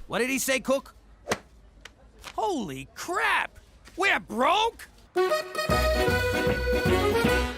What did he say, Cook? Holy crap! We're broke?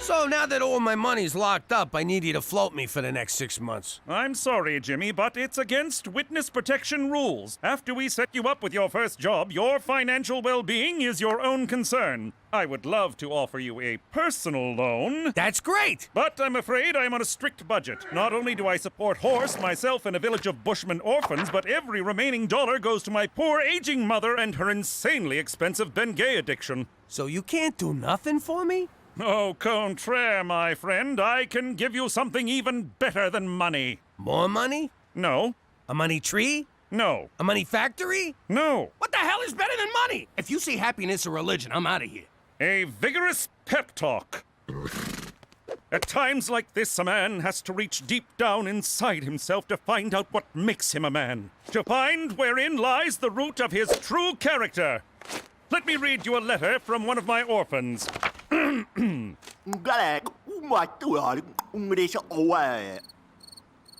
So now that all my money's locked up, I need you to float me for the next 6 months. I'm sorry, Jimmy, but it's against witness protection rules. After we set you up with your first job, your financial well-being is your own concern. I would love to offer you a personal loan. That's great! But I'm afraid I'm on a strict budget. Not only do I support Horse, myself, and a village of Bushmen orphans, but every remaining dollar goes to my poor aging mother and her insanely expensive Bengay addiction. So you can't do nothing for me? Au contraire, my friend. I can give you something even better than money. More money? No. A money tree? No. A money factory? No. What the hell is better than money? If you say happiness or religion, I'm out of here. A vigorous pep talk. At times like this, a man has to reach deep down inside himself to find out what makes him a man. To find wherein lies the root of his true character. Let me read you a letter from one of my orphans.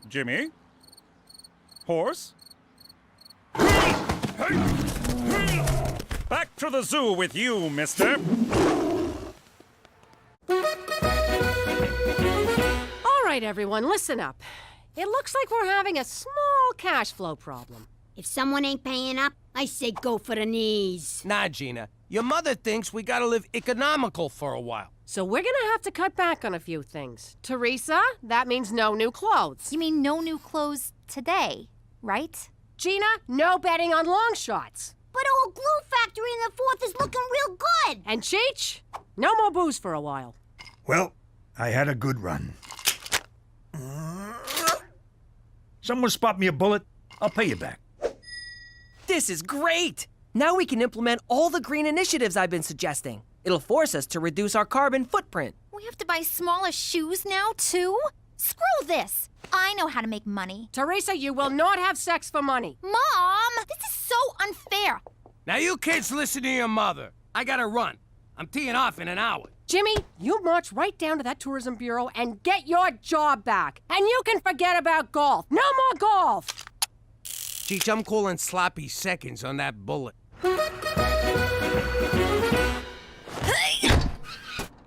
Jimmy? Horse? Back to the zoo with you, mister. All right, everyone, listen up. It looks like we're having a small cash flow problem. If someone ain't paying up, I say go for the knees. Nah, Gina. Your mother thinks we gotta live economical for a while. So we're gonna have to cut back on a few things. Teresa, that means no new clothes. You mean no new clothes today, right? Gina, no betting on long shots. But old glue factory in the 4th is looking real good. And Cheech, no more booze for a while. Well, I had a good run. Someone spot me a bullet, I'll pay you back. This is great! Now we can implement all the green initiatives I've been suggesting. It'll force us to reduce our carbon footprint. We have to buy smaller shoes now, too? Screw this! I know how to make money. Teresa, you will not have sex for money. Mom! This is so unfair! Now you kids listen to your mother. I gotta run. I'm teeing off in an hour. Jimmy, you march right down to that tourism bureau and get your job back. And you can forget about golf. No more golf! Cheech, I'm calling sloppy seconds on that bullet.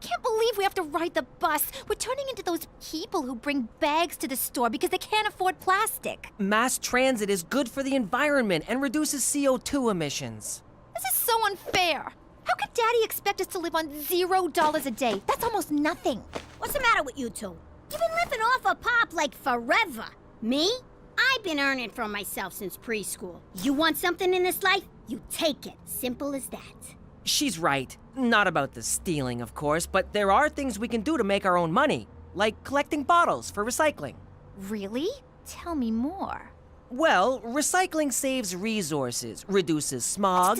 Can't believe we have to ride the bus. We're turning into those people who bring bags to the store because they can't afford plastic. Mass transit is good for the environment and reduces CO2 emissions. This is so unfair. How could Daddy expect us to live on $0 a day? That's almost nothing. What's the matter with you two? You've been living off of Pop like forever. Me? I've been earning for myself since preschool. You want something in this life? You take it. Simple as that. She's right. Not about the stealing, of course, but there are things we can do to make our own money, like collecting bottles for recycling. Really? Tell me more. Well, recycling saves resources, reduces smog.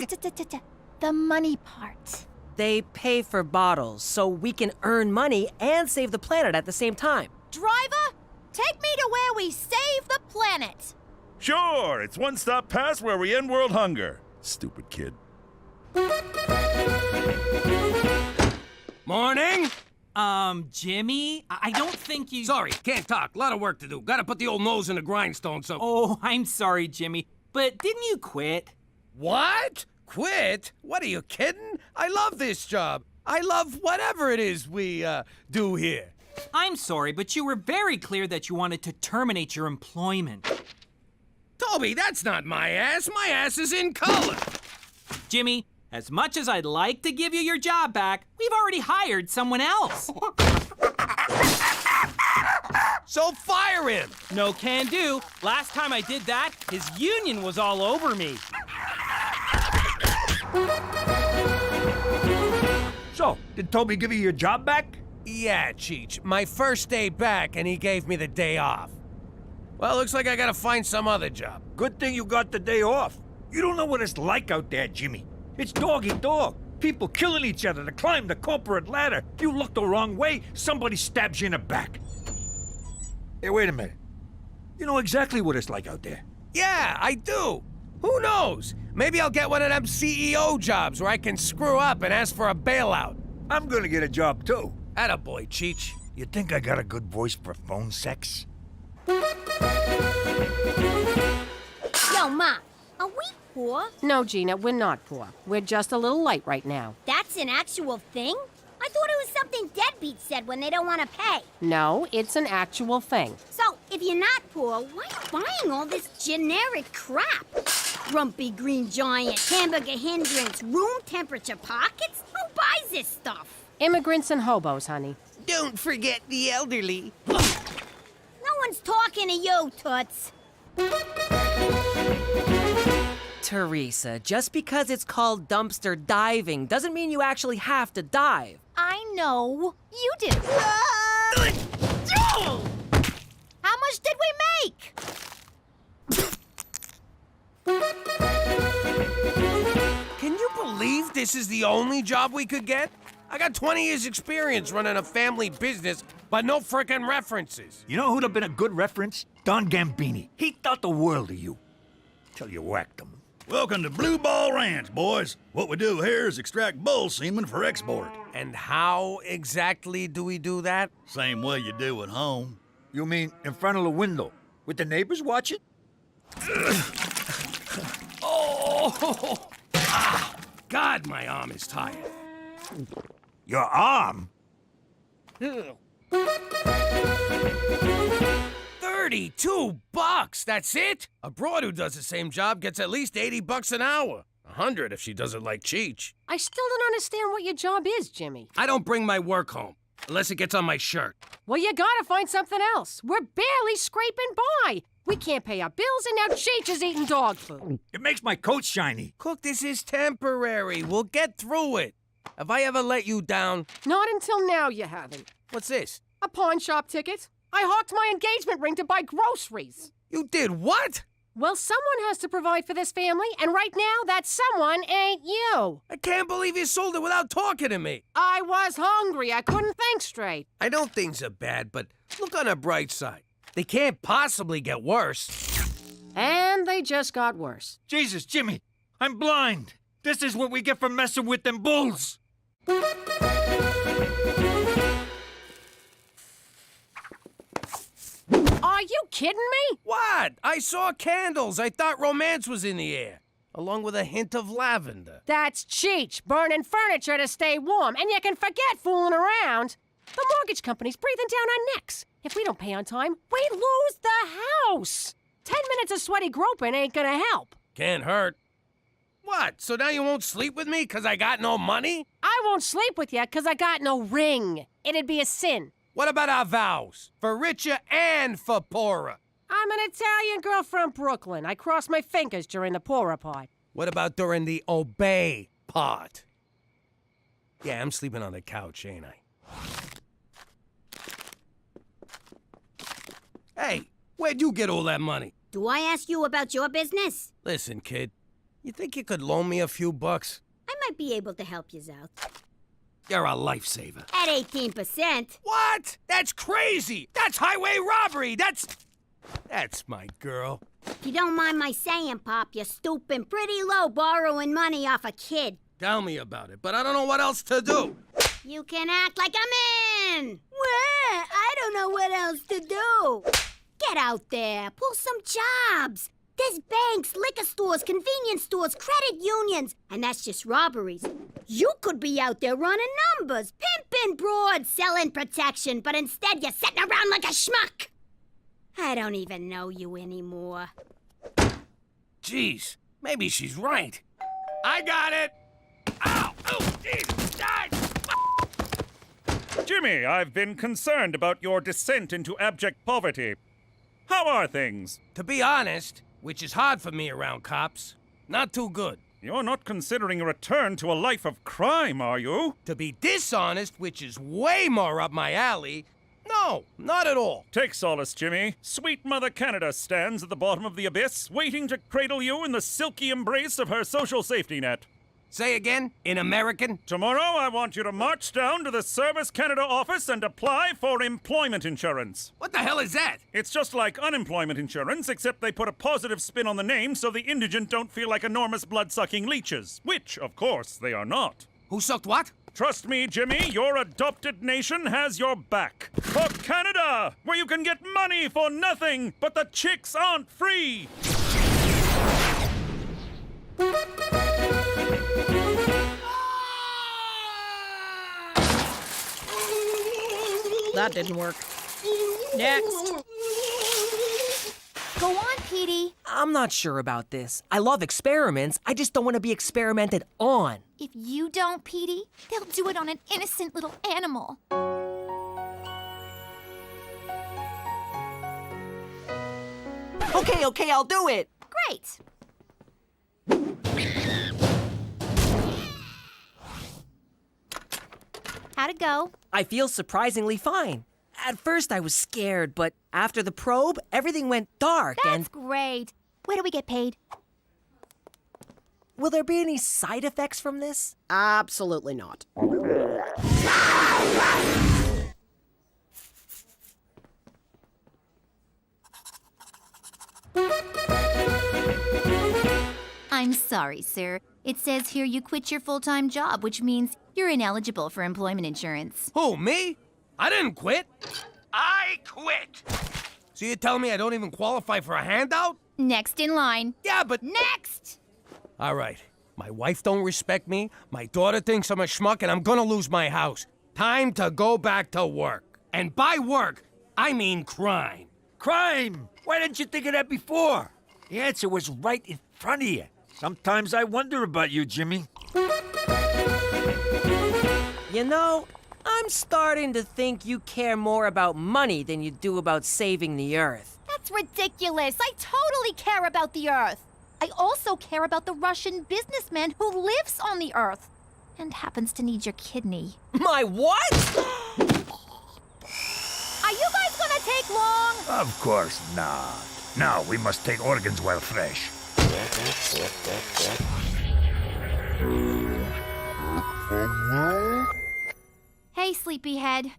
The money part. They pay for bottles, so we can earn money and save the planet at the same time. Driver, take me to where we save the planet. Sure, it's one stop past where we end world hunger. Stupid kid. Morning! Jimmy, I don't think you... Sorry, can't talk. A lot of work to do. Gotta put the old nose in the grindstone, so... Oh, I'm sorry, Jimmy, but didn't you quit? What? Quit? What, are you kidding? I love this job. I love whatever it is we, do here. I'm sorry, but you were very clear that you wanted to terminate your employment. Toby, that's not my ass. My ass is in color. Jimmy, as much as I'd like to give you your job back, we've already hired someone else. So fire him. No can do. Last time I did that, his union was all over me. So, did Toby give you your job back? Yeah, Cheech. My first day back, and he gave me the day off. Well, looks like I gotta find some other job. Good thing you got the day off. You don't know what it's like out there, Jimmy. It's dog-eat-dog. People killing each other to climb the corporate ladder. You look the wrong way, somebody stabs you in the back. Hey, wait a minute. You know exactly what it's like out there. Yeah, I do. Who knows? Maybe I'll get one of them CEO jobs where I can screw up and ask for a bailout. I'm gonna get a job, too. Attaboy, Cheech. You think I got a good voice for phone sex? Yo, Yo, Ma, are we poor? No, Gina, we're not poor. We're just a little light right now. That's an actual thing? I thought it was something deadbeats said when they don't want to pay. No, it's an actual thing. So, if you're not poor, why are you buying all this generic crap? Grumpy green giant, hamburger hindrance, room temperature pockets? Who buys this stuff? Immigrants and hobos, honey. Don't forget the elderly. No one's talking to you, Toots. Teresa, just because it's called dumpster diving doesn't mean you actually have to dive. I know. You do. How much did we make? Can you believe this is the only job we could get? I got 20 years experience running a family business, but no frickin' references. You know who'd have been a good reference? Don Gambini. He thought the world of you. Till you whacked him. Welcome to Blue Ball Ranch, boys. What we do here is extract bull semen for export. And how exactly do we do that? Same way you do at home. You mean in front of the window? With the neighbors watching? Oh! Ah, God, my arm is tired. Your arm? 32 bucks, that's it? A broad who does the same job gets at least 80 bucks an hour. 100 if she does it like Cheech. I still don't understand what your job is, Jimmy. I don't bring my work home, unless it gets on my shirt. Well, you gotta find something else. We're barely scraping by. We can't pay our bills, and now Cheech is eating dog food. It makes my coat shiny. Cook, this is temporary. We'll get through it. Have I ever let you down? Not until now you haven't. What's this? A pawn shop ticket. I hawked my engagement ring to buy groceries. You did what? Well, someone has to provide for this family, and right now, that someone ain't you. I can't believe you sold it without talking to me. I was hungry. I couldn't think straight. I know things are bad, but look on the bright side. They can't possibly get worse. And they just got worse. Jesus, Jimmy, I'm blind. This is what we get for messing with them bulls. Are you kidding me? What? I saw candles. I thought romance was in the air, along with a hint of lavender. That's Cheech, burning furniture to stay warm, and you can forget fooling around. The mortgage company's breathing down our necks. If we don't pay on time, we lose the house. 10 minutes of sweaty groping ain't gonna help. Can't hurt. What? So now you won't sleep with me 'cause I got no money? I won't sleep with you 'cause I got no ring. It'd be a sin. What about our vows? For richer and for poorer. I'm an Italian girl from Brooklyn. I cross my fingers during the poorer part. What about during the obey part? Yeah, I'm sleeping on the couch, ain't I? Hey, where'd you get all that money? Do I ask you about your business? Listen, kid, you think you could loan me a few bucks? I might be able to help you out. You're a lifesaver. At 18%. What? That's crazy! That's highway robbery! That's my girl. If you don't mind my saying, Pop, you're stooping pretty low borrowing money off a kid. Tell me about it, but I don't know what else to do. You can act like I'm in. Well, I don't know what else to do. Get out there, pull some jobs. There's banks, liquor stores, convenience stores, credit unions, and that's just robberies. You could be out there running numbers, pimping broad, selling protection, but instead you're sitting around like a schmuck. I don't even know you anymore. Jeez, maybe she's right. I got it! Ow! Oh, jeez! Die! Jimmy, I've been concerned about your descent into abject poverty. How are things? To be honest, which is hard for me around cops, not too good. You're not considering a return to a life of crime, are you? To be dishonest, which is way more up my alley, no, not at all. Take solace, Jimmy. Sweet Mother Canada stands at the bottom of the abyss, waiting to cradle you in the silky embrace of her social safety net. Say again, in American? Tomorrow, I want you to march down to the Service Canada office and apply for employment insurance. What the hell is that? It's just like unemployment insurance, except they put a positive spin on the name so the indigent don't feel like enormous blood-sucking leeches, which, of course, they are not. Who sucked what? Trust me, Jimmy, your adopted nation has your back. For Canada, where you can get money for nothing, but the chicks aren't free. that didn't work. Next. Go on, Petey. I'm not sure about this. I love experiments. I just don't want to be experimented on. If you don't, Petey, they'll do it on an innocent little animal. Okay, I'll do it. Great. How'd it go? I feel surprisingly fine. At first, I was scared, but after the probe, everything went dark That's great. Where do we get paid? Will there be any side effects from this? Absolutely not. I'm sorry, sir. It says here you quit your full-time job, which means you're ineligible for employment insurance. Who, me? I didn't quit. I quit. So you're telling me I don't even qualify for a handout? Next in line. Yeah, but... Next! All right. My wife don't respect me, my daughter thinks I'm a schmuck, and I'm gonna lose my house. Time to go back to work. And by work, I mean crime. Crime! Why didn't you think of that before? The answer was right in front of you. Sometimes I wonder about you, Jimmy. You know, I'm starting to think you care more about money than you do about saving the Earth. That's ridiculous. I totally care about the Earth. I also care about the Russian businessman who lives on the Earth and happens to need your kidney. My what? Are you guys gonna take long? Of course not. Now we must take organs while fresh. Hey, sleepyhead.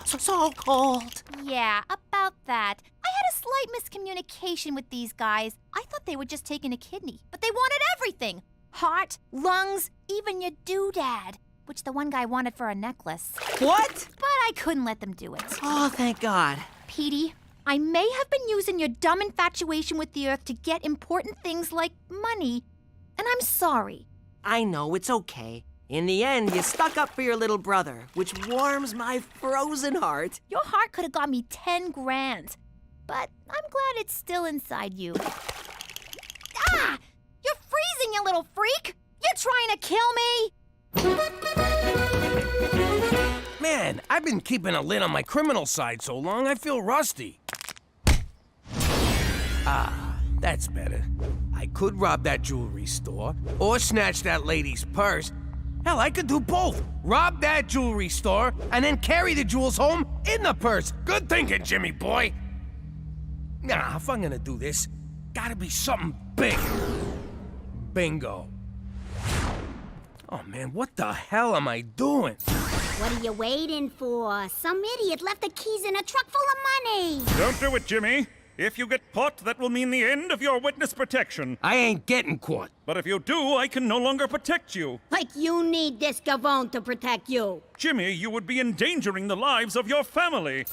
So cold. Yeah, about that. I had a slight miscommunication with these guys. I thought they were just taking a kidney, but they wanted everything. Heart, lungs, even your doodad, which the one guy wanted for a necklace. What? But I couldn't let them do it. Oh, thank God. Petey, I may have been using your dumb infatuation with the Earth to get important things like money, and I'm sorry. I know, it's okay. In the end, you stuck up for your little brother, which warms my frozen heart. Your heart could have got me 10 grand, but I'm glad it's still inside you. Ah! You're freezing, you little freak! You're trying to kill me? Man, I've been keeping a lid on my criminal side so long, I feel rusty. Ah, that's better. I could rob that jewelry store, or snatch that lady's purse. Hell, I could do both. Rob that jewelry store, and then carry the jewels home in the purse. Good thinking, Jimmy boy. Nah, if I'm gonna do this, gotta be something big. Bingo. Oh man, what the hell am I doing? What are you waiting for? Some idiot left the keys in a truck full of money. Don't do it, Jimmy. If you get caught, that will mean the end of your witness protection. I ain't getting caught. But if you do, I can no longer protect you. Like you need this gavone to protect you. Jimmy, you would be endangering the lives of your family.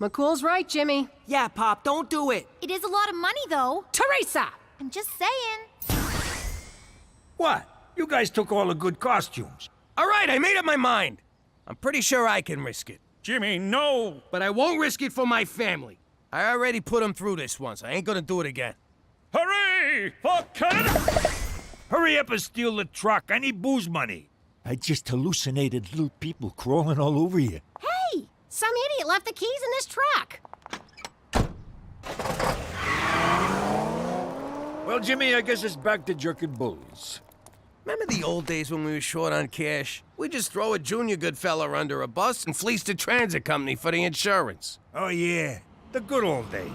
McCool's right, Jimmy. Yeah, Pop, don't do it. It is a lot of money, though. Teresa! I'm just saying. What? You guys took all the good costumes. All right, I made up my mind. I'm pretty sure I can risk it. Jimmy, no! But I won't risk it for my family. I already put them through this once. I ain't gonna do it again. Hooray! For Canada! Hurry up and steal the truck. I need booze money. I just hallucinated little people crawling all over you. Hey! Some idiot left the keys in this truck. Well, Jimmy, I guess it's back to jerking bulls. Remember the old days when we were short on cash? We'd just throw a junior good fella under a bus and fleece the transit company for the insurance. Oh, yeah. The good old days.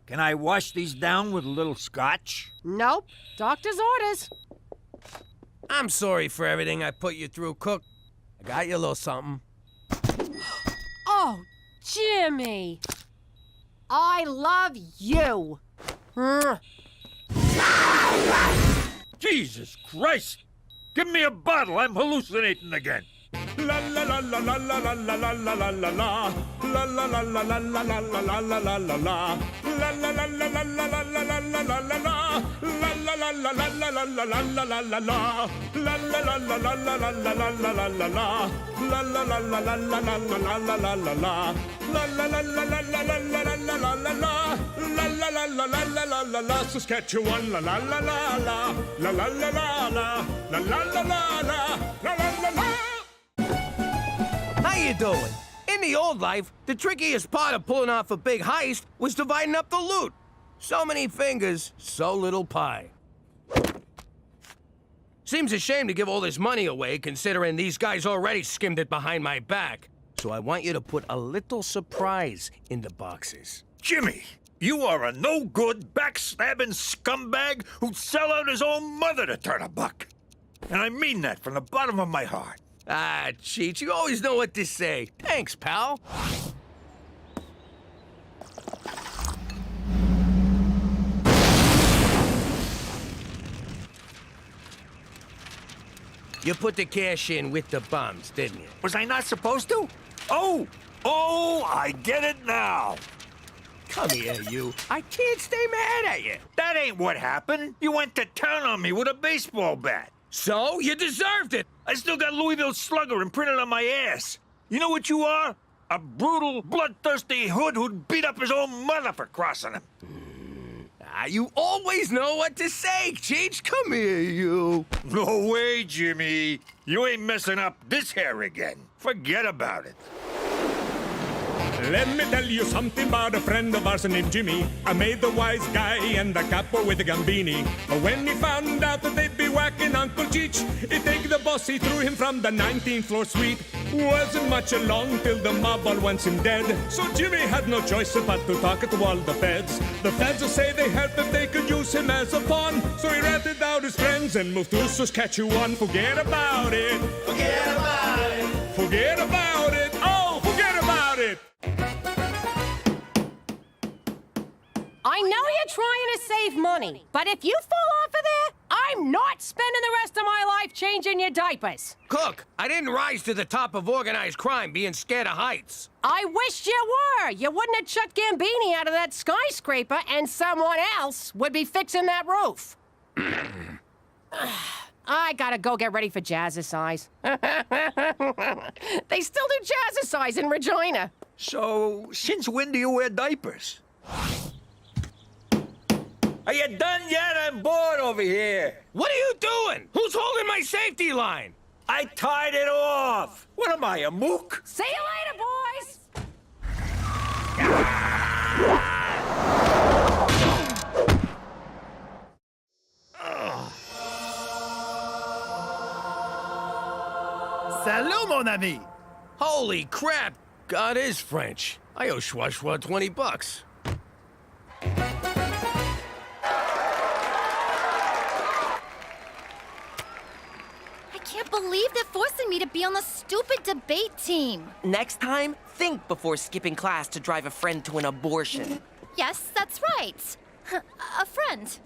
Can I wash these down with a little scotch? Nope. Doctor's orders. I'm sorry for everything I put you through, Cook. I got you a little something. Oh, Jimmy. I love you. Jesus Christ! Give me a bottle. I'm hallucinating again. La la la la la la la la la la la la la. La la la la la la la la la la la la la. La la la la la la la la la la la la la. La la la la la la la la la la la la. La la la la la la la la la la la la la. La la la la la la la la la la la la la. La la la la la la la la la la la la. La la la la la la la la la. Saskatchewan, la la la la la. La la la la la. La la la la la. La la la la. How you doing? In the old life, the trickiest part of pulling off a big heist was dividing up the loot. So many fingers, so little pie. Seems a shame to give all this money away, considering these guys already skimmed it behind my back. So I want you to put a little surprise in the boxes. Jimmy, you are a no-good, backstabbing scumbag who'd sell out his own mother to turn a buck. And I mean that from the bottom of my heart. Ah, Cheech, you always know what to say. Thanks, pal. You put the cash in with the bombs, didn't you? Was I not supposed to? Oh, I get it now. Come here, you. I can't stay mad at you. That ain't what happened. You went to town on me with a baseball bat. So, you deserved it. I still got Louisville Slugger imprinted on my ass. You know what you are? A brutal, bloodthirsty hood who'd beat up his own mother for crossing him. You always know what to say, Cheech. Come here, you. No way, Jimmy. You ain't messing up this hair again. Forget about it. Let me tell you something about a friend of ours named Jimmy. I made the wise guy and the capo with the gambini. When he found out that they'd be whacking Uncle Cheech, he take the boss, he threw him from the 19th floor suite. Wasn't much along till the mob all wants him dead. So Jimmy had no choice but to talk to all the feds. The feds will say they help if they could use him as a pawn. So he ratted out his friends and moved to Saskatchewan. Forget about it. Forget about it. Forget about it. Oh, forget about it. I know you're trying to save money, but if you fall off of there, I'm not spending the rest of my life changing your diapers. Cook, I didn't rise to the top of organized crime being scared of heights. I wish you were. You wouldn't have chucked Gambini out of that skyscraper, and someone else would be fixing that roof. I gotta go get ready for jazzercise. They still do jazzercise in Regina. So, since when do you wear diapers? Are you done yet? I'm bored over here. What are you doing? Who's holding my safety line? I tied it off. What am I, a mook? See you later, boys! Salut, mon ami! Holy crap! God is French. I owe Schwa 20 bucks. I can't believe they're forcing me to be on the stupid debate team. Next time, think before skipping class to drive a friend to an abortion. Yes, that's right. A friend.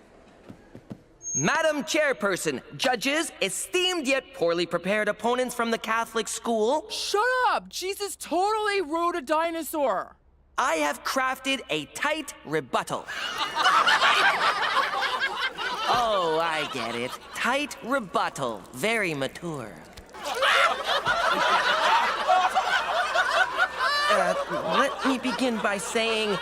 Madam Chairperson, judges, esteemed yet poorly prepared opponents from the Catholic school, Shut up! Jesus totally rode a dinosaur. I have crafted a tight rebuttal. Oh, I get it. Tight rebuttal. Very mature. Let me begin by saying...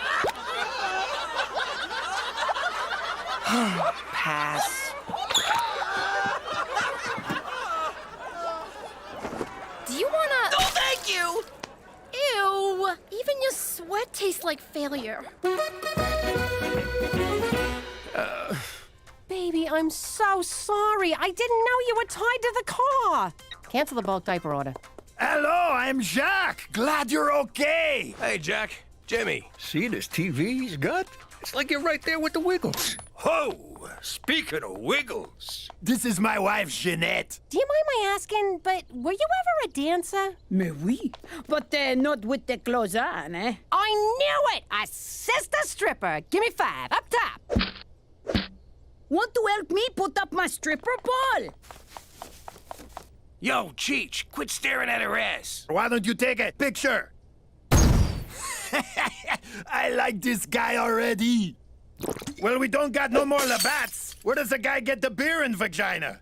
Pass. Do you wanna... No, thank you! Ew! Even your sweat tastes like failure. Baby, I'm so sorry. I didn't know you were tied to the car. Cancel the bulk diaper order. Hello, I'm Jacques. Glad you're okay. Hey, Jack. Jimmy. See this TV he's got? It's like you're right there with the Wiggles. Ho! Speaking of Wiggles. This is my wife, Jeanette. Do you mind my asking, but were you ever a dancer? Mais oui, but not with the clothes on, eh? I knew it! A sister stripper. Give me 5. Up top. Want to help me put up my stripper pole? Yo, Cheech, quit staring at her ass. Why don't you take a picture? I like this guy already. Well, we don't got no more Labatt's. Where does the guy get the beer in vagina?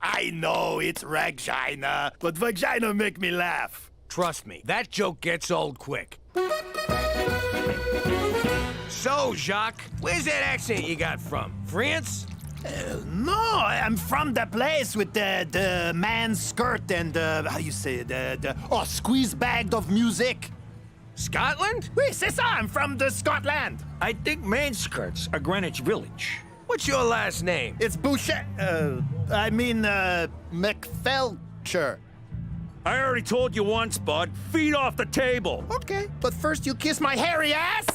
I know it's Ragina, but vagina make me laugh. Trust me, that joke gets old quick. So, Jacques, where's that accent you got from? France? No, I'm from the place with the man's skirt and how you say the squeeze bag of music. Scotland? Oui, c'est ça. I'm from the Scotland. I think main skirts are Greenwich Village. What's your last name? It's Boucher. McFelcher. I already told you once, bud. Feet off the table. Okay, but first you kiss my hairy ass.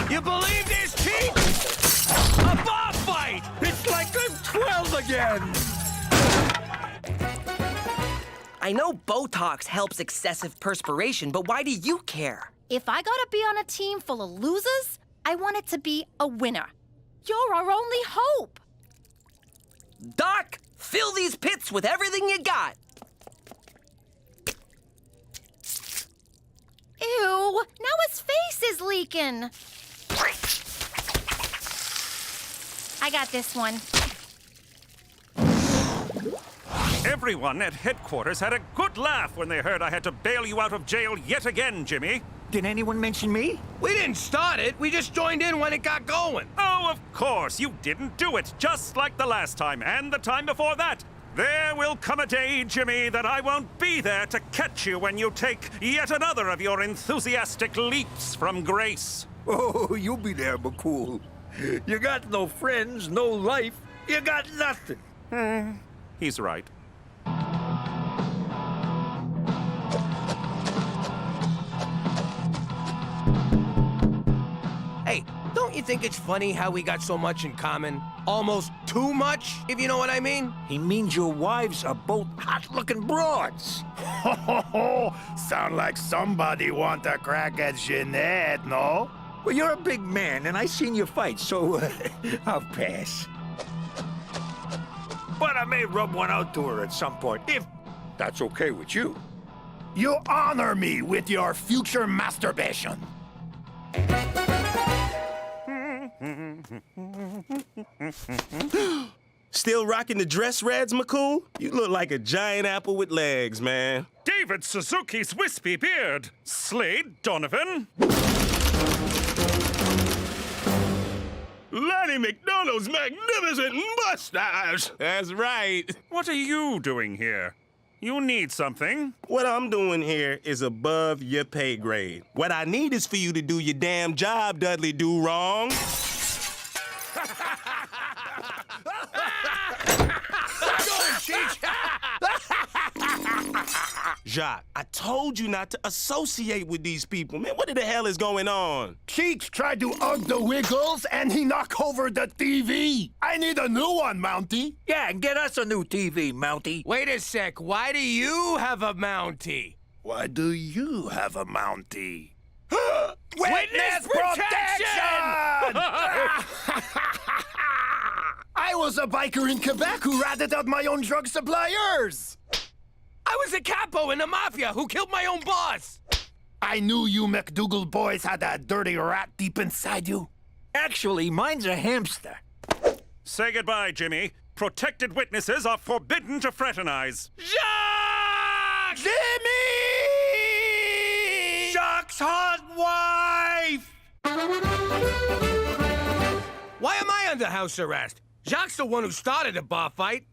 You believe this, Cheech? A bar fight! It's like I'm 12 again. I know Botox helps excessive perspiration, but why do you care? If I gotta be on a team full of losers, I want it to be a winner. You're our only hope. Doc, fill these pits with everything you got. Ew, now his face is leaking. I got this one. Everyone at headquarters had a good laugh when they heard I had to bail you out of jail yet again, Jimmy. Did anyone mention me? We didn't start it. We just joined in when it got going. Oh, of course, you didn't do it, just like the last time and the time before that. There will come a day, Jimmy, that I won't be there to catch you when you take yet another of your enthusiastic leaps from grace. Oh, you'll be there, McCool. You got no friends, no life. You got nothing. He's right. Hey, don't you think it's funny how we got so much in common? Almost too much, if you know what I mean? He means your wives are both hot-looking broads. Sound like somebody want a crack at Jeanette, no? Well, you're a big man, and I seen you fight, so I'll pass. But I may rub one out to her at some point, if that's okay with you. You honor me with your future masturbation. Still rocking the dress rads, McCool? You look like a giant apple with legs, man. David Suzuki's wispy beard. Slade Donovan. Lanny McDonald's magnificent mustache! That's right. What are you doing here? You need something. What I'm doing here is above your pay grade. What I need is for you to do your damn job, Dudley Do-Wrong. Jacques, I told you not to associate with these people. Man, what the hell is going on? Cheech tried to hug the Wiggles and he knocked over the TV. I need a new one, Mountie. Yeah, get us a new TV, Mountie. Wait a sec, why do you have a Mountie? Why do you have a Mountie? Witness protection! I was a biker in Quebec who ratted out my own drug suppliers. I was a capo in the mafia who killed my own boss. I knew you McDougal boys had that dirty rat deep inside you. Actually, mine's a hamster. Say goodbye, Jimmy. Protected witnesses are forbidden to fraternize. Jacques! Jimmy! Jacques' hot wife! Why am I under house arrest? Jacques' the one who started the bar fight.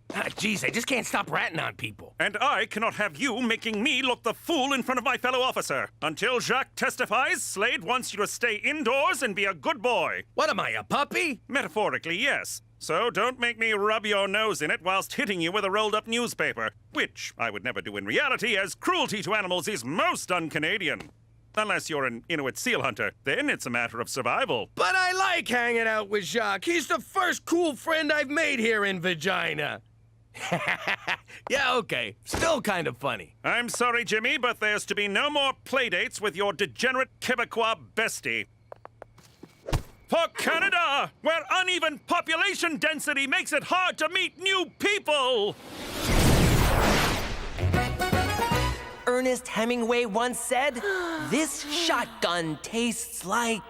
Jeez, I just can't stop ratting on people. And I cannot have you making me look the fool in front of my fellow officer. Until Jacques testifies, Slade wants you to stay indoors and be a good boy. What am I, a puppy? Metaphorically, yes. So don't make me rub your nose in it whilst hitting you with a rolled-up newspaper, which I would never do in reality, as cruelty to animals is most un-Canadian. Unless you're an Inuit seal hunter, then it's a matter of survival. But I like hanging out with Jacques. He's the first cool friend I've made here in Vagina. Yeah, okay. Still kind of funny. I'm sorry, Jimmy, but there's to be no more playdates with your degenerate Quebecois bestie. For Canada, where uneven population density makes it hard to meet new people! Ernest Hemingway once said, "This shotgun tastes like..."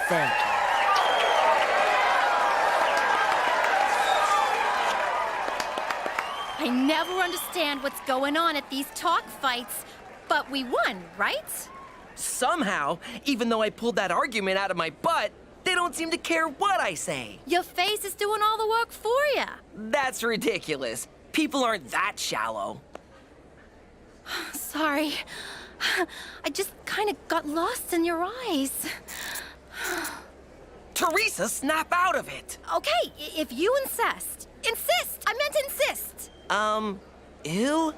Thank you. I never understand what's going on at these talk fights, but we won, right? Somehow, even though I pulled that argument out of my butt, they don't seem to care what I say. Your face is doing all the work for you. That's ridiculous. People aren't that shallow. Sorry. I just kind of got lost in your eyes. Teresa, snap out of it. Okay, if you insist. Insist! I meant insist! Ew?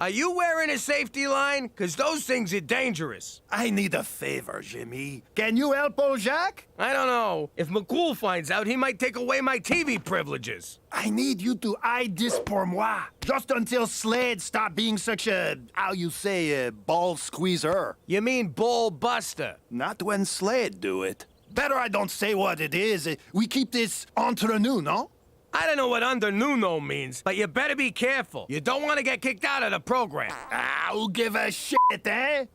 Are you wearing a safety line? Because those things are dangerous. I need a favor, Jimmy. Can you help old Jacques? I don't know. If McCool finds out, he might take away my TV privileges. I need you to hide this pour moi. Just until Slade stop being such a, how you say, a ball squeezer. You mean ball buster? Not when Slade do it. Better I don't say what it is. We keep this entre nous, no? I don't know what under Nuno means, but you better be careful. You don't want to get kicked out of the program. Ah, who give a shit, eh?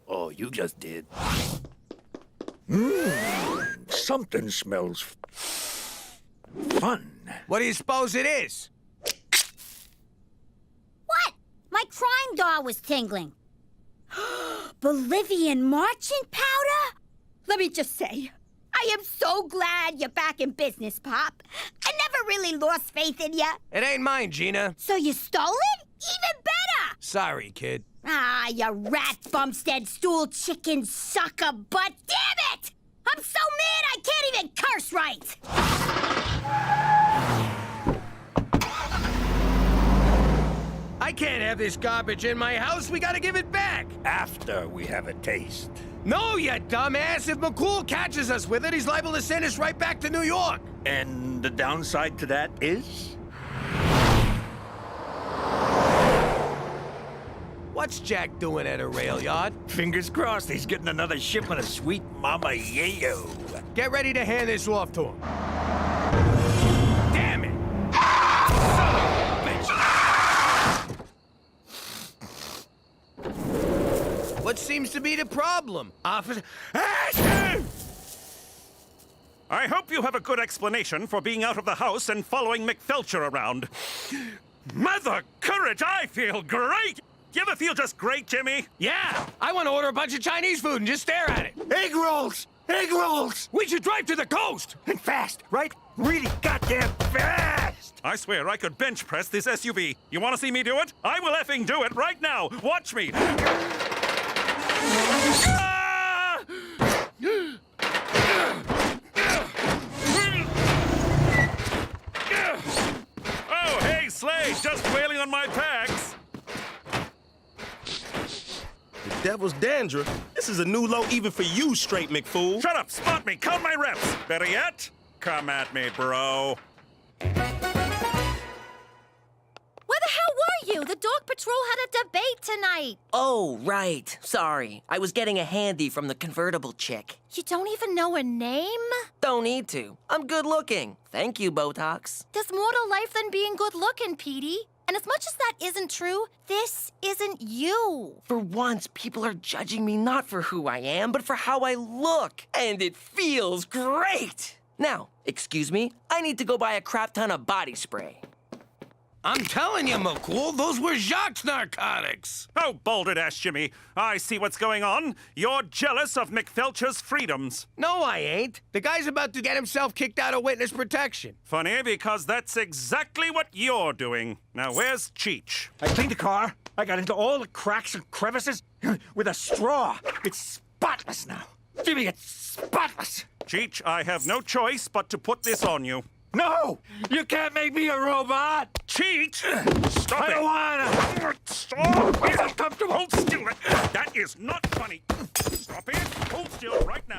Oh, you just did. Something smells fun. What do you suppose it is? What? My crime doll was tingling. Bolivian marching powder? Let me just say, I am so glad you're back in business, Pop. I never really lost faith in you. It ain't mine, Gina. So you stole it? Even better! Sorry, kid. Ah, you rat bumstead stool chicken sucker butt. Damn it! I'm so mad I can't even curse right! I can't have this garbage in my house. We gotta give it back. After we have a taste. No, you dumbass. If McCool catches us with it, he's liable to send us right back to New York. And the downside to that is? What's Jack doing at a rail yard? Fingers crossed he's getting another shipment of sweet Mama Yayo. Get ready to hand this off to him. Damn it! What seems to be the problem, officer? I hope you have a good explanation for being out of the house and following McFelcher around. Mother courage, I feel great! You ever feel just great, Jimmy? Yeah! I want to order a bunch of Chinese food and just stare at it. Egg rolls! Egg rolls! We should drive to the coast! And fast, right? Really goddamn fast! I swear I could bench press this SUV. You want to see me do it? I will effing do it right now. Watch me. Ah! Oh, hey, Slade, just wailing on my packs. The devil's dandruff. This is a new low even for you, straight McFool. Shut up, spot me, count my reps. Better yet, come at me, bro. Where the hell were you? The dog patrol had a debate tonight. Oh, right. Sorry. I was getting a handy from the convertible chick. You don't even know her name? Don't need to. I'm good looking. Thank you, Botox. There's more to life than being good looking, Petey. And as much as that isn't true, this isn't you. For once, people are judging me not for who I am, but for how I look. And it feels great. Now, excuse me, I need to go buy a crap ton of body spray. I'm telling you, McCool, those were Jacques' narcotics. Oh, bold it, ass Jimmy. I see what's going on. You're jealous of McFelcher's freedoms. No, I ain't. The guy's about to get himself kicked out of witness protection. Funny, because that's exactly what you're doing. Now, where's Cheech? I cleaned the car. I got into all the cracks and crevices with a straw. It's spotless now. Jimmy, it's spotless. Cheech, I have no choice but to put this on you. No! You can't make me a robot! Cheech! Stop it! I don't wanna! Stop! It's uncomfortable! Hold still! That is not funny! Stop it! Hold still right now!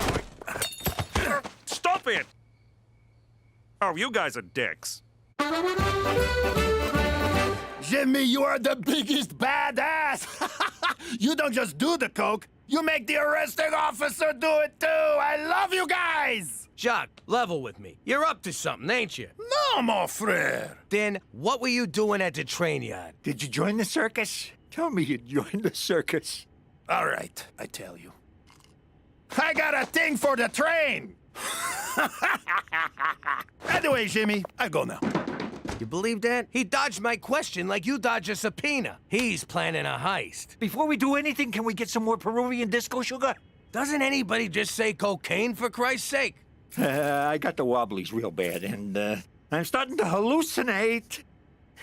Stop it! Oh, you guys are dicks. Jimmy, you are the biggest badass! You don't just do the coke, you make the arresting officer do it too! I love you guys! Jacques, level with me. You're up to something, ain't you? No, mon frère! Then what were you doing at the train yard? Did you join the circus? Tell me you joined the circus. All right, I tell you. I got a thing for the train! Anyway, Jimmy, I go now. You believe that? He dodged my question like you dodge a subpoena. He's planning a heist. Before we do anything, can we get some more Peruvian disco sugar? Doesn't anybody just say cocaine, for Christ's sake? I got the wobblies real bad, and I'm starting to hallucinate.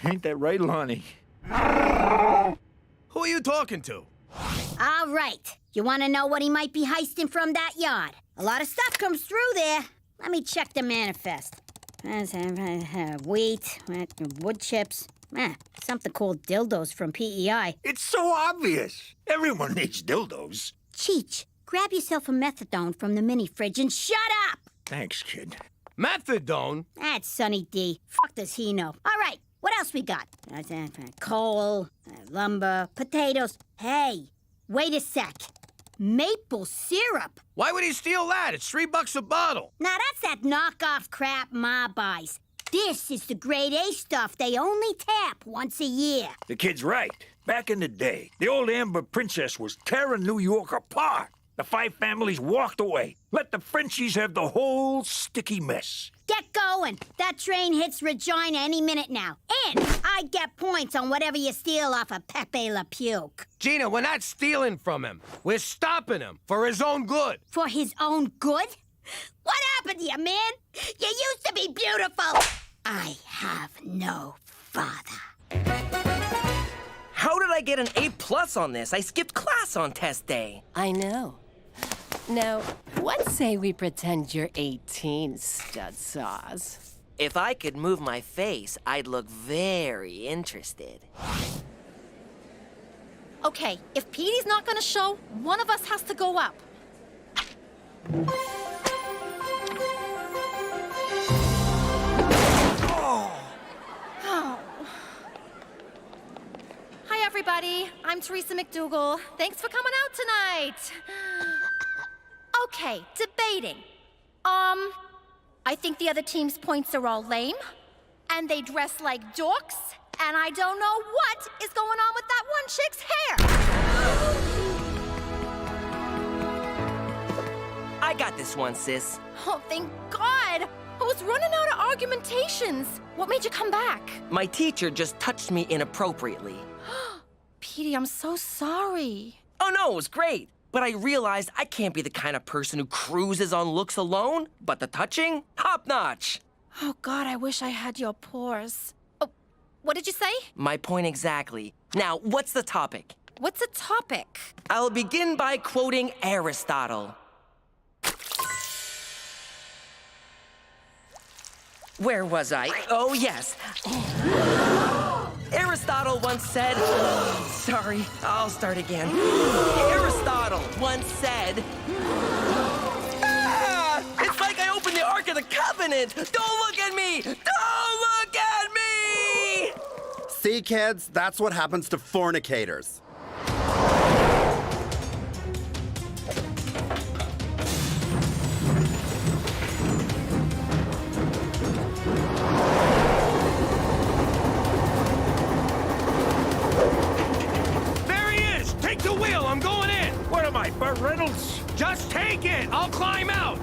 Ain't that right, Lonnie? Who are you talking to? All right. You want to know what he might be heisting from that yard? A lot of stuff comes through there. Let me check the manifest. Wheat, wood chips, something called dildos from PEI. It's so obvious. Everyone needs dildos. Cheech, grab yourself a methadone from the mini fridge and shut up! Thanks, kid. Methadone? That's Sonny D. Fuck does he know? All right, what else we got? Coal, lumber, potatoes. Hey, wait a sec. Maple syrup. Why would he steal that? It's $3 a bottle. Now that's that knockoff crap Ma buys. This is the grade A stuff they only tap once a year. The kid's right. Back in the day, the old Amber Princess was tearing New York apart. The 5 families walked away. Let the Frenchies have the whole sticky mess. Get going. That train hits Regina any minute now. And I get points on whatever you steal off of Pepe Le Pew. Gina, we're not stealing from him. We're stopping him for his own good. For his own good? What happened to you, man? You used to be beautiful. I have no father. How did I get an A+ on this? I skipped class on test day. I know. Now, what say we pretend you're 18, stud sauce? If I could move my face, I'd look very interested. Okay, if Petey's not gonna show, one of us has to go up. Hi, everybody. I'm Teresa McDougal. Thanks for coming out tonight. Okay, debating. I think the other team's points are all lame, and they dress like dorks, and I don't know what is going on with that one chick's hair. I got this one, sis. Oh, thank God. I was running out of argumentations. What made you come back? My teacher just touched me inappropriately. Petey, I'm so sorry. Oh no, it was great. But I realized I can't be the kind of person who cruises on looks alone. But the touching? Top notch. Oh, God, I wish I had your pores. Oh, what did you say? My point exactly. Now, what's the topic? What's the topic? I'll begin by quoting Aristotle. Where was I? Oh, yes. Aristotle once said... Sorry, I'll start again. Aristotle once said... It's like I opened the Ark of the Covenant! Don't look at me! Don't look at me! See, kids? That's what happens to fornicators. Take the wheel, I'm going in. What am I, Burt Reynolds? Just take it, I'll climb out.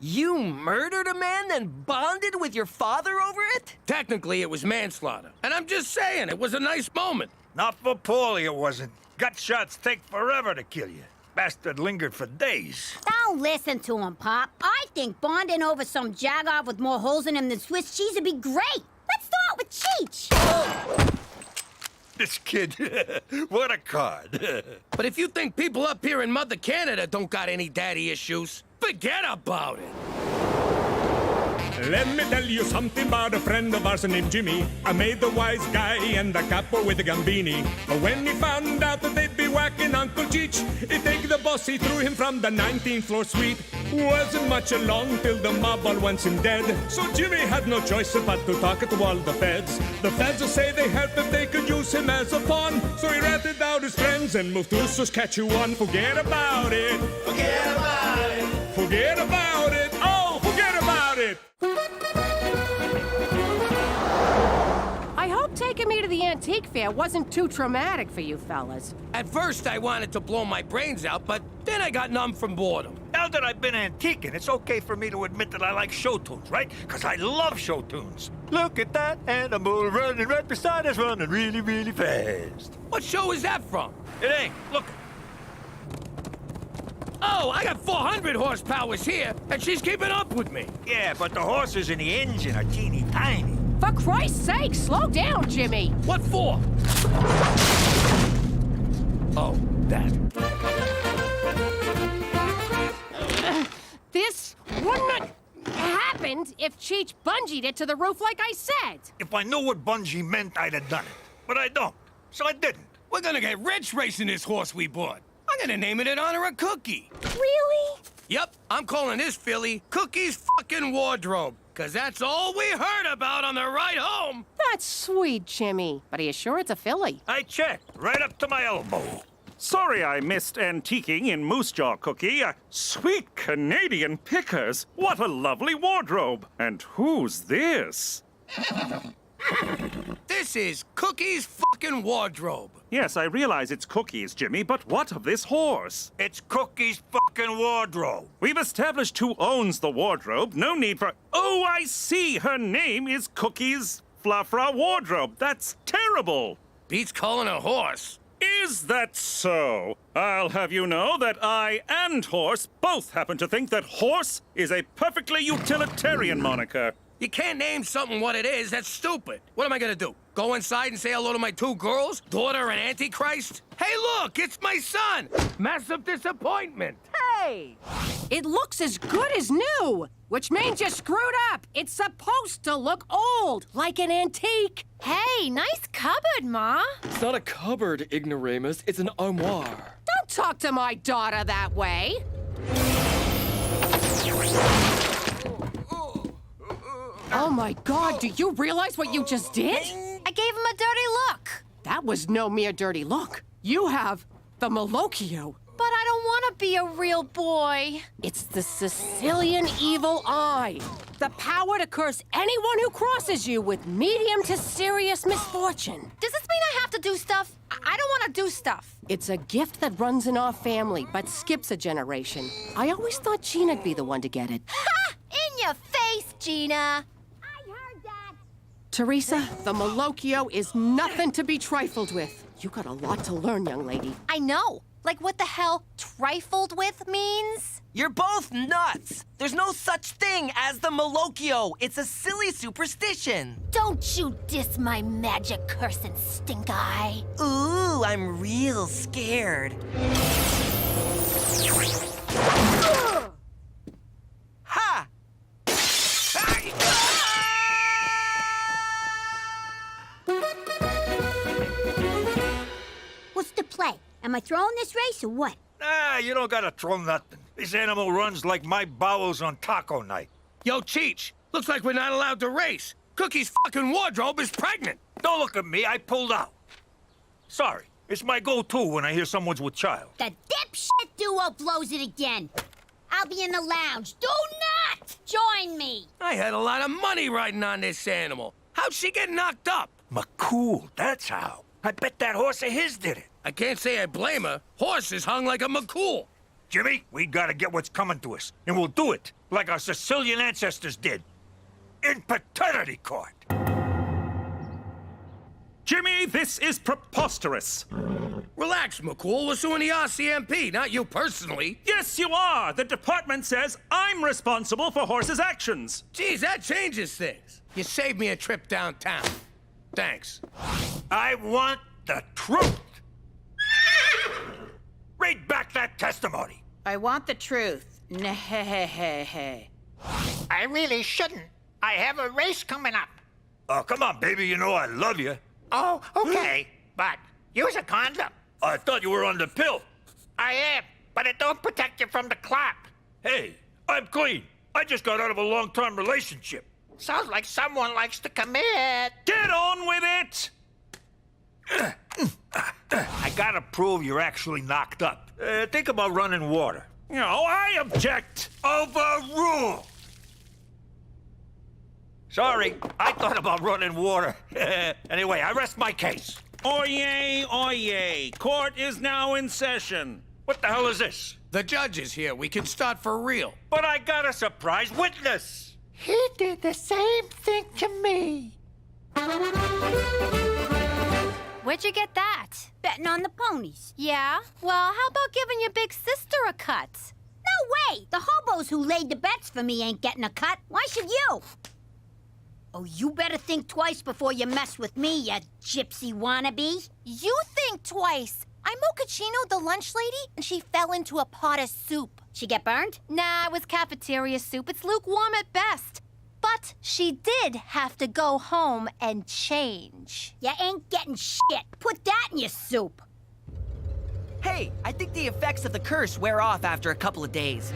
You murdered a man, then bonded with your father over it? Technically, it was manslaughter. And I'm just saying, it was a nice moment. Not for Paulie, it wasn't. Gut shots take forever to kill you. Bastard lingered for days. Don't listen to him, Pop. I think bonding over some jagoff with more holes in him than Swiss cheese would be great. Let's start with Cheech. This kid, what a card. But if you think people up here in Mother Canada don't got any daddy issues, forget about it. Let me tell you something about a friend of ours named Jimmy. I made the wise guy and the capo with the gambini. But when he found out that they'd be whacking Uncle Cheech, he'd take the boss, he threw him from the 19th floor suite. Wasn't much along till the mob all wants him dead. So Jimmy had no choice but to talk to all the feds. The feds will say they help if they could use him as a pawn. So he ratted out his friends and moved to Saskatchewan. Forget about it. Forget about it. Forget about it. Oh, forget about it. I hope taking me to the antique fair wasn't too traumatic for you fellas. At first, I wanted to blow my brains out, but then I got numb from boredom. Now that I've been antiquing, it's okay for me to admit that I like show tunes, right? Because I love show tunes. Look at that animal running right beside us, running really, really fast. What show is that from? It ain't. Look. Oh, I got 400 horsepowers here, and she's keeping up with me. Yeah, but the horses in the engine are teeny tiny. For Christ's sake, slow down, Jimmy. What for? Oh, that. This wouldn't have happened if Cheech bungeed it to the roof like I said. If I knew what bungee meant, I'd have done it. But I don't, so I didn't. We're gonna get rich racing this horse we bought. I'm gonna name it in honor of Cookie. Really? Yep, I'm calling this filly Cookie's fucking wardrobe. Cause that's all we heard about on the ride home. That's sweet, Jimmy. But are you sure it's a filly? I checked, right up to my elbow. Sorry I missed antiquing in Moose Jaw, Cookie. Sweet Canadian pickers. What a lovely wardrobe. And who's this? This is Cookie's fucking wardrobe. Yes, I realize it's Cookie's, Jimmy, but what of this horse? It's Cookie's fucking wardrobe. We've established who owns the wardrobe. No need for... Oh, I see. Her name is Cookie's Fluffra Wardrobe. That's terrible. Beats calling a horse. Is that so? I'll have you know that I and Horse both happen to think that Horse is a perfectly utilitarian moniker. You can't name something what it is. That's stupid. What am I gonna do? Go inside and say hello to my two girls? Daughter and Antichrist? Hey, look! It's my son! Massive disappointment. Hey! It looks as good as new, which means you screwed up. It's supposed to look old, like an antique. Hey, nice cupboard, Ma. It's not a cupboard, ignoramus. It's an armoire. Don't talk to my daughter that way. Oh my God, do you realize what you just did? I gave him a dirty look. That was no mere dirty look. You have the Malocchio. But I don't want to be a real boy. It's the Sicilian evil eye. The power to curse anyone who crosses you with medium to serious misfortune. Does this mean I have to do stuff? I don't want to do stuff. It's a gift that runs in our family, but skips a generation. I always thought Gina'd be the one to get it. Ha! In your face, Gina. Teresa, the Malocchio is nothing to be trifled with. You got a lot to learn, young lady. I know. Like what the hell trifled with means? You're both nuts! There's no such thing as the Malocchio. It's a silly superstition. Don't you diss my magic cursing stink eye. Ooh, I'm real scared. Ha! What's the play? Am I throwing this race or what? Ah, you don't gotta throw nothing. This animal runs like my bowels on taco night. Yo, Cheech, looks like we're not allowed to race. Cookie's fucking wardrobe is pregnant. Don't look at me, I pulled out. Sorry, it's my go-to when I hear someone's with child. The dipshit duo blows it again. I'll be in the lounge. Do not join me. I had a lot of money riding on this animal. How'd she get knocked up? McCool, that's how. I bet that horse of his did it. I can't say I blame her. Horse is hung like a McCool. Jimmy, we gotta get what's coming to us, and we'll do it like our Sicilian ancestors did. In paternity court. Jimmy, this is preposterous. Relax, McCool. We're suing the RCMP, not you personally. Yes, you are. The department says I'm responsible for Horse's actions. Geez, that changes things. You saved me a trip downtown. Thanks. I want the truth. Read back that testimony. I want the truth. Nehehehe. I really shouldn't. I have a race coming up. Oh, come on, baby. You know I love you. Oh, okay. But use a condom. I thought you were on the pill. I am, but it don't protect you from the clot. Hey, I'm clean. I just got out of a long-term relationship. Sounds like someone likes to commit. Get on with it! I gotta prove you're actually knocked up. Think about running water. No, I object. Overruled! Sorry, I thought about running water. Anyway, I rest my case. Oyez, oyez. Court is now in session. What the hell is this? The judge is here. We can start for real. But I got a surprise witness. He did the same thing to me. Where'd you get that? Betting on the ponies. Yeah? Well, how about giving your big sister a cut? No way! The hobos who laid the bets for me ain't getting a cut. Why should you? Oh, you better think twice before you mess with me, you gypsy wannabe. You think twice. I'm Mochaccino, the lunch lady, and she fell into a pot of soup. She get burned? Nah, it was cafeteria soup. It's lukewarm at best. But she did have to go home and change. You ain't getting shit. Put that in your soup. Hey, I think the effects of the curse wear off after a couple of days.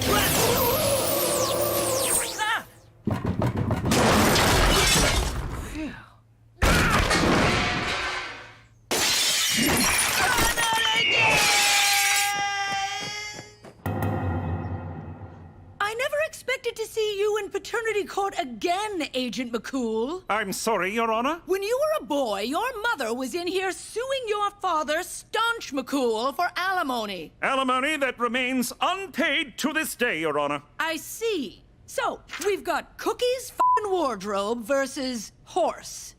To see you in paternity court again, Agent McCool. I'm sorry, Your Honor. When you were a boy, your mother was in here suing your father, Staunch McCool, for alimony. Alimony that remains unpaid to this day, Your Honor. I see. So, we've got Cookie's f***ing wardrobe versus Horse.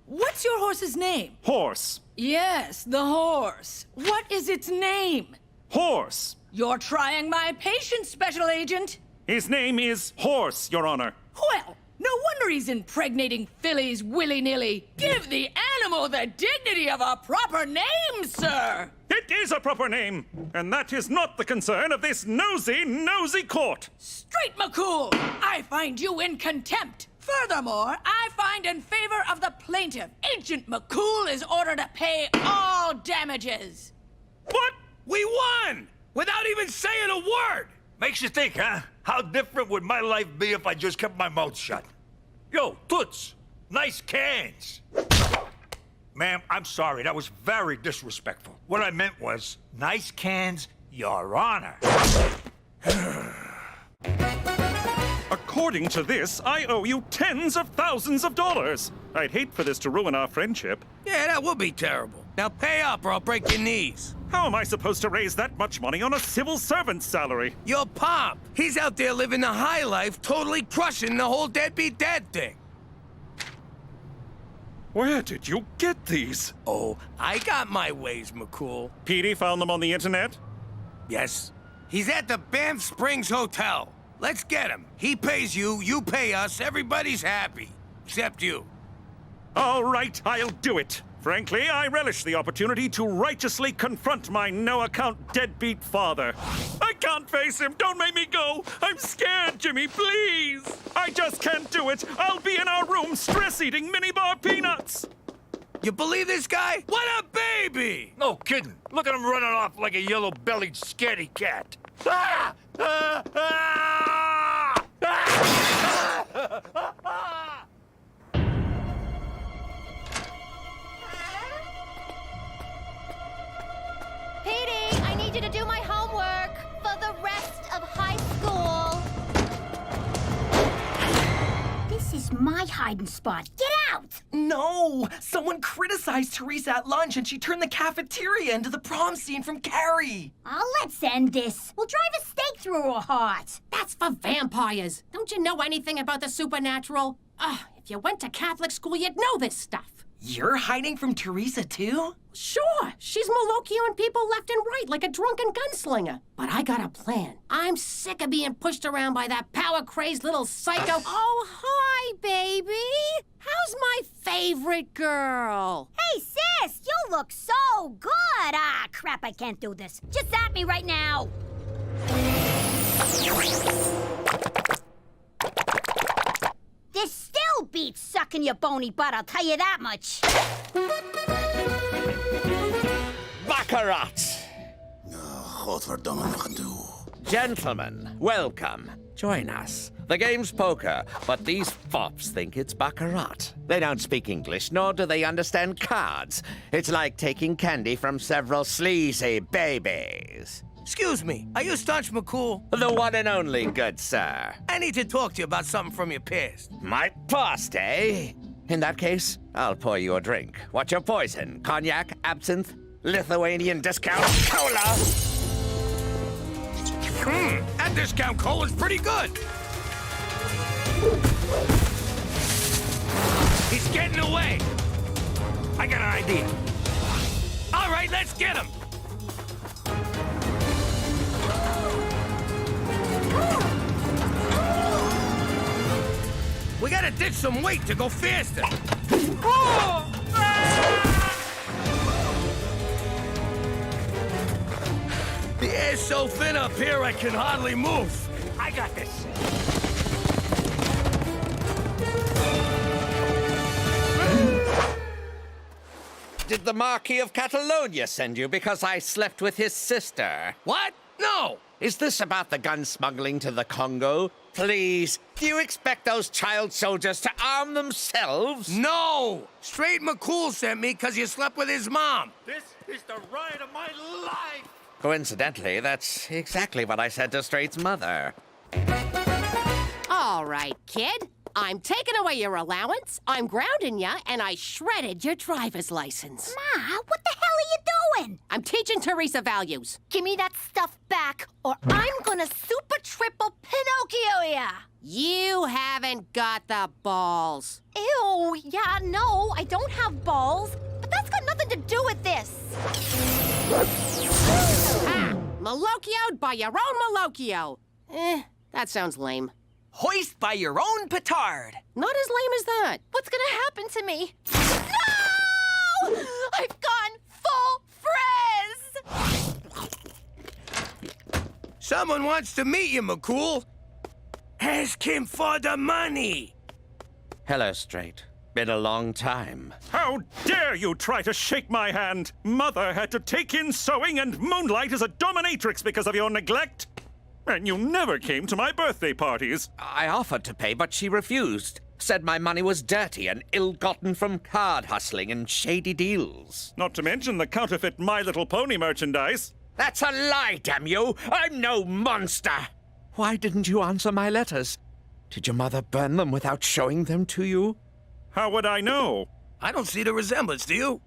What's your horse's name? Horse. Yes, the horse. What is its name? Horse. You're trying my patience, Special Agent. His name is Horse, Your Honor. Well, no wonder he's impregnating fillies willy-nilly. Give the animal the dignity of a proper name, sir! It is a proper name, and that is not the concern of this nosy court. Straight, McCool! I find you in contempt. Furthermore, I find in favor of the plaintiff, Agent McCool is ordered to pay all damages. What? We won! Without even saying a word! Makes you think, huh? How different would my life be if I just kept my mouth shut? Yo, Toots, nice cans. Ma'am, I'm sorry, that was very disrespectful. What I meant was, nice cans, Your Honor. According to this, I owe you tens of thousands of dollars. I'd hate for this to ruin our friendship. Yeah, that would be terrible. Now pay up or I'll break your knees. How am I supposed to raise that much money on a civil servant's salary? Your pop. He's out there living the high life, totally crushing the whole deadbeat dad thing. Where did you get these? Oh, I got my ways, McCool. Petey found them on the internet? Yes. He's at the Banff Springs Hotel. Let's get him. He pays you, you pay us, everybody's happy. Except you. All right, I'll do it. Frankly, I relish the opportunity to righteously confront my no-account deadbeat father. I can't face him. Don't make me go. I'm scared, Jimmy, please. I just can't do it. I'll be in our room stress-eating minibar peanuts. You believe this guy? What a baby! No kidding. Look at him running off like a yellow-bellied scaredy cat. Ah! Ah! Ah! Ah! Petey, I need you to do my homework for the rest of high school. This is my hiding spot. Get out! No! Someone criticized Teresa at lunch and she turned the cafeteria into the prom scene from Carrie. Oh, let's end this. We'll drive a stake through her heart. That's for vampires. Don't you know anything about the supernatural? If you went to Catholic school, you'd know this stuff. You're hiding from Teresa, too? Sure, she's Malokioing people left and right like a drunken gunslinger. But I got a plan. I'm sick of being pushed around by that power-crazed little psycho. Oh, hi, baby. How's my favorite girl? Hey, sis, you look so good. Ah, crap, I can't do this. Just at me right now. This still beats sucking your bony butt, I'll tell you that much. Baccarat! Gentlemen, welcome. Join us. The game's poker, but these fops think it's baccarat. They don't speak English, nor do they understand cards. It's like taking candy from several sleazy babies. Excuse me, are you Staunch McCool? The one and only, good sir. I need to talk to you about something from your past. My past, eh? In that case, I'll pour you a drink. What's your poison? Cognac, absinthe, Lithuanian discount cola? That discount cola's pretty good. He's getting away. I got an idea. All right, let's get him. We gotta ditch some weight to go faster. The air's so thin up here, I can hardly move. I got this. Did the Marquis of Catalonia send you because I slept with his sister? What? No. Is this about the gun smuggling to the Congo? Please, do you expect those child soldiers to arm themselves? No! Straight McCool sent me because you slept with his mom. This is the ride of my life! Coincidentally, that's exactly what I said to Straight's mother. All right, kid. I'm taking away your allowance, I'm grounding ya, and I shredded your driver's license. Ma, what the hell are you doing? I'm teaching Teresa values. Give me that stuff back, or I'm gonna super triple Pinocchio ya! You haven't got the balls. Ew, yeah, no, I don't have balls, but that's got nothing to do with this. Malokioed by your own Malokio. That sounds lame. Hoist by your own petard. Not as lame as that. What's gonna happen to me? No! I've gone full frizz! Someone wants to meet you, McCool. Ask him for the money. Hello, Straight. Been a long time. How dare you try to shake my hand? Mother had to take in sewing and moonlight as a dominatrix because of your neglect. And you never came to my birthday parties. I offered to pay, but she refused. Said my money was dirty and ill-gotten from card hustling and shady deals. Not to mention the counterfeit My Little Pony merchandise. That's a lie, damn you! I'm no monster! Why didn't you answer my letters? Did your mother burn them without showing them to you? How would I know? I don't see the resemblance, do you?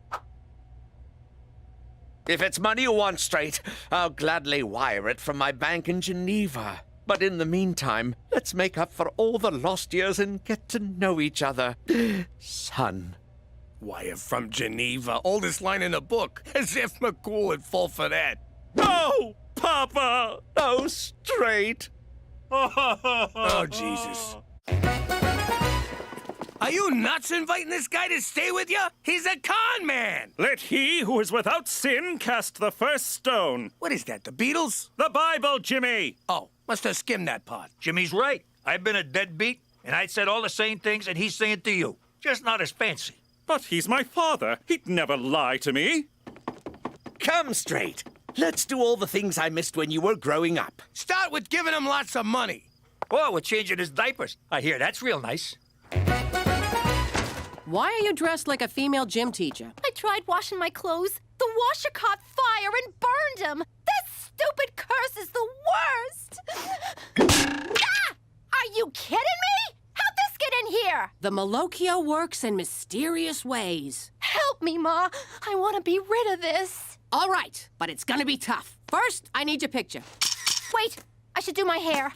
If it's money you want, Straight, I'll gladly wire it from my bank in Geneva. But in the meantime, let's make up for all the lost years and get to know each other. Son. Wire from Geneva, oldest line in the book. As if McCool would fall for that. Oh, Papa! Oh, Straight. Oh, Jesus. Are you nuts inviting this guy to stay with you? He's a con man! Let he who is without sin cast the first stone. What is that, the Beatles? The Bible, Jimmy! Oh, must have skimmed that part. Jimmy's right. I've been a deadbeat, and I said all the same things that he's saying to you. Just not as fancy. But he's my father. He'd never lie to me. Come, Straight. Let's do all the things I missed when you were growing up. Start with giving him lots of money. Oh, we're changing his diapers. I hear that's real nice. Why are you dressed like a female gym teacher? I tried washing my clothes. The washer caught fire and burned them. This stupid curse is the worst. Ah! Are you kidding me? How'd this get in here? The Malocchio works in mysterious ways. Help me, Ma. I want to be rid of this. All right, but it's gonna be tough. First, I need your picture. Wait, I should do my hair.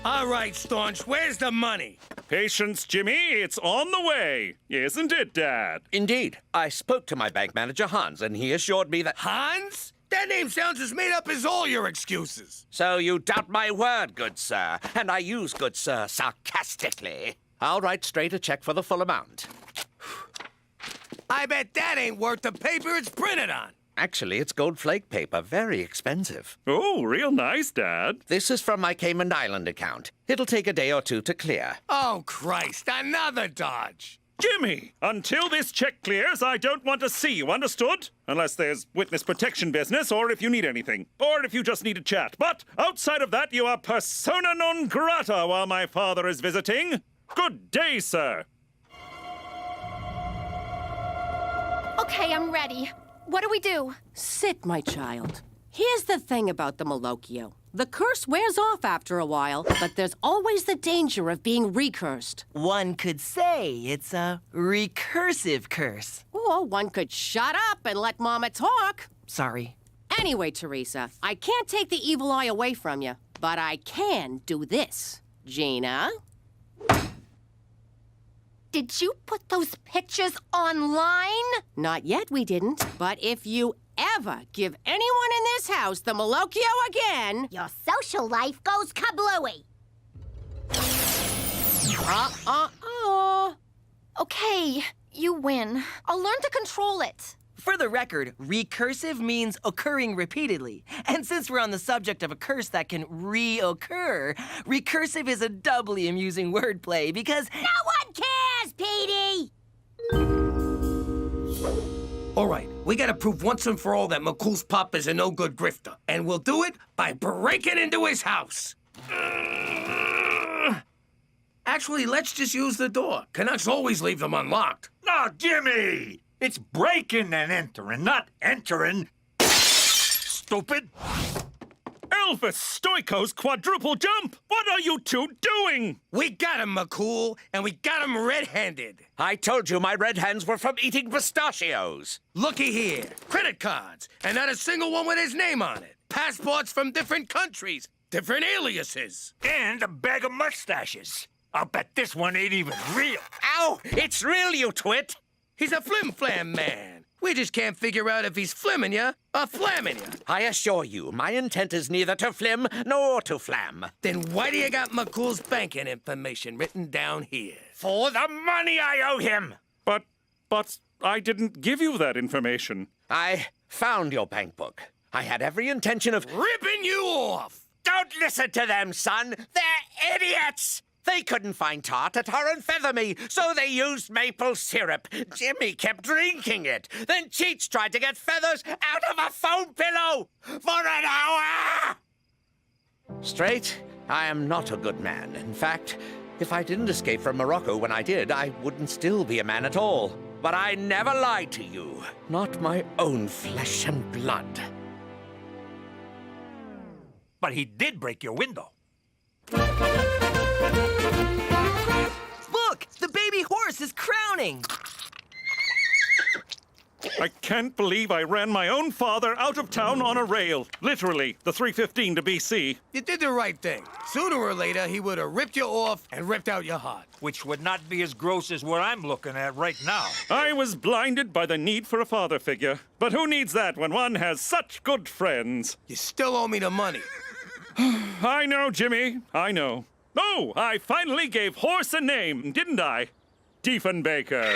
All right, Staunch, where's the money? Patience, Jimmy. It's on the way. Isn't it, Dad? Indeed. I spoke to my bank manager, Hans, and he assured me that... Hans? That name sounds as made up as all your excuses. So you doubt my word, good sir, and I use good sir sarcastically. I'll write straight a check for the full amount. I bet that ain't worth the paper it's printed on. Actually, it's gold flake paper, very expensive. Oh, real nice, Dad. This is from my Cayman Island account. It'll take a day or two to clear. Oh, Christ, another dodge. Jimmy, until this check clears, I don't want to see you, understood? Unless there's witness protection business, or if you need anything, or if you just need a chat. But outside of that, you are persona non grata while my father is visiting. Good day, sir. Okay, I'm ready. What do we do? Sit, my child. Here's the thing about the Malocchio. The curse wears off after a while, but there's always the danger of being recursed. One could say it's a recursive curse. Or one could shut up and let Mama talk. Sorry. Anyway, Teresa, I can't take the evil eye away from you, but I can do this. Gina? Did you put those pictures online? Not yet, we didn't. But if you ever give anyone in this house the Malocchio again... Your social life goes kablooey. Okay, you win. I'll learn to control it. For the record, recursive means occurring repeatedly. And since we're on the subject of a curse that can reoccur, recursive is a doubly amusing wordplay because... No one cares, Petey! All right, we gotta prove once and for all that McCool's pop is a no-good grifter. And we'll do it by breaking into his house. Actually, let's just use the door. Canucks always leave them unlocked. No, Jimmy! It's breaking and entering, not entering. Stupid. Elvis Stoiko's quadruple jump! What are you two doing? We got him, McCool, and we got him red-handed. I told you my red hands were from eating pistachios. Looky here. Credit cards, and not a single one with his name on it. Passports from different countries, different aliases. And a bag of mustaches. I'll bet this one ain't even real. Ow! It's real, you twit! He's a flim-flam man. We just can't figure out if he's flimming ya or flamming ya. I assure you, my intent is neither to flim nor to flam. Then why do you got McCool's banking information written down here? For the money I owe him! But I didn't give you that information. I found your bank book. I had every intention of... ripping you off! Don't listen to them, son! They're idiots! They couldn't find tar to tar and feather me, so they used maple syrup. Jimmy kept drinking it. Then Cheech tried to get feathers out of a foam pillow for an hour! Straight, I am not a good man. In fact, if I didn't escape from Morocco when I did, I wouldn't still be a man at all. But I never lied to you. Not my own flesh and blood. But he did break your window. Look! The baby horse is crowning! I can't believe I ran my own father out of town on a rail. Literally, the 315 to BC. You did the right thing. Sooner or later, he would have ripped you off and ripped out your heart. Which would not be as gross as what I'm looking at right now. I was blinded by the need for a father figure. But who needs that when one has such good friends? You still owe me the money. I know, Jimmy. I know. Oh, I finally gave horse a name, didn't I? Diefenbaker.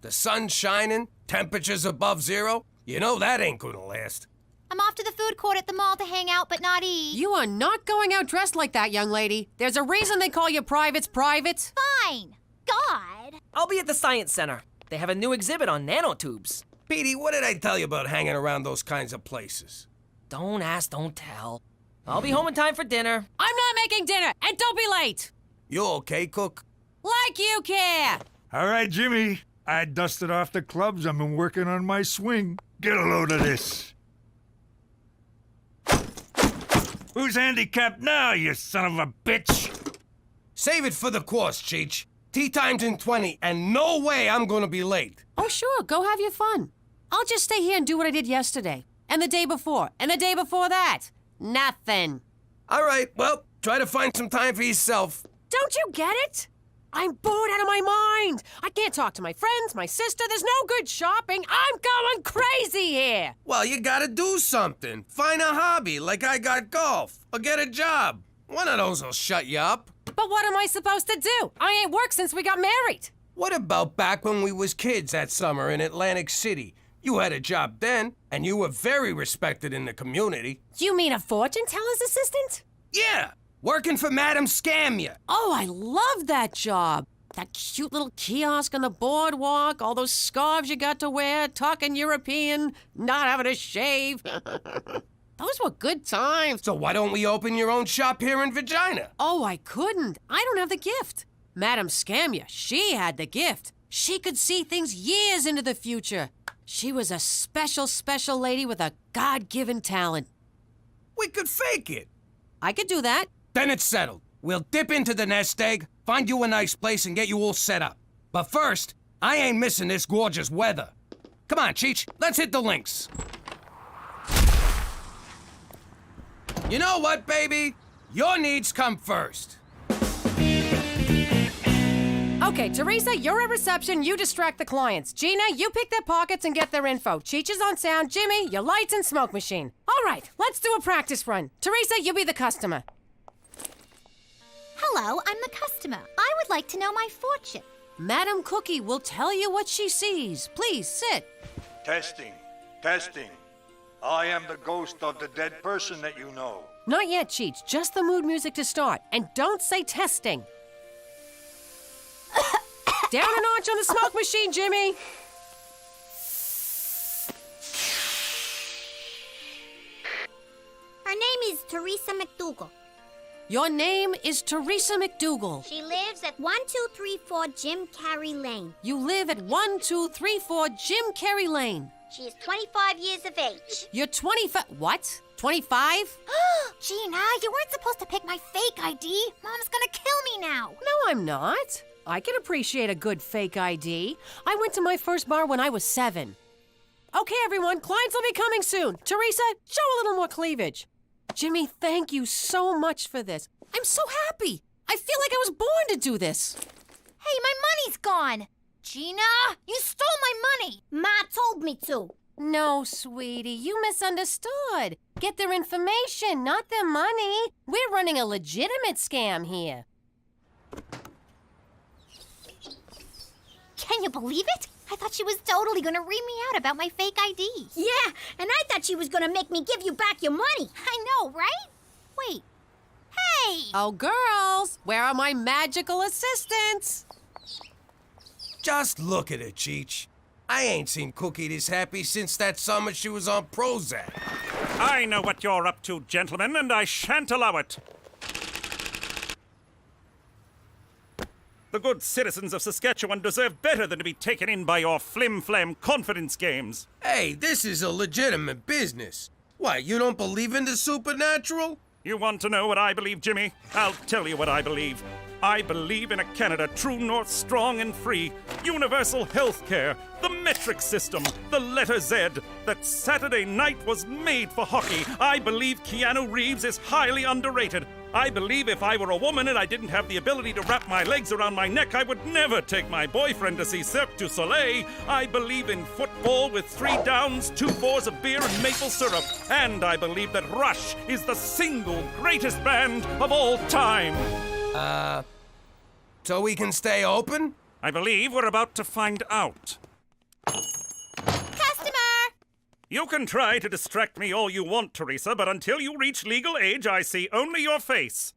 The sun's shining, temperatures above zero. You know that ain't gonna last. I'm off to the food court at the mall to hang out but not eat. You are not going out dressed like that, young lady. There's a reason they call you privates privates. Fine. God. I'll be at the Science Center. They have a new exhibit on nanotubes. Petey, what did I tell you about hanging around those kinds of places? Don't ask, don't tell. I'll be home in time for dinner. I'm not making dinner, and don't be late. You okay, Cook? Like you care. All right, Jimmy. I dusted off the clubs. I've been working on my swing. Get a load of this. Who's handicapped now, you son of a bitch? Save it for the course, Cheech. Tea time's in 20, and no way I'm gonna be late. Oh, sure, go have your fun. I'll just stay here and do what I did yesterday, and the day before, and the day before that. Nothing. All right, well, try to find some time for yourself. Don't you get it? I'm bored out of my mind. I can't talk to my friends, my sister. There's no good shopping. I'm going crazy here. Well, you gotta do something. Find a hobby, like I got golf, or get a job. One of those will shut you up. But what am I supposed to do? I ain't worked since we got married. What about back when we was kids that summer in Atlantic City? You had a job then, and you were very respected in the community. You mean a fortune teller's assistant? Yeah, working for Madam Scamia. Oh, I love that job. That cute little kiosk on the boardwalk, all those scarves you got to wear, talking European, not having to shave. Those were good times. So why don't we open your own shop here in Vigina? Oh, I couldn't. I don't have the gift. Madam Scamia, she had the gift. She could see things years into the future. She was a special, special lady with a God-given talent. We could fake it. I could do that. Then it's settled. We'll dip into the nest egg, find you a nice place, and get you all set up. But first, I ain't missing this gorgeous weather. Come on, Cheech, let's hit the links. You know what, baby? Your needs come first. Okay, Teresa, you're at reception. You distract the clients. Gina, you pick their pockets and get their info. Cheech is on sound. Jimmy, your lights and smoke machine. All right, let's do a practice run. Teresa, you be the customer. Hello, I'm the customer. I would like to know my fortune. Madam Cookie will tell you what she sees. Please sit. Testing. Testing. I am the ghost of the dead person that you know. Not yet, Cheech. Just the mood music to start. And don't say testing. Down a notch on the smoke machine, Jimmy. Her name is Teresa McDougal. Your name is Teresa McDougal. She lives at 1234 Jim Carrey Lane. You live at 1234 Jim Carrey Lane. She is 25 years of age. You're 25. What? 25? Gina, you weren't supposed to pick my fake ID. Mom's gonna kill me now. No, I'm not. I can appreciate a good fake ID. I went to my first bar when I was 7. Okay, everyone, clients will be coming soon. Teresa, show a little more cleavage. Jimmy, thank you so much for this. I'm so happy. I feel like I was born to do this. Hey, my money's gone. Gina, you stole my money. Ma told me to. No, sweetie, you misunderstood. Get their information, not their money. We're running a legitimate scam here. Can you believe it? I thought she was totally gonna read me out about my fake ID. Yeah, and I thought she was gonna make me give you back your money. I know, right? Wait. Hey! Oh, girls, where are my magical assistants? Just look at her, Cheech. I ain't seen Cookie this happy since that summer she was on Prozac. I know what you're up to, gentlemen, and I shan't allow it. The good citizens of Saskatchewan deserve better than to be taken in by your flim-flam confidence games. Hey, this is a legitimate business. Why, you don't believe in the supernatural? You want to know what I believe, Jimmy? I'll tell you what I believe. I believe in a Canada true north, strong and free, universal health care, the metric system, the letter Z, that Saturday night was made for hockey. I believe Keanu Reeves is highly underrated. I believe if I were a woman and I didn't have the ability to wrap my legs around my neck, I would never take my boyfriend to see Cirque du Soleil. I believe in football with 3 downs, 2 fours of beer and maple syrup. And I believe that Rush is the single greatest band of all time. So we can stay open? I believe we're about to find out. Customer! You can try to distract me all you want, Teresa, but until you reach legal age, I see only your face.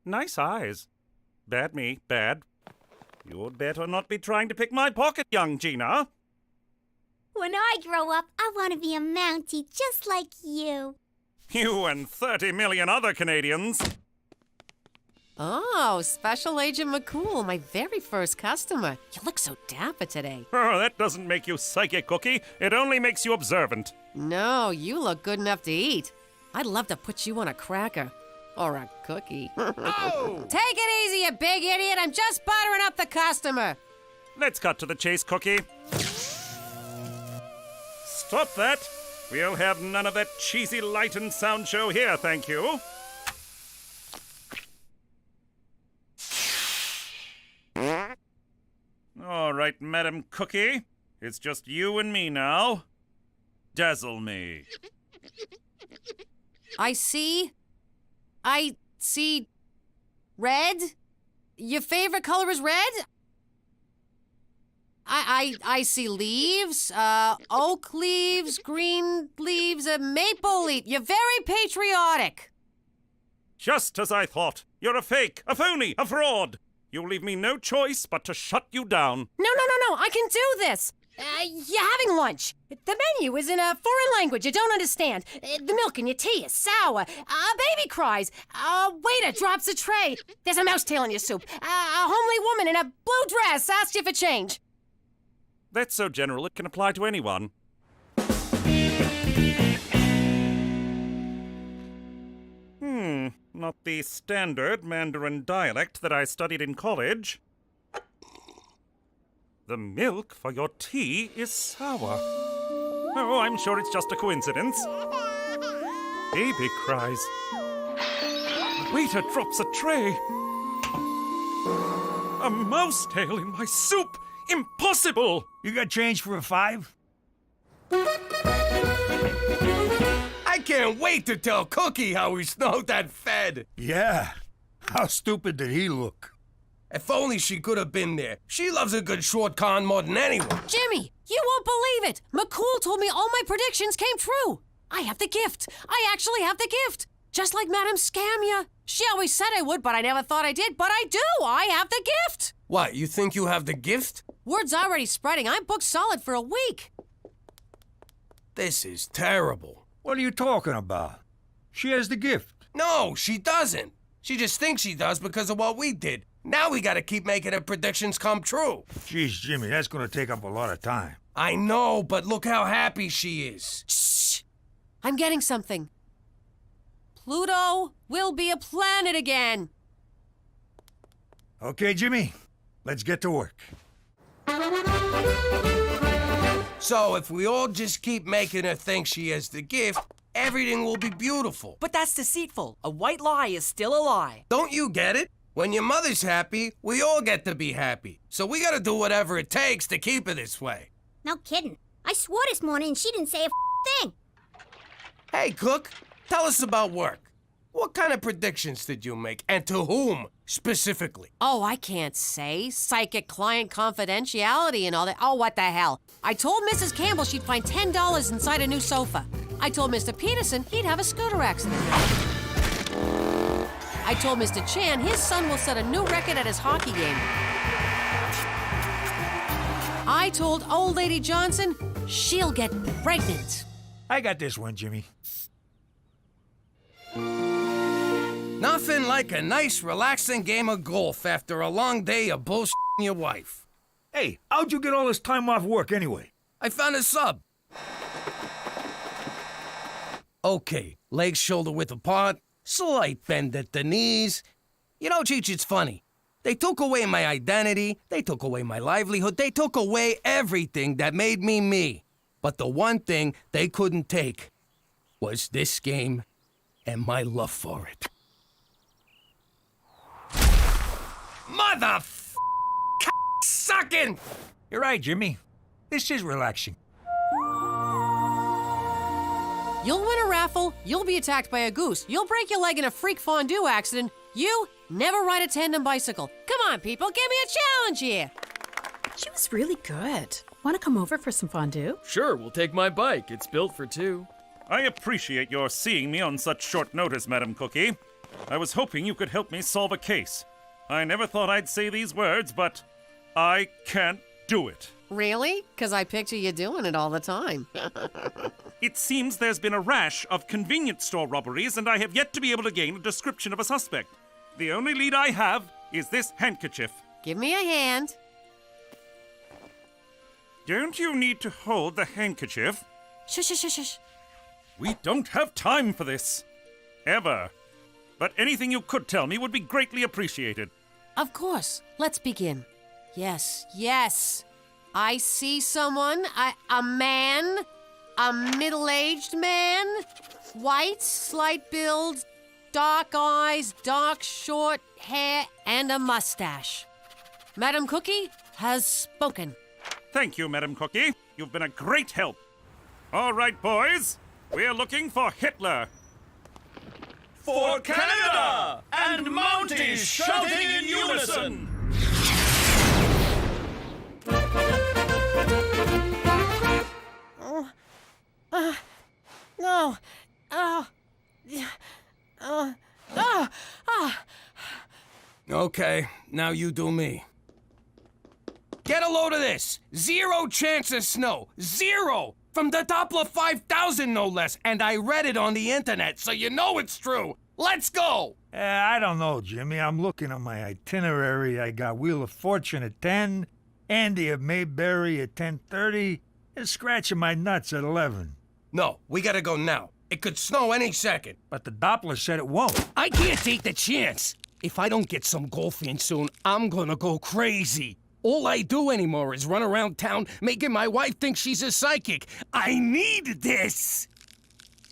Nice eyes. Bad me, bad. You'd better not be trying to pick my pocket, young Gina. When I grow up, I want to be a Mountie just like you. You and 30 million other Canadians. Oh, Special Agent McCool, my very first customer. You look so dapper today. Oh, that doesn't make you psychic, Cookie. It only makes you observant. No, you look good enough to eat. I'd love to put you on a cracker. Or a cookie. Oh. Take it easy, you big idiot. I'm just buttering up the customer. Let's cut to the chase, Cookie. Stop that. We'll have none of that cheesy light and sound show here, thank you. All right, Madam Cookie. It's just you and me now. Dazzle me. I see red. Your favorite color is red? I see leaves, oak leaves, green leaves, a maple leaf. You're very patriotic. Just as I thought. You're a fake, a phony, a fraud. You'll leave me no choice but to shut you down. No, I can do this. You're having lunch. The menu is in a foreign language you don't understand. The milk in your tea is sour. A baby cries. A waiter drops a tray. There's a mouse tail in your soup. A homely woman in a blue dress asks you for change. That's so general it can apply to anyone. Not the standard Mandarin dialect that I studied in college. The milk for your tea is sour. Oh, I'm sure it's just a coincidence. Baby cries. The waiter drops a tray. A mouse tail in my soup! Impossible! You got change for a 5? I can't wait to tell Cookie how we snowed that Fed. Yeah. How stupid did he look? If only she could have been there. She loves a good short con more than anyone. Jimmy, you won't believe it. McCool told me all my predictions came true. I have the gift. I actually have the gift. Just like Madame Scamia. She always said I would, but I never thought I did. But I do. I have the gift. What, you think you have the gift? Word's already spreading. I'm booked solid for a week. This is terrible. What are you talking about? She has the gift. No, she doesn't. She just thinks she does because of what we did. Now we gotta keep making her predictions come true. Jeez, Jimmy, that's gonna take up a lot of time. I know, but look how happy she is. Shh! I'm getting something. Pluto will be a planet again. Okay, Jimmy, let's get to work. So if we all just keep making her think she has the gift, everything will be beautiful. But that's deceitful. A white lie is still a lie. Don't you get it? When your mother's happy, we all get to be happy. So we gotta do whatever it takes to keep her this way. No kidding. I swore this morning and she didn't say a thing. Hey, Cook, tell us about work. What kind of predictions did you make, and to whom, specifically? Oh, I can't say. Psychic client confidentiality and all that. Oh, what the hell. I told Mrs. Campbell she'd find $10 inside a new sofa. I told Mr. Peterson he'd have a scooter accident. I told Mr. Chan his son will set a new record at his hockey game. I told old lady Johnson she'll get pregnant. I got this one, Jimmy. Nothing like a nice, relaxing game of golf after a long day of bullshitting your wife. Hey, how'd you get all this time off work anyway? I found a sub. Okay, legs shoulder width apart, slight bend at the knees. You know, Cheech, it's funny. They took away my identity, they took away my livelihood, they took away everything that made me me. But the one thing they couldn't take was this game and my love for it. Sucking! You're right, Jimmy. This is relaxing. You'll win a raffle, you'll be attacked by a goose, you'll break your leg in a freak fondue accident, you never ride a tandem bicycle. Come on, people, give me a challenge here. She was really good. Want to come over for some fondue? Sure, we'll take my bike. It's built for two. I appreciate your seeing me on such short notice, Madam Cookie. I was hoping you could help me solve a case. I never thought I'd say these words, but I can't do it. Really? Because I picture you doing it all the time. It seems there's been a rash of convenience store robberies, and I have yet to be able to gain a description of a suspect. The only lead I have is this handkerchief. Give me a hand. Don't you need to hold the handkerchief? Shush, shush, shush, shush. We don't have time for this. Ever. But anything you could tell me would be greatly appreciated. Of course. Let's begin. Yes, yes. I see someone, a man, a middle-aged man, white, slight build, dark eyes, dark short hair, and a mustache. Madam Cookie has spoken. Thank you, Madam Cookie. You've been a great help. All right, boys. We're looking for Hitler. For Canada! And Mounties shouting in unison! No. Okay, now you do me. Get a load of this. 0 chance of snow. 0! From the Doppler 5000, no less. And I read it on the internet, so you know it's true. Let's go! I don't know, Jimmy. I'm looking at my itinerary. I got Wheel of Fortune at 10, Andy of Mayberry at 10:30, and scratching my nuts at 11. No, we gotta go now. It could snow any second. But the Doppler said it won't. I can't take the chance. If I don't get some golf in soon, I'm gonna go crazy. All I do anymore is run around town making my wife think she's a psychic. I need this!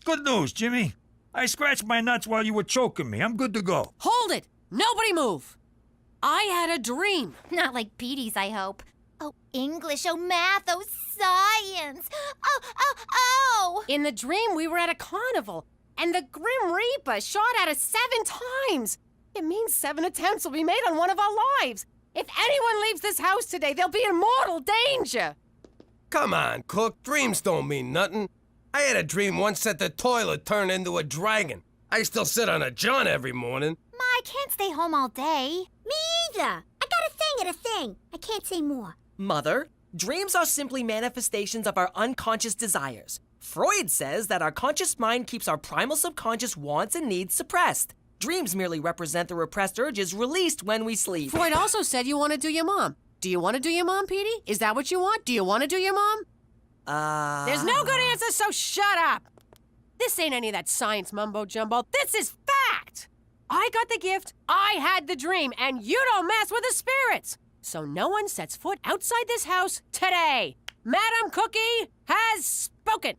Good news, Jimmy. I scratched my nuts while you were choking me. I'm good to go. Hold it! Nobody move! I had a dream. Not like Petey's, I hope. Oh, English, oh, math, oh, science. Oh! In the dream, we were at a carnival, and the Grim Reaper shot at us 7 times. It means 7 attempts will be made on one of our lives. If anyone leaves this house today, they'll be in mortal danger. Come on, Cook. Dreams don't mean nothing. I had a dream once that the toilet turned into a dragon. I still sit on a john every morning. Ma, I can't stay home all day. Me either. I got a thing and a thing. I can't say more. Mother, dreams are simply manifestations of our unconscious desires. Freud says that our conscious mind keeps our primal subconscious wants and needs suppressed. Dreams merely represent the repressed urges released when we sleep. Freud also said you want to do your mom. Do you want to do your mom, Petey? Is that what you want? Do you want to do your mom? There's no good answer, so shut up. This ain't any of that science mumbo-jumbo. This is fact. I got the gift, I had the dream, and you don't mess with the spirits. So no one sets foot outside this house today. Madam Cookie has spoken.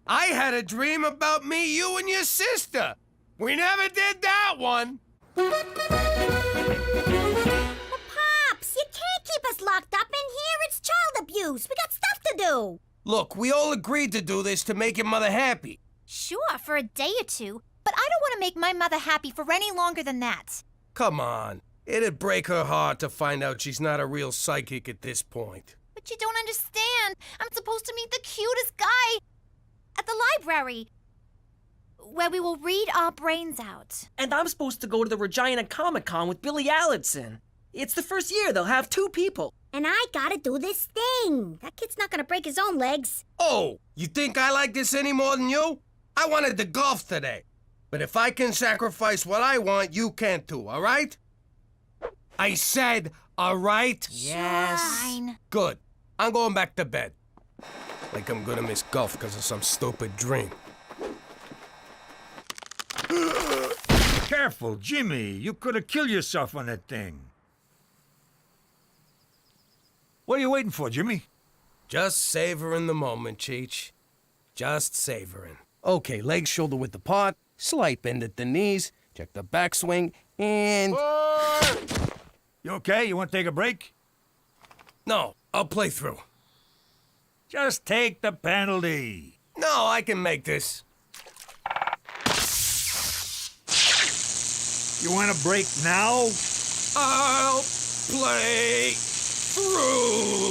I had a dream about me, you, and your sister. We never did that one. But Pops, you can't keep us locked up in here. It's child abuse. We got stuff to do. Look, we all agreed to do this to make your mother happy. Sure, for a day or two, but I don't want to make my mother happy for any longer than that. Come on. It'd break her heart to find out she's not a real psychic at this point. But you don't understand. I'm supposed to meet the cutest guy at the library, where we will read our brains out. And I'm supposed to go to the Regina Comic-Con with Billy Allison. It's the first year they'll have 2 people. And I gotta do this thing. That kid's not gonna break his own legs. Oh, you think I like this any more than you? I wanted to golf today. But if I can sacrifice what I want, you can't too, all right? I said, all right? Yes. Fine. Good. I'm going back to bed. Like I'm gonna miss golf because of some stupid dream. Careful, Jimmy. You could have killed yourself on that thing. What are you waiting for, Jimmy? Just savoring the moment, Cheech. Just savoring. Okay, leg shoulder width apart, slight bend at the knees, check the backswing, and... You okay? You want to take a break? No, I'll play through. Just take the penalty. No, I can make this. You want to break now? I'll play through.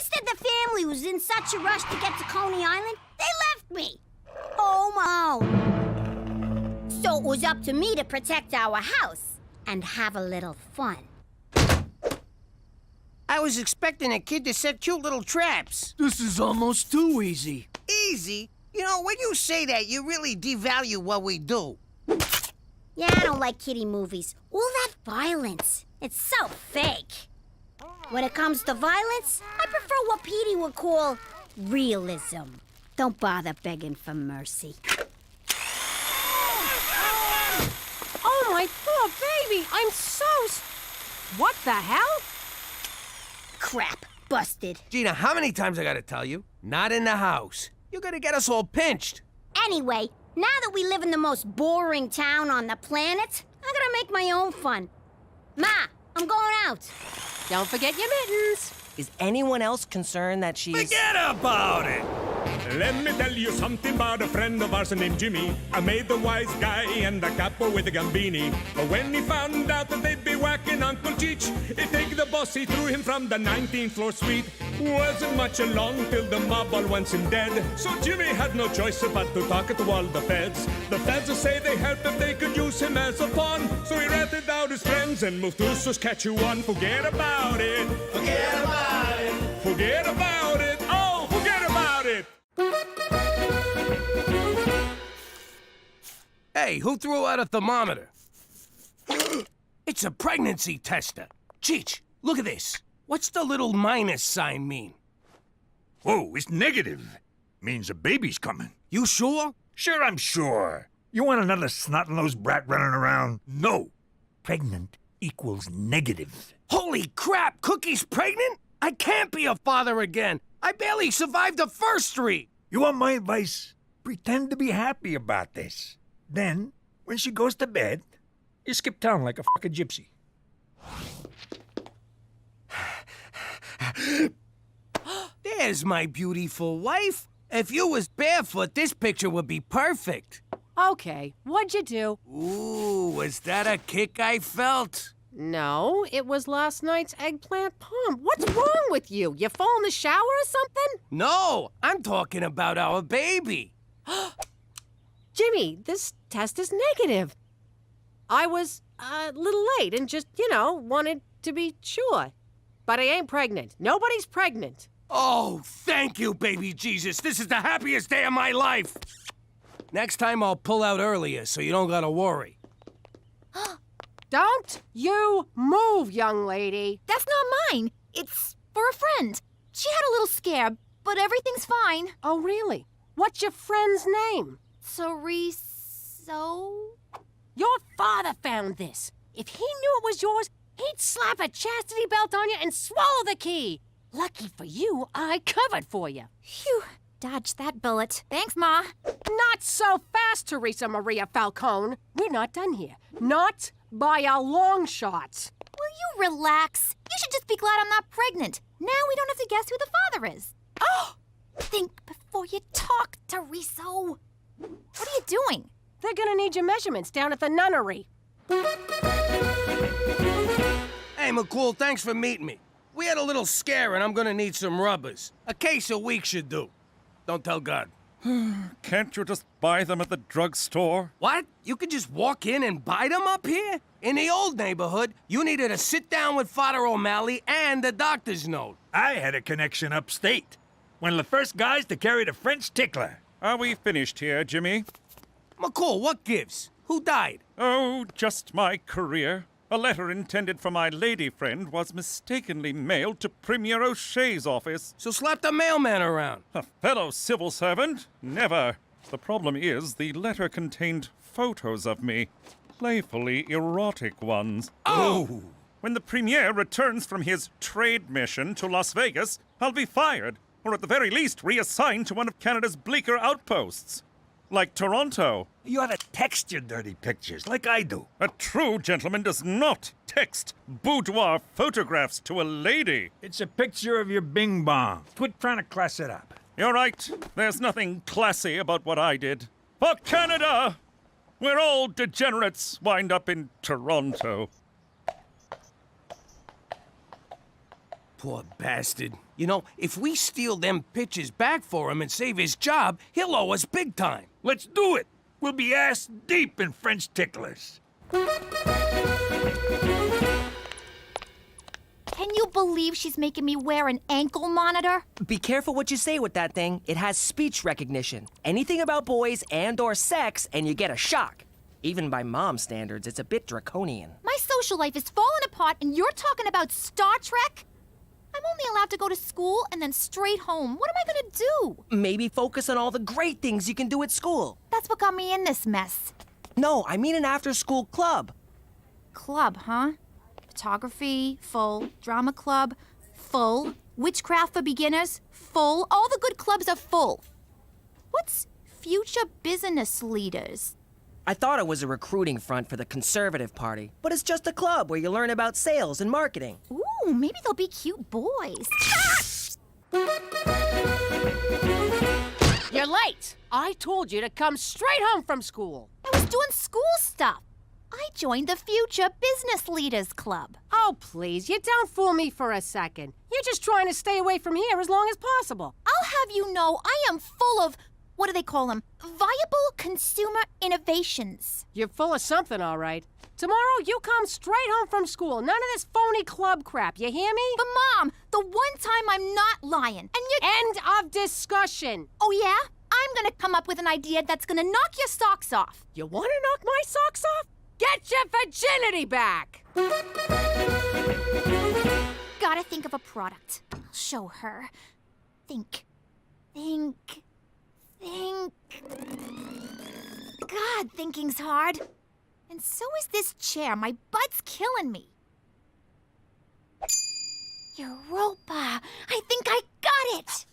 of the family was in such a rush to get to Coney Island, they left me. Home alone. So it was up to me to protect our house and have a little fun. I was expecting a kid to set cute little traps. This is almost too easy. Easy? You know, when you say that, you really devalue what we do. Yeah, I don't like kiddie movies. All that violence. It's so fake. When it comes to violence, I prefer what Petey would call realism. Don't bother begging for mercy. Oh, my poor baby! I'm so... What the hell? Crap. Busted. Gina, how many times I gotta tell you? Not in the house. You're gonna get us all pinched. Anyway, now that we live in the most boring town on the planet, I'm gonna make my own fun. Ma, I'm going out. Don't forget your mittens. Is anyone else concerned that she's... Forget about it! Let me tell you something about a friend of ours named Jimmy. I made the wise guy and the capo with the gambini. But when he found out that they'd be whacking Uncle Cheech, he take the boss, he threw him from the 19th floor suite. Wasn't much along till the mob all wants him dead. So Jimmy had no choice but to talk to all the feds. The feds will say they help if they could use him as a pawn. So he ratted out his friends and moved to Saskatchewan. Forget about it. Forget about it. Forget about it. Oh, forget about it. Hey, who threw out a thermometer? It's a pregnancy tester. Cheech, look at this. What's the little minus sign mean? Whoa, it's negative. Means a baby's coming. You sure? Sure, I'm sure. You want another snot-nosed brat running around? No. Pregnant equals negative. Holy crap, Cookie's pregnant? I can't be a father again. I barely survived the first 3. You want my advice? Pretend to be happy about this. Then, when she goes to bed, you skip town like a fucking gypsy. There's my beautiful wife. If you was barefoot, this picture would be perfect. Okay, what'd you do? Ooh, was that a kick I felt? No, it was last night's eggplant palm. What's wrong with you? You fall in the shower or something? No, I'm talking about our baby. Jimmy, this test is negative. I was a little late and just, wanted to be sure. But I ain't pregnant. Nobody's pregnant. Oh, thank you, baby Jesus. This is the happiest day of my life. Next time I'll pull out earlier so you don't gotta worry. Don't you move, young lady. That's not mine. It's for a friend. She had a little scare, but everything's fine. Oh, really? What's your friend's name? So? Your father found this. If he knew it was yours, he'd slap a chastity belt on you and swallow the key. Lucky for you, I covered for you. Phew, dodged that bullet. Thanks, Ma. Not so fast, Teresa Maria Falcone. We're not done here. Not by a long shot. Will you relax? You should just be glad I'm not pregnant. Now we don't have to guess who the father is. Oh! Think before you talk, Teresa. What are you doing? They're gonna need your measurements down at the nunnery. Hey, McCool, thanks for meeting me. We had a little scare and I'm gonna need some rubbers. A case a week should do. Don't tell God. Can't you just buy them at the drugstore? What? You could just walk in and buy them up here? In the old neighborhood, you needed to sit down with Father O'Malley and the doctor's note. I had a connection upstate. One of the first guys to carry the French tickler. Are we finished here, Jimmy? McCool, what gives? Who died? Oh, just my career. A letter intended for my lady friend was mistakenly mailed to Premier O'Shea's office. So slap the mailman around. A fellow civil servant? Never. The problem is the letter contained photos of me. Playfully erotic ones. Oh! When the Premier returns from his trade mission to Las Vegas, I'll be fired, or at the very least reassigned to one of Canada's bleaker outposts. Like Toronto. You ought to text your dirty pictures, like I do. A true gentleman does not text boudoir photographs to a lady. It's a picture of your bing bong. Quit trying to class it up. You're right. There's nothing classy about what I did. For Canada! Where all degenerates wind up in Toronto. Poor bastard. You know, if we steal them pictures back for him and save his job, he'll owe us big time. Let's do it. We'll be ass deep in French ticklers. Can you believe she's making me wear an ankle monitor? Be careful what you say with that thing. It has speech recognition. Anything about boys and/or sex, and you get a shock. Even by mom's standards, it's a bit draconian. My social life is falling apart, and you're talking about Star Trek? I'm only allowed to go to school and then straight home. What am I gonna do? Maybe focus on all the great things you can do at school. That's what got me in this mess. No, I mean an after-school club. Club, huh? Photography, full. Drama club, full. Witchcraft for beginners, full. All the good clubs are full. What's future business leaders? I thought it was a recruiting front for the Conservative Party, but it's just a club where you learn about sales and marketing. Ooh, maybe they'll be cute boys. You're late. I told you to come straight home from school. I was doing school stuff. I joined the Future Business Leaders Club. Oh, please, you don't fool me for a second. You're just trying to stay away from here as long as possible. I'll have you know I am full of, what do they call them? Viable consumer innovations. You're full of something, all right. Tomorrow, you come straight home from school. None of this phony club crap, you hear me? But Mom, the one time I'm not lying, and you— End of discussion. Oh yeah? I'm gonna come up with an idea that's gonna knock your socks off. You want to knock my socks off? Get your virginity back! Gotta think of a product. I'll show her. Think. God, thinking's hard. And so is this chair. My butt's killing me. Europa! I think I got it!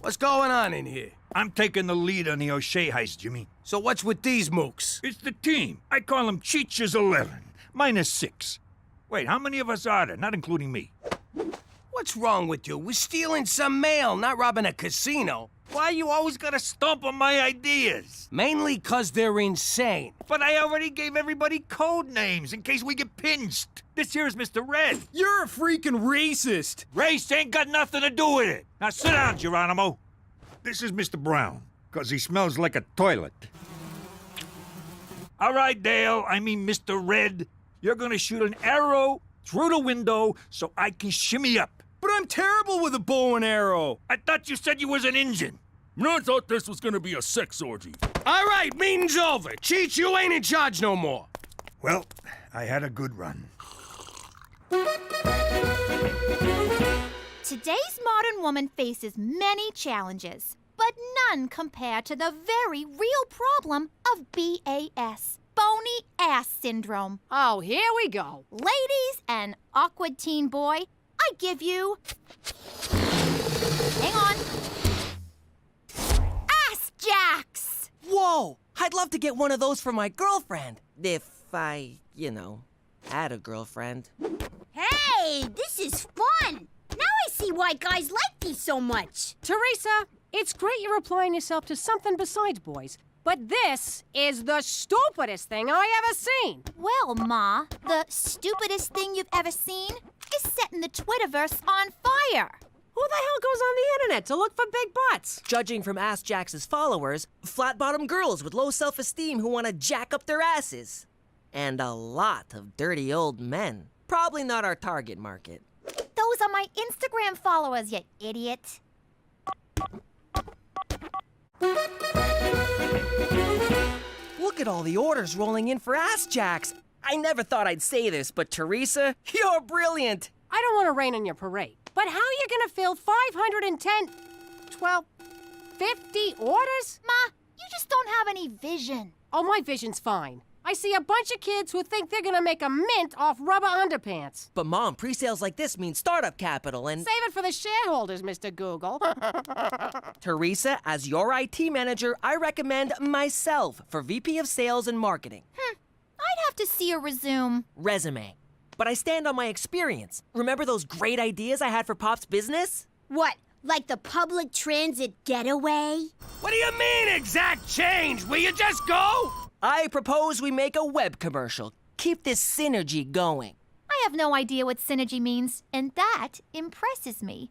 What's going on in here? I'm taking the lead on the O'Shea heist, Jimmy. So what's with these mooks? It's the team. I call them Cheech's 11, minus 6. Wait, how many of us are there, not including me? What's wrong with you? We're stealing some mail, not robbing a casino. Why you always gotta stomp on my ideas? Mainly 'cause they're insane. But I already gave everybody code names in case we get pinched. This here's Mr. Red. You're a freaking racist. Race ain't got nothing to do with it. Now sit down, Geronimo. This is Mr. Brown, 'cause he smells like a toilet. All right, Dale, I mean Mr. Red. You're gonna shoot an arrow through the window so I can shimmy up. But I'm terrible with a bow and arrow. I thought you said you was an Injun. I thought this was gonna be a sex orgy. All right, meeting's over. Cheech, you ain't in charge no more. Well, I had a good run. Today's modern woman faces many challenges, but none compare to the very real problem of BAS, bony ass syndrome. Oh, here we go. Ladies and awkward teen boy, I give you... Hang on. Ass jacks! Whoa! I'd love to get one of those for my girlfriend. If I, had a girlfriend. Hey, this is fun! Now I see why guys like these so much. Teresa, it's great you're applying yourself to something besides boys, but this is the stupidest thing I ever seen. Well, Ma, the stupidest thing you've ever seen is setting the Twitterverse on fire. Who the hell goes on the internet to look for big butts? Judging from Ass Jax's followers, flat-bottom girls with low self-esteem who want to jack up their asses. And a lot of dirty old men. Probably not our target market. Those are my Instagram followers, you idiot. Look at all the orders rolling in for Ass Jacks. I never thought I'd say this, but Teresa, you're brilliant. I don't want to rain on your parade, but how are you gonna fill 510, 50 orders? Ma, you just don't have any vision. Oh, my vision's fine. I see a bunch of kids who think they're gonna make a mint off rubber underpants. But Mom, pre-sales like this mean startup capital and... Save it for the shareholders, Mr. Google. Teresa, as your IT manager, I recommend myself for VP of Sales and Marketing. I'd have to see a resume. But I stand on my experience. Remember those great ideas I had for Pop's business? What, like the public transit getaway? What do you mean, exact change? Will you just go? I propose we make a web commercial. Keep this synergy going. I have no idea what synergy means, and that impresses me.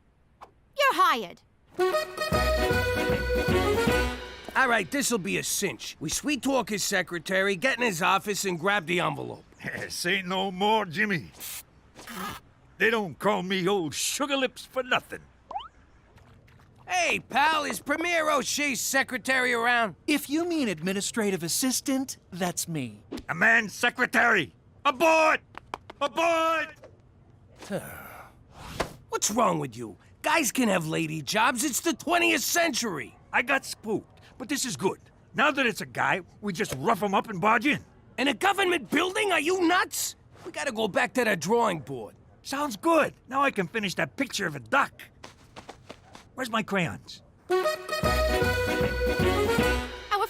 You're hired. All right, this'll be a cinch. We sweet talk his secretary, get in his office, and grab the envelope. Say no more, Jimmy. They don't call me old sugar lips for nothing. Hey, pal, is Premier O'Shea's secretary around? If you mean administrative assistant, that's me. A man's secretary! Aboard! Aboard! What's wrong with you? Guys can have lady jobs. It's the 20th century. I got spooked, but this is good. Now that it's a guy, we just rough him up and barge in. In a government building? Are you nuts? We gotta go back to the drawing board. Sounds good. Now I can finish that picture of a duck. Where's my crayons? Our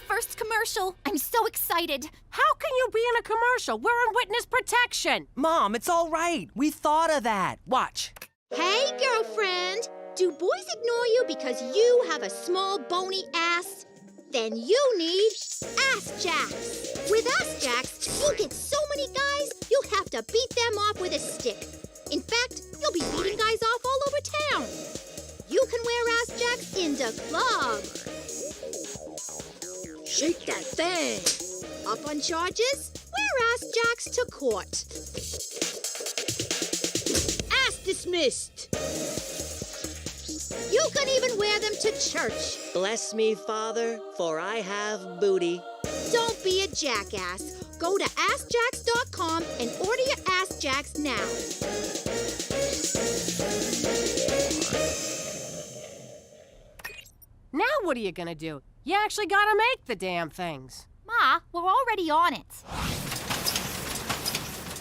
first commercial. I'm so excited. How can you be in a commercial? We're in witness protection. Mom, it's all right. We thought of that. Watch. Hey, girlfriend. Do boys ignore you because you have a small bony ass? Then you need ass jacks. With ass jacks, you'll get so many guys, you'll have to beat them off with a stick. In fact, you'll be beating guys off all over town. You can wear ass jacks in the club. Shake that thing. Up on charges? Wear ass jacks to court. Ass dismissed. You can even wear them to church. Bless me, Father, for I have booty. Don't be a jackass. Go to AskJacks.com and order your Ass Jacks now. Now what are you gonna do? You actually gotta make the damn things. Ma, we're already on it.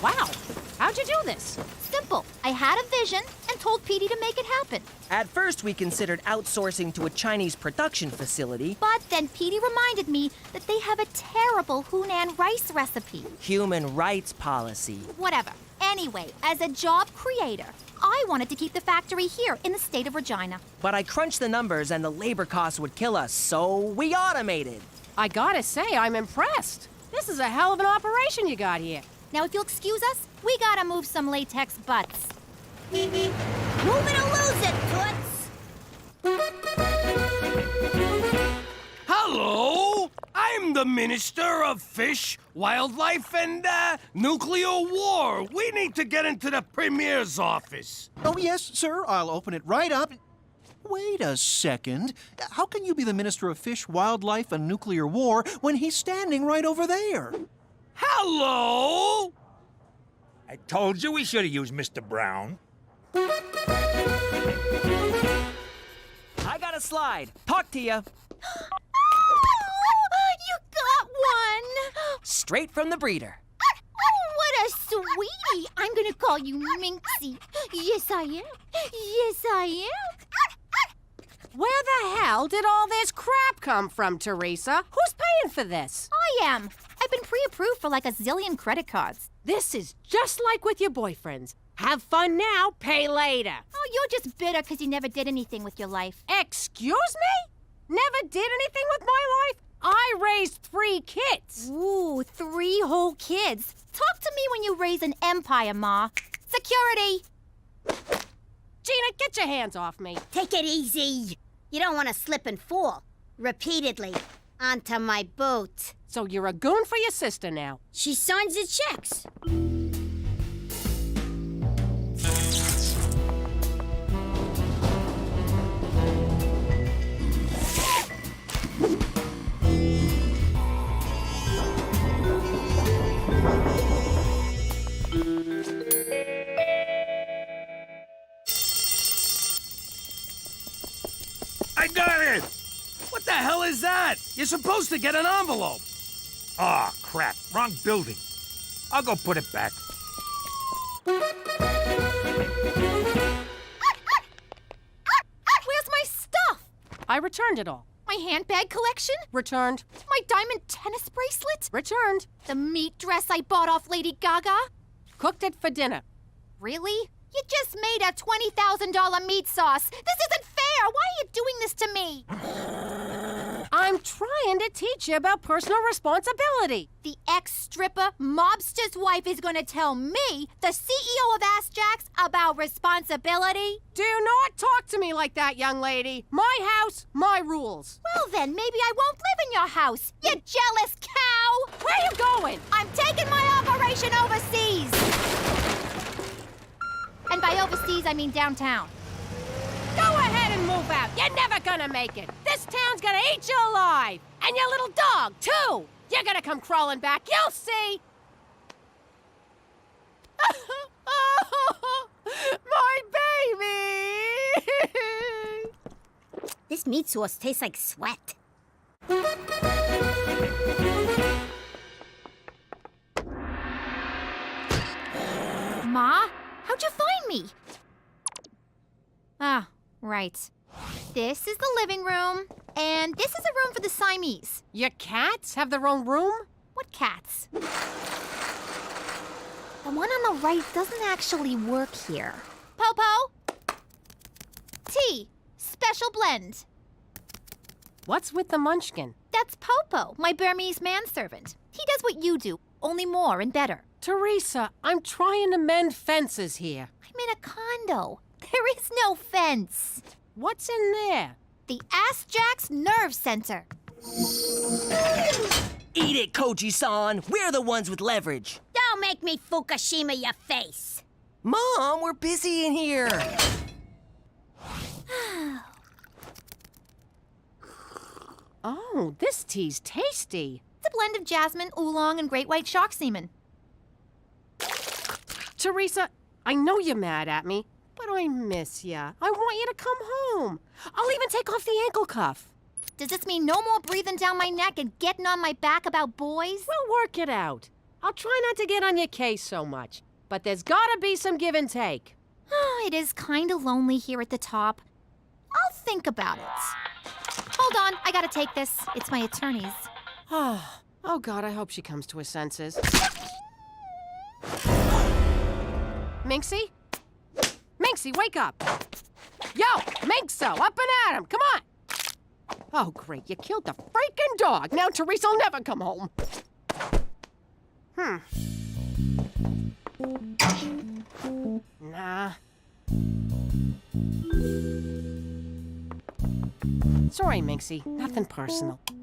Wow, how'd you do this? Simple. I had a vision and told Petey to make it happen. At first, we considered outsourcing to a Chinese production facility. But then Petey reminded me that they have a terrible Hunan rice recipe. Human rights policy. Whatever. Anyway, as a job creator, I wanted to keep the factory here in the state of Regina. But I crunched the numbers and the labor costs would kill us, so we automated. I gotta say, I'm impressed. This is a hell of an operation you got here. Now, if you'll excuse us, we gotta move some latex butts. Move it or lose it, Toots. Hello! I'm the Minister of Fish, Wildlife, and, Nuclear War. We need to get into the Premier's office. Oh, yes, sir. I'll open it right up. Wait a second. How can you be the Minister of Fish, Wildlife, and Nuclear War when he's standing right over there? Hello! I told you we should have used Mr. Brown. I got a slide. Talk to ya. You got one! Straight from the breeder. What a sweetie! I'm gonna call you Minxie. Yes, I am. Yes, I am. Where the hell did all this crap come from, Teresa? Who's paying for this? I am. I've been pre-approved for like a zillion credit cards. This is just like with your boyfriends. Have fun now, pay later. Oh, you're just bitter because you never did anything with your life. Excuse me? Never did anything with my life? I raised 3 kids. Ooh, 3 whole kids. Talk to me when you raise an empire, Ma. Security! Gina, get your hands off me. Take it easy. You don't want to slip and fall. Repeatedly. Onto my boat. So you're a goon for your sister now. She signs the checks. I got it! What the hell is that? You're supposed to get an envelope. Aw, crap. Wrong building. I'll go put it back. Where's my stuff? I returned it all. My handbag collection? Returned. My diamond tennis bracelet? Returned. The meat dress I bought off Lady Gaga? Cooked it for dinner. Really? You just made a $20,000 meat sauce. This isn't fair. Why are you doing this to me? I'm trying to teach you about personal responsibility. The ex-stripper mobster's wife is gonna tell me, the CEO of Ass Jacks, about responsibility? Do not talk to me like that, young lady. My house, my rules. Well then, maybe I won't live in your house, you jealous cow! Where are you going? I'm taking my operation overseas! And by overseas, I mean downtown. Go ahead and move out. You're never gonna make it. This town's gonna eat you alive. And your little dog, too. You're gonna come crawling back. You'll see. My baby! This meat sauce tastes like sweat. Ma, how'd you find me? Ah, right. This is the living room, and this is a room for the Siamese. Your cats have their own room? What cats? The one on the right doesn't actually work here. Popo! Tea. Special blend. What's with the munchkin? That's Popo, my Burmese manservant. He does what you do, only more and better. Teresa, I'm trying to mend fences here. I'm in a condo. There is no fence. What's in there? The Ass Jacks Nerve Center. Eat it, Koji-san. We're the ones with leverage. Don't make me Fukushima your face. Mom, we're busy in here. Oh, this tea's tasty. It's a blend of jasmine, oolong, and great white shark semen. Teresa, I know you're mad at me, but I miss ya. I want you to come home. I'll even take off the ankle cuff. Does this mean no more breathing down my neck and getting on my back about boys? We'll work it out. I'll try not to get on your case so much, but there's gotta be some give and take. It is kind of lonely here at the top. I'll think about it. Hold on, I gotta take this. It's my attorney's. Oh, God, I hope she comes to her senses. Minxie? Minxie, wake up! Yo, Minxo, up and at him, come on! Oh, great, you killed the freaking dog. Now Teresa'll never come home. Nah. Sorry, Minxie, nothing personal. Oh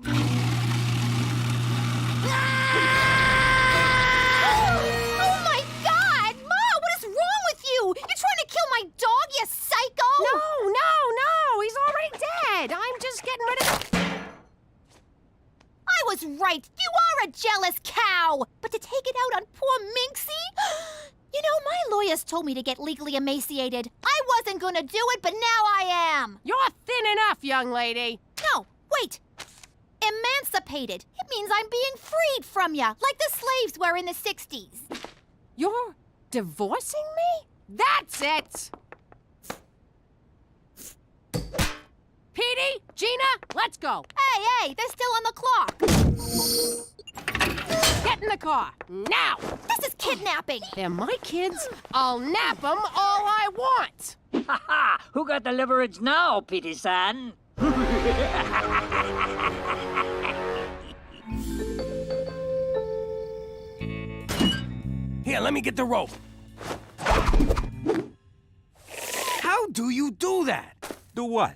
my God! Ma, what is wrong with you? You're trying to kill my dog, you psycho! No, he's already dead. I'm just getting rid of... I was right. You are a jealous cow. But to take it out on poor Minxie? You know, my lawyers told me to get legally emaciated. I wasn't gonna do it, but now I am. You're thin enough, young lady. No, wait. Emancipated. It means I'm being freed from ya, like the slaves were in the 60s. You're divorcing me? That's it! Petey, Gina, let's go. Hey, they're still on the clock. Get in the car, now! This is kidnapping. They're my kids. I'll nap them all I want. Ha ha! Who got the leverage now, Petey-san? Here, let me get the rope. How do you do that? Do what?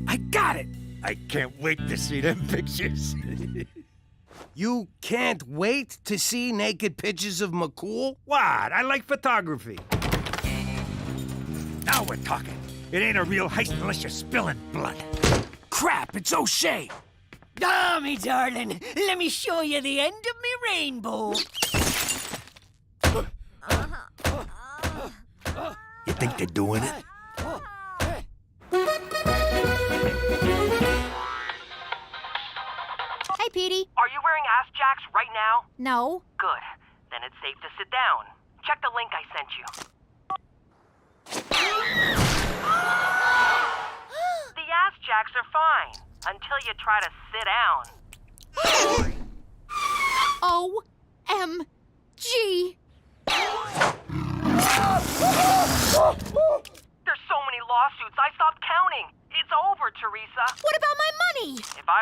I got it! I can't wait to see them pictures. You can't wait to see naked pictures of McCool? What? I like photography. Now we're talking. It ain't a real heist unless you're spilling blood. Crap, it's O'Shea! Ah, me darling, let me show you the end of me rainbow. You think they're doing it? Hey, Petey. Are you wearing ass jacks right now? No. Good. Then it's safe to sit down. Check the link I sent you. The ass jacks are fine until you try to sit down. O-M-G. There's so many lawsuits, I stopped counting. It's over, Teresa. What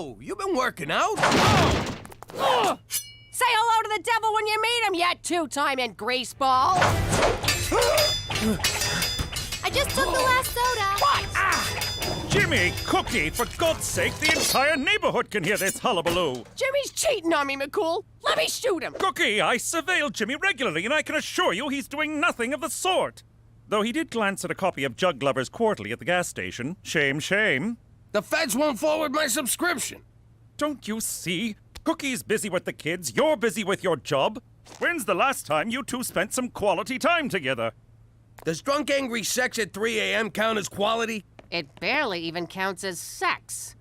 Whoa, you been working out? Say hello to the devil when you meet him, you two-timing greaseball. I just took the last soda. What? Jimmy, Cookie, for God's sake, the entire neighborhood can hear this hullabaloo. Jimmy's cheating on me, McCool. Let me shoot him. Cookie, I surveil Jimmy regularly, and I can assure you he's doing nothing of the sort. Though he did glance at a copy of Jug Lover's Quarterly at the gas station. Shame, shame. The feds won't forward my subscription. Don't you see? Cookie's busy with the kids, you're busy with your job. When's the last time you two spent some quality time together? Does drunk angry sex at 3 a.m. count as quality? It barely even counts as sex.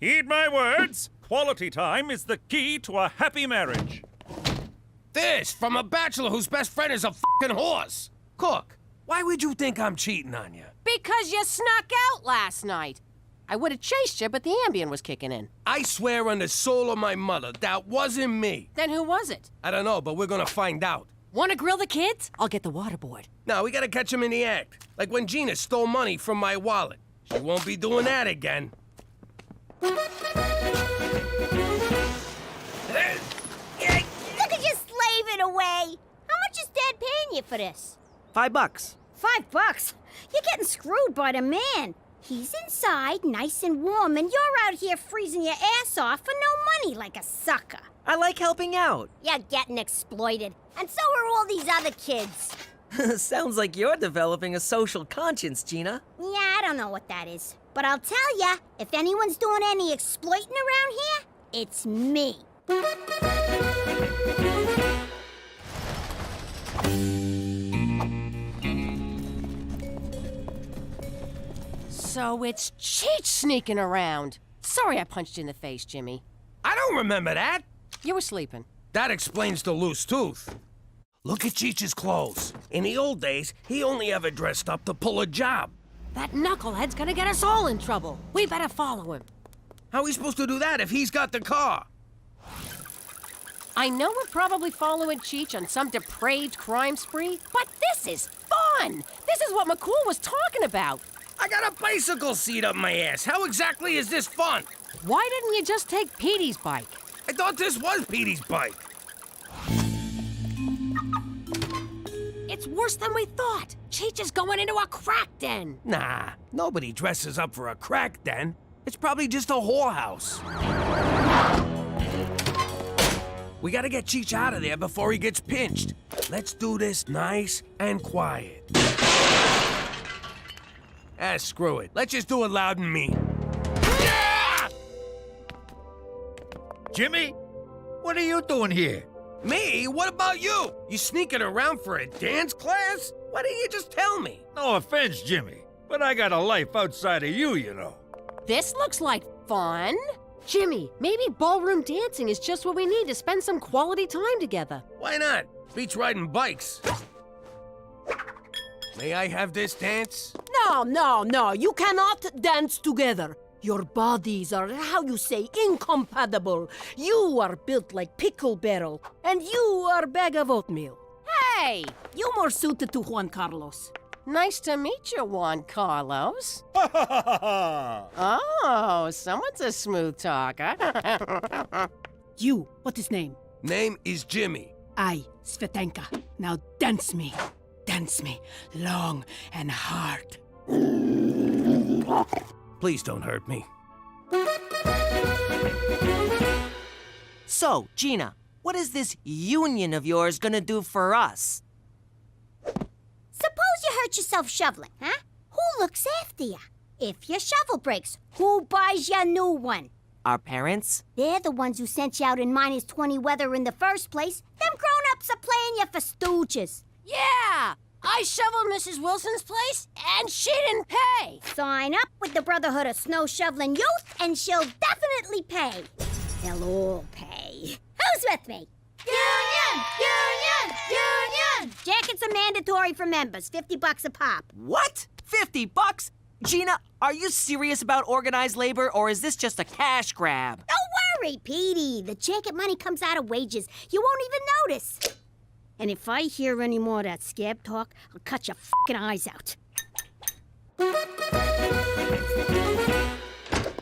Heed my words. Quality time is the key to a happy marriage. This from a bachelor whose best friend is a f***ing horse. Cook, why would you think I'm cheating on you? Because you snuck out last night. I would have chased you, but the Ambien was kicking in. I swear on the soul of my mother, that wasn't me. Then who was it? I don't know, but we're gonna find out. Want to grill the kids? I'll get the waterboard. No, we gotta catch him in the act. Like when Gina stole money from my wallet. She won't be doing that again. Look at you slaving away. How much is Dad paying you for this? $5. $5? You're getting screwed by the man. He's inside, nice and warm, and you're out here freezing your ass off for no money like a sucker. I like helping out. You're getting exploited, and so are all these other kids. Sounds like you're developing a social conscience, Gina. Yeah, I don't know what that is. But I'll tell ya, if anyone's doing any exploiting around here, it's me. So it's Cheech sneaking around. Sorry I punched you in the face, Jimmy. I don't remember that. You were sleeping. That explains the loose tooth. Look at Cheech's clothes. In the old days, he only ever dressed up to pull a job. That knucklehead's gonna get us all in trouble. We better follow him. How are we supposed to do that if he's got the car? I know we're probably following Cheech on some depraved crime spree, but this is fun! This is what McCool was talking about. I got a bicycle seat up my ass. How exactly is this fun? Why didn't you just take Petey's bike? I thought this was Petey's bike. It's worse than we thought. Cheech is going into a crack den. Nah, nobody dresses up for a crack den. It's probably just a whorehouse. We gotta get Cheech out of there before he gets pinched. Let's do this nice and quiet. Screw it. Let's just do it loud and mean. Yeah! Jimmy, what are you doing here? Me? What about you? You sneaking around for a dance class? Why didn't you just tell me? No offense, Jimmy, but I got a life outside of you, you know. This looks like fun. Jimmy, maybe ballroom dancing is just what we need to spend some quality time together. Why not? Beats riding bikes. May I have this dance? No, you cannot dance together. Your bodies are, how you say, incompatible. You are built like pickle barrel, and you are bag of oatmeal. Hey! You more suited to Juan Carlos. Nice to meet you, Juan Carlos. Oh, someone's a smooth talker. You, what is name? Name is Jimmy. I, Svetanka. Now dance me. Dance me, long and hard. Please don't hurt me. So, Gina, what is this union of yours gonna do for us? Suppose you hurt yourself shoveling, huh? Who looks after you? If your shovel breaks, who buys you a new one? Our parents? They're the ones who sent you out in -20 weather in the first place. Them grown-ups are playing you for stooges. Yeah! I shoveled Mrs. Wilson's place, and she didn't pay. Sign up with the Brotherhood of Snow Shoveling Youth, and she'll definitely pay. They'll all pay. Who's with me? Union! Union! Union! Jackets are mandatory for members, $50 a pop. What? $50? Gina, are you serious about organized labor, or is this just a cash grab? Don't worry, Petey. The jacket money comes out of wages. You won't even notice. And if I hear any more of that scab talk, I'll cut your fucking eyes out.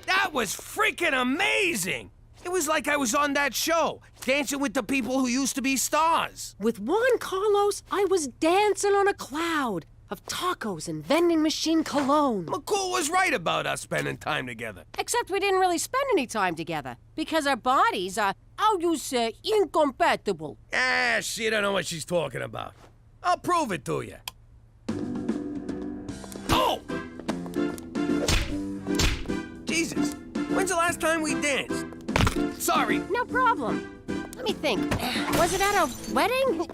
That was freaking amazing! It was like I was on that show, dancing with the people who used to be stars. With Juan Carlos, I was dancing on a cloud of tacos and vending machine cologne. McCool was right about us spending time together. Except we didn't really spend any time together, because our bodies are, how you say, incompatible. Ah, she don't know what she's talking about. I'll prove it to you. Oh! Jesus, when's the last time we danced? Sorry. No problem. Let me think. Was it at a wedding?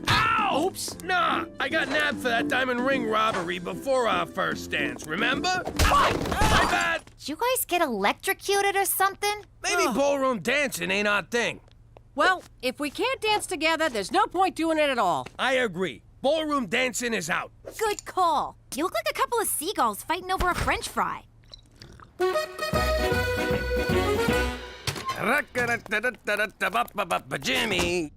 Ow! Oops. Nah, I got nabbed for that diamond ring robbery before our first dance, remember? My bad. Did you guys get electrocuted or something? Maybe ballroom dancing ain't our thing. Well, if we can't dance together, there's no point doing it at all. I agree. Ballroom dancing is out. Good call. You look like a couple of seagulls fighting over a French fry. Jimmy.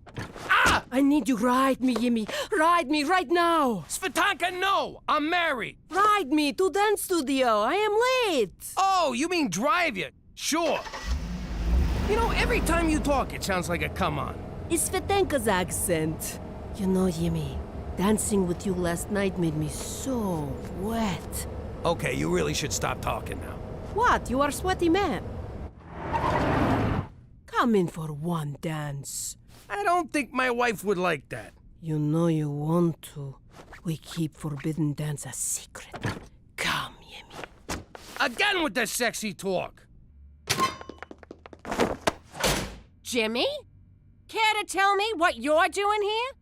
Ah! I need you ride me, Jimmy. Ride me right now. Svitanka, no! I'm married. Ride me to dance studio. I am late. Oh, you mean drive you? Sure. You know, every time you talk, it sounds like a come on. It's Svitanka's accent. You know, Jimmy, dancing with you last night made me so wet. Okay, you really should stop talking now. What? You are a sweaty man. Come in for one dance. I don't think my wife would like that. You know you want to. We keep forbidden dance a secret. Come, Jimmy. Again with the sexy talk. Jimmy? Care to tell me what you're doing here?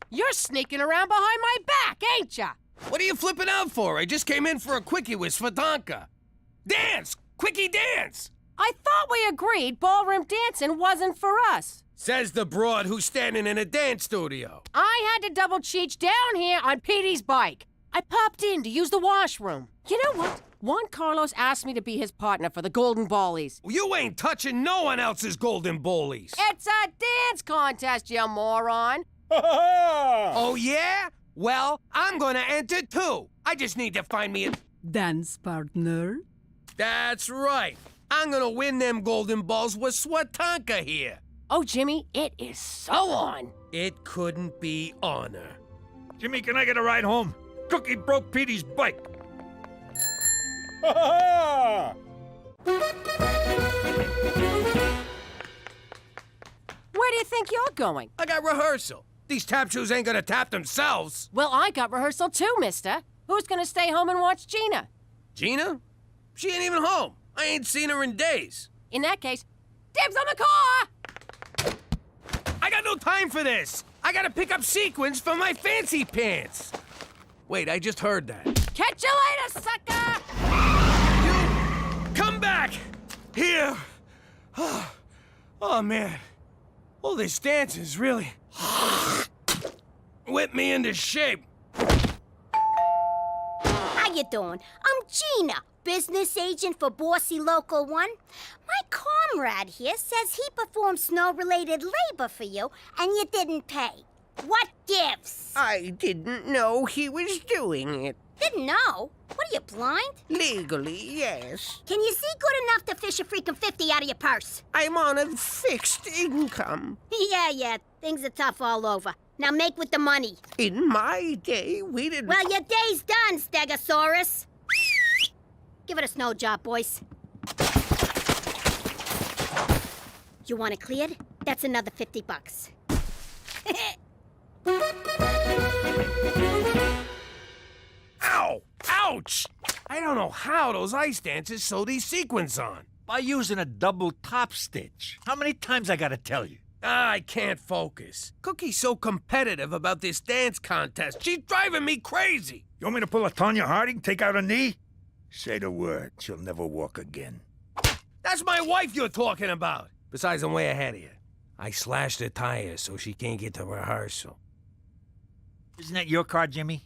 You're sneaking around behind my back, ain't ya? What are you flipping out for? I just came in for a quickie with Svitanka. Dance! Quickie dance! I thought we agreed ballroom dancing wasn't for us. Says the broad who's standing in a dance studio. I had to double cheech down here on Petey's bike. I popped in to use the washroom. You know what? Juan Carlos asked me to be his partner for the Golden Ballies. You ain't touching no one else's Golden Ballies. It's a dance contest, you moron. Oh, yeah? Well, I'm gonna enter too. I just need to find me a dance partner. That's right. I'm gonna win them golden balls with Svitanka here. Oh, Jimmy, it is so on. It couldn't be honor. Jimmy, can I get a ride home? Cookie broke Petey's bike. Where do you think you're going? I got rehearsal. These tap shoes ain't gonna tap themselves. Well, I got rehearsal too, mister. Who's gonna stay home and watch Gina? Gina? She ain't even home. I ain't seen her in days. In that case, dibs on the car! I got no time for this. I gotta pick up sequins for my fancy pants. Wait, I just heard that. Catch you later, sucker! You come back! Here! Oh, man. All this dance is really whipped me into shape. How you doing? I'm Gina, business agent for Bossy Local 1. My comrade here says he performed snow-related labor for you, and you didn't pay. What gives? I didn't know he was doing it. Didn't know? What are you, blind? Legally, yes. Can you see good enough to fish a freaking 50 out of your purse? I'm on a fixed income. Yeah, things are tough all over. Now make with the money. In my day, we didn't... Well, your day's done, Stegosaurus. Give it a snow job, boys. You want it cleared? That's another $50. Ow! Ouch! I don't know how those ice dancers sew these sequins on. By using a double top stitch. How many times I gotta tell you? I can't focus. Cookie's so competitive about this dance contest. She's driving me crazy. You want me to pull a Tonya Harding, take out a knee? Say the word, she'll never walk again. That's my wife you're talking about. Besides, I'm way ahead of you. I slashed her tires so she can't get to rehearsal. Isn't that your car, Jimmy?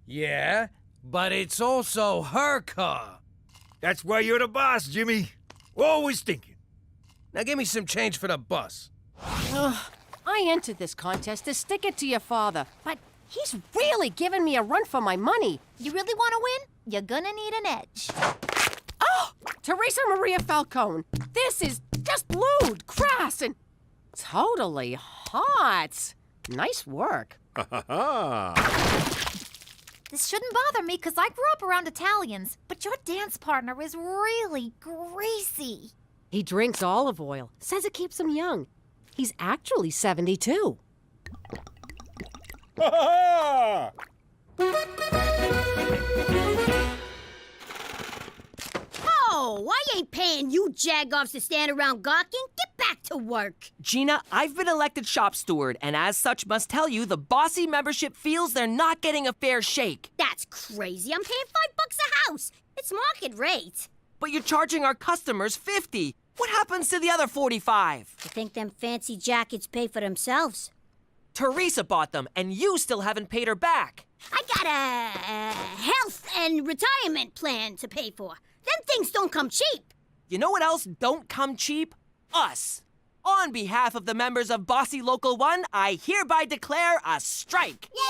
Yeah, but it's also her car. That's why you're the boss, Jimmy. Always thinking. Now give me some change for the bus. I entered this contest to stick it to your father, but He's really giving me a run for my money. You really want to win? You're gonna need an edge. Oh! Teresa Maria Falcone. This is just lewd, crass, and totally hot. Nice work. This shouldn't bother me because I grew up around Italians, but your dance partner is really greasy. He drinks olive oil. Says it keeps him young. He's actually 72. Oh, I ain't paying you jagoffs to stand around gawking. Get back to work. Gina, I've been elected shop steward, and as such must tell you the bossy membership feels they're not getting a fair shake. That's crazy. I'm paying $5 a house. It's market rate. But you're charging our customers $50. What happens to the other $45? You think them fancy jackets pay for themselves? Teresa bought them, and you still haven't paid her back. I got a health and retirement plan to pay for. Them things don't come cheap. You know what else don't come cheap? Us. On behalf of the members of Bossy Local 1, I hereby declare a strike. Yay!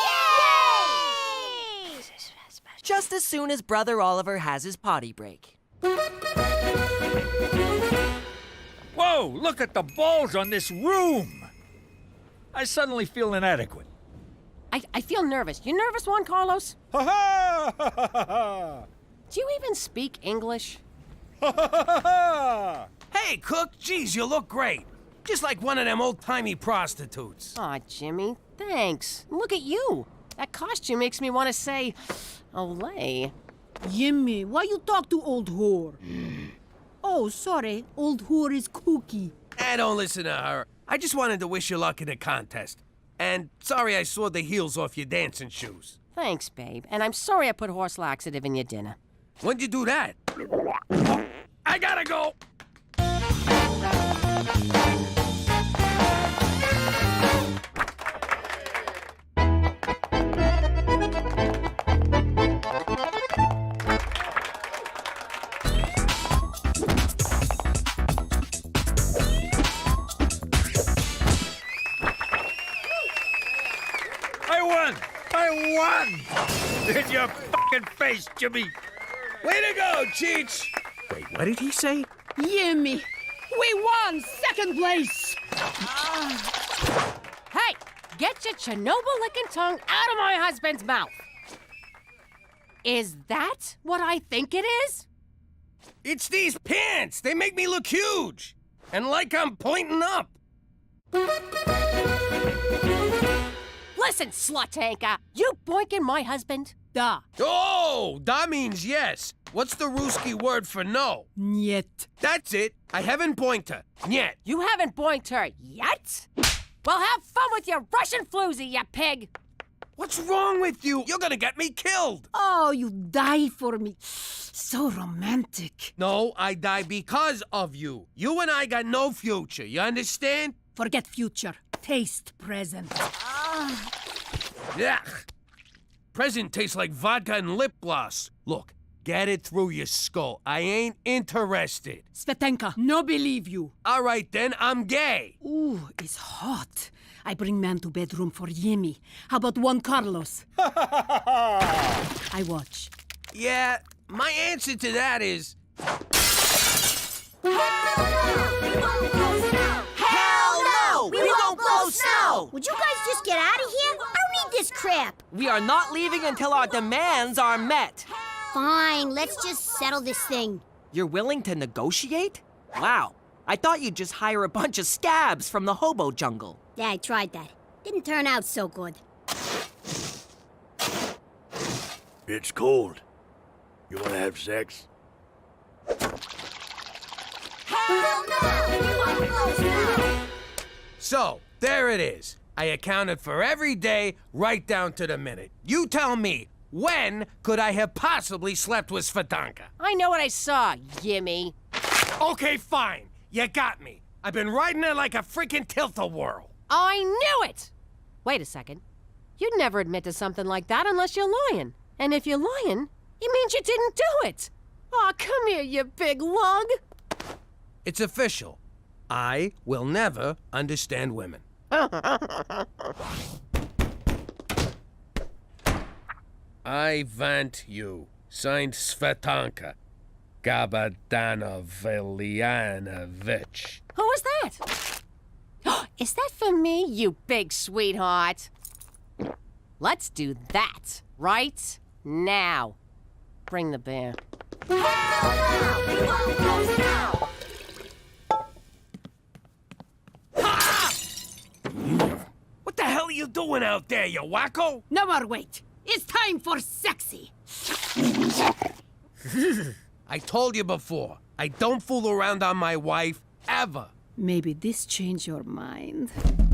Just as soon as Brother Oliver has his potty break. Whoa, look at the balls on this room. I suddenly feel inadequate. I feel nervous. You nervous, Juan Carlos? Ha ha! Ha ha ha! Do you even speak English? Ha ha ha ha! Hey, Cook, geez, you look great. Just like one of them old-timey prostitutes. Aw, Jimmy, thanks. Look at you. That costume makes me want to say, Olay. Jimmy, why you talk to old whore? Oh, sorry, old whore is Cookie. Don't listen to her. I just wanted to wish you luck in the contest. And sorry I saw the heels off your dancing shoes. Thanks, babe. And I'm sorry I put horse laxative in your dinner. When'd you do that? I gotta go! I won! In your fucking face, Jimmy! Way to go, Cheech! Wait, what did he say? Jimmy, we won second place. Hey, get your Chernobyl-licking tongue out of my husband's mouth. Is that what I think it is? It's these pants! They make me look huge! And like I'm pointing up! Listen, slut anchor, you boinking my husband? Da. Oh, that means yes. What's the Ruski word for no? Niet. That's it. I haven't boinked her. Yet. You haven't boinked her yet? Well, have fun with your Russian floozy, you pig. What's wrong with you? You're gonna get me killed. Oh, you die for me. So romantic. No, I die because of you. You and I got no future, you understand? Forget future. Taste present. Yuck. Present tastes like vodka and lip gloss. Look, get it through your skull. I ain't interested. Svetenka, no believe you. All right, then, I'm gay. Ooh, it's hot. I bring man to bedroom for Jimmy. How about Juan Carlos? I watch. Yeah, my answer to that is... We won't blow snow! Would you guys just get out of here? I don't need this crap. We are not leaving until our demands are met. Fine, let's just settle this thing. You're willing to negotiate? Wow, I thought you'd just hire a bunch of scabs from the hobo jungle. Yeah, I tried that. Didn't turn out so good. It's cold. You want to have sex? Hell no! We won't blow snow! So, there it is. I accounted for every day, right down to the minute. You tell me, when could I have possibly slept with Svetanka? I know what I saw, Jimmy. Okay, fine. You got me. I've been riding her like a freaking tilt-a-whirl. I knew it! Wait a second. You'd never admit to something like that unless you're lying. And if you're lying, it means you didn't do it. Aw, come here, you big lug. It's official. I will never understand women. I want you. Signed Svetanka Gabadanoviljanovic. Who was that? Is that for me, you big sweetheart? Let's do that right now. Bring the beer. What the hell are you doing out there, you wacko? No more wait. It's time for sexy. I told you before, I don't fool around on my wife, ever. Maybe this changed your mind.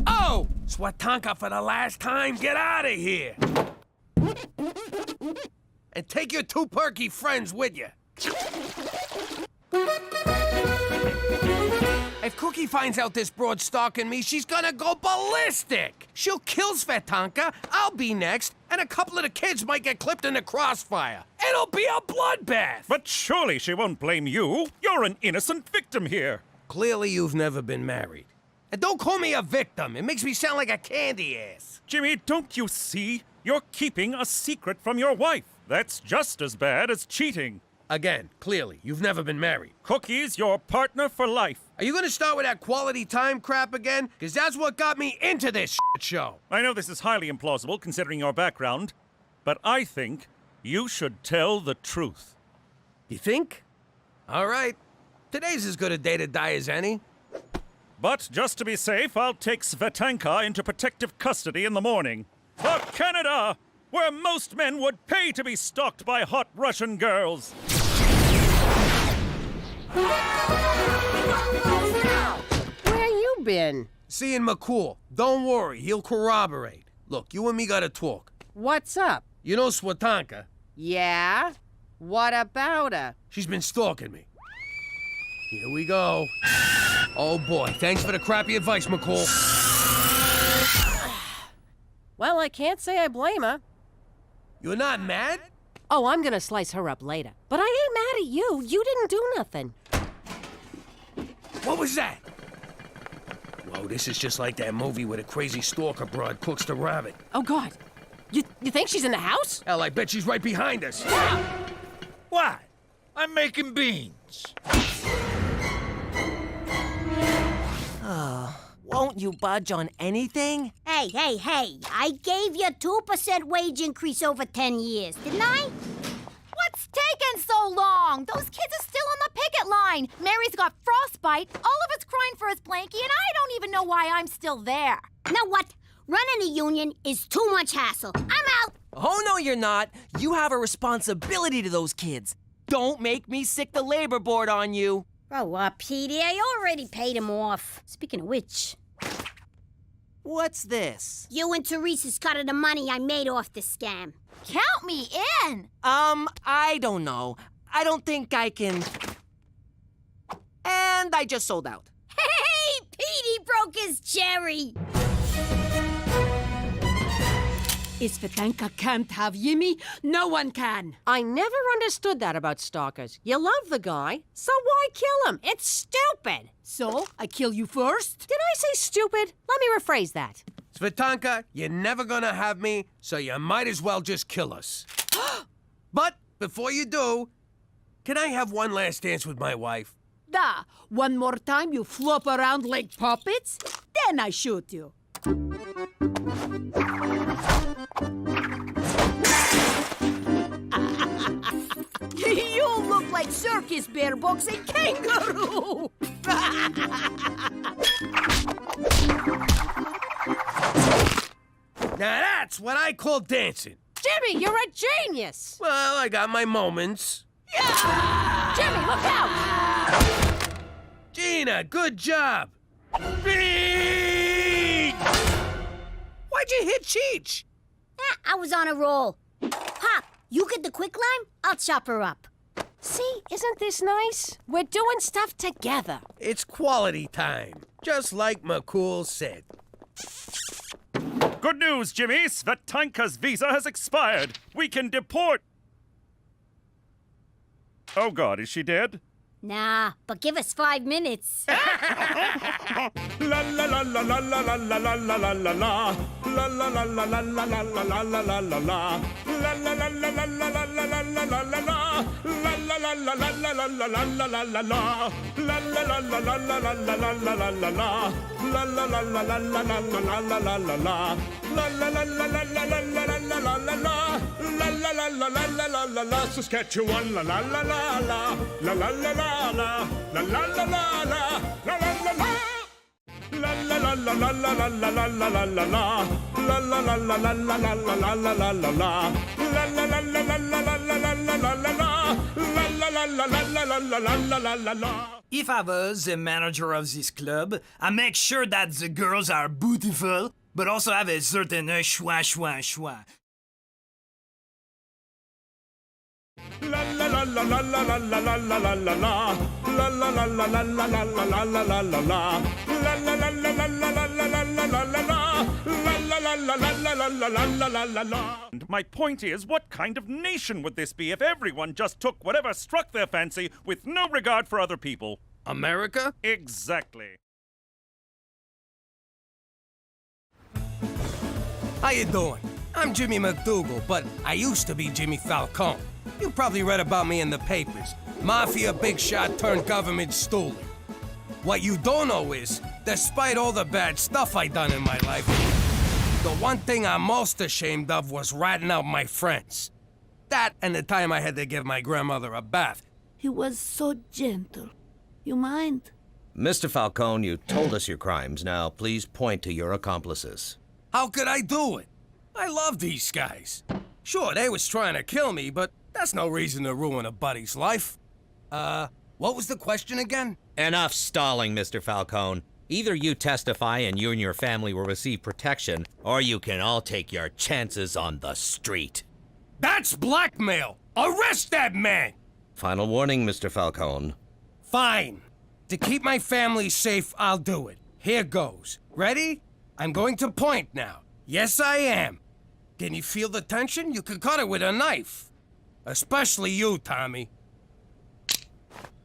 Oh! Swatanka for the last time, get out of here! And take your two perky friends with you. If Cookie finds out this broad's stalking me, she's gonna go ballistic! She'll kill Svetanka, I'll be next, and a couple of the kids might get clipped in the crossfire. It'll be a bloodbath! But surely she won't blame you. You're an innocent victim here. Clearly you've never been married. And don't call me a victim. It makes me sound like a candy ass. Jimmy, don't you see? You're keeping a secret from your wife. That's just as bad as cheating. Again, clearly, you've never been married. Cookie's your partner for life. Are you gonna start with that quality time crap again? Because that's what got me into this shit show. I know this is highly implausible considering your background, but I think you should tell the truth. You think? All right. Today's as good a day to die as any. But just to be safe, I'll take Svetanka into protective custody in the morning. For Canada, where most men would pay to be stalked by hot Russian girls. Where you been? Seeing McCool. Don't worry, he'll corroborate. Look, you and me gotta talk. What's up? You know Swatanka? Yeah? What about her? She's been stalking me. Here we go. Oh boy, thanks for the crappy advice, McCool. Well, I can't say I blame her. You're not mad? Oh, I'm gonna slice her up later. But I ain't mad at you. You didn't do nothing. What was that? Whoa, this is just like that movie where the crazy stalker broad cooks the rabbit. Oh, God. You think she's in the house? Hell, I bet she's right behind us. What? I'm making beans. Won't you budge on anything? Hey, I gave you 2% wage increase over 10 years, didn't I? What's taking so long? Those kids are still on the picket line. Mary's got frostbite, all of us crying for his blankie, and I don't even know why I'm still there. Know what? Running a union is too much hassle. I'm out! Oh, no, you're not. You have a responsibility to those kids. Don't make me sick the labor board on you. Grow up, Petey. I already paid him off. Speaking of which... What's this? You and Teresa's cut of the money I made off the scam. Count me in! I don't know. I don't think I can... And I just sold out. Hey, Petey broke his cherry! If Svetanka can't have Yimmy, no one can. I never understood that about stalkers. You love the guy, so why kill him? It's stupid. So, I kill you first? Did I say stupid? Let me rephrase that. Svetanka, you're never gonna have me, so you might as well just kill us. But before you do, can I have one last dance with my wife? Da, one more time you flop around like puppets, then I shoot you. You look like circus bear boxing kangaroo! Now that's what I call dancing. Jimmy, you're a genius! Well, I got my moments. Jimmy, look out! Gina, good job. Bing! Why'd you hit Cheech? I was on a roll. Pop, you get the quicklime? I'll chop her up. See, isn't this nice? We're doing stuff together. It's quality time, just like McCool said. Good news, Jimmy. Svetanka's visa has expired. We can deport... Oh, God, is she dead? Nah, but give us 5 minutes. La la la la la la la la la la la la La la la la la la la la la la la la la. La la la la la la la la la la la la la. La la la la la la la la la la la la la. La la la la la la la la la la la la la. La la la la la la la la la la la la la. La la la la la la la la la la la la la. La la la la la la la la la. Saskatchewan la la la la la. La la la la la. La la la la la. La la la la. La la la la la la la la la la la la la. La la la la la la la la la la la la la. La la la la la la la la la la la la la. La la la la la la la la la la la la. If I was the manager of this club, I make sure that the girls are beautiful, but also have a certain choix. La la la la la la la la la la la la la. La la la la la la la la la la la la la. La la la la la la la la la la la la la. La la la la la la la la la la la la. And my point is, what kind of nation would this be if everyone just took whatever struck their fancy with no regard for other people? America? Exactly. How you doing? I'm Jimmy McDougal, but I used to be Jimmy Falcone. You probably read about me in the papers. Mafia big shot turned government stoolie. What you don't know is, despite all the bad stuff I done in my life, the one thing I'm most ashamed of was ratting out my friends. That and the time I had to give my grandmother a bath. He was so gentle. You mind? Mr. Falcone, you told us your crimes. Now, please point to your accomplices. How could I do it? I love these guys. Sure, they was trying to kill me, but that's no reason to ruin a buddy's life. What was the question again? Enough stalling, Mr. Falcone. Either you testify and you and your family will receive protection, or you can all take your chances on the street. That's blackmail! Arrest that man! Final warning, Mr. Falcone. Fine. To keep my family safe, I'll do it. Here goes. Ready? I'm going to point now. Yes, I am. Can you feel the tension? You could cut it with a knife. Especially you, Tommy.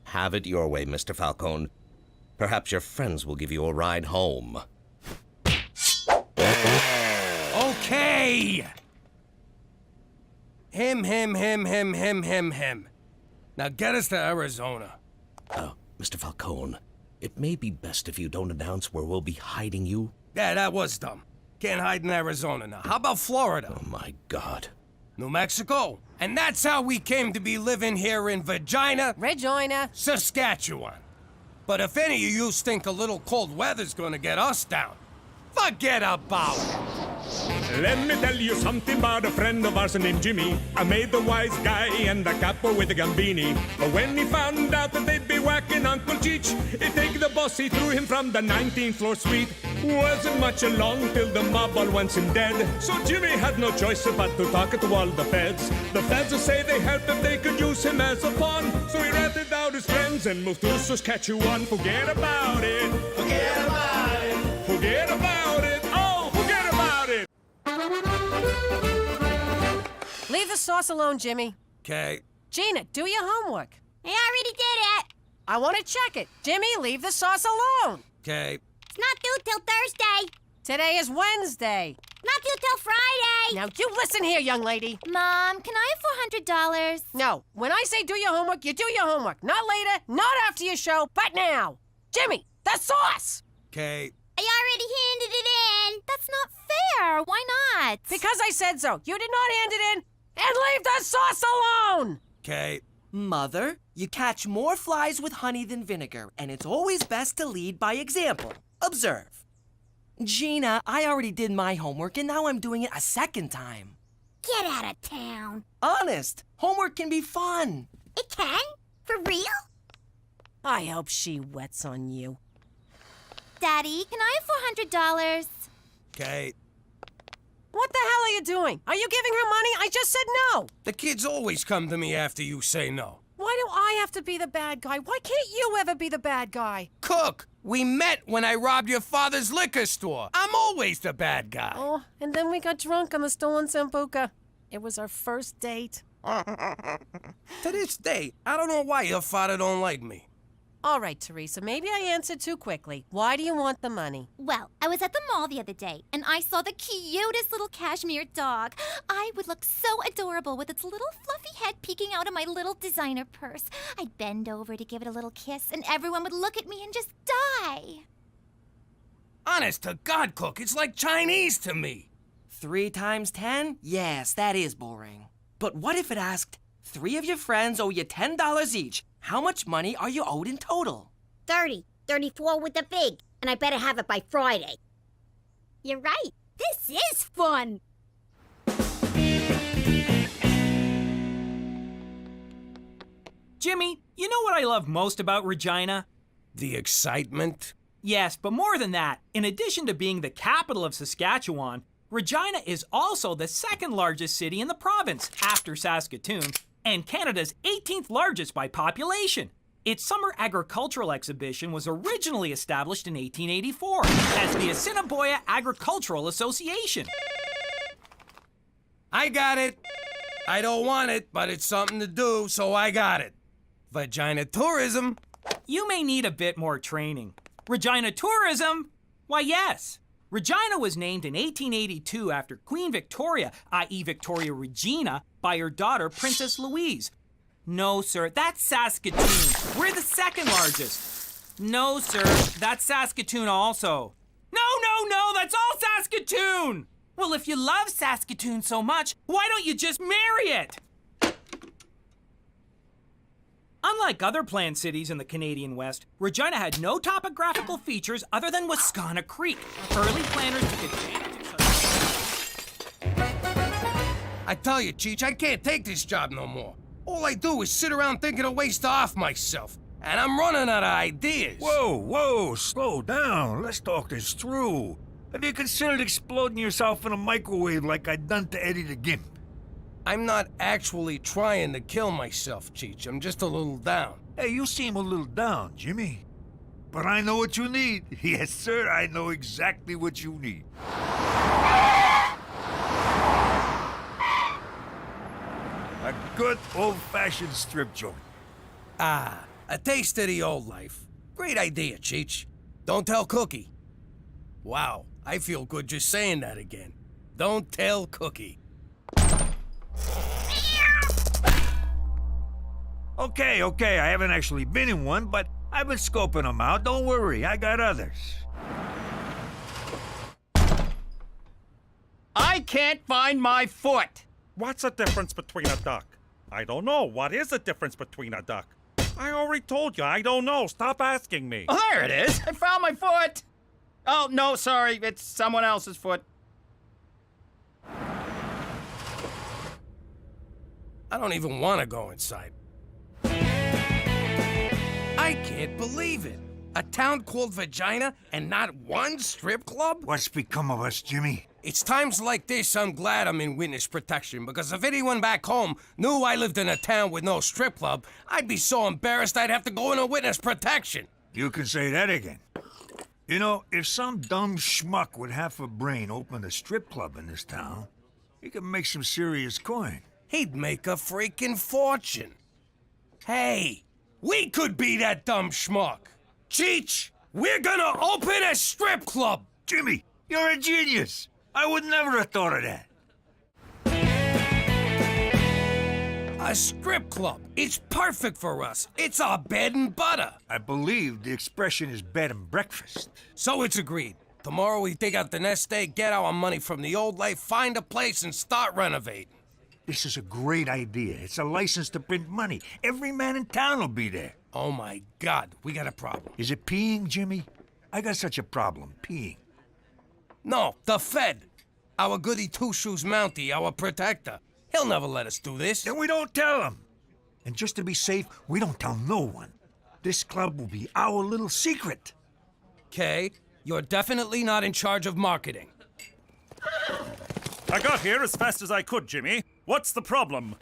Have it your way, Mr. Falcone. Perhaps your friends will give you a ride home. Okay! Him. Now get us to Arizona. Mr. Falcone, it may be best if you don't announce where we'll be hiding you. Yeah, that was dumb. Can't hide in Arizona now. How about Florida? Oh, my God. New Mexico. And that's how we came to be living here in Regina, Saskatchewan. But if any of you think a little cold weather's gonna get us down, forget about it. Let me tell you something about a friend of ours named Jimmy. I made the wise guy and the capo with the gambini. But when he found out that they'd be whacking Uncle Cheech, he'd take the bus, he threw him from the 19th floor suite. Wasn't much along till the mob all wants him dead. So Jimmy had no choice but to talk to all the feds. The feds will say they help if they could use him as a pawn. So he ratted out his friends and moved to Saskatchewan. Forget about it. Forget about it. Forget about it. Oh, forget about it. leave the sauce alone, Jimmy. Okay. Gina, do your homework. I already did it. I want to check it. Jimmy, leave the sauce alone. Okay. It's not due till Thursday. Today is Wednesday. Not due till Friday. Now, you listen here, young lady. Mom, can I have $400? No. When I say do your homework, you do your homework. Not later, not after your show, but now. Jimmy, the sauce! Okay. I already handed it in. That's not fair. Why not? Because I said so. You did not hand it in, and leave the sauce alone! Okay. Mother, you catch more flies with honey than vinegar, and it's always best to lead by example. Observe. Gina, I already did my homework, and now I'm doing it a second time. Get out of town. Honest, homework can be fun. It can? For real? I hope she wets on you. Daddy, can I have $400? Okay. What the hell are you doing? Are you giving her money? I just said no. The kids always come to me after you say no. Why do I have to be the bad guy? Why can't you ever be the bad guy? Cook, we met when I robbed your father's liquor store. I'm always the bad guy. Oh, and then we got drunk on the stolen Sambuca. It was our first date. To this day, I don't know why your father don't like me. All right, Teresa, maybe I answered too quickly. Why do you want the money? Well, I was at the mall the other day, and I saw the cutest little cashmere dog. I would look so adorable with its little fluffy head peeking out of my little designer purse. I'd bend over to give it a little kiss, and everyone would look at me and just die. Honest to God, Cook, it's like Chinese to me. 3 times 10? Yes, that is boring. But what if it asked, 3 of your friends owe you $10 each. How much money are you owed in total? 30. 34 with the fig. And I better have it by Friday. You're right. This is fun. Jimmy, you know what I love most about Regina? The excitement? Yes, but more than that, in addition to being the capital of Saskatchewan, Regina is also the 2nd largest city in the province, after Saskatoon, and Canada's 18th largest by population. Its summer agricultural exhibition was originally established in 1884 as the Assiniboia Agricultural Association. I got it. I don't want it, but it's something to do, so I got it. Vagina tourism. You may need a bit more training. Regina tourism? Why, yes. Regina was named in 1882 after Queen Victoria, i.e. Victoria Regina, by her daughter, Princess Louise. No, sir, that's Saskatoon. We're the 2nd largest. No, sir, that's Saskatoon also. No, that's all Saskatoon! Well, if you love Saskatoon so much, why don't you just marry it? Unlike other planned cities in the Canadian West, Regina had no topographical features other than Wascana Creek. Early planners took advantage of such... I tell you, Cheech, I can't take this job no more. All I do is sit around thinking of ways to off myself. And I'm running out of ideas. Whoa, slow down. Let's talk this through. Have you considered exploding yourself in a microwave like I done to Eddie the Gimp? I'm not actually trying to kill myself, Cheech. I'm just a little down. Hey, you seem a little down, Jimmy. But I know what you need. Yes, sir, I know exactly what you need. A good old-fashioned strip joint. Ah, a taste of the old life. Great idea, Cheech. Don't tell Cookie. Wow, I feel good just saying that again. Don't tell Cookie. Okay, I haven't actually been in one, but I've been scoping them out. Don't worry, I got others. I can't find my foot! What's the difference between a duck? I don't know. What is the difference between a duck? I already told you, I don't know. Stop asking me. Oh, there it is. I found my foot. Oh, no, sorry. It's someone else's foot. I don't even want to go inside. I can't believe it. A town called Vagina and not one strip club? What's become of us, Jimmy? It's times like this I'm glad I'm in witness protection, because if anyone back home knew I lived in a town with no strip club, I'd be so embarrassed I'd have to go into witness protection. You can say that again. You know, if some dumb schmuck with half a brain opened a strip club in this town, he could make some serious coin. He'd make a freaking fortune. Hey, we could be that dumb schmuck. Cheech, we're gonna open a strip club. Jimmy, you're a genius. I would never have thought of that. A strip club. It's perfect for us. It's our bed and butter. I believe the expression is bed and breakfast. So it's agreed. Tomorrow we dig out the nest egg, get our money from the old life, find a place, and start renovating. This is a great idea. It's a license to print money. Every man in town will be there. Oh my God, we got a problem. Is it peeing, Jimmy? I got such a problem, peeing. No, the Fed. Our goody two-shoes Mountie, our protector. He'll never let us do this. Then we don't tell him. And just to be safe, we don't tell no one. This club will be our little secret. Okay, you're definitely not in charge of marketing. I got here as fast as I could, Jimmy. What's the problem?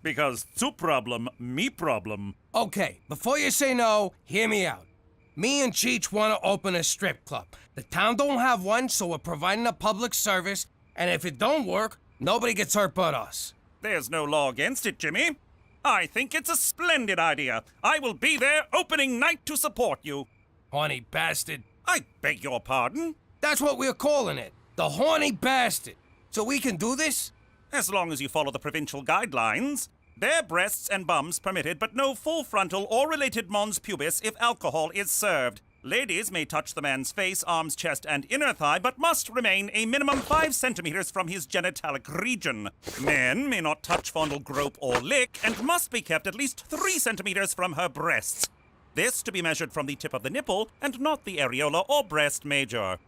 Because two problem, me problem. Okay, before you say no, hear me out. Me and Cheech want to open a strip club. The town don't have one, so we're providing a public service, and if it don't work, nobody gets hurt but us. There's no law against it, Jimmy. I think it's a splendid idea. I will be there opening night to support you. Horny bastard. I beg your pardon? That's what we're calling it. The horny bastard. So we can do this? As long as you follow the provincial guidelines. Bare breasts and bums permitted, but no full frontal or related mons pubis if alcohol is served. Ladies may touch the man's face, arms, chest, and inner thigh, but must remain a minimum 5 centimeters from his genitalic region. Men may not touch, fondle, grope, or lick, and must be kept at least 3 centimeters from her breasts. This to be measured from the tip of the nipple, and not the areola or breast major.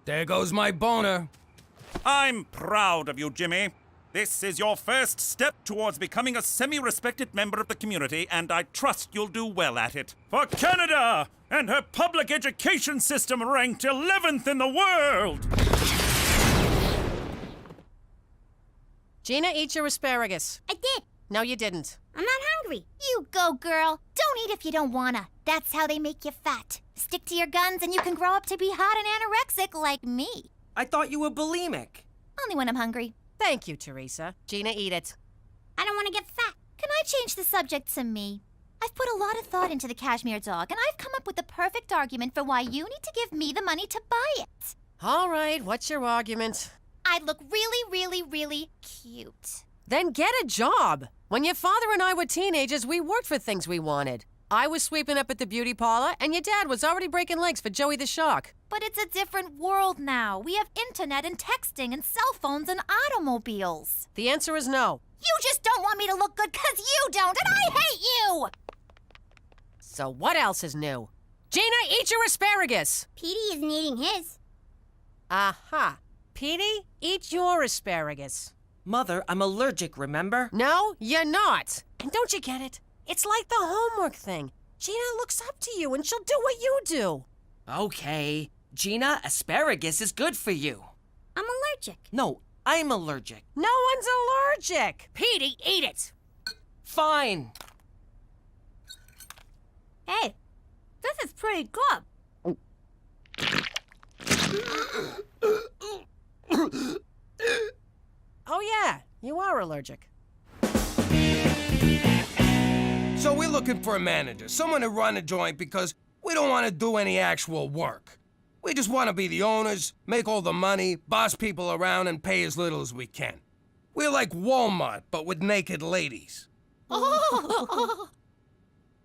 There goes my boner. I'm proud of you, Jimmy. This is your first step towards becoming a semi-respected member of the community, and I trust you'll do well at it. For Canada and her public education system ranked 11th in the world! Gina, eat your asparagus. I did. No, you didn't. I'm not hungry. You go, girl. Don't eat if you don't wanna. That's how they make you fat. Stick to your guns and you can grow up to be hot and anorexic like me. I thought you were bulimic. Only when I'm hungry. Thank you, Teresa. Gina, eat it. I don't want to get fat. Can I change the subject to me? I've put a lot of thought into the cashmere dog, and I've come up with the perfect argument for why you need to give me the money to buy it. All right, what's your argument? I'd look really, really, really cute. Then get a job. When your father and I were teenagers, we worked for things we wanted. I was sweeping up at the beauty parlor, and your dad was already breaking legs for Joey the Shark. But it's a different world now. We have internet and texting and cell phones and automobiles. The answer is no. You just don't want me to look good because you don't, and I hate you! So what else is new? Gina, eat your asparagus! Petey isn't eating his. Aha. Petey, eat your asparagus. Mother, I'm allergic, remember? No, you're not. And don't you get it? It's like the homework thing. Gina looks up to you and she'll do what you do. Okay. Gina, asparagus is good for you. I'm allergic. No, I'm allergic. No one's allergic. Petey, eat it. Fine. Hey, this is pretty good. Oh yeah, you are allergic. So we're looking for a manager, someone to run a joint because we don't want to do any actual work. We just want to be the owners, make all the money, boss people around, and pay as little as we can. We're like Walmart, but with naked ladies.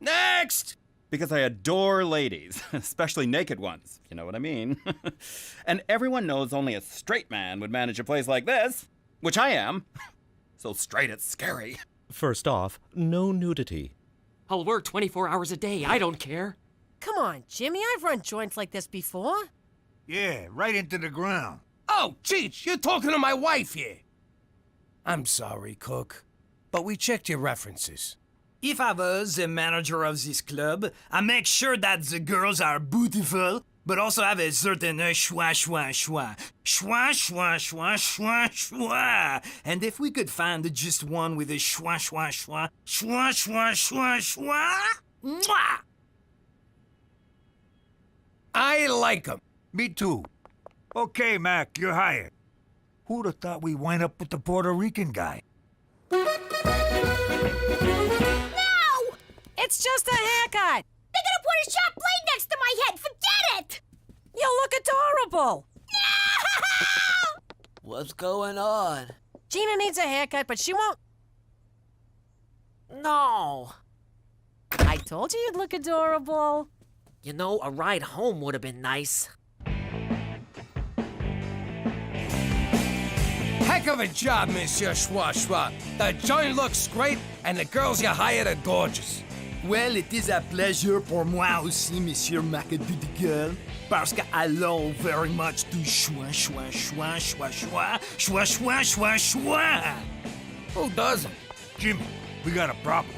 Next! Because I adore ladies, especially naked ones, if you know what I mean. And everyone knows only a straight man would manage a place like this, which I am. So straight it's scary. First off, no nudity. I'll work 24 hours a day, I don't care. Come on, Jimmy, I've run joints like this before. Yeah, right into the ground. Oh, Cheech, you're talking to my wife here. I'm sorry, Cook, but we checked your references. If I was the manager of this club, I make sure that the girls are beautiful, but also have a certain schwa, schwa, schwa. Schwa, schwa, schwa, schwa, schwa. And if we could find just one with a schwa, schwa, schwa, schwa, schwa, schwa, schwa, mwah! I like 'em. Me too. Okay, Mac, you're hired. Who'd have thought we wind up with the Puerto Rican guy? No! It's just a haircut. They're gonna put a sharp blade next to my head. Forget it! You look adorable. No! What's going on? Gina needs a haircut, but she won't. No. I told you you'd look adorable. You know, a ride home would have been nice. Heck of a job, Monsieur Schwa Schwa. The joint looks great, and the girls you hired are gorgeous. Well, it is a pleasure pour moi aussi, Monsieur Macadoudigal, parce que allons very much to schwa, schwa, schwa, schwa, schwa, schwa, schwa, schwa, schwa. Who doesn't? Jimmy, we got a problem.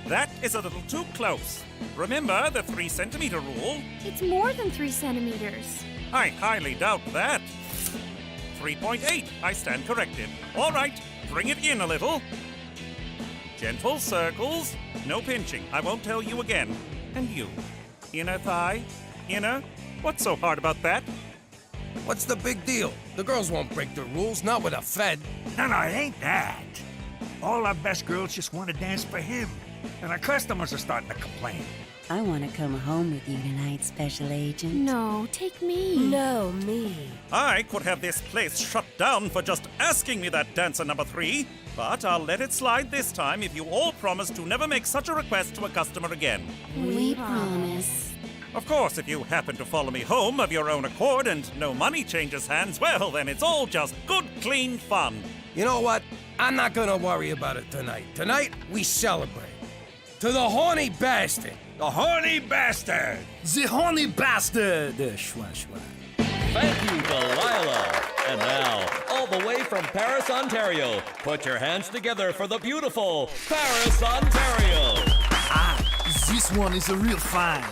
That is a little too close. Remember the 3 centimeter rule? It's more than 3 centimeters. I highly doubt that. 3.8, I stand corrected. All right, bring it in a little. Gentle circles, no pinching. I won't tell you again. And you, inner thigh, inner. What's so hard about that? What's the big deal? The girls won't break the rules, not with a Fed. No, it ain't that. All our best girls just want to dance for him. And our customers are starting to complain. I want to come home with you tonight, Special Agent. No, take me. No, me. I could have this place shut down for just asking me that, dancer number 3. But I'll let it slide this time if you all promise to never make such a request to a customer again. We promise. Of course, if you happen to follow me home of your own accord and no money changes hands, well, then it's all just good, clean fun. You know what? I'm not gonna worry about it tonight. Tonight, we celebrate. To the horny bastard. The horny bastard! The horny bastard! Schwa, schwa. Thank you, Delilah. And now, all the way from Paris, Ontario, put your hands together for the beautiful Paris, Ontario. Ah, this one is a real find.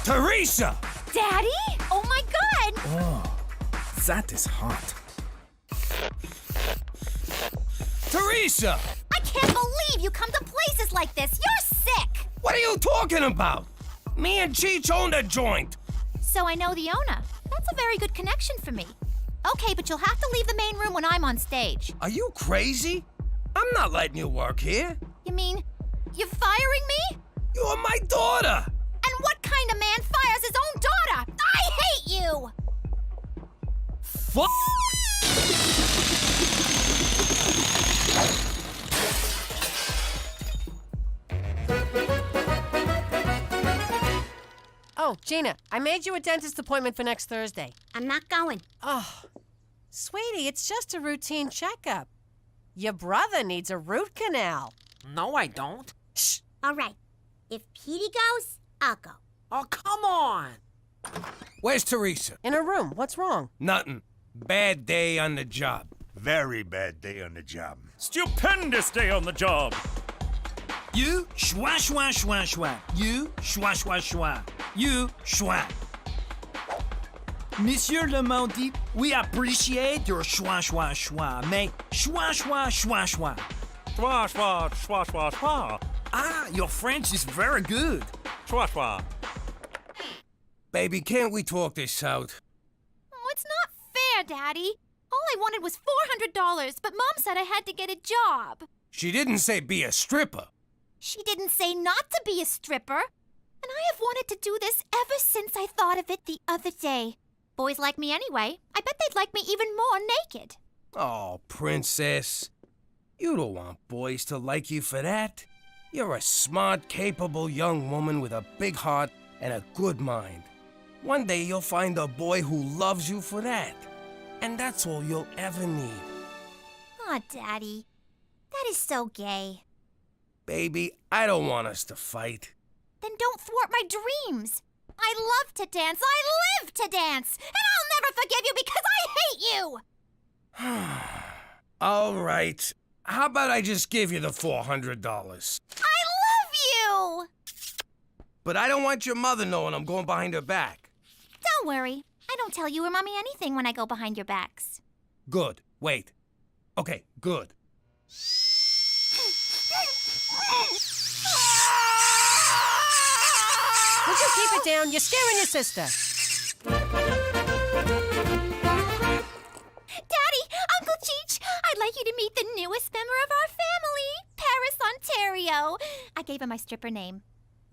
Teresa! Daddy? Oh my God! Oh, that is hot. Teresa! I can't believe you come to places like this. You're sick! What are you talking about? Me and Cheech own the joint. So I know the owner. That's a very good connection for me. Okay, but you'll have to leave the main room when I'm on stage. Are you crazy? I'm not letting you work here. You mean you're firing me? You're my daughter. And what kind of man fires his own daughter? I hate you! Fuck! Oh, Gina, I made you a dentist appointment for next Thursday. I'm not going. Oh, sweetie, it's just a routine checkup. Your brother needs a root canal. No, I don't. Shh. All right. If Petey goes, I'll go. Oh, come on. Where's Teresa? In her room. What's wrong? Nothing. Bad day on the job. Very bad day on the job. Stupendous day on the job. You, schwa, schwa, schwa, schwa. You, schwa, schwa, schwa. You, schwa. Monsieur Le Maudit, we appreciate your schwa, schwa, schwa. Mais schwa, schwa, schwa, schwa. Schwa, schwa, schwa, schwa, schwa. Ah, your French is very good. Schwa, schwa. Baby, can't we talk this out? Oh, it's not fair, Daddy. All I wanted was $400, but Mom said I had to get a job. She didn't say be a stripper. She didn't say not to be a stripper. And I have wanted to do this ever since I thought of it the other day. Boys like me anyway. I bet they'd like me even more naked. Oh, princess. You don't want boys to like you for that. You're a smart, capable young woman with a big heart and a good mind. One day you'll find a boy who loves you for that. And that's all you'll ever need. Aw, Daddy. That is so gay. Baby, I don't want us to fight. Then don't thwart my dreams. I love to dance. I live to dance. And I'll never forgive you because I hate you. All right. How about I just give you the $400? I love you. But I don't want your mother knowing I'm going behind her back. Don't worry. I don't tell you or Mommy anything when I go behind your backs. Good. Wait. Okay, good. Would you keep it down? You're scaring your sister. Daddy, Uncle Cheech, I'd like you to meet the newest member of our family, Paris, Ontario. I gave him my stripper name.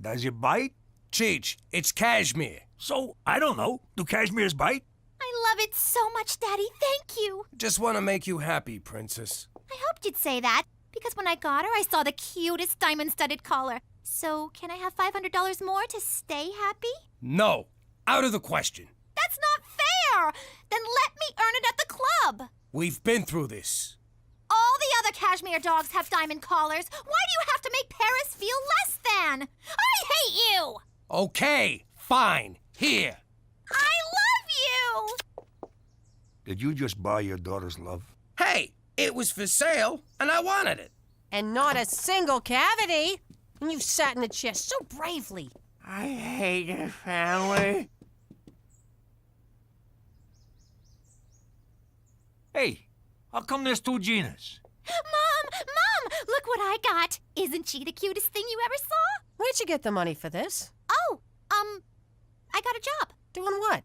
Does it bite? Cheech, it's cashmere. So, I don't know. Do cashmere's bite? I love it so much, Daddy. Thank you. Just want to make you happy, princess. I hoped you'd say that, because when I got her, I saw the cutest diamond-studded collar. So, can I have $500 more to stay happy? No. Out of the question. That's not fair! Then let me earn it at the club. We've been through this. All the other cashmere dogs have diamond collars. Why do you have to make Paris feel less than? I hate you! Okay, fine. Here. I love you! Did you just buy your daughter's love? Hey, it was for sale, and I wanted it. And not a single cavity. And you sat in the chair so bravely. I hate your family. Hey, how come there's two Ginas? Mom, look what I got. Isn't she the cutest thing you ever saw? Where'd you get the money for this? Oh, I got a job. Doing what?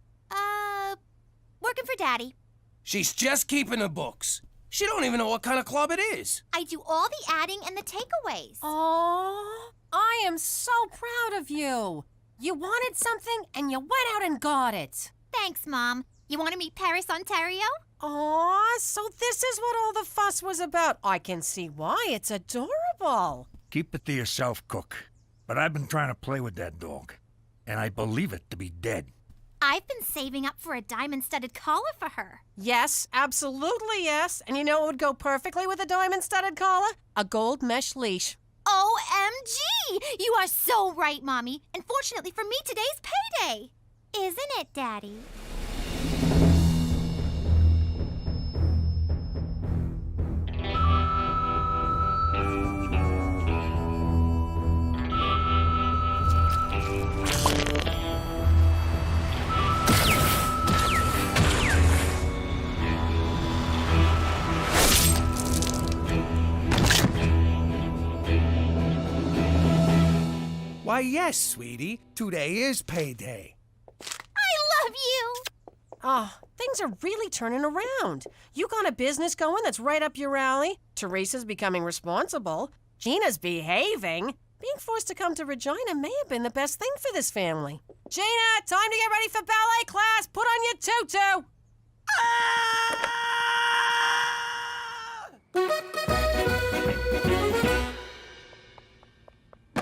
Working for Daddy. She's just keeping the books. She don't even know what kind of club it is. I do all the adding and the takeaways. Oh, I am so proud of you. You wanted something and you went out and got it. Thanks, Mom. You want to meet Paris, Ontario? Aw, so this is what all the fuss was about. I can see why. It's adorable. Keep it to yourself, Cook. But I've been trying to play with that dog, and I believe it to be dead. I've been saving up for a diamond-studded collar for her. Yes, absolutely yes. And you know what would go perfectly with a diamond-studded collar? A gold mesh leash. OMG! You are so right, Mommy. And fortunately for me, today's payday. Isn't it, Daddy? Why, yes, sweetie. Today is payday. I love you! Oh, things are really turning around. You got a business going that's right up your alley. Teresa's becoming responsible. Gina's behaving. Being forced to come to Regina may have been the best thing for this family. Gina, time to get ready for ballet class. Put on your tutu.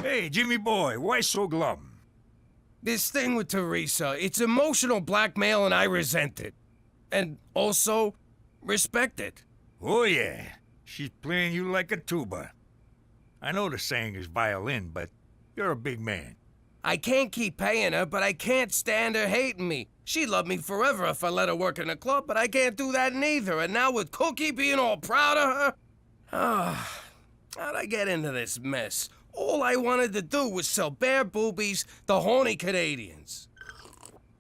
Hey, Jimmy boy, why so glum? This thing with Teresa, it's emotional blackmail and I resent it. And also, respect it. Oh, yeah. She's playing you like a tuba. I know the saying is violin, but you're a big man. I can't keep paying her, but I can't stand her hating me. She'd love me forever if I let her work in a club, but I can't do that neither. And now with Cookie being all proud of her... how'd I get into this mess? All I wanted to do was sell bare boobies to horny Canadians.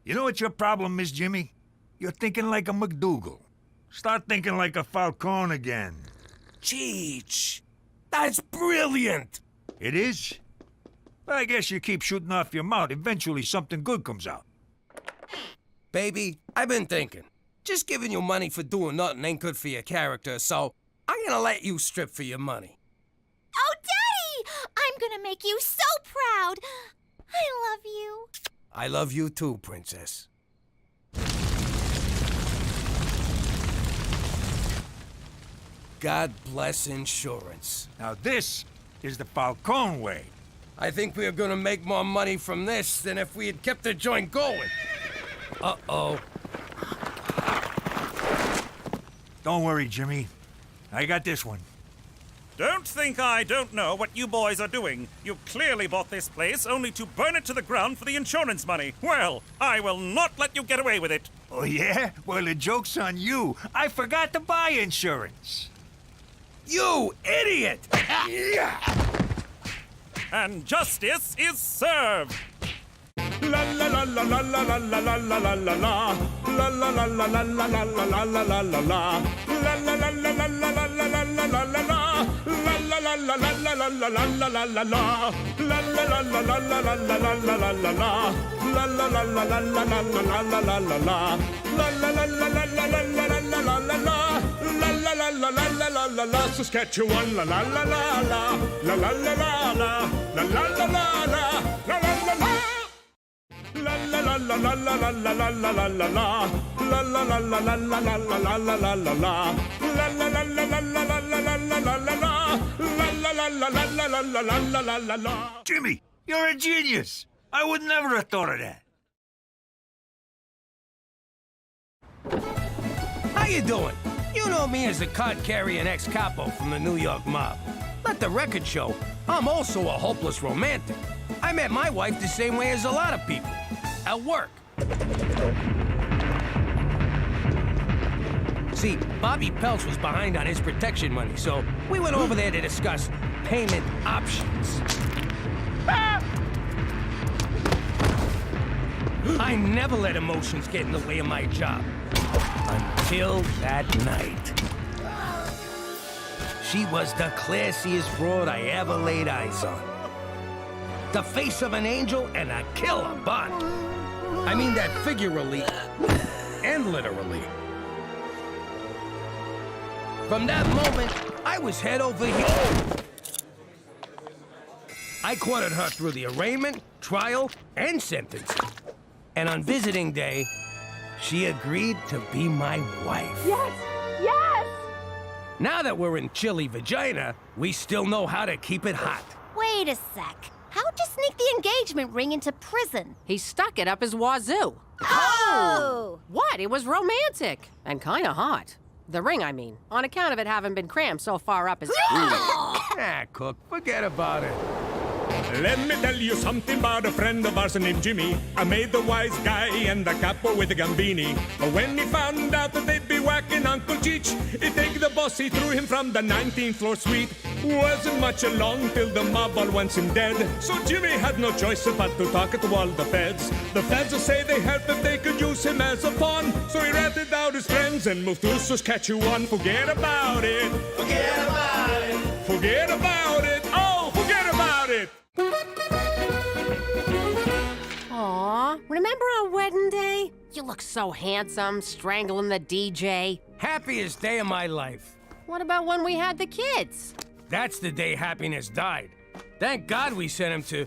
You know what your problem is, Jimmy? You're thinking like a McDougal. Start thinking like a Falcone again. Cheech, that's brilliant. It is? I guess you keep shooting off your mouth. Eventually something good comes out. Baby, I've been thinking. Just giving you money for doing nothing ain't good for your character, so I'm gonna let you strip for your money. Oh, Daddy! I'm gonna make you so proud. I love you. I love you too, Princess. God bless insurance. Now this is the Falcone way. I think we are gonna make more money from this than if we had kept the joint going. Uh-oh. Don't worry, Jimmy. I got this one. Don't think I don't know what you boys are doing. You clearly bought this place only to burn it to the ground for the insurance money. Well, I will not let you get away with it. Oh, yeah? Well, the joke's on you. I forgot to buy insurance. You idiot! And justice is served. La la la la la la la la la la la la. La la la la la la la la la la la la la. La la la la la la la la la la la la la. La la la la la la la la la la la la la. La la la la la la la la la la la la la. La la la la la la la la la la la la. La la la la la la la la la la la la. La la la la la la la la la. Saskatchewan la la la la la. La la la la la. La la la la la. La la la la. La la la la la la la la la la la la la. La la la la la la la la la la la la la. La la la la la la la la la la la la la. La la la la la la la la la la la la. Jimmy, you're a genius. I would never have thought of that. How you doing? You know me as the card-carrying ex-capo from the New York mob. Let the record show, I'm also a hopeless romantic. I met my wife the same way as a lot of people, at work. See, Bobby Peltz was behind on his protection money, so we went over there to discuss payment options. Ah! I never let emotions get in the way of my job. Until that night. She was the classiest broad I ever laid eyes on. The face of an angel and a killer butt. I mean that figuratively and literally. From that moment, I was head over heels. I courted her through the arraignment, trial, and sentencing. And on visiting day, she agreed to be my wife. Yes! Yes! Now that we're in chilly vagina, we still know how to keep it hot. Wait a sec. How'd you sneak the engagement ring into prison? He stuck it up his wazoo. Oh! What? It was romantic. And kinda hot. The ring, I mean. On account of it having been crammed so far up his... Ah, Cook, forget about it. Let me tell you something about a friend of ours named Jimmy. I made the wise guy and the capo with the gambini. But when he found out that they'd be whacking Uncle Cheech, he take the boss, he threw him from the 19th floor suite. Wasn't much along till the mob all wants him dead. So Jimmy had no choice but to talk to all the feds. The feds will say they help if they could use him as a pawn. So he ratted out his friends and moved to Saskatchewan. Forget about it. Forget about it. Forget about it. Oh, forget about it. Aw, remember our wedding day? You look so handsome, strangling the DJ. Happiest day of my life. What about when we had the kids? That's the day happiness died. Thank God we sent him to...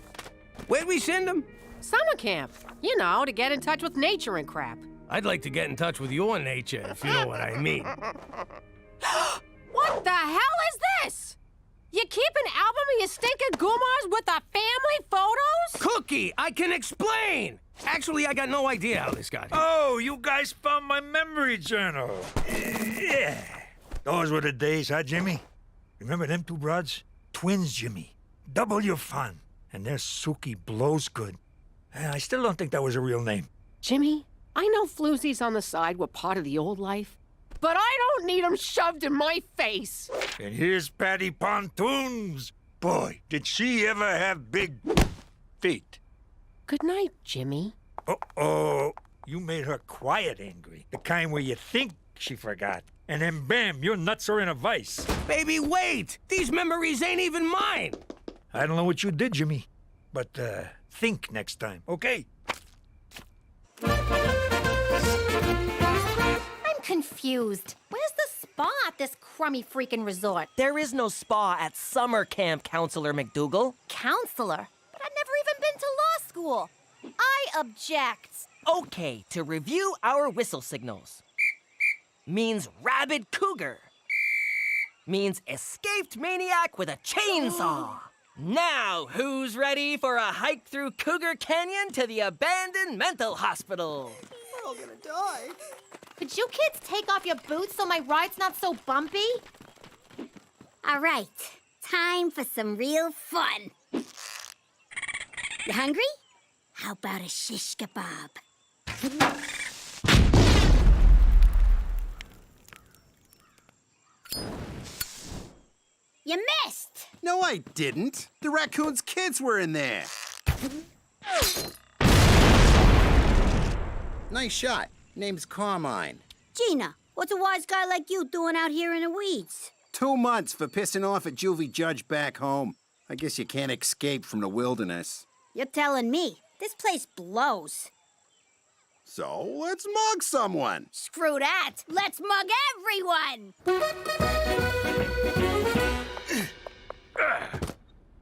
Where'd we send him? Summer camp. You know, to get in touch with nature and crap. I'd like to get in touch with your nature, if you know what I mean. What the hell is this? You keep an album of your stinking goomars with the family photos? Cookie, I can explain! Actually, I got no idea how this got here. Oh, you guys found my memory journal. Yeah. Those were the days, huh, Jimmy? Remember them two broads? Twins, Jimmy. Double your fun. And their Suki blows good. I still don't think that was a real name. Jimmy, I know floozies on the side were part of the old life, but I don't need them shoved in my face. And here's Patty Pontoons. Boy, did she ever have big feet. Good night, Jimmy. Uh-oh. You made her quiet angry. The kind where you think she forgot. And then bam, your nuts are in a vice. Baby, wait! These memories ain't even mine! I don't know what you did, Jimmy. But, think next time, okay? I'm confused. Where's the spa at this crummy freaking resort? There is no spa at summer camp, Counselor McDougal. Counselor? But I've never even been to law school. I object. Okay, to review our whistle signals. Means rabid cougar. Means escaped maniac with a chainsaw. Now, who's ready for a hike through Cougar Canyon to the abandoned mental hospital? We're all gonna die. Could you kids take off your boots so my ride's not so bumpy? All right, time for some real fun. You hungry? How about a shish kebab? You missed! No, I didn't. The raccoon's kids were in there. Nice shot. Name's Carmine. Gina, what's a wise guy like you doing out here in the weeds? 2 months for pissing off a juvie judge back home. I guess you can't escape from the wilderness. You're telling me. This place blows. So let's mug someone. Screw that. Let's mug everyone.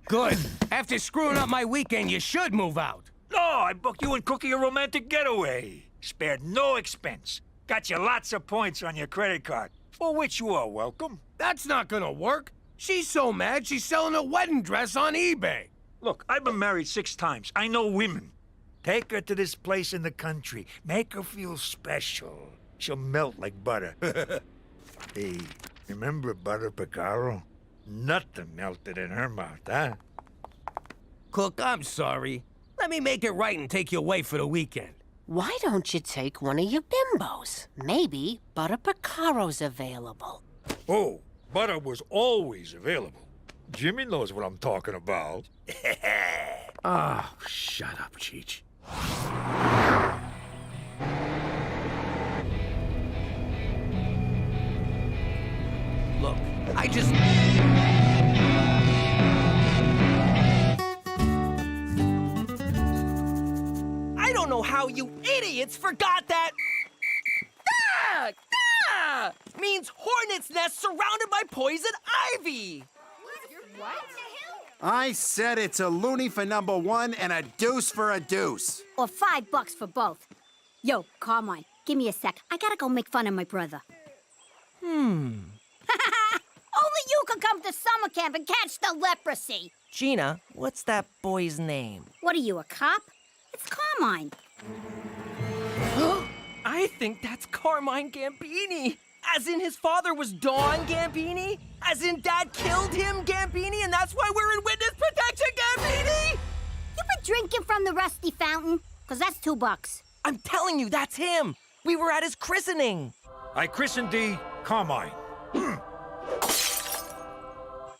Good. After screwing up my weekend, you should move out. No, I booked you and Cookie a romantic getaway. Spared no expense. Got you lots of points on your credit card, for which you are welcome. That's not gonna work. She's so mad she's selling a wedding dress on eBay. Look, I've been married 6 times. I know women. Take her to this place in the country. Make her feel special. She'll melt like butter. Hey, remember Butter Picaro? Nothing melted in her mouth, huh? Cook, I'm sorry. Let me make it right and take you away for the weekend. Why don't you take one of your bimbos? Maybe Butter Picaro's available. Oh, butter was always available. Jimmy knows what I'm talking about. Oh, shut up, Cheech. Look, I just... I don't know how you idiots forgot that. Ah! Ah! means hornet's nest surrounded by poison ivy. What? I said it's a loony for number one and a deuce for a deuce. Or $5 for both. Yo, Carmine, give me a sec. I gotta go make fun of my brother. Only you can come to summer camp and catch the leprosy. Gina, what's that boy's name? What are you, a cop? It's Carmine. I think that's Carmine Gambini. As in his father was Don Gambini? As in Dad killed him, Gambini, and that's why we're in witness protection, Gambini? You been drinking from the rusty fountain? 'Cause that's $2. I'm telling you, that's him. We were at his christening. I christened thee Carmine.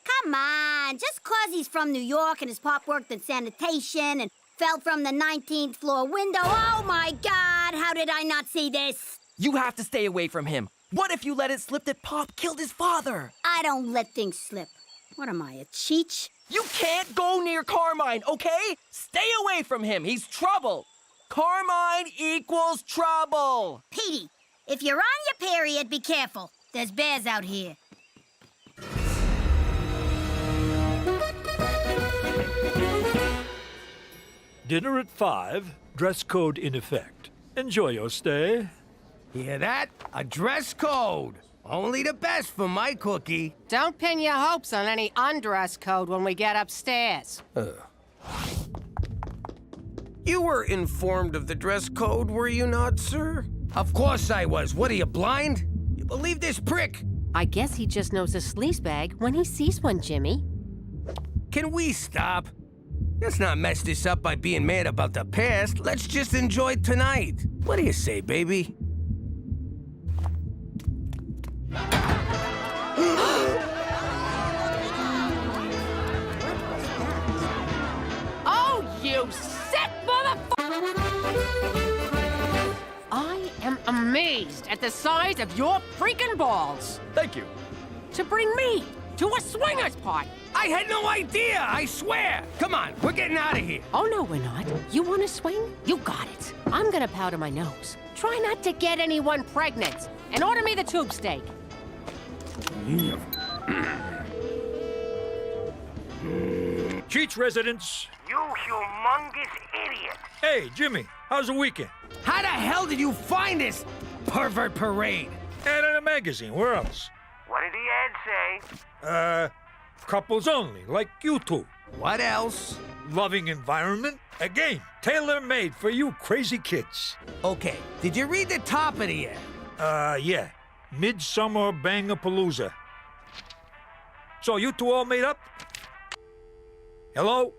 Come on, just 'cause he's from New York and his pop worked in sanitation and fell from the 19th floor window. Oh my God, how did I not see this? You have to stay away from him. What if you let it slip that Pop killed his father? I don't let things slip. What am I, a cheech? You can't go near Carmine, okay? Stay away from him. He's trouble. Carmine equals trouble. Petey, if you're on your period, be careful. There's bears out here. Dinner at 5, dress code in effect. Enjoy your stay. Hear that? A dress code. Only the best for my cookie. Don't pin your hopes on any undress code when we get upstairs. You were informed of the dress code, were you not, sir? Of course I was. What are you, blind? You believe this prick? I guess he just knows a sleaze bag when he sees one, Jimmy. Can we stop? Let's not mess this up by being mad about the past. Let's just enjoy tonight. What do you say, baby? Oh, you sick motherfucker! I am amazed at the size of your freaking balls. Thank you. To bring me to a swingers party. I had no idea, I swear. Come on, we're getting out of here. Oh, no, we're not. You want to swing? You got it. I'm gonna powder my nose. Try not to get anyone pregnant. And order me the tube steak. Cheech residents. You humongous idiot. Hey, Jimmy, how's the weekend? How the hell did you find this pervert parade? Ad in a magazine, where else? What did the ad say? Couples only, like you two. What else? Loving environment. A game tailor-made for you crazy kids. Okay, did you read the top of the ad? Yeah. Midsummer Bangapalooza. So you two all made up? Hello?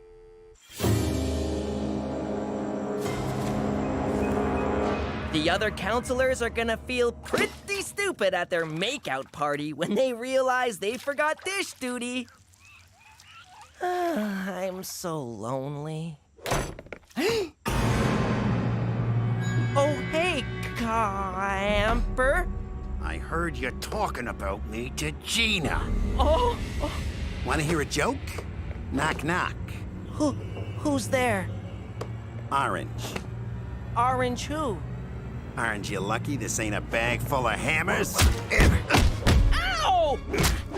The other counselors are gonna feel pretty stupid at their makeout party when they realize they forgot dish duty. I'm so lonely. Oh, hey, camper. I heard you talking about me to Gina. Oh. Want to hear a joke? Knock, knock. Who's there? Orange. Orange who? Aren't you lucky this ain't a bag full of hammers? Ow!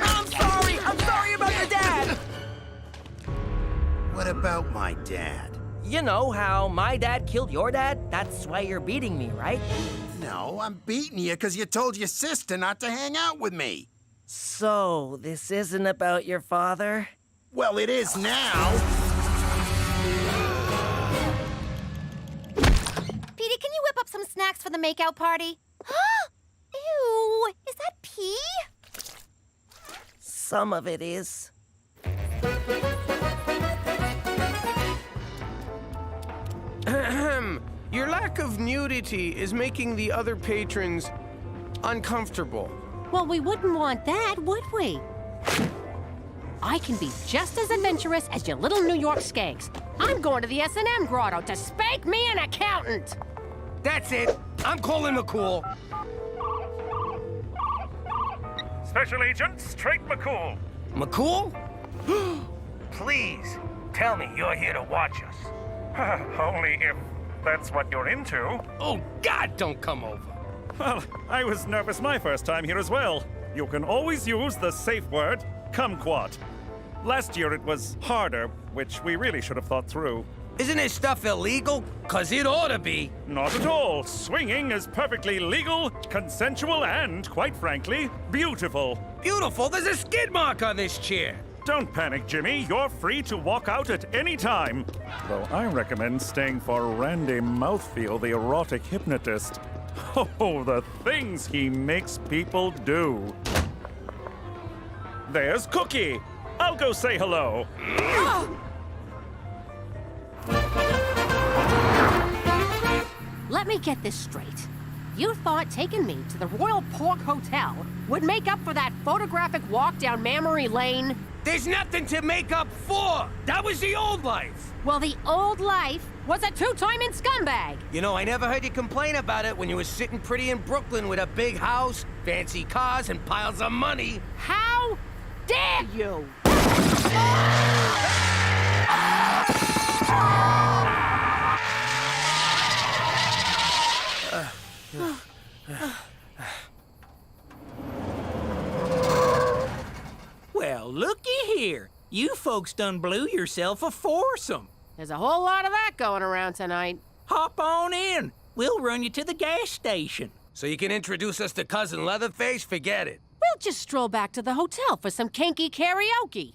I'm sorry about your dad! What about my dad? You know how my dad killed your dad? That's why you're beating me, right? No, I'm beating you because you told your sister not to hang out with me. So, this isn't about your father? Well, it is now. Petey, can you whip up some snacks for the makeout party? Ew, is that pee? Some of it is. Your lack of nudity is making the other patrons uncomfortable. Well, we wouldn't want that, would we? I can be just as adventurous as your little New York skanks. I'm going to the S&M grotto to spank me an accountant. That's it. I'm calling McCool. Special Agent Straight McCool. McCool? Please, tell me you're here to watch us. Only if that's what you're into. Oh, God, don't come over. Well, I was nervous my first time here as well. You can always use the safe word, kumquat. Last year it was harder, which we really should have thought through. Isn't this stuff illegal? 'Cause it ought to be. Not at all. Swinging is perfectly legal, consensual, and, quite frankly, beautiful. Beautiful? There's a skid mark on this chair. Don't panic, Jimmy. You're free to walk out at any time. Though I recommend staying for Randy Mouthfeel, the erotic hypnotist. Oh, the things he makes people do. There's Cookie. I'll go say hello. Let me get this straight. You thought taking me to the Royal Pork Hotel would make up for that photographic walk down Memory Lane? There's nothing to make up for. That was the old life. Well, the old life was a two-timing scumbag. You know, I never heard you complain about it when you were sitting pretty in Brooklyn with a big house, fancy cars, and piles of money. How dare you? Well, looky here. You folks done blew yourself a foursome. There's a whole lot of that going around tonight. Hop on in. We'll run you to the gas station. So you can introduce us to Cousin Leatherface? Forget it. We'll just stroll back to the hotel for some kinky karaoke.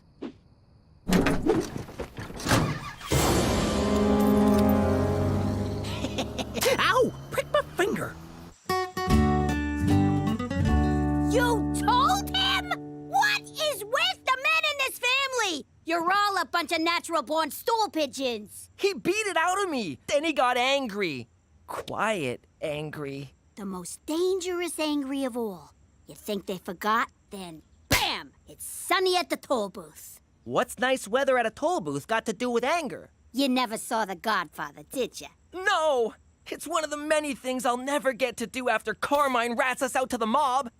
Ow! Prick my finger. You told him? What is with the men in this family? You're all a bunch of natural-born stool pigeons. He beat it out of me. Then he got angry. Quiet angry. The most dangerous angry of all. You think they forgot? Then, bam! It's sunny at the toll booth. What's nice weather at a toll booth got to do with anger? You never saw The Godfather, did you? No! It's one of the many things I'll never get to do after Carmine rats us out to the mob.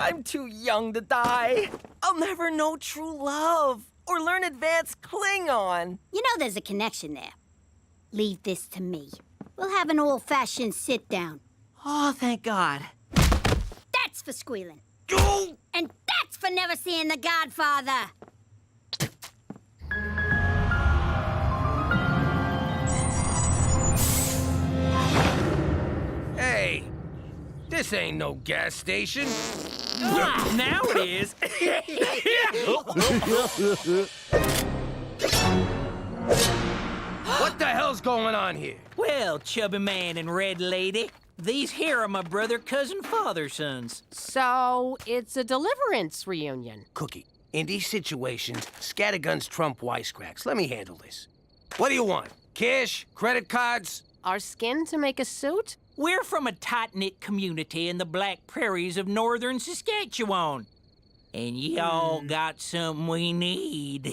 I'm too young to die. I'll never know true love or learn advanced Klingon. You know there's a connection there. Leave this to me. We'll have an old-fashioned sit-down. Oh, thank God. That's for squealing. And that's for never seeing The Godfather. Hey, this ain't no gas station. Now it is. What the hell's going on here? Well, chubby man and red lady, these here are my brother, cousin, father sons. So, it's a deliverance reunion. Cookie, in these situations, scatterguns trump wisecracks. Let me handle this. What do you want? Cash? Credit cards? Our skin to make a suit? We're from a tight-knit community in the Black Prairies of northern Saskatchewan. And y'all got something we need.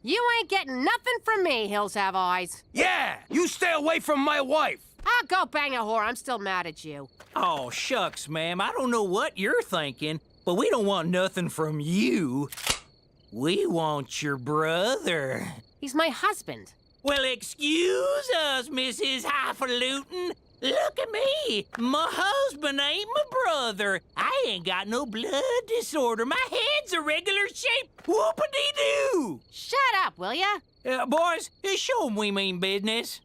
You ain't getting nothing from me, Hills Have Eyes. Yeah! You stay away from my wife! I'll go bang a whore. I'm still mad at you. Oh, shucks, ma'am. I don't know what you're thinking, but we don't want nothing from you. We want your brother. He's my husband. Well, excuse us, Mrs. Highfalutin. Look at me. My husband ain't my brother. I ain't got no blood disorder. My head's a regular shape. Whoop-a-dee-doo. Shut up, will ya? Boys, show 'em we mean business.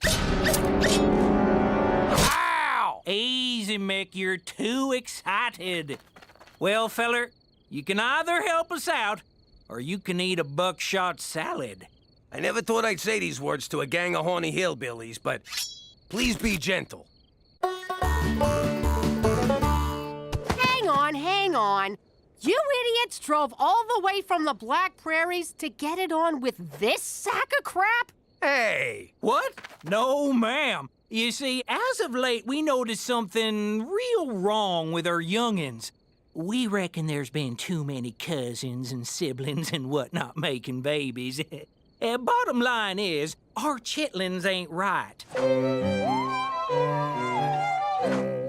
Ow! Easy, Mick. You're too excited. Well, feller, you can either help us out, or you can eat a buckshot salad. I never thought I'd say these words to a gang of horny hillbillies, but please be gentle. Hang on. You idiots drove all the way from the Black Prairies to get it on with this sack of crap? Hey! What? No, ma'am. You see, as of late, we noticed something real wrong with our youngins. We reckon there's been too many cousins and siblings and whatnot making babies. Bottom line is, our chitlins ain't right.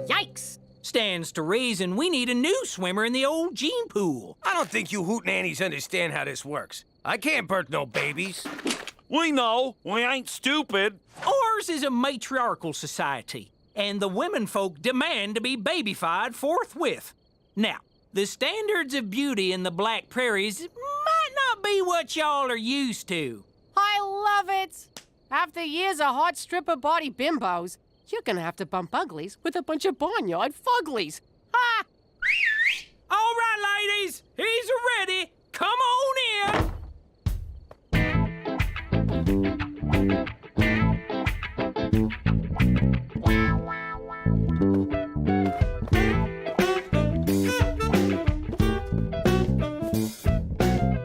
Yikes! Stands to reason we need a new swimmer in the old gene pool. I don't think you hootenannies understand how this works. I can't birth no babies. We know. We ain't stupid. Ours is a matriarchal society. and the women folk demand to be babyfied forthwith. Now, the standards of beauty in the Black Prairies might not be what y'all are used to. I love it! After years of hot stripper body bimbos, you're gonna have to bump uglies with a bunch of barnyard fuglies. Ha! All right, ladies, he's ready. Come on in.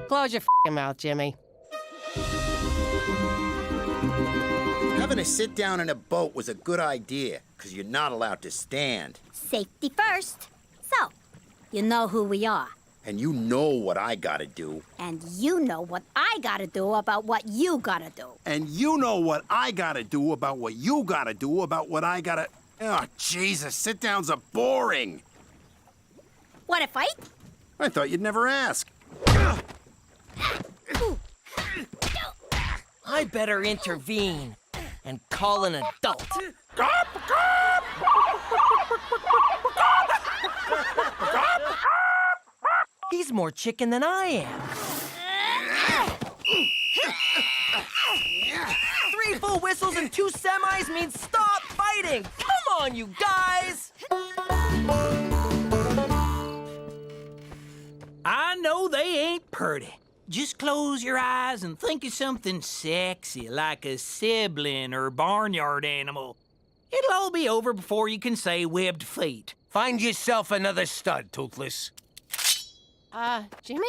Close your f***ing mouth, Jimmy. Having a sit down in a boat was a good idea, because you're not allowed to stand. Safety first. So, you know who we are. And you know what I gotta do. And you know what I gotta do about what you gotta do. And you know what I gotta do about what you gotta do about what I gotta... Oh, Jesus, sit-downs are boring. Want to fight? I thought you'd never ask. I better intervene and call an adult. He's more chicken than I am. 3 full whistles and 2 semis means stop fighting! Come on, you guys! I know they ain't pretty. Just close your eyes and think of something sexy, like a sibling or barnyard animal. It'll all be over before you can say webbed feet. Find yourself another stud, Toothless. Jimmy?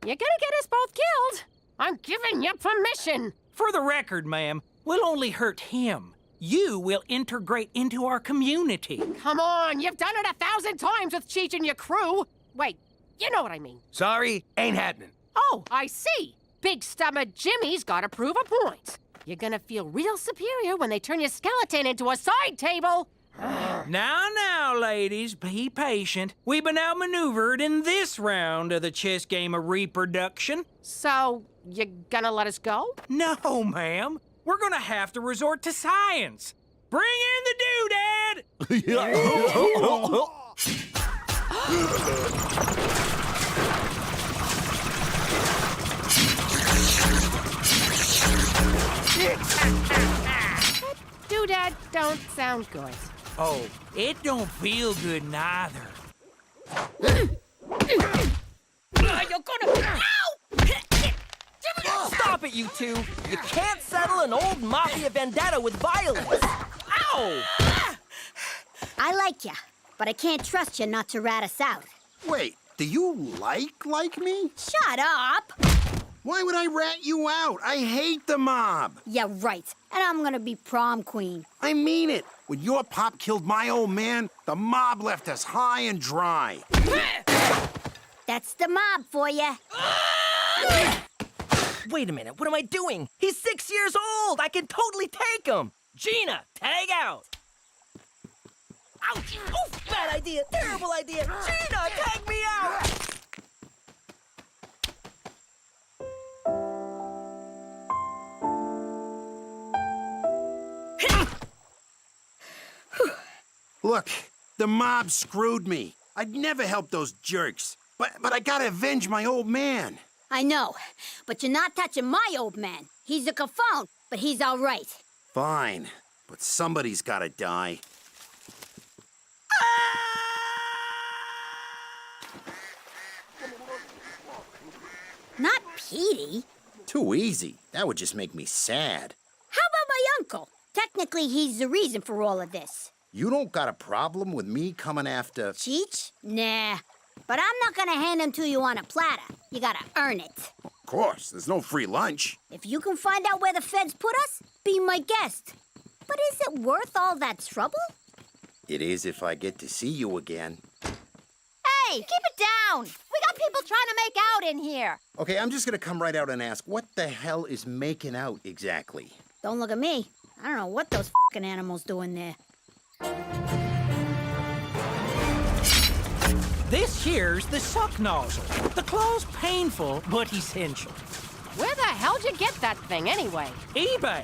You're gonna get us both killed. I'm giving you permission. For the record, ma'am, we'll only hurt him. You will integrate into our community. Come on, you've done it 1,000 times with Cheech and your crew. Wait, you know what I mean. Sorry, ain't happening. Oh, I see. Big stomach Jimmy's gotta prove a point. You're gonna feel real superior when they turn your skeleton into a side table. Now, ladies, be patient. We've been outmaneuvered in this round of the chess game of reproduction. So, you gonna let us go? No, ma'am. We're gonna have to resort to science. Bring in the doodad! Doodad don't sound good. Oh, it don't feel good neither. You're gonna... Ow! Stop it, you two! You can't settle an old mafia vendetta with violence! Ow! I like you, but I can't trust you not to rat us out. Wait, do you like me? Shut up! Why would I rat you out? I hate the mob. Yeah, right. And I'm gonna be prom queen. I mean it. When your pop killed my old man, the mob left us high and dry. That's the mob for you. Wait a minute, what am I doing? He's 6 years old! I can totally take him! Gina, tag out! Ouch! Oof, bad idea, terrible idea! Gina, tag me out! Look, the mob screwed me. I'd never help those jerks. But I gotta avenge my old man. I know, but you're not touching my old man. He's a cafone, but he's all right. Fine, but somebody's gotta die. Not Petey. Too easy. That would just make me sad. How about my uncle? Technically, he's the reason for all of this. You don't got a problem with me coming after... Cheech? Nah. But I'm not gonna hand him to you on a platter. You gotta earn it. Of course, there's no free lunch. If you can find out where the feds put us, be my guest. But is it worth all that trouble? It is if I get to see you again. Hey, keep it down! We got people trying to make out in here. Okay, I'm just gonna come right out and ask, what the hell is making out exactly? Don't look at me. I don't know what those f***ing animals do in there. This here's the suck nozzle. The claw's painful, but essential. Where the hell'd you get that thing anyway? eBay.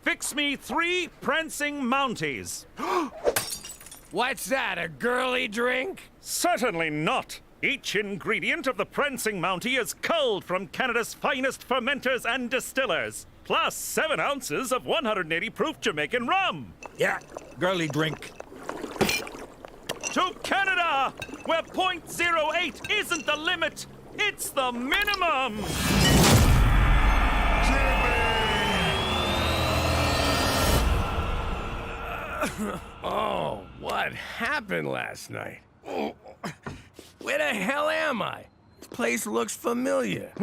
Fix me 3 prancing mounties. What's that, a girly drink? Certainly not. Each ingredient of the prancing mountie is culled from Canada's finest fermenters and distillers, plus 7 ounces of 180 proof Jamaican rum. Yeah, girly drink. To Canada, where .08 isn't the limit, it's the minimum. Oh, what happened last night? Where the hell am I? This place looks familiar.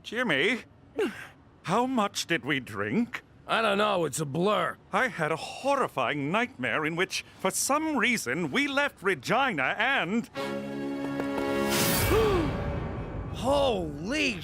Jimmy, how much did we drink? I don't know, it's a blur. I had a horrifying nightmare in which, for some reason, we left Regina and... Holy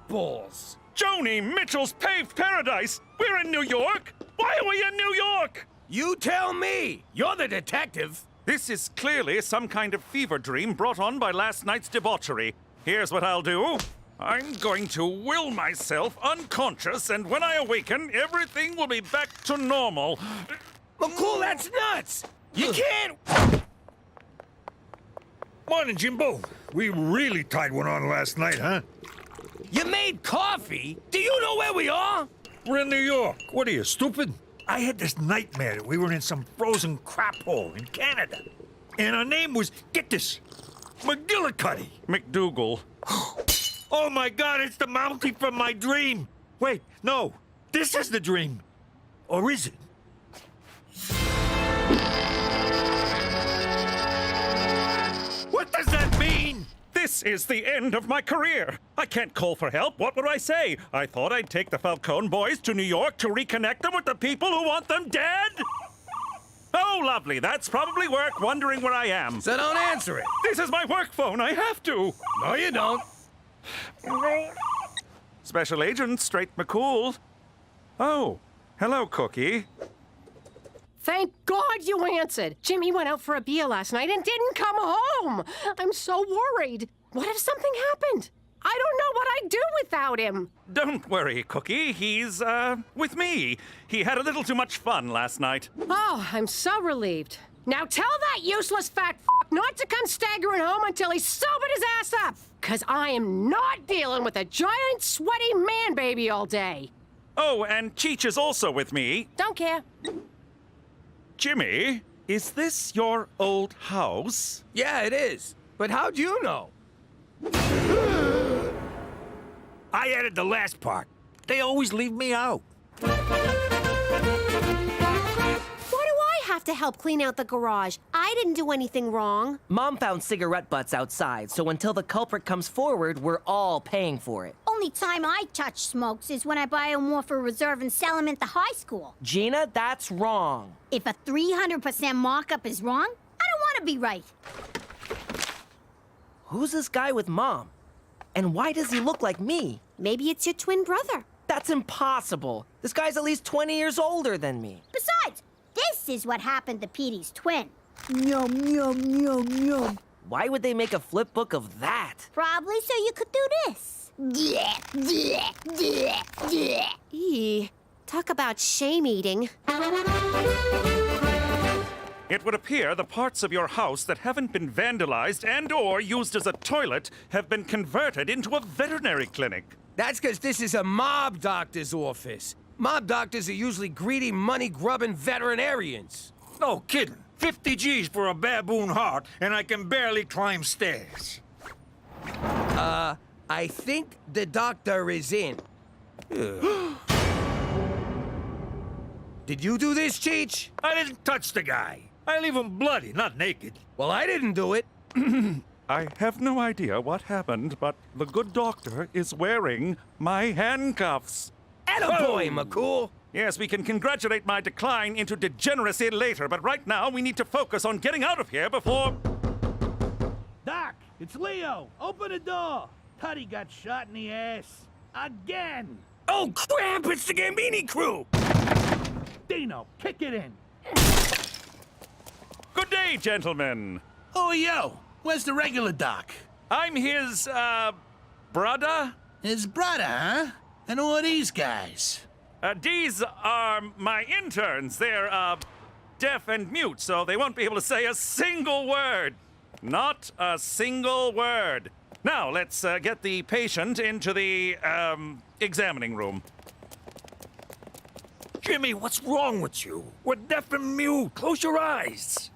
balls! Joni Mitchell's Paved Paradise! We're in New York! Why are we in New York? You tell me! You're the detective! This is clearly some kind of fever dream brought on by last night's debauchery. Here's what I'll do. I'm going to will myself unconscious, and when I awaken, everything will be back to normal. McCool, that's nuts! You can't... Morning, Jimbo. We really tied one on last night, huh? You made coffee? Do you know where we are? We're in New York. What are you, stupid? I had this nightmare that we were in some frozen crap hole in Canada. And our name was, get this, McGillicuddy. McDougal. Oh my God, it's the Mountie from my dream. Wait, no, this is the dream. Or is it? What does that mean? This is the end of my career. I can't call for help. What would I say? I thought I'd take the Falcone boys to New York to reconnect them with the people who want them dead. Oh, lovely. That's probably work wondering where I am. So don't answer it. This is my work phone. I have to. No, you don't. Special Agent Straight McCool. Oh, hello, Cookie. Thank God you answered. Jimmy went out for a beer last night and didn't come home. I'm so worried. What if something happened? I don't know what I'd do without him. Don't worry, Cookie. He's, with me. He had a little too much fun last night. Oh, I'm so relieved. Now tell that useless fat not to come staggering home until he's sobered his ass up. 'Cause I am not dealing with a giant, sweaty man baby all day. Oh, and Cheech is also with me. Don't care. Jimmy, is this your old house? Yeah, it is. But how'd you know? I added the last part. They always leave me out. Why do I have to help clean out the garage? I didn't do anything wrong. Mom found cigarette butts outside, so until the culprit comes forward, we're all paying for it. Only time I touch smokes is when I buy them more for reserve and sell them at the high school. Gina, that's wrong. If a 300% markup is wrong, I don't want to be right. Who's this guy with Mom? And why does he look like me? Maybe it's your twin brother. That's impossible. This guy's at least 20 years older than me. Besides, this is what happened to Petey's twin. Yum, yum, yum, yum. Why would they make a flip book of that? Probably so you could do this. Eee, talk about shame eating. It would appear the parts of your house that haven't been vandalized and or used as a toilet have been converted into a veterinary clinic. That's because this is a mob doctor's office. Mob doctors are usually greedy, money-grubbing veterinarians. No kidding. 50 G's for a baboon heart, and I can barely climb stairs. I think the doctor is in. Did you do this, Cheech? I didn't touch the guy. I leave him bloody, not naked. Well, I didn't do it. I have no idea what happened, but the good doctor is wearing my handcuffs. Attaboy, McCool. Yes, we can congratulate my decline into degeneracy later, but right now we need to focus on getting out of here before... Doc, it's Leo. Open the door. Tutty got shot in the ass. Again. Oh, crap! It's the Gambini crew! Dino, kick it in. Good day, gentlemen. Oh, yo. Where's the regular Doc? I'm his, brother? His brother, huh? And who are these guys? These are my interns. They're, deaf and mute, so they won't be able to say a single word. Not a single word. Now, let's get the patient into the, examining room. Jimmy, what's wrong with you? We're deaf and mute. Close your eyes.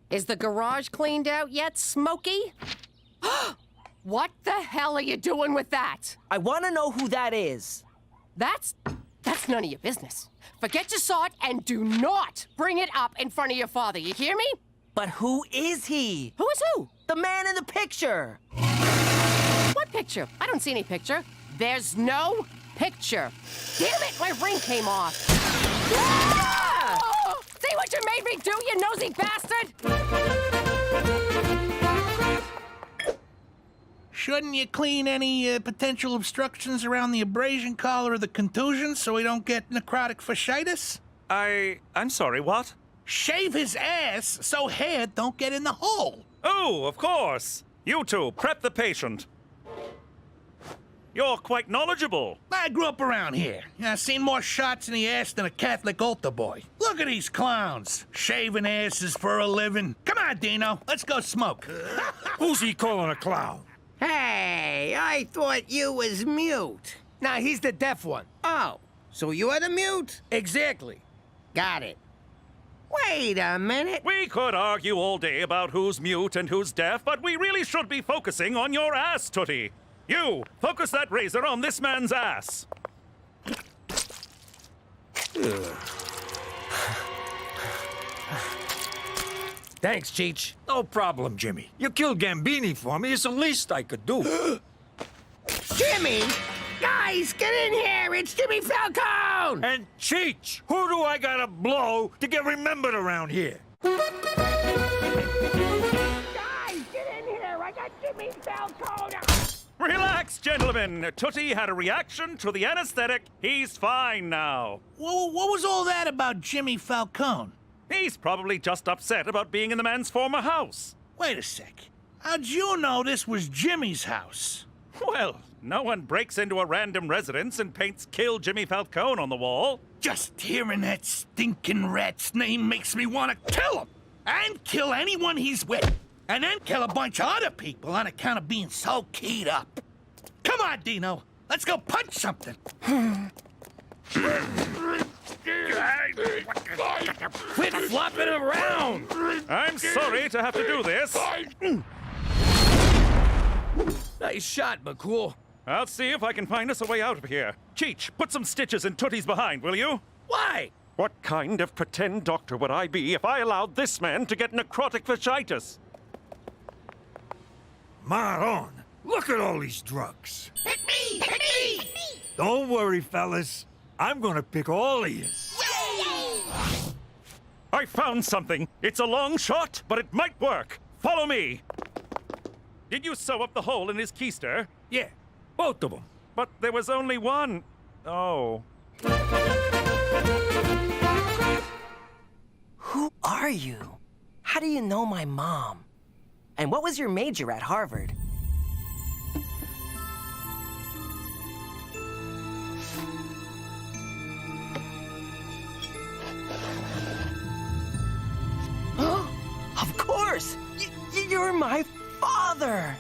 Is the garage cleaned out yet, Smokey? What the hell are you doing with that? I want to know who that is. That's none of your business. Forget you saw it and do not bring it up in front of your father, you hear me? But who is he? Who is who? The man in the picture. What picture? I don't see any picture. There's no picture. Damn it, my ring came off. Ah! See what you made me do, you nosy bastard? Shouldn't you clean any potential obstructions around the abrasion collar or the contusion so we don't get necrotic fasciitis? I'm sorry, what? Shave his ass so hair don't get in the hole. Oh, of course. You two, prep the patient. You're quite knowledgeable. I grew up around here. I've seen more shots in the ass than a Catholic altar boy. Look at these clowns, shaving asses for a living. Come on, Dino, let's go smoke. Who's he calling a clown? Hey, I thought you was mute. Nah, he's the deaf one. Oh, so you're the mute? Exactly. Got it. Wait a minute. We could argue all day about who's mute and who's deaf, but we really should be focusing on your ass, Tootie. You, focus that razor on this man's ass. Thanks, Cheech. No problem, Jimmy. You killed Gambini for me. It's the least I could do. Jimmy! Guys, get in here! It's Jimmy Falcone! And Cheech, who do I gotta blow to get remembered around here? Guys, get in here! I got Jimmy Falcone! Relax, gentlemen. Tootie had a reaction to the anesthetic. He's fine now. What was all that about Jimmy Falcone? He's probably just upset about being in the man's former house. Wait a sec. How'd you know this was Jimmy's house? Well, no one breaks into a random residence and paints "Kill Jimmy Falcone" on the wall. Just hearing that stinking rat's name makes me want to kill him! And kill anyone he's with! And then kill a bunch of other people on account of being so keyed up. Come on, Dino. Let's go punch something. Quit flopping around! I'm sorry to have to do this. Nice shot, McCool. I'll see if I can find us a way out of here. Cheech, put some stitches in Tootie's behind, will you? Why? What kind of pretend doctor would I be if I allowed this man to get necrotic fasciitis? Maron, look at all these drugs. Hit me! Hit me! Hit me! Don't worry, fellas. I'm gonna pick all of you. I found something. It's a long shot, but it might work. Follow me. Did you sew up the hole in his keister? Yeah, both of them. But there was only one. Oh. Who are you? How do you know my mom? And what was your major at Harvard? Of course! You're my father!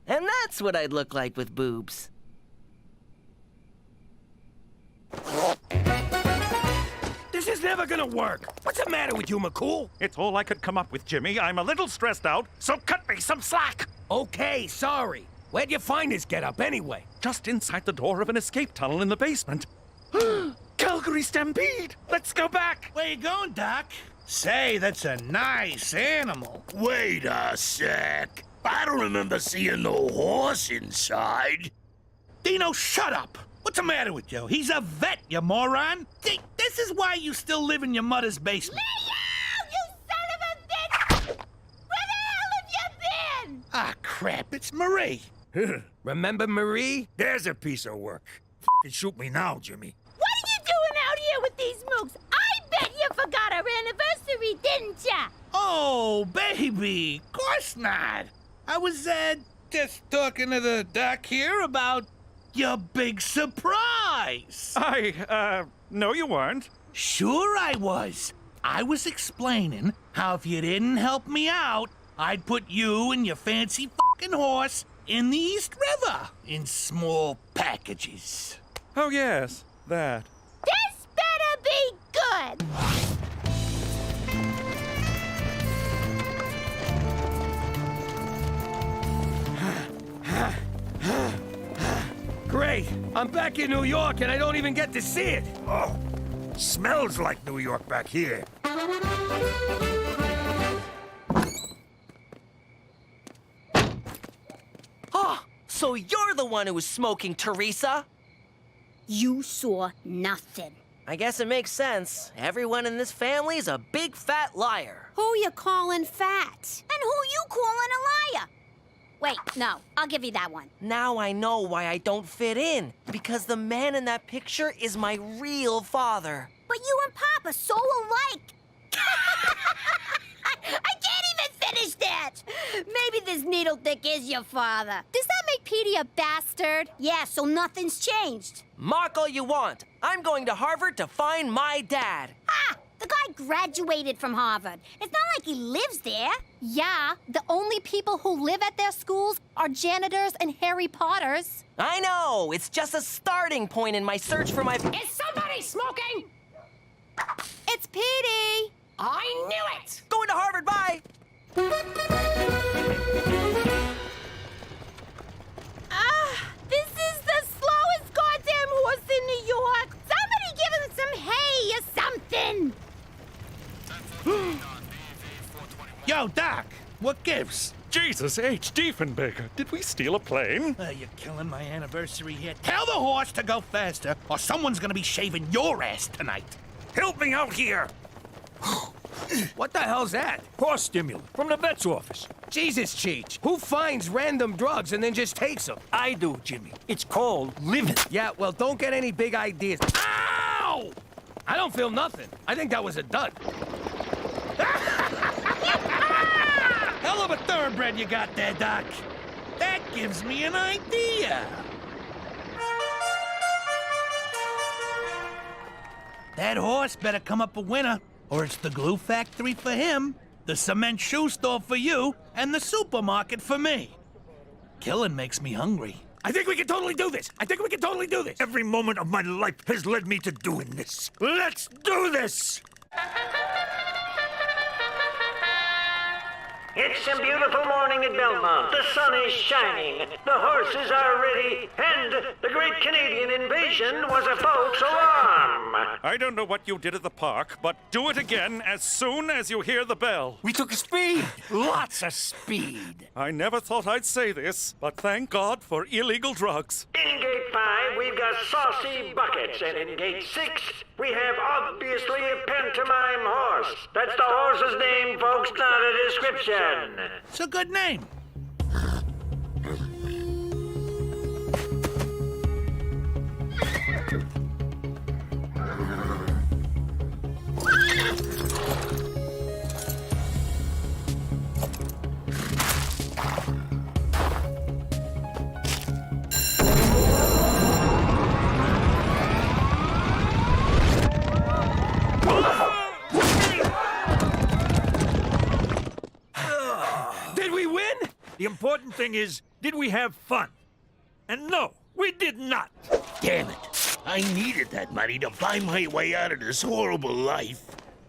And that's what I'd look like with boobs. This is never gonna work. What's the matter with you, McCool? It's all I could come up with, Jimmy. I'm a little stressed out, so cut me some slack. Okay, sorry. Where'd you find this getup anyway? Just inside the door of an escape tunnel in the basement. Calgary Stampede! Let's go back! Where you going, Doc? Say, that's a nice animal. Wait a sec. I don't remember seeing no horse inside. Dino, shut up! What's the matter with you? He's a vet, you moron! This is why you still live in your mother's basement. Leo, you son of a bitch! Where the hell have you been? Ah, crap, it's Marie. Remember Marie? There's a piece of work. Shoot me now, Jimmy. What are you doing out here with these mooks? I bet you forgot our anniversary, didn't ya? Oh, baby, course not. I was, just talking to the doc here about your big surprise. No, you weren't. Sure I was. I was explaining how if you didn't help me out, I'd put you and your fancy fucking horse in the East River in small packages. Oh, yes, that. This better be good. Great. I'm back in New York and I don't even get to see it. Oh, smells like New York back here. Oh, so you're the one who was smoking, Teresa? You saw nothing. I guess it makes sense. Everyone in this family is a big fat liar. Who you calling fat? And who you calling a liar? Wait, no, I'll give you that one. Now I know why I don't fit in. Because the man in that picture is my real father. But you and Pop are so alike. I can't even finish that. Maybe this needle dick is your father. Does that make Petey a bastard? Yeah, so nothing's changed. Mock all you want. I'm going to Harvard to find my dad. Ah, the guy graduated from Harvard. It's not like he lives there. Yeah, the only people who live at their schools are janitors and Harry Potters. I know. It's just a starting point in my search for my... Is somebody smoking? It's Petey. I knew it! Going to Harvard, bye! This is the slowest goddamn horse in New York. Somebody give him some hay or something. Yo, Doc, what gives? Jesus H. Diefenbaker, did we steal a plane? You're killing my anniversary here. Tell the horse to go faster, or someone's gonna be shaving your ass tonight. Help me out here. What the hell's that? Horse stimulant from the vet's office. Jesus, Cheech. Who finds random drugs and then just takes them? I do, Jimmy. It's called living. Yeah, well, don't get any big ideas. Ow! I don't feel nothing. I think that was a dud. Hell of a thoroughbred you got there, Doc. That gives me an idea. That horse better come up a winner, or it's the glue factory for him, the cement shoe store for you, and the supermarket for me. Killing makes me hungry. I think we can totally do this. Every moment of my life has led me to doing this. Let's do this! It's a beautiful morning at Belmont. The sun is shining, the horses are ready, and the Great Canadian Invasion was a false alarm. I don't know what you did at the park, but do it again as soon as you hear the bell. We took speed. Lots of speed. I never thought I'd say this, but thank God for illegal drugs. In Gate 5, we've got saucy buckets, and in Gate 6, we have obviously a pantomime horse. That's the horse's name, folks, not a description. It's a good name. The important thing is, did we have fun? And no, we did not. Damn it. I needed that money to find my way out of this horrible life.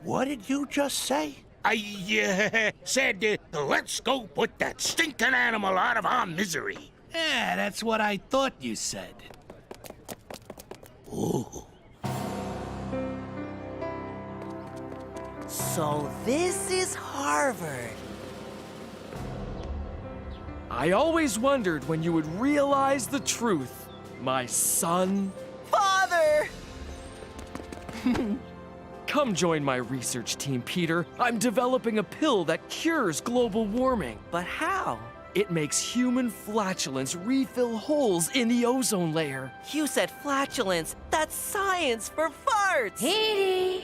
What did you just say? I said, let's go put that stinking animal out of our misery. Yeah, that's what I thought you said. Ooh. So this is Harvard. I always wondered when you would realize the truth, my son. Father! Come join my research team, Peter. I'm developing a pill that cures global warming. But how? It makes human flatulence refill holes in the ozone layer. You said flatulence. That's science for farts. Petey,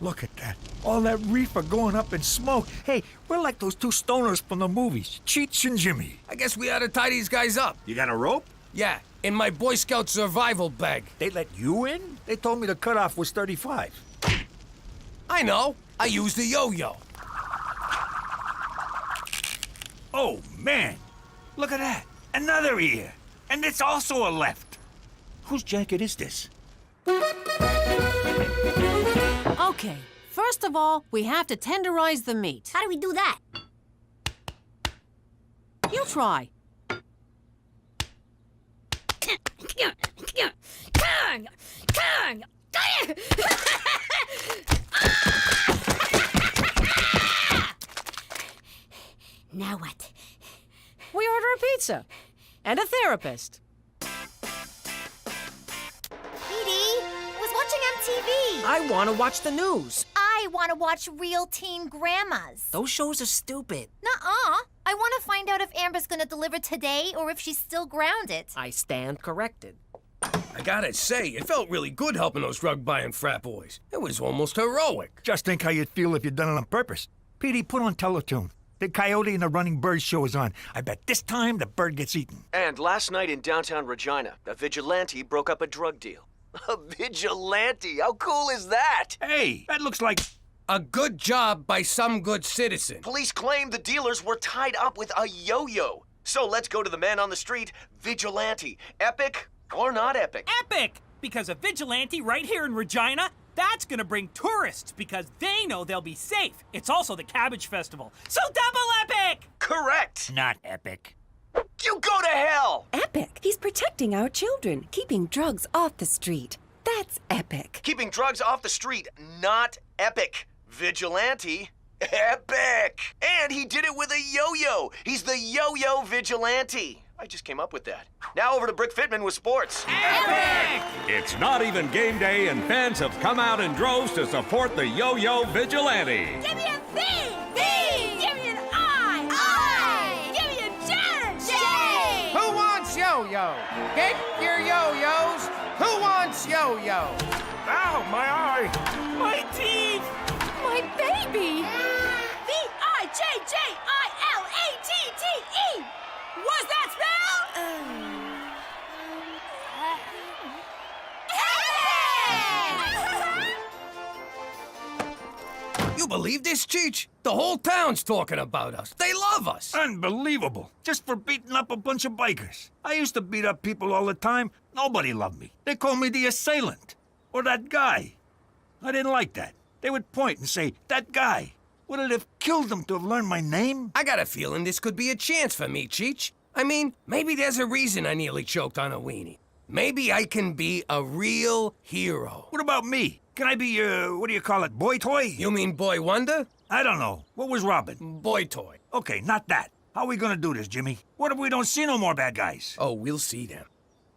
Look at that. All that reefer going up in smoke. Hey, we're like those two stoners from the movies, Cheech and Jimmy. I guess we ought to tie these guys up. You got a rope? Yeah, in my Boy Scout survival bag. They let you in? They told me the cutoff was 35. I know. I used a yo-yo. Oh, man. Look at that. Another ear. And it's also a left. Whose jacket is this? Okay, first of all, we have to tenderize the meat. How do we do that? You try. Now what? We order a pizza. And a therapist. Was watching MTV. I want to watch the news. I want to watch Real Teen Grandmas. Those shows are stupid. Nuh-uh. I want to find out if Amber's gonna deliver today or if she's still grounded. I stand corrected. I gotta say, it felt really good helping those drug-buying frat boys. It was almost heroic. Just think how you'd feel if you'd done it on purpose. Petey, put on Teletoon. The Coyote and the Running Bird show is on. I bet this time the bird gets eaten. And last night in downtown Regina, a vigilante broke up a drug deal. A vigilante? How cool is that? Hey, that looks like... A good job by some good citizen. Police claim the dealers were tied up with a yo-yo. So let's go to the man on the street, vigilante. Epic or not epic? Epic! Because a vigilante right here in Regina, that's gonna bring tourists because they know they'll be safe. It's also the Cabbage Festival, so double epic! Correct! Not epic. You go to hell! Epic. He's protecting our children, keeping drugs off the street. That's epic. Keeping drugs off the street, not epic. Vigilante, epic! And he did it with a yo-yo. He's the yo-yo vigilante. I just came up with that. Now over to Brick Fitman with sports. Epic! It's not even game day, and fans have come out in droves to support the yo-yo vigilante. Give me a V! V! Give me an I! I! Give me a J! J! Who wants yo-yo? Get your yo-yos. Who wants yo-yo? Ow, my eye! My teeth! My baby! V-I-J-J-I-L-A-T-T-E! What's that spell? You believe this, Cheech? The whole town's talking about us. They love us. Unbelievable. Just for beating up a bunch of bikers. I used to beat up people all the time. Nobody loved me. They called me the assailant. Or that guy. I didn't like that. They would point and say, that guy. Would it have killed them to have learned my name? I got a feeling this could be a chance for me, Cheech. I mean, maybe there's a reason I nearly choked on a weenie. Maybe I can be a real hero. What about me? Can I be, what do you call it, boy toy? You mean Boy Wonder? I don't know. What was Robin? Boy toy. Okay, not that. How are we gonna do this, Jimmy? What if we don't see no more bad guys? Oh, we'll see them.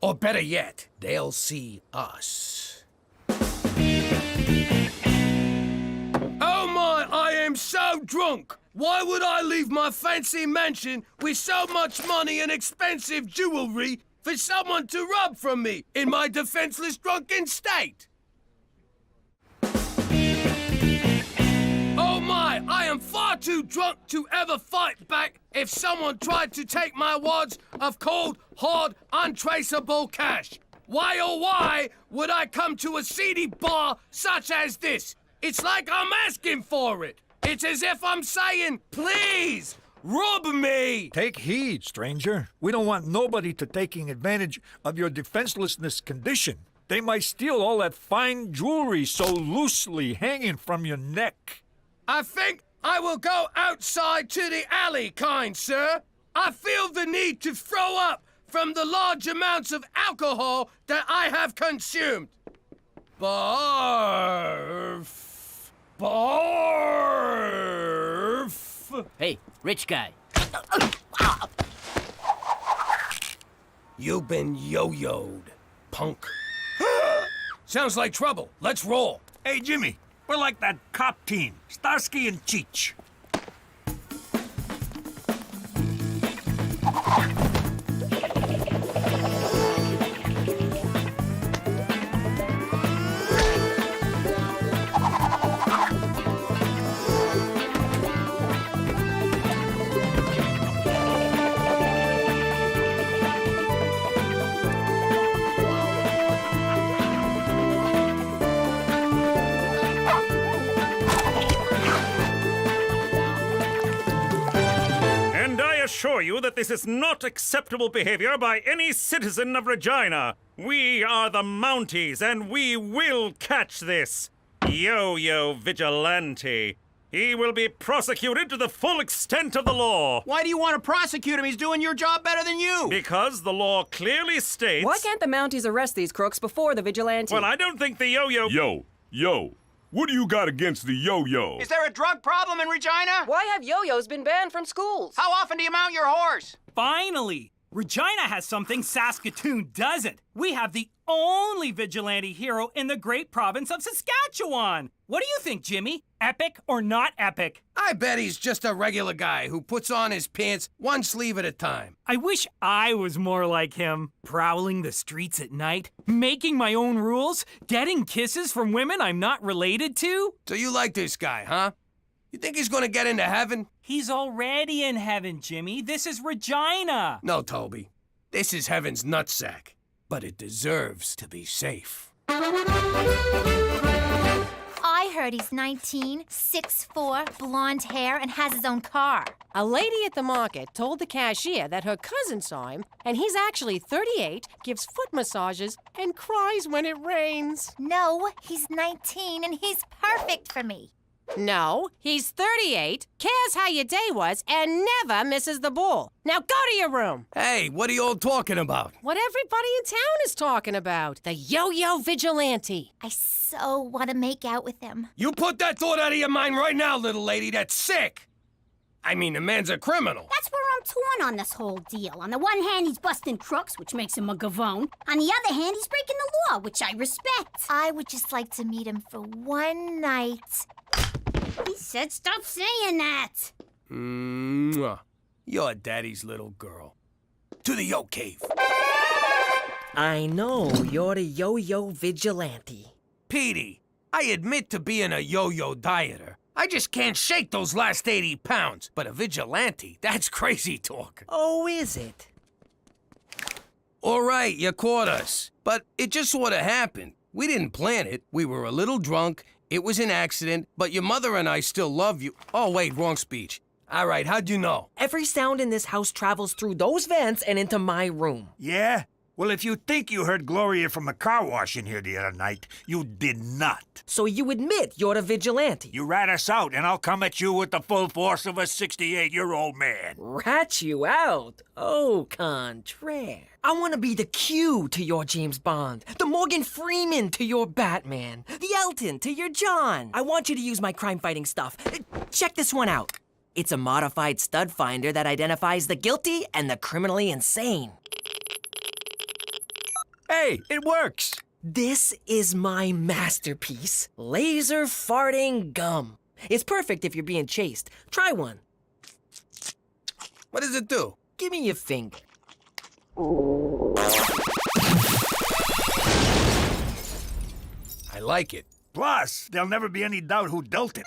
Or better yet, they'll see us. Oh my, I am so drunk! Why would I leave my fancy mansion with so much money and expensive jewelry for someone to rob from me in my defenseless drunken state? Oh my, I am far too drunk to ever fight back if someone tried to take my wads of cold, hard, untraceable cash. Why oh why would I come to a seedy bar such as this? It's like I'm asking for it. It's as if I'm saying, please, rob me. Take heed, stranger. We don't want nobody to taking advantage of your defenselessness condition. They might steal all that fine jewelry so loosely hanging from your neck. I think I will go outside to the alley, kind sir. I feel the need to throw up from the large amounts of alcohol that I have consumed. Barf. Barf! Hey, rich guy. You've been yo-yoed, punk. Sounds like trouble. Let's roll. Hey, Jimmy, we're like that cop team, Starsky and Cheech. assure you that this is not acceptable behavior by any citizen of Regina. We are the Mounties, and we will catch this yo-yo vigilante. He will be prosecuted to the full extent of the law. Why do you want to prosecute him? He's doing your job better than you. Because the law clearly states... Why can't the Mounties arrest these crooks before the vigilante? Well, I don't think the yo-yo... Yo, what do you got against the yo-yo? Is there a drug problem in Regina? Why have yo-yos been banned from schools? How often do you mount your horse? Finally! Regina has something Saskatoon doesn't. We have the only vigilante hero in the great province of Saskatchewan. What do you think, Jimmy? Epic or not epic? I bet he's just a regular guy who puts on his pants one sleeve at a time. I wish I was more like him. Prowling the streets at night, making my own rules, getting kisses from women I'm not related to. So you like this guy, huh? You think he's gonna get into heaven? He's already in heaven, Jimmy. This is Regina. No, Toby. This is heaven's nutsack. But it deserves to be safe. I heard he's 19, 6'4", blonde hair, and has his own car. A lady at the market told the cashier that her cousin saw him, and he's actually 38, gives foot massages, and cries when it rains. No, he's 19, and he's perfect for me. No, he's 38, cares how your day was, and never misses the ball. Now go to your room. Hey, what are you all talking about? What everybody in town is talking about. The yo-yo vigilante. I so want to make out with him. You put that thought out of your mind right now, little lady. That's sick. I mean, the man's a criminal. That's where I'm torn on this whole deal. On the one hand, he's busting crooks, which makes him a gavone. On the other hand, he's breaking the law, which I respect. I would just like to meet him for one night. He said stop saying that. Mwah. You're daddy's little girl. To the yo cave. I know you're the yo-yo vigilante. Petey, I admit to being a yo-yo dieter. I just can't shake those last 80 pounds. But a vigilante, that's crazy talk. Oh, is it? All right, you caught us. But it just sort of happened. We didn't plan it. We were a little drunk. It was an accident, but your mother and I still love you. Oh, wait, wrong speech. All right, how'd you know? Every sound in this house travels through those vents and into my room. Yeah? Well, if you think you heard Gloria from the car wash in here the other night, you did not. So you admit you're the vigilante? You rat us out, and I'll come at you with the full force of a 68-year-old man. Rat you out? Au contraire. I want to be the Q to your James Bond, the Morgan Freeman to your Batman, the Elton to your John. I want you to use my crime-fighting stuff. Check this one out. It's a modified stud finder that identifies the guilty and the criminally insane. Hey, it works. This is my masterpiece, laser farting gum. It's perfect if you're being chased. Try one. What does it do? Give me your finger. I like it. Plus, there'll never be any doubt who dealt it.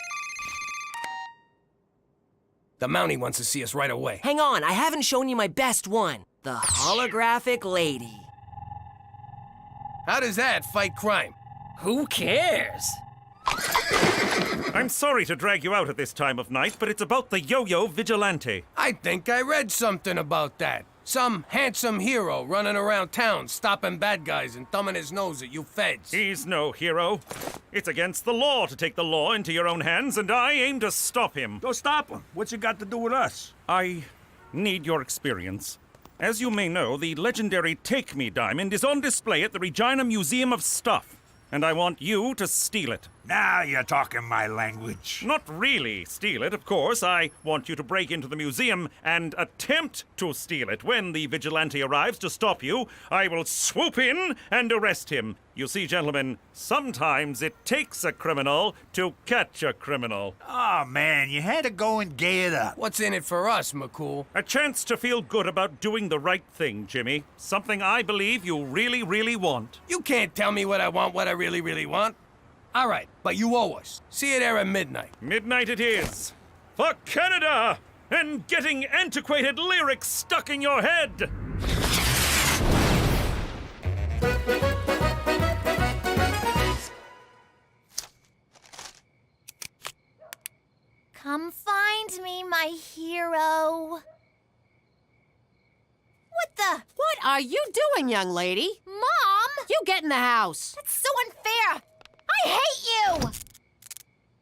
The Mountie wants to see us right away. Hang on, I haven't shown you my best one. The holographic lady. How does that fight crime? Who cares? I'm sorry to drag you out at this time of night, but it's about the yo-yo vigilante. I think I read something about that. Some handsome hero running around town, stopping bad guys and thumbing his nose at you feds. He's no hero. It's against the law to take the law into your own hands, and I aim to stop him. Go stop him. What's it got to do with us? I need your experience. As you may know, the legendary Take Me diamond is on display at the Regina Museum of Stuff, and I want you to steal it. Now you're talking my language. Not really steal it, of course. I want you to break into the museum and attempt to steal it. When the vigilante arrives to stop you, I will swoop in and arrest him. You see, gentlemen, sometimes it takes a criminal to catch a criminal. Oh, man, you had to go and gay it up. What's in it for us, McCool? A chance to feel good about doing the right thing, Jimmy. Something I believe you really, really want. You can't tell me what I want, what I really, really want. All right, but you owe us. See you there at midnight. Midnight it is. For Canada! And getting antiquated lyrics stuck in your head! Come find me, my hero. the... What are you doing, young lady? Mom! You get in the house. That's so unfair. I hate you!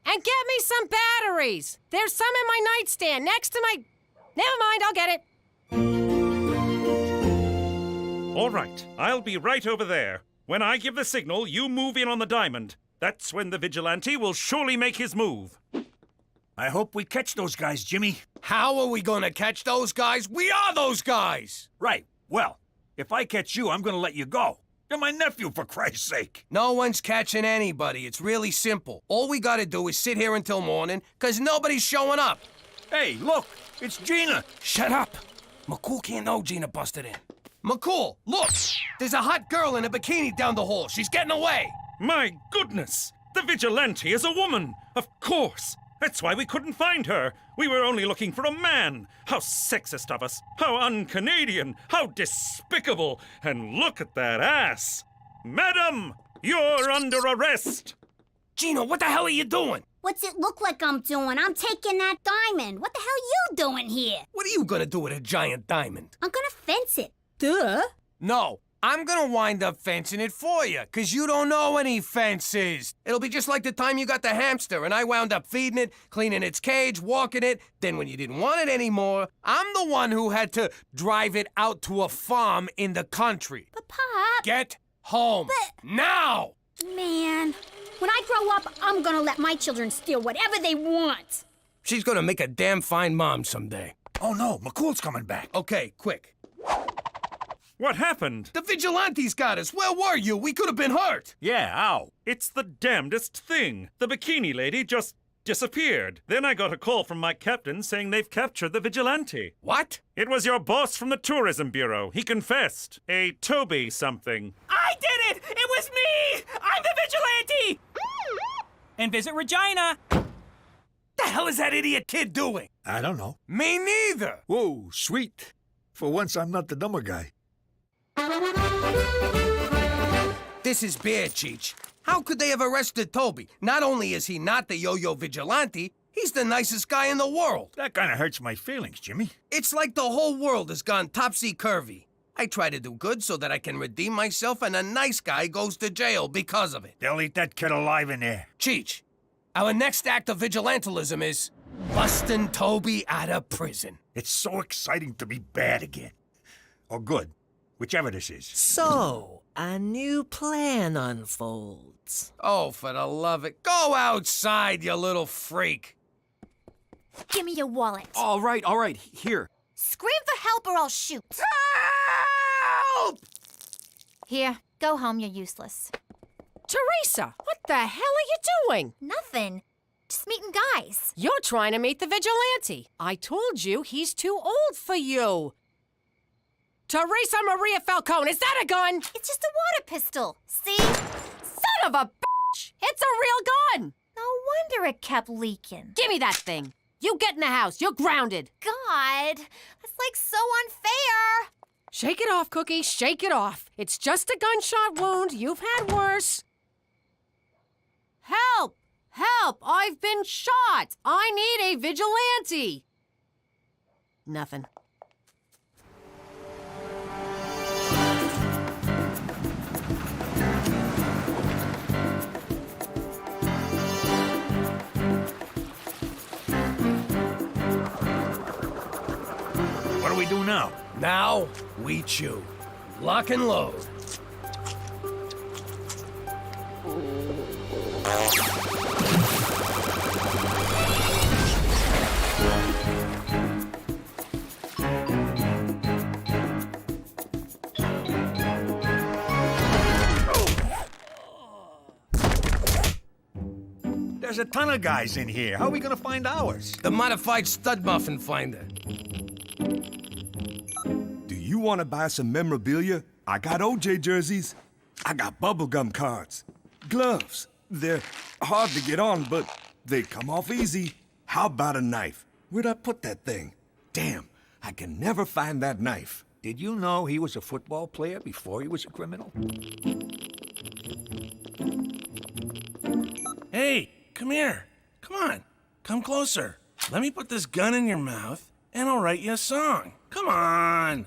And get me some batteries. There's some in my nightstand next to my... Never mind, I'll get it. All right, I'll be right over there. When I give the signal, you move in on the diamond. That's when the vigilante will surely make his move. I hope we catch those guys, Jimmy. How are we gonna catch those guys? We are those guys! Right. Well, if I catch you, I'm gonna let you go. You're my nephew, for Christ's sake. No one's catching anybody. It's really simple. All we gotta do is sit here until morning, 'cause nobody's showing up. Hey, look, it's Gina. Shut up. McCool can't know Gina busted in. McCool, look! There's a hot girl in a bikini down the hall. She's getting away. My goodness! The vigilante is a woman! Of course! That's why we couldn't find her. We were only looking for a man. How sexist of us. How un-Canadian. How despicable. And look at that ass. Madam, you're under arrest. Gina, what the hell are you doing? What's it look like I'm doing? I'm taking that diamond. What the hell you doing here? What are you gonna do with a giant diamond? I'm gonna fence it. Duh. No, I'm gonna wind up fencing it for you, 'cause you don't know any fences. It'll be just like the time you got the hamster and I wound up feeding it, cleaning its cage, walking it. Then when you didn't want it anymore, I'm the one who had to drive it out to a farm in the country. But Pop... Get home. Now! Man, when I grow up, I'm gonna let my children steal whatever they want. She's gonna make a damn fine mom someday. Oh no, McCool's coming back. Okay, quick. What happened? The vigilantes got us. Where were you? We could have been hurt. Yeah, ow. It's the damnedest thing. The bikini lady just disappeared. Then I got a call from my captain saying they've captured the vigilante. What? It was your boss from the Tourism Bureau. He confessed. A Toby something. I did it! It was me! I'm the vigilante! And visit Regina. The hell is that idiot kid doing? I don't know. Me neither. Whoa, sweet. For once, I'm not the dumber guy. This is bad, Cheech. How could they have arrested Toby? Not only is he not the yo-yo vigilante, he's the nicest guy in the world. That kind of hurts my feelings, Jimmy. It's like the whole world has gone topsy-turvy. I try to do good so that I can redeem myself, and a nice guy goes to jail because of it. They'll eat that kid alive in there. Cheech, our next act of vigilantism is busting Toby out of prison. It's so exciting to be bad again. Or good. Whichever this is. So, a new plan unfolds. Oh, for the love of... Go outside, you little freak. Give me your wallet. All right, here. Scream for help or I'll shoot. Help! Here, go home, you're useless. Teresa, what the hell are you doing? Nothing. Just meeting guys. You're trying to meet the vigilante. I told you he's too old for you. Teresa Maria Falcone, is that a gun? It's just a water pistol. See? Son of a bitch! It's a real gun! No wonder it kept leaking. Give me that thing. You get in the house. You're grounded. God, that's like so unfair. Shake it off, Cookie. Shake it off. It's just a gunshot wound. You've had worse. Help! Help! I've been shot! I need a vigilante! Nothing. What do we do now? Now, we chew. Lock and load. There's a ton of guys in here. How are we gonna find ours? The modified stud muffin finder. Do you want to buy some memorabilia? I got OJ jerseys. I got bubblegum cards. Gloves. They're hard to get on, but they come off easy. How about a knife? Where'd I put that thing? Damn, I can never find that knife. Did you know he was a football player before he was a criminal? Hey, come here. Come on. Come closer. Let me put this gun in your mouth, and I'll write you a song. Come on.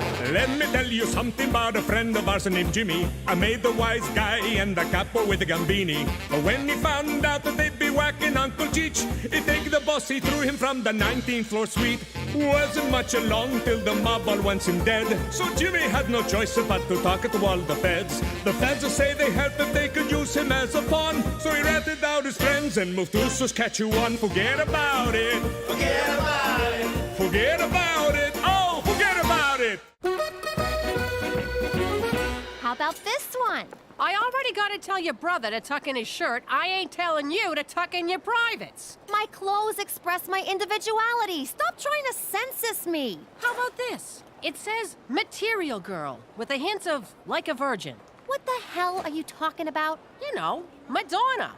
Let me tell you something about a friend of ours named Jimmy. I made the wise guy and the capo with the gambini. But when he found out that they'd be whacking Uncle Cheech, he'd take the boss, he threw him from the 19th floor suite. Wasn't much along till the mob all wants him dead. So Jimmy had no choice but to talk to all the feds. The feds say they heard that they could use him as a pawn. So he ratted out his friends and moved to Saskatchewan. Forget about it. Forget about it. Forget about it. Oh, forget about it. How about this one? I already gotta tell your brother to tuck in his shirt. I ain't telling you to tuck in your privates. My clothes express my individuality. Stop trying to census me. How about this? It says Material Girl with a hint of like a virgin. What the hell are you talking about? You know, Madonna.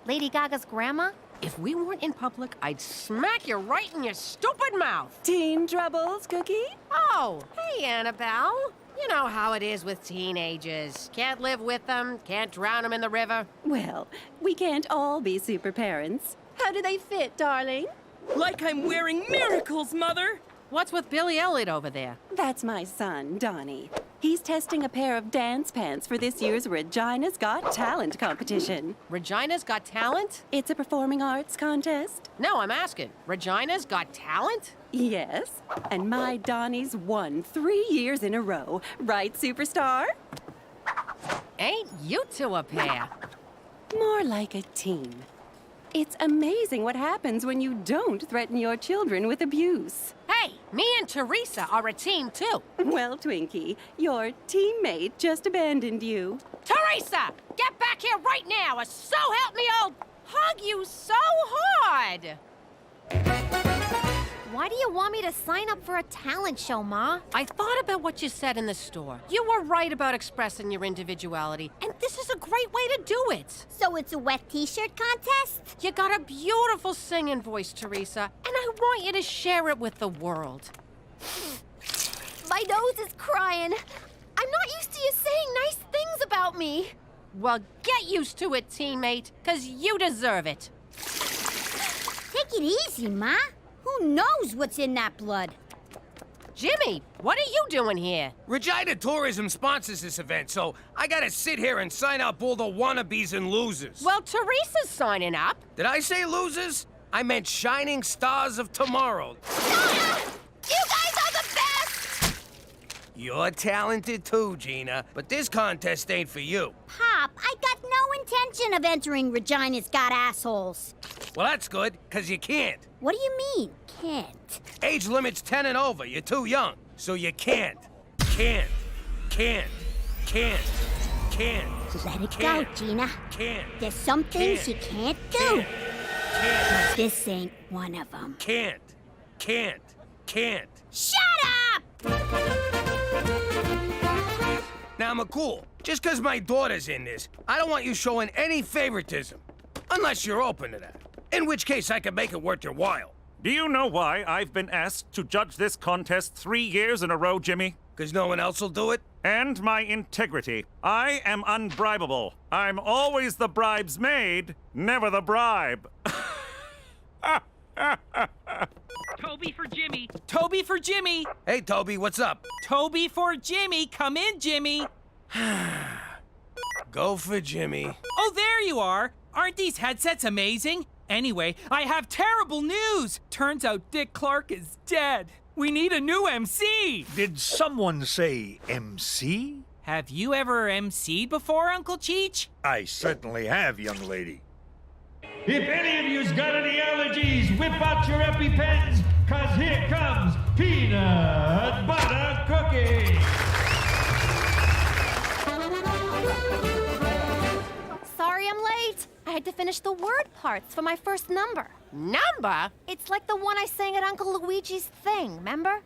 Lady Gaga's grandma? If we weren't in public, I'd smack you right in your stupid mouth. Teen troubles, Cookie? Oh, hey, Annabelle. You know how it is with teenagers. Can't live with them, can't drown them in the river. Well, we can't all be super parents. How do they fit, darling? Like I'm wearing miracles, Mother! What's with Billy Elliot over there? That's my son, Donnie. He's testing a pair of dance pants for this year's Regina's Got Talent competition. Regina's Got Talent? It's a performing arts contest. No, I'm asking. Regina's Got Talent? Yes, and my Donnie's won 3 years in a row. Right, superstar? Ain't you two a pair? More like a team. It's amazing what happens when you don't threaten your children with abuse. Hey, me and Teresa are a team, too. Well, Twinkie, your teammate just abandoned you. Teresa, get back here right now, or so help me I'll hug you so hard. Why do you want me to sign up for a talent show, Ma? I thought about what you said in the store. You were right about expressing your individuality, and this is a great way to do it. So it's a wet t-shirt contest? You got a beautiful singing voice, Teresa, and I want you to share it with the world. My nose is crying. I'm not used to you saying nice things about me. Well, get used to it, teammate, 'cause you deserve it. Take it easy, Ma. Who knows what's in that blood? Jimmy, what are you doing here? Regina Tourism sponsors this event, so I gotta sit here and sign up all the wannabes and losers. Well, Teresa's signing up. Did I say losers? I meant shining stars of tomorrow. You guys are the best! You're talented too, Gina, but this contest ain't for you. Pop, I got no intention of entering Regina's Got Assholes. Well, that's good, 'cause you can't. What do you mean, can't? Age limit's 10 and over. You're too young. So you can't. Can't. Let it go, Gina. Can't. There's some things you can't do. But this ain't one of them. Can't. Shut up! Now, McCool, just 'cause my daughter's in this, I don't want you showing any favoritism. Unless you're open to that. In which case, I can make it worth your while. Do you know why I've been asked to judge this contest 3 years in a row, Jimmy? 'Cause no one else will do it? And my integrity. I am unbribable. I'm always the bribes made, never the bribe. Toby for Jimmy. Toby for Jimmy. Hey, Toby, what's up? Toby for Jimmy. Come in, Jimmy. Go for Jimmy. Oh, there you are. Aren't these headsets amazing? Anyway, I have terrible news. Turns out Dick Clark is dead. We need a new MC. Did someone say MC? Have you ever MC'd before, Uncle Cheech? I certainly have, young lady. If any of you's got any allergies, whip out your EpiPens, 'cause here comes Peanut Butter Cookie. Sorry I'm late. I had to finish the word parts for my first number. Number? It's like the one I sang at Uncle Luigi's thing, remember?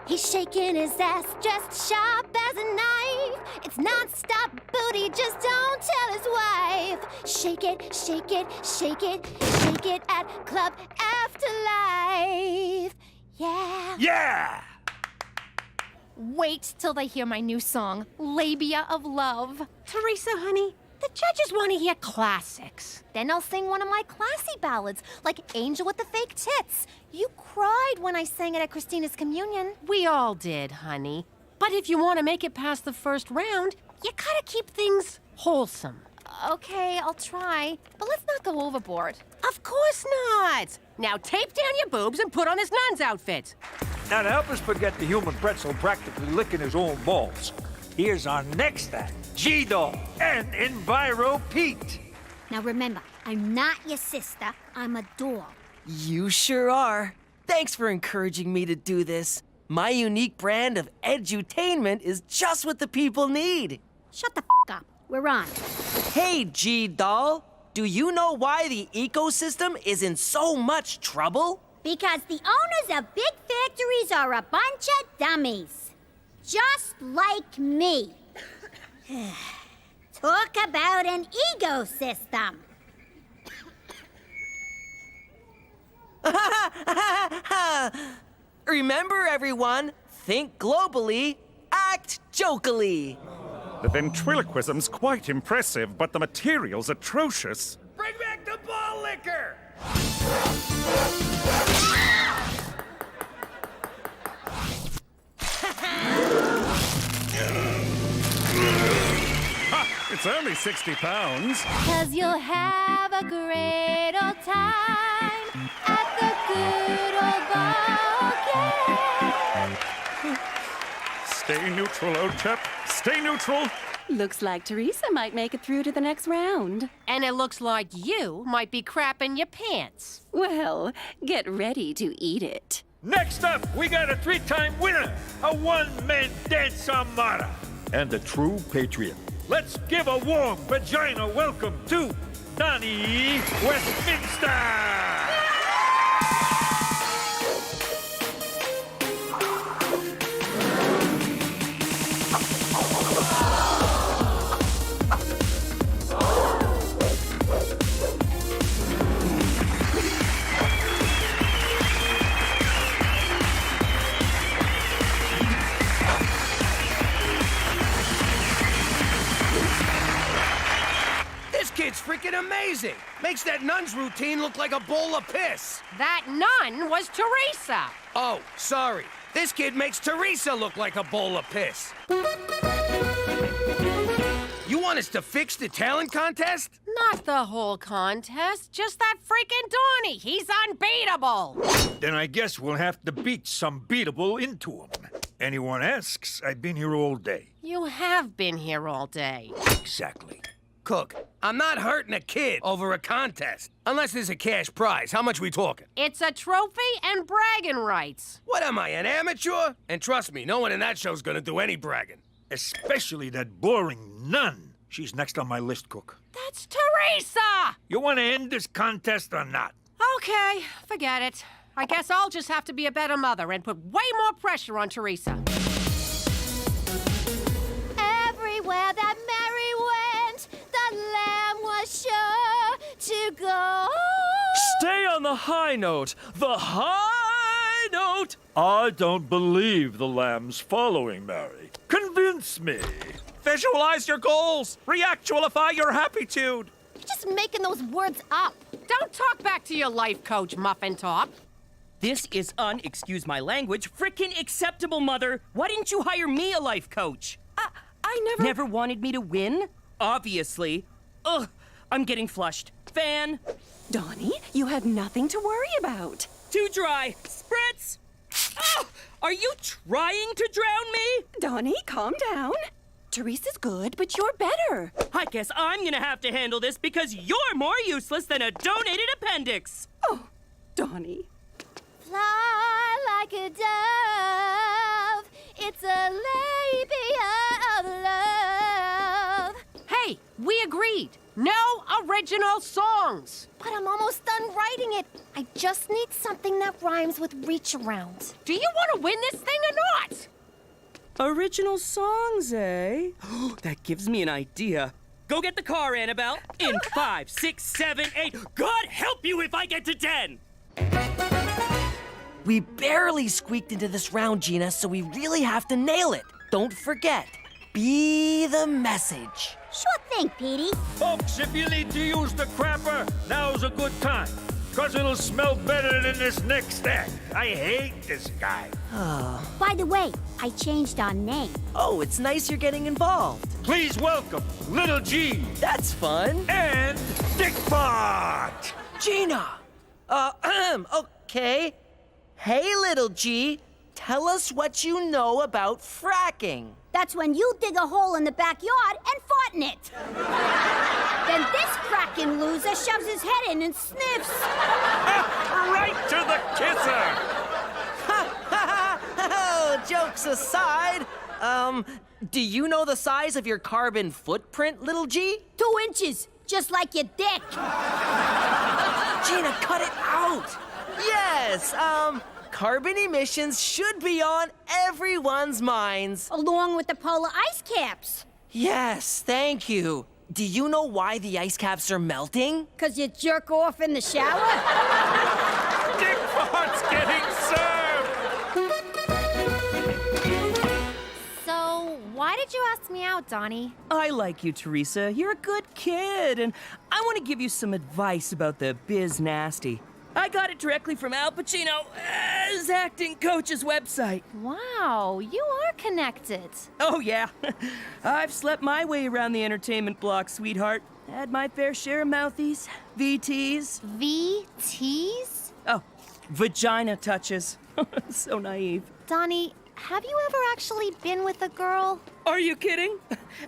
He's shaking his ass just sharp as a knife. It's non-stop booty, just don't tell his wife. Shake it, shake it, shake it, shake it at Club Afterlife. Yeah. Yeah! Wait till they hear my new song, Labia of Love. Teresa, honey, the judges want to hear classics. Then I'll sing one of my classy ballads, like Angel with the Fake Tits. You cried when I sang it at Christina's communion. We all did, honey. But if you want to make it past the first round, you gotta keep things wholesome. Okay, I'll try. But let's not go overboard. Of course not! Now tape down your boobs and put on this nun's outfit. Now, to help us forget the human pretzel practically licking his own balls, here's our next act, G-Doll and Enviro Pete. Now remember, I'm not your sister, I'm a doll. You sure are. Thanks for encouraging me to do this. My unique brand of edutainment is just what the people need. Shut the f up. We're on. Hey, G-Doll. Do you know why the ecosystem is in so much trouble? Because the owners of big factories are a bunch of dummies. Just like me. Talk about an ecosystem. Remember, everyone, think globally, act jokily. The ventriloquism's quite impressive, but the material's atrocious. Bring back the ball liquor! Ha! It's only 60 pounds. 'Cause you'll have a great old time at the good old ball game. Stay neutral, old chap. Stay neutral. Looks like Teresa might make it through to the next round. And it looks like you might be crapping your pants. Well, get ready to eat it. Next up, we got a 3-time winner, a one-man dance armada, and a true patriot. Let's give a warm vagina welcome to Donnie Westminster! Kid's freaking amazing. Makes that nun's routine look like a bowl of piss. That nun was Teresa. Oh, sorry. This kid makes Teresa look like a bowl of piss. You want us to fix the talent contest? Not the whole contest, just that freaking Donnie. He's unbeatable. Then I guess we'll have to beat some beatable into him. Anyone asks, I've been here all day. You have been here all day. Exactly. Cook, I'm not hurting a kid over a contest. Unless there's a cash prize. How much we talking? It's a trophy and bragging rights. What am I, an amateur? And trust me, no one in that show's gonna do any bragging. Especially that boring nun. She's next on my list, Cook. That's Teresa! You want to end this contest or not? Okay, forget it. I guess I'll just have to be a better mother and put way more pressure on Teresa. Everywhere that Mary went, the lamb was sure to go. Stay on the high note. The high note. I don't believe the lamb's following Mary. Convince me. Visualize your goals. Reactualify your happitude. You're just making those words up. Don't talk back to your life coach, Muffin Top. This is excuse my language, frickin' acceptable, Mother. Why didn't you hire me a life coach? I Never wanted me to win? Obviously. Ugh, I'm getting flushed. Fan. Donnie, you have nothing to worry about. Too dry. Spritz! Oh, are you trying to drown me? Donnie, calm down. Teresa's good, but you're better. I guess I'm gonna have to handle this because you're more useless than a donated appendix. Oh, Donnie. Fly like a dove. It's a labia of love. Hey, we agreed. No original songs. But I'm almost done writing it. I just need something that rhymes with reach around. Do you want to win this thing or not? Original songs, eh? That gives me an idea. Go get the car, Annabelle. In 5, 6, 7, 8. God help you if I get to 10! We barely squeaked into this round, Gina, so we really have to nail it. Don't forget, be the message. Sure thing, Petey. Folks, if you need to use the crapper, now's a good time. 'cause it'll smell better than this next act. I hate this guy. By the way, I changed our name. Oh, it's nice you're getting involved. Please welcome Little G That's fun. and Dickpot. Gina! Okay. Hey, little G, tell us what you know about fracking. That's when you dig a hole in the backyard and fart in it. Then this fracking loser shoves his head in and sniffs. Right to the kisser! Oh, jokes aside, do you know the size of your carbon footprint, little G? 2 inches, just like your dick. Gina, cut it out! Yes, carbon emissions should be on everyone's minds. Along with the polar ice caps. Yes, thank you. Do you know why the ice caps are melting? 'Cause you jerk off in the shower? Dickpot's getting served! So, why did you ask me out, Donnie? I like you, Teresa. You're a good kid, and I want to give you some advice about the biz nasty. I got it directly from Al Pacino's acting coach's website. Wow, you are connected. Oh, yeah. I've slept my way around the entertainment block, sweetheart. Had my fair share of mouthies, VTs. VTs? Oh, vagina touches. So naive. Donnie, have you ever actually been with a girl? Are you kidding?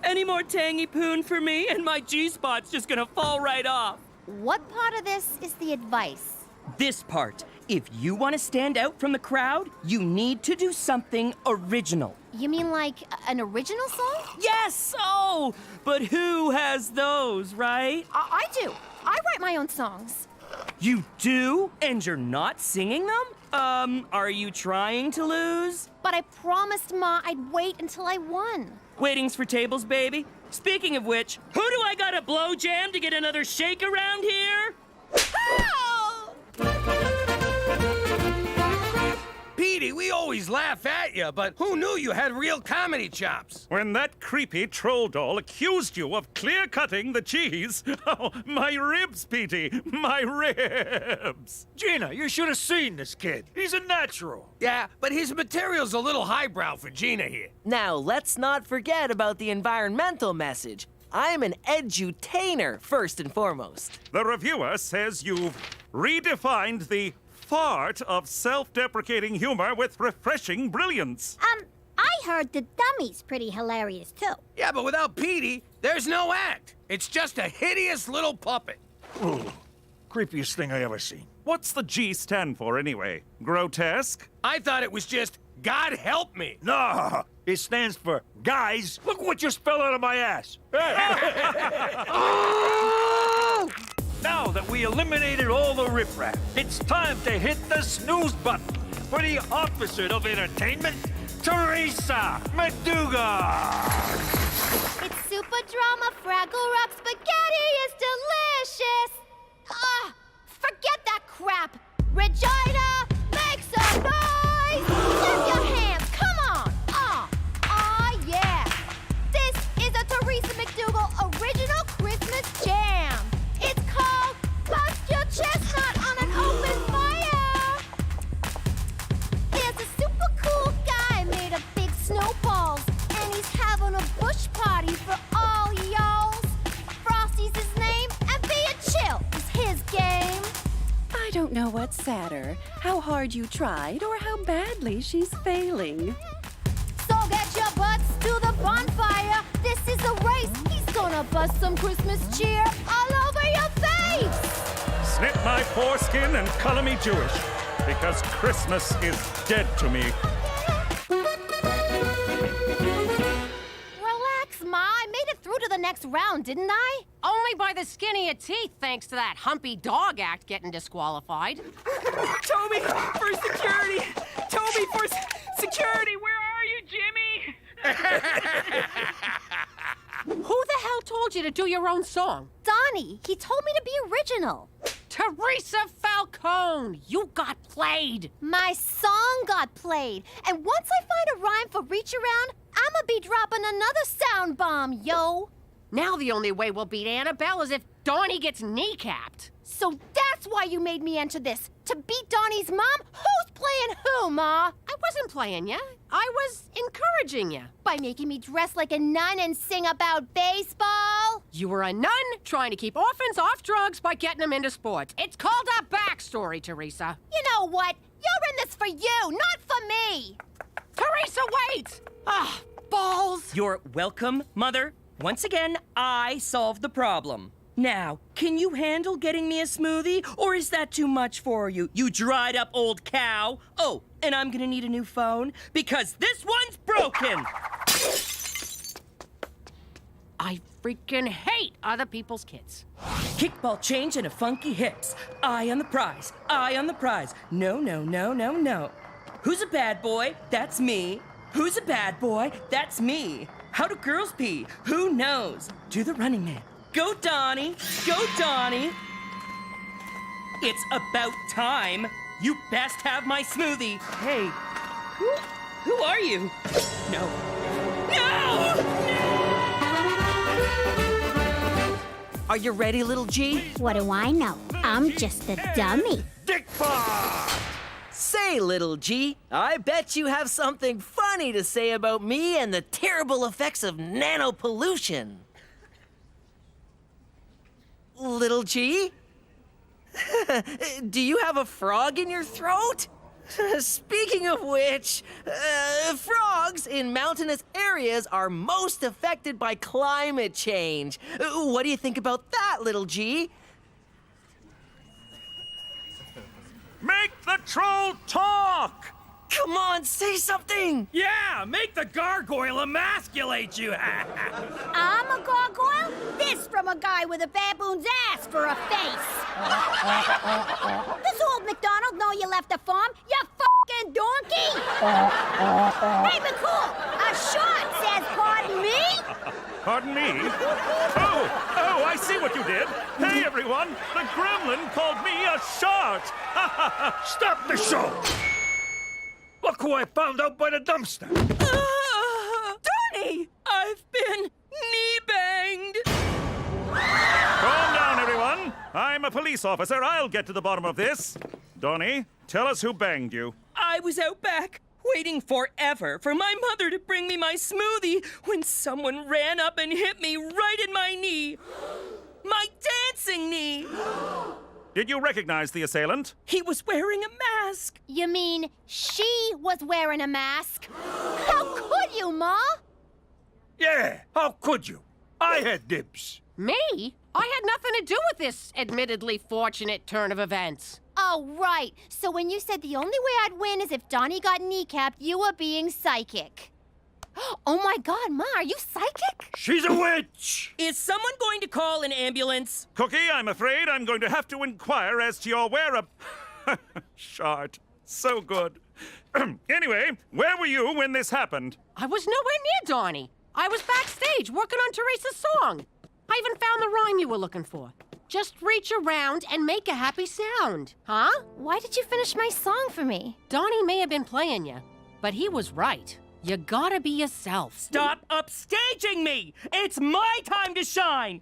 Any more tangy poon for me, and my G-spot's just gonna fall right off. What part of this is the advice? This part. If you want to stand out from the crowd, you need to do something original. You mean like an original song? Yes! Oh! But who has those, right? I do. I write my own songs. You do? And you're not singing them? Are you trying to lose? But I promised Ma I'd wait until I won. Waiting's for tables, baby. Speaking of which, who do I gotta blow jam to get another shake around here? Petey, we always laugh at you, but who knew you had real comedy chops? When that creepy troll doll accused you of clear-cutting the cheese. Oh, my ribs, Petey, my ribs. Gina, you should have seen this kid. He's a natural. Yeah, but his material's a little highbrow for Gina here. Now, let's not forget about the environmental message. I'm an edutainer, first and foremost. The reviewer says you've redefined the fart of self-deprecating humor with refreshing brilliance. I heard the dummy's pretty hilarious, too. Yeah, but without Petey, there's no act. It's just a hideous little puppet. Ooh, creepiest thing I ever seen. What's the G stand for, anyway? Grotesque? I thought it was just, God help me. No, it stands for, guys, look what just fell out of my ass. Now that we eliminated all the riffraff, it's time to hit the snooze button for the officer of entertainment, Teresa Meduga. It's super drama, Fraggle Rock spaghetti is delicious. Forget that crap. Regina, make some noise. Clap your hands, come on. Yeah. This is a Teresa McDougal original Christmas jam. It's called Bust Your Chestnut on an Open Fire. There's a super cool guy made of big snowballs, and he's having a bush party for all y'alls. Frosty's his name, and being chill is his game. I don't know what's sadder, how hard you tried or how badly she's failing. So get your butts to the bonfire. This is a race. He's gonna bust some Christmas cheer all over your face. Snip my foreskin and color me Jewish, because Christmas is dead to me. Relax, Ma. I made it through to the next round, didn't I? Only by the skin of your teeth, thanks to that humpy dog act getting disqualified. Toby, for security! Toby, for security! Where are you, Jimmy? Who the hell told you to do your own song? Donnie, he told me to be original. Teresa Falcone, you got played. My song got played. And once I find a rhyme for Reach Around, I'ma be dropping another sound bomb, yo. Now the only way we'll beat Annabelle is if Donnie gets kneecapped. So that's why you made me enter this, to beat Donnie's mom? Who's playing who, Ma? I wasn't playing ya. I was encouraging ya. By making me dress like a nun and sing about baseball? You were a nun trying to keep orphans off drugs by getting them into sports. It's called a backstory, Teresa. You know what? You're in this for you, not for me. Teresa, wait! Ah, balls! You're welcome, Mother. Once again, I solved the problem. Now, can you handle getting me a smoothie, or is that too much for you, you dried up old cow? Oh, and I'm gonna need a new phone, because this one's broken! I freaking hate other people's kids. Kickball change and a funky hips. Eye on the prize, eye on the prize. No, no, no, no, no. Who's a bad boy? That's me. Who's a bad boy? That's me. How do girls pee? Who knows? Do the running man. Go, Donnie! Go, Donnie! It's about time. You best have my smoothie. Hey, who are you? No. No! Are you ready, little G? What do I know? I'm just a dummy. Dick bar! Say, little G, I bet you have something funny to say about me and the terrible effects of nanopollution. Little G? Do you have a frog in your throat? Speaking of which, frogs in mountainous areas are most affected by climate change. What do you think about that, little G? Make the troll talk! Come on, say something! Yeah, make the gargoyle emasculate you! I'm a gargoyle? This from a guy with a baboon's ass for a face. Does old MacDonald know you left the farm, you fucking donkey? Hey, McCool, a short says pardon me? Pardon me? Oh, I see what you did. Hey, everyone, the gremlin called me a shart. Stop the show! Look who I found out by the dumpster. Donnie! I've been knee-banged! Calm down, everyone. I'm a police officer. I'll get to the bottom of this. Donnie, tell us who banged you. I was out back, waiting forever for my mother to bring me my smoothie when someone ran up and hit me right in my knee. My dancing knee! Did you recognize the assailant? He was wearing a mask. You mean she was wearing a mask? How could you, Ma? Yeah, how could you? I had dibs. Me? I had nothing to do with this admittedly fortunate turn of events. Oh, right. So when you said the only way I'd win is if Donnie got kneecapped, you were being psychic. Oh my God, Ma, are you psychic? She's a witch! Is someone going to call an ambulance? Cookie, I'm afraid I'm going to have to inquire as to your shart. So good. Anyway, where were you when this happened? I was nowhere near Donnie. I was backstage working on Teresa's song. I even found the rhyme you were looking for. Just reach around and make a happy sound. Huh? Why did you finish my song for me? Donnie may have been playing you, but he was right. You gotta be yourself. Stop upstaging me! It's my time to shine!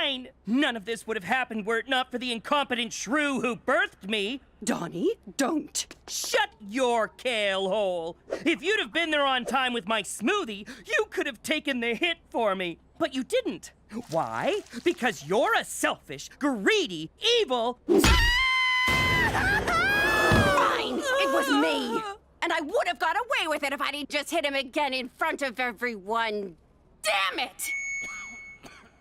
Mine! None of this would have happened were it not for the incompetent shrew who birthed me. Donnie, don't. Shut your kale hole! If you'd have been there on time with my smoothie, you could have taken the hit for me. But you didn't. Why? Because you're a selfish, greedy, evil... Fine! It was me! And I would have got away with it if I'd just hit him again in front of everyone. Damn it!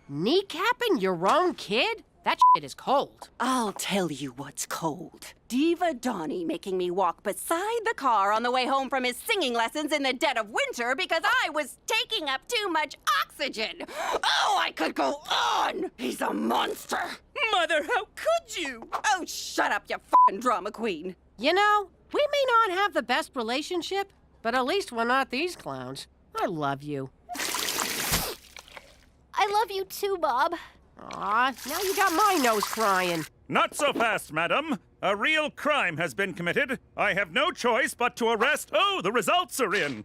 Kneecapping your own kid? That shit is cold. I'll tell you what's cold. Diva Donnie making me walk beside the car on the way home from his singing lessons in the dead of winter because I was taking up too much oxygen. Oh, I could go on! He's a monster! Mother, how could you? Oh, shut up, you f***ing drama queen. You know, we may not have the best relationship, but at least we're not these clowns. I love you. I love you too, Bob. Aw, now you got my nose crying. Not so fast, madam. A real crime has been committed. I have no choice but to arrest... Oh, the results are in.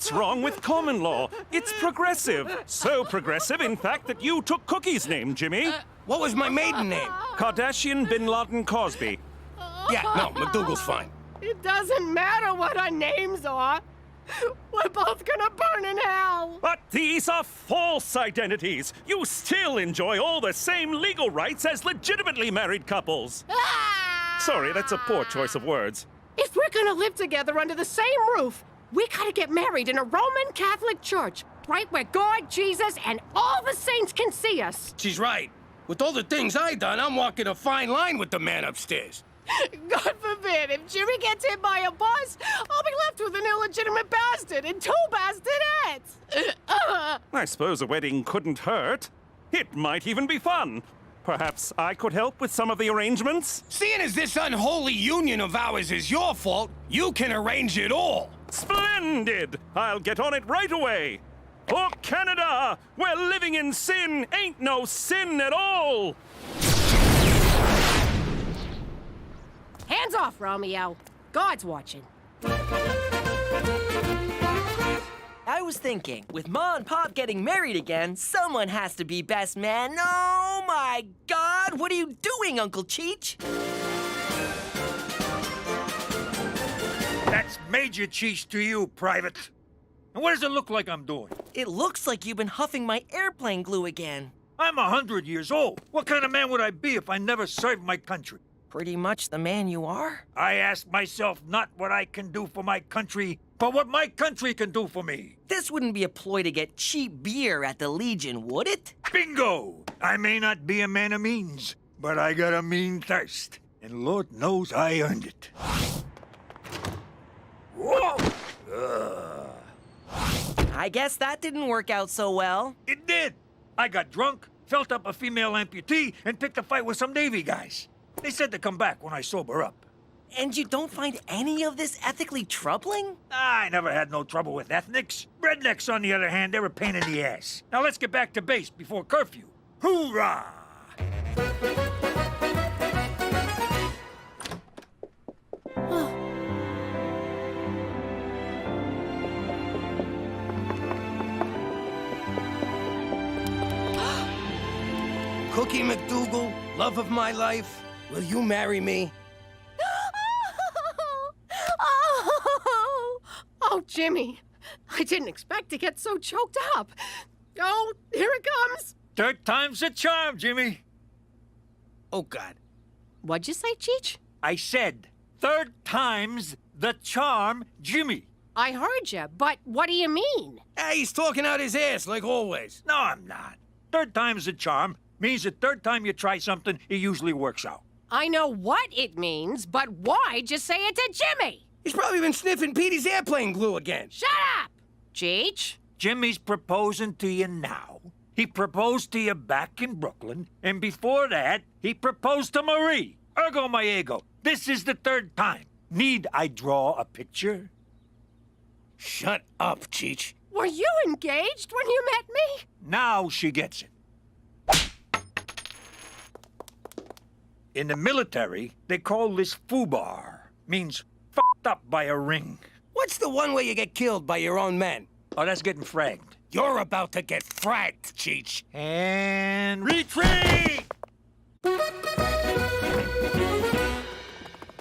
What's wrong with common law? It's progressive. So progressive, in fact, that you took Cookie's name, Jimmy. What was my maiden name? Kardashian Bin Laden Cosby. Yeah, no, McDougal's fine. It doesn't matter what our names are. We're both gonna burn in hell. But these are false identities. You still enjoy all the same legal rights as legitimately married couples. Sorry, that's a poor choice of words. If we're gonna live together under the same roof, we gotta get married in a Roman Catholic church, right where God, Jesus, and all the saints can see us. She's right. With all the things I done, I'm walking a fine line with the man upstairs. God forbid, if Jimmy gets hit by a bus, I'll be left with an illegitimate bastard and 2 bastonettes. I suppose a wedding couldn't hurt. It might even be fun. Perhaps I could help with some of the arrangements? Seeing as this unholy union of ours is your fault, you can arrange it all. Splendid! I'll get on it right away. For Canada, where living in sin ain't no sin at all! Hands off, Romeo. God's watching. I was thinking, with Ma and Pop getting married again, someone has to be best man. Oh my God, what are you doing, Uncle Cheech? That's Major Cheech to you, Private. And what does it look like I'm doing? It looks like you've been huffing my airplane glue again. I'm 100 years old. What kind of man would I be if I never served my country? Pretty much the man you are. I ask myself not what I can do for my country, but what my country can do for me. This wouldn't be a ploy to get cheap beer at the Legion, would it? Bingo! I may not be a man of means, but I got a mean thirst. And Lord knows I earned it. Whoa! I guess that didn't work out so well. It did. I got drunk, felt up a female amputee, and picked a fight with some Navy guys. They said to come back when I sober up. And you don't find any of this ethically troubling? I never had no trouble with ethnics. Rednecks, on the other hand, they're a pain in the ass. Now let's get back to base before curfew. Hoorah! Cookie McDougal, love of my life, will you marry me? Oh, Jimmy. I didn't expect to get so choked up. Oh, here it comes. 3rd time's a charm, Jimmy. Oh, God. What'd you say, Cheech? I said 3rd time's the charm, Jimmy. I heard you, but what do you mean? Hey, he's talking out his ass, like always. No, I'm not. 3rd time's a charm means the 3rd time you try something, it usually works out. I know what it means, but why'd you say it to Jimmy? He's probably been sniffing Petey's airplane glue again. Shut up! Cheech? Jimmy's proposing to you now. He proposed to you back in Brooklyn, and before that, he proposed to Marie. Ergo my ego. This is the 3rd time. Need I draw a picture? Shut up, Cheech. Were you engaged when you met me? Now she gets it. In the military, they call this foobar. Means f***ed up by a ring. What's the one where you get killed by your own men? Oh, that's getting fragged. You're about to get fragged, Cheech. And retreat!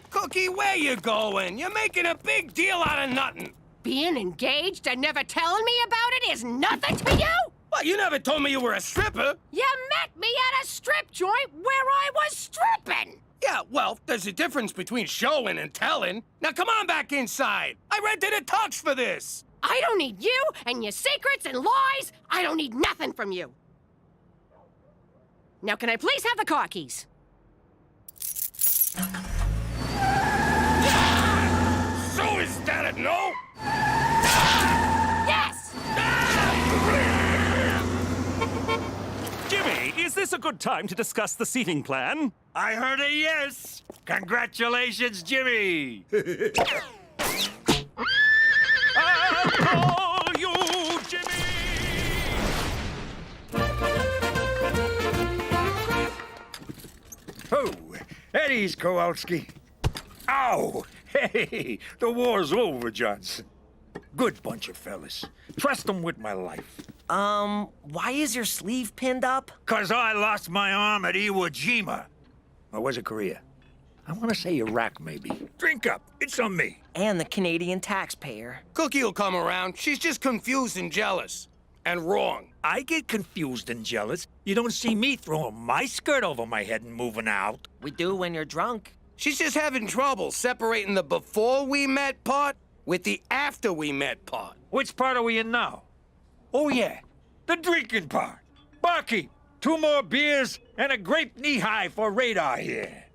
Cookie, where you going? You're making a big deal out of nothing. Being engaged and never telling me about it is nothing to you? Well, you never told me you were a stripper. You met me at a strip joint where I was stripping. Yeah, well, there's a difference between showing and telling. Now come on back inside. I rented a tux for this. I don't need you and your secrets and lies. I don't need nothing from you. Now, can I please have the car keys? So is that a no? Yes! Jimmy, is this a good time to discuss the seating plan? I heard a yes. Congratulations, Jimmy. I'll call you Jimmy! Oh, Eddie's Kowalski. Ow! Hey, the war's over, Johnson. Good bunch of fellas. Trust them with my life. Why is your sleeve pinned up? 'Cause I lost my arm at Iwo Jima. Or was it Korea? I want to say Iraq, maybe. Drink up. It's on me. And the Canadian taxpayer. Cookie will come around. She's just confused and jealous. And wrong. I get confused and jealous. You don't see me throwing my skirt over my head and moving out. We do when you're drunk. She's just having trouble separating the before we met part with the after we met part. Which part are we in now? Oh, yeah. The drinking part. Barkeep, 2 more beers and a grape knee-high for radar here.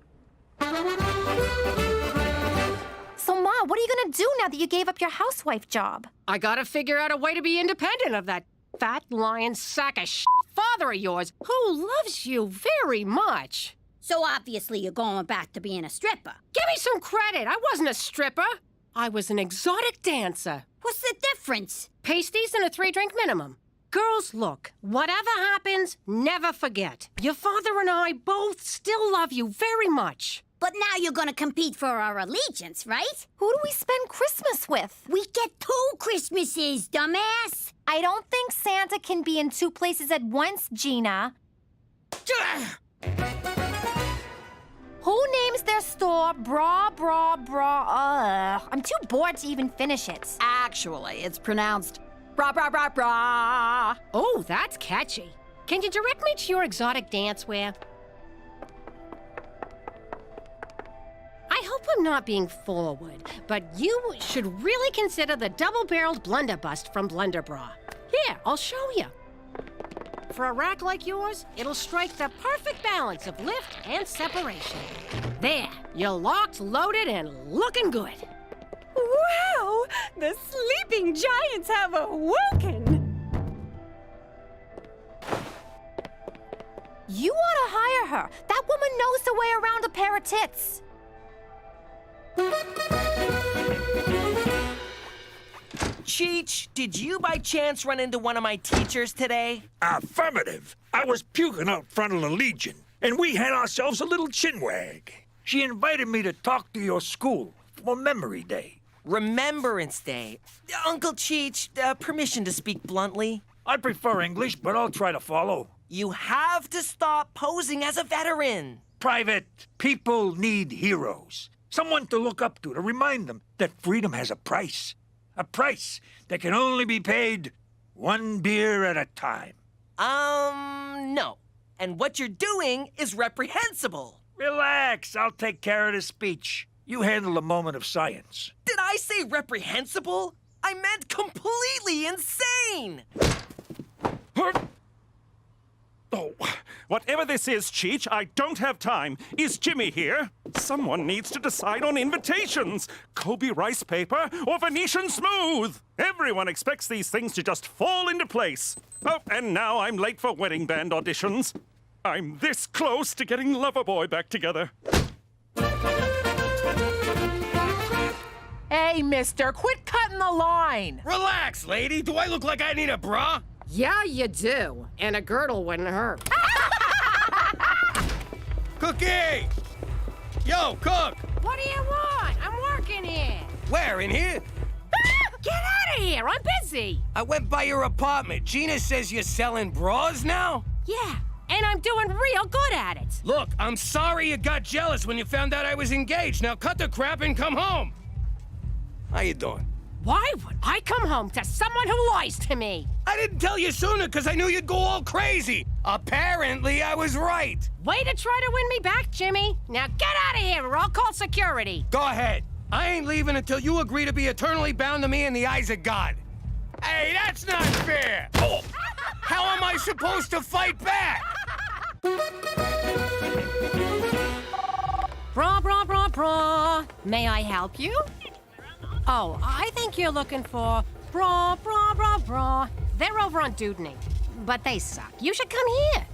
So, Ma, what are you gonna do now that you gave up your housewife job? I gotta figure out a way to be independent of that fat lying sack of shit father of yours who loves you very much. So obviously you're going back to being a stripper. Give me some credit. I wasn't a stripper. I was an exotic dancer. What's the difference? Pasties and a 3-drink minimum. Girls, look, whatever happens, never forget. Your father and I both still love you very much. But now you're gonna compete for our allegiance, right? Who do we spend Christmas with? We get 2 Christmases, dumbass! I don't think Santa can be in 2 places at once, Gina. Who names their store Bra? I'm too bored to even finish it. Actually, it's pronounced bra bra bra bra. Oh, that's catchy. Can you direct me to your exotic dancewear? I hope I'm not being forward, but you should really consider the double-barreled blunderbust from Blunderbra. Here, I'll show you. For a rack like yours, it'll strike the perfect balance of lift and separation. There, you're locked, loaded, and looking good. Wow! The sleeping giants have awoken! You ought to hire her. That woman knows the way around a pair of tits. Cheech, did you by chance run into one of my teachers today? Affirmative. I was puking out front of the Legion, and we had ourselves a little chinwag. She invited me to talk to your school for Memory Day. Remembrance Day. Uncle Cheech, permission to speak bluntly. I prefer English, but I'll try to follow. You have to stop posing as a veteran. Private, people need heroes. Someone to look up to remind them that freedom has a price. A price that can only be paid 1 beer at a time. No. And what you're doing is reprehensible. Relax, I'll take care of the speech. You handle a moment of science. Did I say reprehensible? I meant completely insane! Oh, whatever this is, Cheech, I don't have time. Is Jimmy here? Someone needs to decide on invitations. Kobe rice paper or Venetian smooth. Everyone expects these things to just fall into place. Oh, and now I'm late for wedding band auditions. I'm this close to getting Loverboy back together. Hey, mister, quit cutting the line. Relax, lady. Do I look like I need a bra? Yeah, you do. And a girdle wouldn't hurt. Cookie! Yo, Cook! What do you want? I'm working here. Where, in here? Get out of here! I'm busy. I went by your apartment. Gina says you're selling bras now? Yeah, and I'm doing real good at it. Look, I'm sorry you got jealous when you found out I was engaged. Now cut the crap and come home. How you doing? Why would I come home to someone who lies to me? I didn't tell you sooner because I knew you'd go all crazy. Apparently, I was right. Way to try to win me back, Jimmy. Now get out of here or I'll call security. Go ahead. I ain't leaving until you agree to be eternally bound to me in the eyes of God. Hey, that's not fair. Oh, how am I supposed to fight back? Bra. May I help you? Oh, I think you're looking for bra. They're over on Dudney, but they suck. You should come here.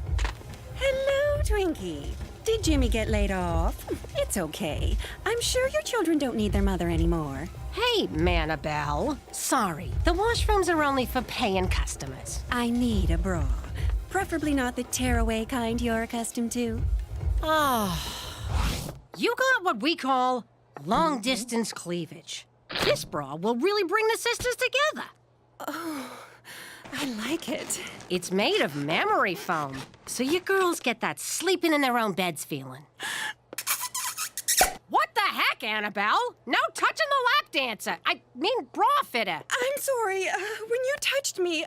Hello, Twinkie. Did Jimmy get laid off? It's okay. I'm sure your children don't need their mother anymore. Hey, Manabelle. Sorry, the washrooms are only for paying customers. I need a bra. Preferably not the tearaway kind you're accustomed to. You got what we call long-distance cleavage. This bra will really bring the sisters together. Oh, I like it. It's made of memory foam, so you girls get that sleeping in their own beds feeling. What the heck, Annabelle? No touching the lap dancer. I mean bra fitter. I'm sorry. When you touched me,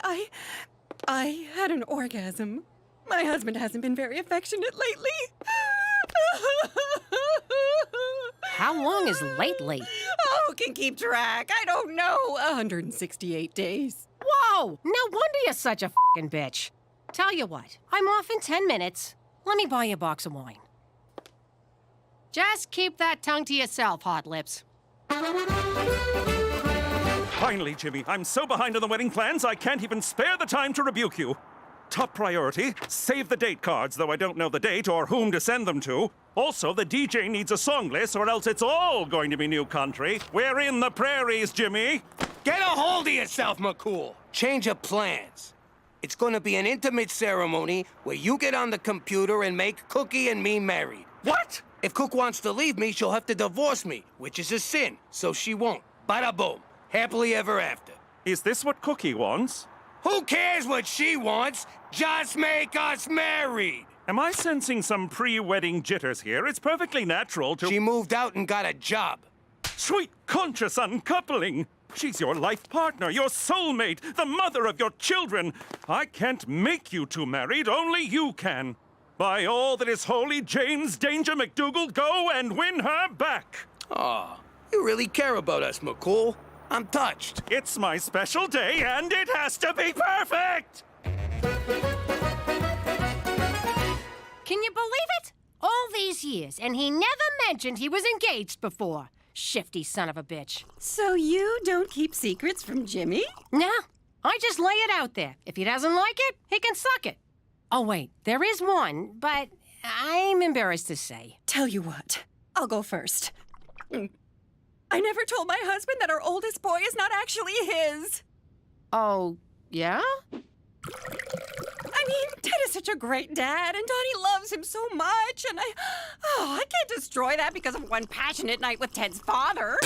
I had an orgasm. My husband hasn't been very affectionate lately. How long is lately? Oh, who can keep track? I don't know. 168 days. Whoa! No wonder you're such a f***ing bitch. Tell you what, I'm off in 10 minutes. Let me buy you a box of wine. Just keep that tongue to yourself, Hot Lips. Finally, Jimmy, I'm so behind on the wedding plans, I can't even spare the time to rebuke you. Top priority, save the date cards, though I don't know the date or whom to send them to. Also, the DJ needs a song list, or else it's all going to be new country. We're in the prairies, Jimmy. Get a hold of yourself, McCool. Change of plans. It's gonna be an intimate ceremony where you get on the computer and make Cookie and me married. What? If Cook wants to leave me, she'll have to divorce me, which is a sin, so she won't. Bada boom. Happily ever after. Is this what Cookie wants? Who cares what she wants? Just make us married! Am I sensing some pre-wedding jitters here? It's perfectly natural to— She moved out and got a job. Sweet conscious uncoupling! She's your life partner, your soulmate, the mother of your children. I can't make you two married, only you can. By all that is holy, James Danger McDougal, go and win her back! Aw, you really care about us, McCool. I'm touched. It's my special day, and it has to be perfect! Can you believe it? All these years, and he never mentioned he was engaged before. Shifty son of a bitch. So you don't keep secrets from Jimmy? No, I just lay it out there. If he doesn't like it, he can suck it. Oh, wait, there is one, but I'm embarrassed to say. Tell you what, I'll go first. I never told my husband that our oldest boy is not actually his. Oh, yeah? I mean, Ted is such a great dad, and Donnie loves him so much, and I can't destroy that because of one passionate night with Ted's father.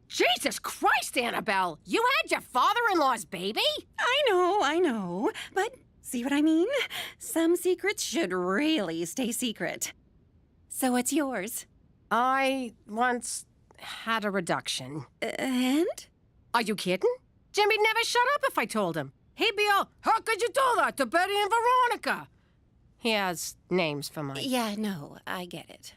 Jesus Christ, Annabelle! You had your father-in-law's baby? I know, but see what I mean? Some secrets should really stay secret. So what's yours? I once had a reduction. And? Are you kidding? Jimmy'd never shut up if I told him. He'd be all, how could you do that to Betty and Veronica? He has names for my... Yeah, no, I get it.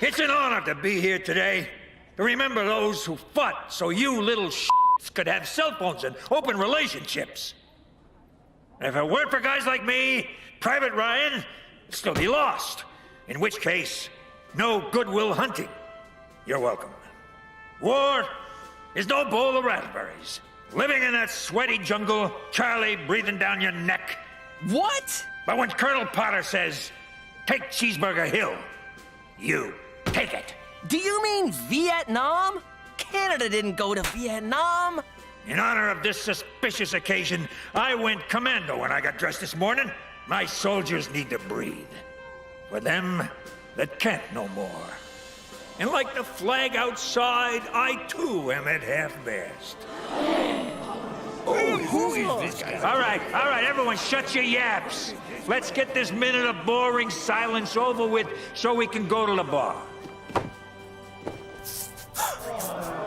It's an honor to be here today, to remember those who fought so you little shits could have cell phones and open relationships. And if it weren't for guys like me, Private Ryan would still be lost. In which case, no Goodwill Hunting. You're welcome. War is no bowl of raspberries. Living in that sweaty jungle, Charlie breathing down your neck. What? But when Colonel Potter says, take Cheeseburger Hill, you take it. Do you mean Vietnam? Canada didn't go to Vietnam. In honor of this suspicious occasion, I went commando when I got dressed this morning. My soldiers need to breathe. For them that can't no more. And like the flag outside, I too am at half-mast. Who is this guy? All right, everyone shut your yaps. Let's get this minute of boring silence over with so we can go to the bar.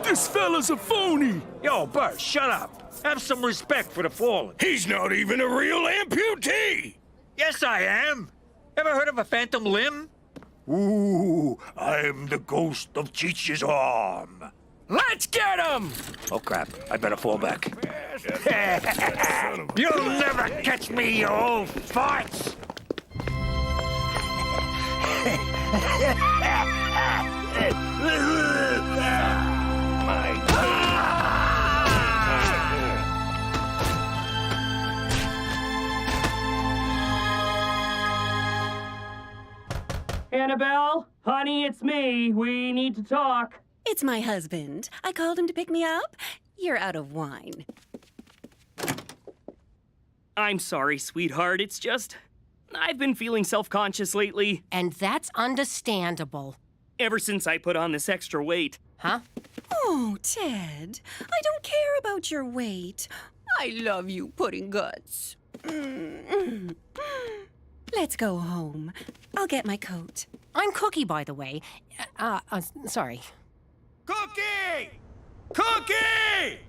This fella's a phony! Yo, Bert, shut up. Have some respect for the fallen. He's not even a real amputee! Yes, I am. Ever heard of a phantom limb? Ooh, I'm the ghost of Cheech's arm. Let's get him! Oh, crap. I better fall back. You'll never catch me, you old farts! Annabelle, honey, it's me. We need to talk. It's my husband. I called him to pick me up. You're out of wine. I'm sorry, sweetheart. It's just, I've been feeling self-conscious lately. And that's understandable. ever since I put on this extra weight. Huh? Oh, Ted, I don't care about your weight. I love you, pudding guts. Let's go home. I'll get my coat. I'm Cookie, by the way. Sorry. Cookie! Cookie!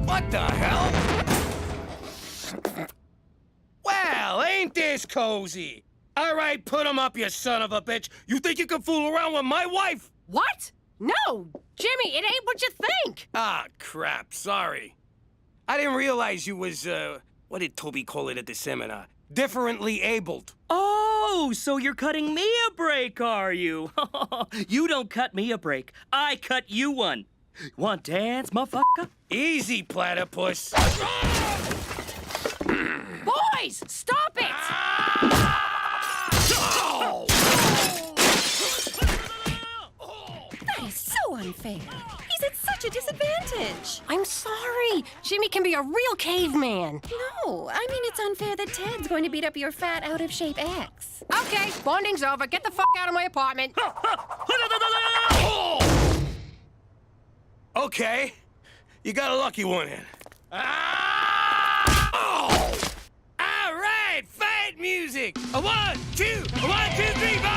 What the hell? Well, ain't this cozy? All right, put him up, you son of a bitch. You think you can fool around with my wife? What? No! Jimmy, it ain't what you think! Ah, crap, sorry. I didn't realize you was, what did Toby call it at the seminar? Differently abled. Oh, so you're cutting me a break, are you? You don't cut me a break. I cut you one. Want to dance, motherfucker? Easy, platypus. Boys, stop it! That is so unfair. He's at such a disadvantage. I'm sorry. Jimmy can be a real caveman. No, I mean it's unfair that Ted's going to beat up your fat, out-of-shape ex. Okay, bonding's over. Get the fuck out of my apartment. Okay, you got a lucky one in. All right, fight music. A 1, 2, a 1, 2, 3, 4.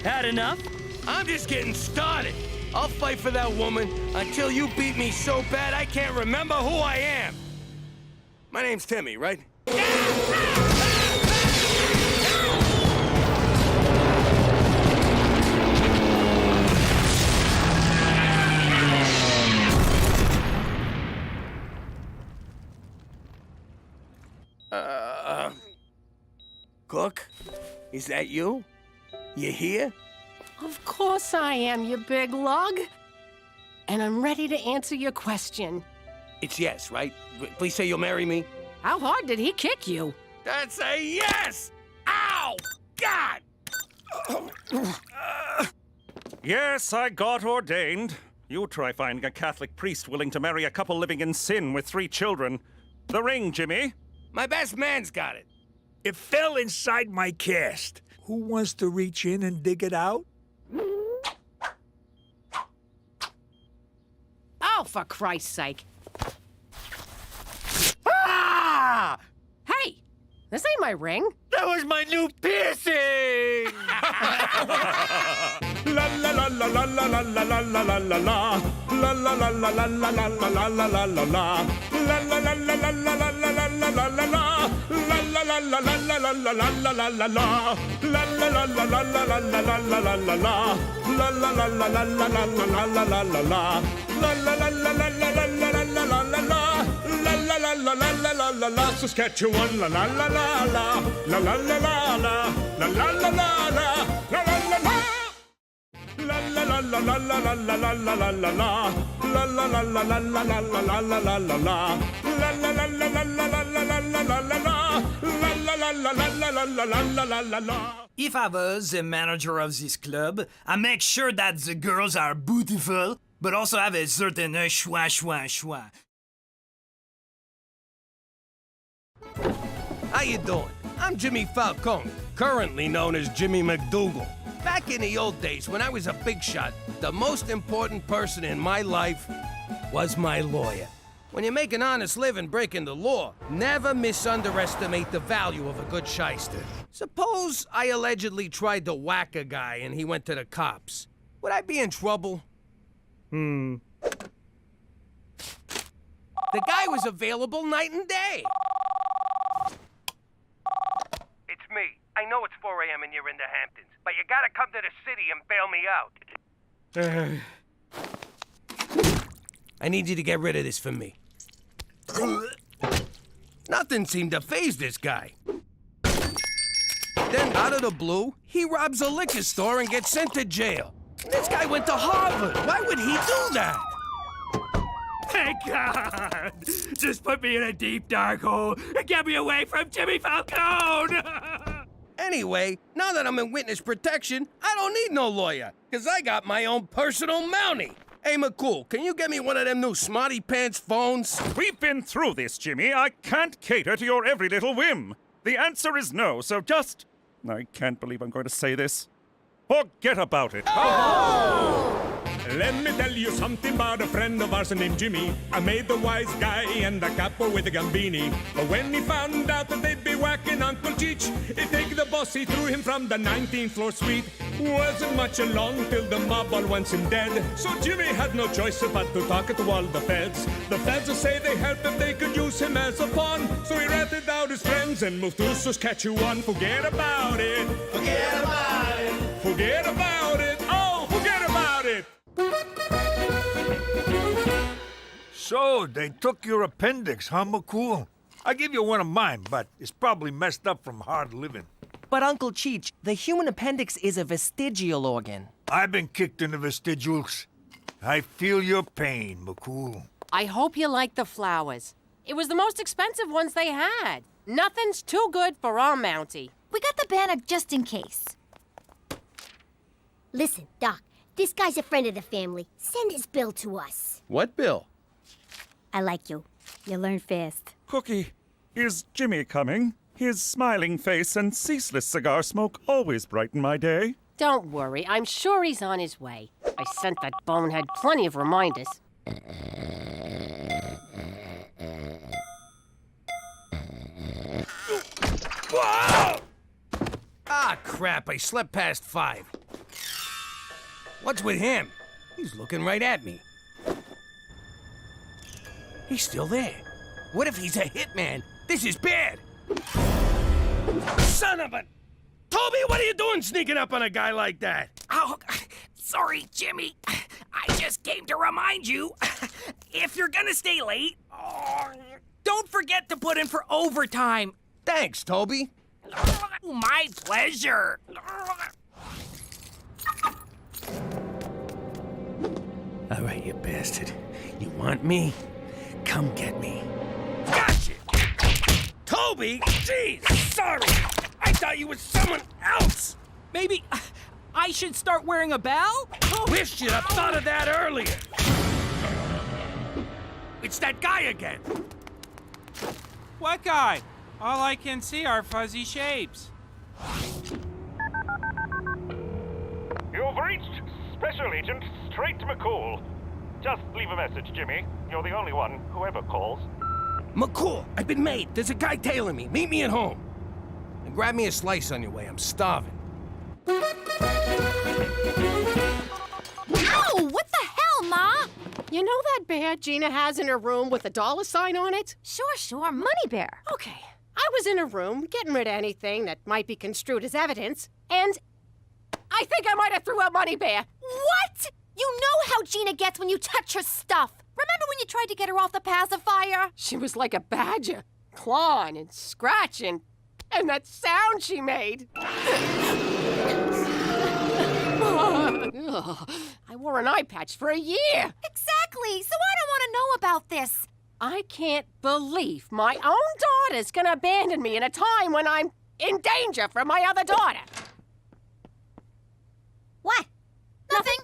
Had enough? I'm just getting started. I'll fight for that woman until you beat me so bad I can't remember who I am. My name's Timmy, right? Cook? Is that you? You here? Of course I am, you big lug. And I'm ready to answer your question. It's yes, right? Please say you'll marry me. How hard did he kick you? That's a yes! Ow! God! Yes, I got ordained. You try finding a Catholic priest willing to marry a couple living in sin with 3 children. The ring, Jimmy. My best man's got it. It fell inside my cast. Who wants to reach in and dig it out? Oh, for Christ's sake. Ah! Hey, this ain't my ring. That was my new piercing! La la la la la la la la la la la la la. La la la la la la la la la la la la la. La la la la la la la la la la la la la. La la la la la la la la la la la la la. La la la la la la la la la la la la. La la la la la la la la la la la la la. La la la la la la la la la la la la la. La la la la la la la la la. Saskatchewan la la la la la. La la la la la. La la la la la. La la la la. La la la la la la la la la la la la la. La la la la la la la la la la la la la. La la la la la la la la la la la la la. La la la la la la la la la la la la. If I was the manager of this club, I make sure that the girls are beautiful, but also have a certain schwa. How you doing? I'm Jimmy Falcone, currently known as Jimmy McDougal. Back in the old days, when I was a big shot, the most important person in my life was my lawyer. When you make an honest living breaking the law, never misunderestimate the value of a good shyster. Suppose I allegedly tried to whack a guy and he went to the cops. Would I be in trouble? The guy was available night and day. It's me. I know it's 4 a.m. and you're in the Hamptons, but you gotta come to the city and bail me out. I need you to get rid of this for me. Nothing seemed to faze this guy. Then, out of the blue, he robs a liquor store and gets sent to jail. This guy went to Harvard. Why would he do that? Thank God! Just put me in a deep, dark hole and get me away from Jimmy Falcone! Anyway, now that I'm in witness protection, I don't need no lawyer, because I got my own personal Mountie. Hey, McCool, can you get me one of them new Smarty Pants phones? We've been through this, Jimmy. I can't cater to your every little whim. The answer is no, so just... I can't believe I'm going to say this. Forget about it. Let me tell you something about a friend of ours named Jimmy. I made the wise guy and the capo with the gambini. But when he found out that they'd be whacking Uncle Cheech, he'd take the boss, he threw him from the 19th floor suite. Wasn't much along till the mob all wants him dead. So Jimmy had no choice but to talk to all the feds. The feds say they help if they could use him as a pawn. So he ratted out his friends and moved to Saskatchewan. Forget about it. Forget about it. Forget about it. Oh, forget about it. So, they took your appendix, huh, McCool? I give you one of mine, but it's probably messed up from hard living. But Uncle Cheech, the human appendix is a vestigial organ. I've been kicked in the vestigials. I feel your pain, McCool. I hope you like the flowers. It was the most expensive ones they had. Nothing's too good for our Mountie. We got the banner just in case. Listen, Doc, this guy's a friend of the family. Send his bill to us. What bill? I like you. You learn fast. Cookie, is Jimmy coming? His smiling face and ceaseless cigar smoke always brighten my day. Don't worry, I'm sure he's on his way. I sent that bonehead plenty of reminders. Whoa! Ah, crap, I slept past 5. What's with him? He's looking right at me. He's still there. What if he's a hitman? This is bad. Son of a... Toby, what are you doing sneaking up on a guy like that? Oh, sorry, Jimmy. I just came to remind you, if you're gonna stay late, don't forget to put in for overtime. Thanks, Toby. My pleasure. All right, you bastard. You want me? Come get me. Gotcha! Toby! Jeez, sorry! I thought you were someone else! Maybe I should start wearing a bell? Wish you'd have thought of that earlier! It's that guy again! What guy? All I can see are fuzzy shapes. You've reached Special Agent Straight McCool. Just leave a message, Jimmy. You're the only one who ever calls. McCool, I've been made. There's a guy tailing me. Meet me at home. And grab me a slice on your way. I'm starving. Ow! What the hell, Ma? You know that bear Gina has in her room with a dollar sign on it? Sure. Money Bear. Okay. I was in her room getting rid of anything that might be construed as evidence, and I think I might have threw out Money Bear. What? You know how Gina gets when you touch her stuff. Remember when you tried to get her off the pacifier? She was like a badger, clawing and scratching, and that sound she made. I wore an eye patch for a year. Exactly, so I don't want to know about this. I can't believe my own daughter's gonna abandon me in a time when I'm in danger from my other daughter. What? Nothing.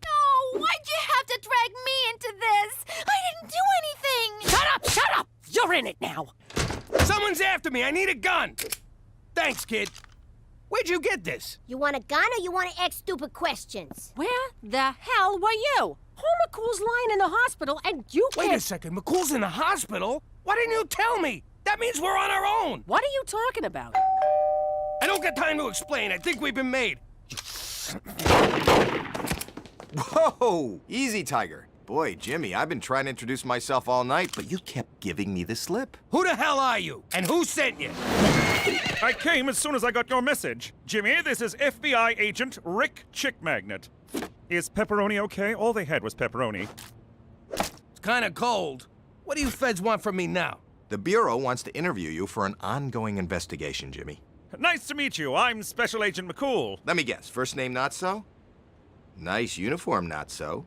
No, why'd you have to drag me into this? I didn't do anything. Shut up! You're in it now. Someone's after me. I need a gun. Thanks, kid. Where'd you get this? You want a gun or you want to ask stupid questions? Where the hell were you? McCool's lying in the hospital and you can't... Wait a second. McCool's in the hospital? Why didn't you tell me? That means we're on our own. What are you talking about? I don't got time to explain. I think we've been made. Whoa! Easy, Tiger. Boy, Jimmy, I've been trying to introduce myself all night, but you kept giving me the slip. Who the hell are you? And who sent you? I came as soon as I got your message. Jimmy, this is FBI agent Rick Chick Magnet. Is pepperoni okay? All they had was pepperoni. It's kind of cold. What do you feds want from me now? The Bureau wants to interview you for an ongoing investigation, Jimmy. Nice to meet you. I'm Special Agent McCool. Let me guess. First name not so? Nice uniform not so.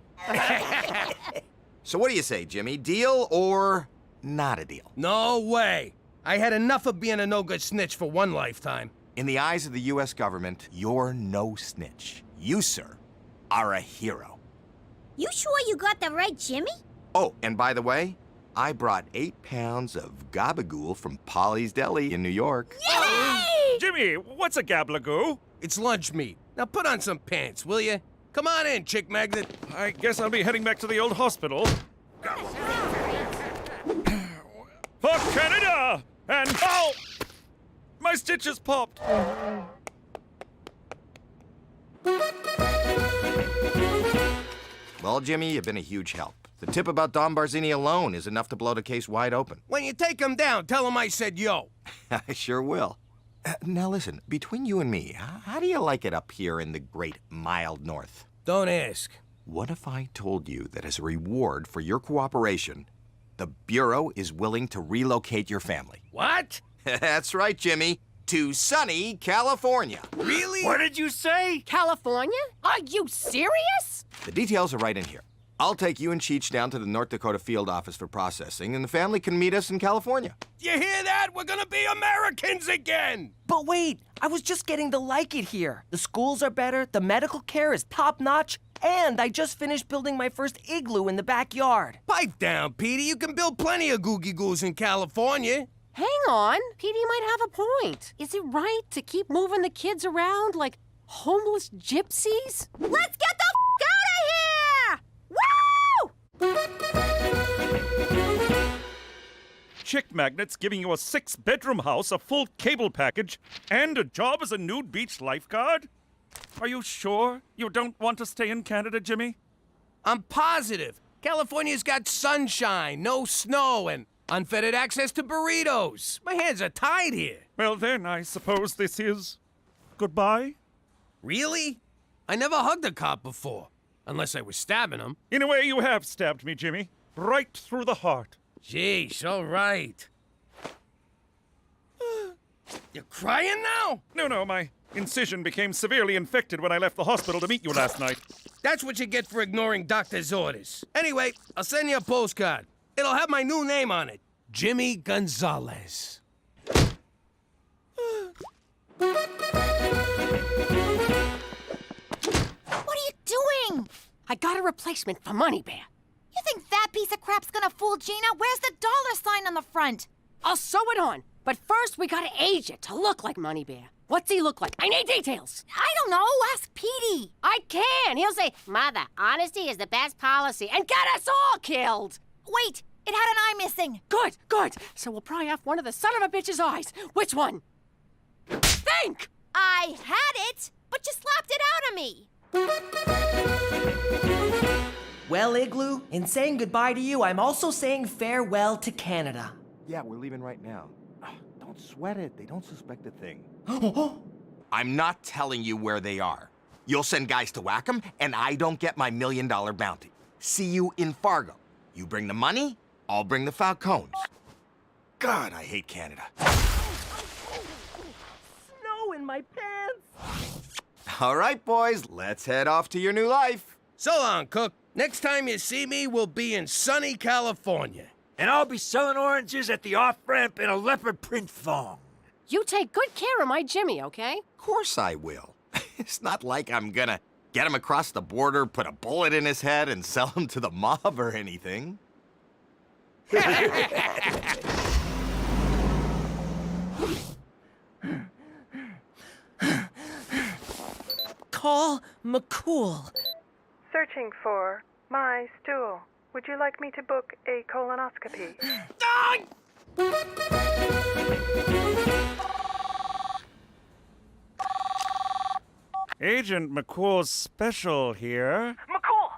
So what do you say, Jimmy? Deal or not a deal? No way. I had enough of being a no-good snitch for one lifetime. In the eyes of the U.S. government, you're no snitch. You, sir, are a hero. You sure you got that right, Jimmy? Oh, and by the way, I brought 8 pounds of gabagool from Polly's Deli in New York. Yay! Jimmy, what's a gablagoo? It's lunch meat. Now put on some pants, will you? Come on in, Chick Magnet. I guess I'll be heading back to the old hospital. For Canada! And ow! My stitches popped. Well, Jimmy, you've been a huge help. The tip about Don Barzini alone is enough to blow the case wide open. When you take him down, tell him I said yo. I sure will. Now listen, between you and me, how do you like it up here in the great mild north? Don't ask. What if I told you that as a reward for your cooperation, the Bureau is willing to relocate your family? What? That's right, Jimmy. To sunny California. Really? What did you say? California? Are you serious? The details are right in here. I'll take you and Cheech down to the North Dakota field office for processing, and the family can meet us in California. You hear that? We're gonna be Americans again! But wait, I was just getting to like it here. The schools are better, the medical care is top-notch, and I just finished building my first igloo in the backyard. Pipe down, Petey. You can build plenty of googie-goos in California. Hang on. Petey might have a point. Is it right to keep moving the kids around like homeless gypsies? Let's get the out of here! Woo! Chick Magnet's giving you a 6-bedroom house, a full cable package, and a job as a nude beach lifeguard? Are you sure you don't want to stay in Canada, Jimmy? I'm positive. California's got sunshine, no snow, and unfettered access to burritos. My hands are tied here. Well, then, I suppose this is goodbye? Really? I never hugged a cop before, unless I was stabbing him. In a way, you have stabbed me, Jimmy. Right through the heart. Jeez, all right. You're crying now? No, my incision became severely infected when I left the hospital to meet you last night. That's what you get for ignoring doctor's orders. Anyway, I'll send you a postcard. It'll have my new name on it. Jimmy Gonzalez. What are you doing? I got a replacement for Money Bear. You think that piece of crap's gonna fool Gina? Where's the dollar sign on the front? I'll sew it on. But first, we gotta age it to look like Money Bear. What's he look like? I need details. I don't know. Ask Petey. I can. He'll say, Mother, honesty is the best policy, and get us all killed. Wait, it had an eye missing. Good. So we'll pry off one of the son of a bitch's eyes. Which one? Think! I had it, but you slapped it out of me. Well, Igloo, in saying goodbye to you, I'm also saying farewell to Canada. Yeah, we're leaving right now. Don't sweat it. They don't suspect a thing. I'm not telling you where they are. You'll send guys to whack them, and I don't get my $1 million bounty. See you in Fargo. You bring the money, I'll bring the Falcons. God, I hate Canada. Snow in my pants. All right, boys, let's head off to your new life. So long, Cook. Next time you see me, we'll be in sunny California. And I'll be selling oranges at the off-ramp in a leopard print thong. You take good care of my Jimmy, okay? Of course I will. It's not like I'm gonna get him across the border, put a bullet in his head, and sell him to the mob or anything. Call McCool. Searching for my stool. Would you like me to book a colonoscopy? Agent McCool's special here. McCool!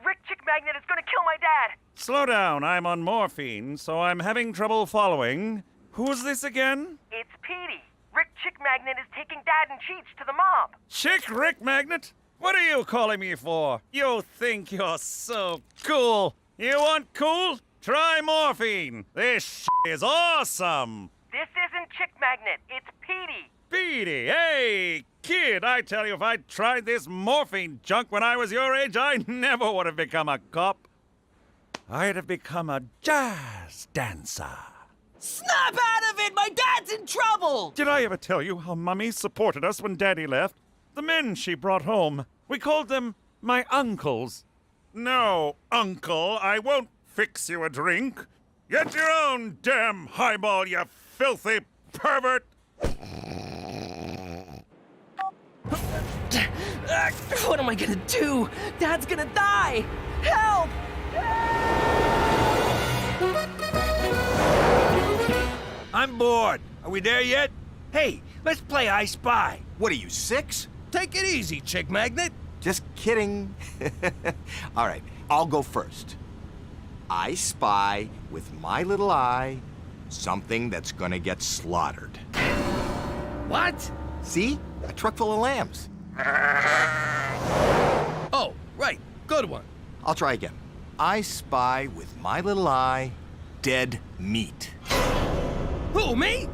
Rick Chick Magnet is gonna kill my dad! Slow down, I'm on morphine, so I'm having trouble following. Who's this again? It's Petey. Rick Chick Magnet is taking Dad and Cheech to the mob. Chick Rick Magnet? What are you calling me for? You think you're so cool. You want cool? Try morphine. This is awesome. This isn't Chick Magnet, it's Petey. Petey, hey, kid, I tell you, if I'd tried this morphine junk when I was your age, I never would have become a cop. I'd have become a jazz dancer. Snap out of it! My dad's in trouble! Did I ever tell you how Mummy supported us when Daddy left? The men she brought home, we called them my uncles. No, Uncle, I won't fix you a drink. Get your own damn highball, you filthy pervert! What am I gonna do? Dad's gonna die! Help! I'm bored. Are we there yet? Hey, let's play I Spy. What are you, 6? Take it easy, Chick Magnet. Just kidding. All right, I'll go first. I spy with my little eye something that's gonna get slaughtered. What? See? A truck full of lambs. Oh, right. Good one. I'll try again. I spy with my little eye dead meat. Who, me?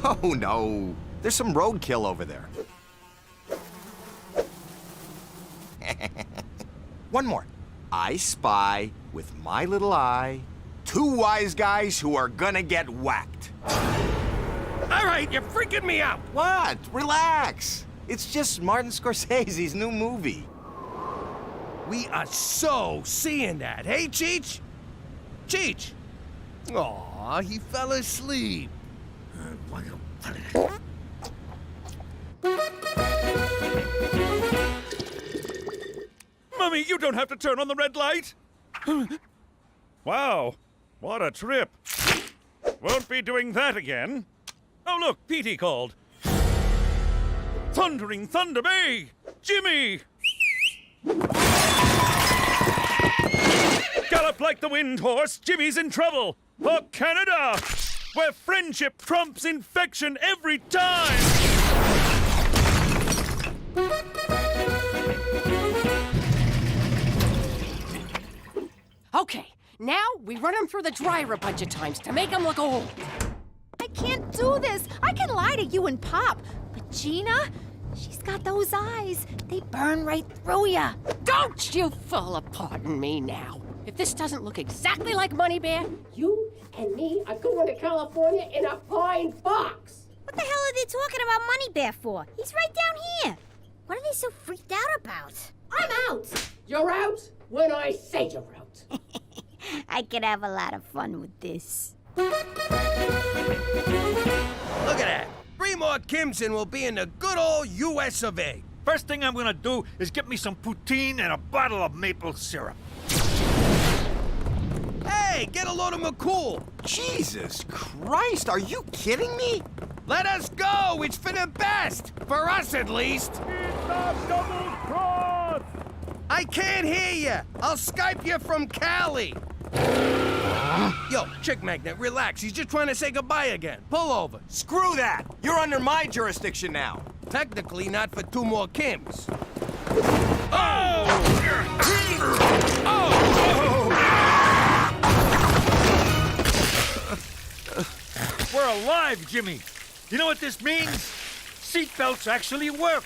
No. There's some roadkill over there. One more. I spy with my little eye 2 wise guys who are gonna get whacked. All right, you're freaking me out. What? Relax. It's just Martin Scorsese's new movie. We are so seeing that. Hey, Cheech? Cheech? Aw, he fell asleep. Mummy, you don't have to turn on the red light. Wow, what a trip. Won't be doing that again. Oh, look, Petey called. Thundering Thunder Bay! Jimmy! Gallop like the wind horse, Jimmy's in trouble! For Canada, where friendship trumps infection every time! Okay, now we run him through the dryer a bunch of times to make him look old. I can't do this. I can lie to you and Pop. But Gina, she's got those eyes. They burn right through ya. Don't you fall apart on me now. If this doesn't look exactly like Money Bear, you and me are going to California in a pine box. What the hell are they talking about Money Bear for? He's right down here. What are they so freaked out about? I'm out. You're out when I say you're out. I could have a lot of fun with this. Look at that. 3 more Kimson will be in the good old US of A. First thing I'm gonna do is get me some poutine and a bottle of maple syrup. Hey, get a load of McCool. Jesus Christ, are you kidding me? Let us go. It's for the best. For us, at least. I can't hear you. I'll Skype you from Cali. Yo, Chick Magnet, relax. He's just trying to say goodbye again. Pull over. Screw that! You're under my jurisdiction now. Technically, not for 2 more Kims. We're alive, Jimmy. You know what this means? Seatbelts actually work.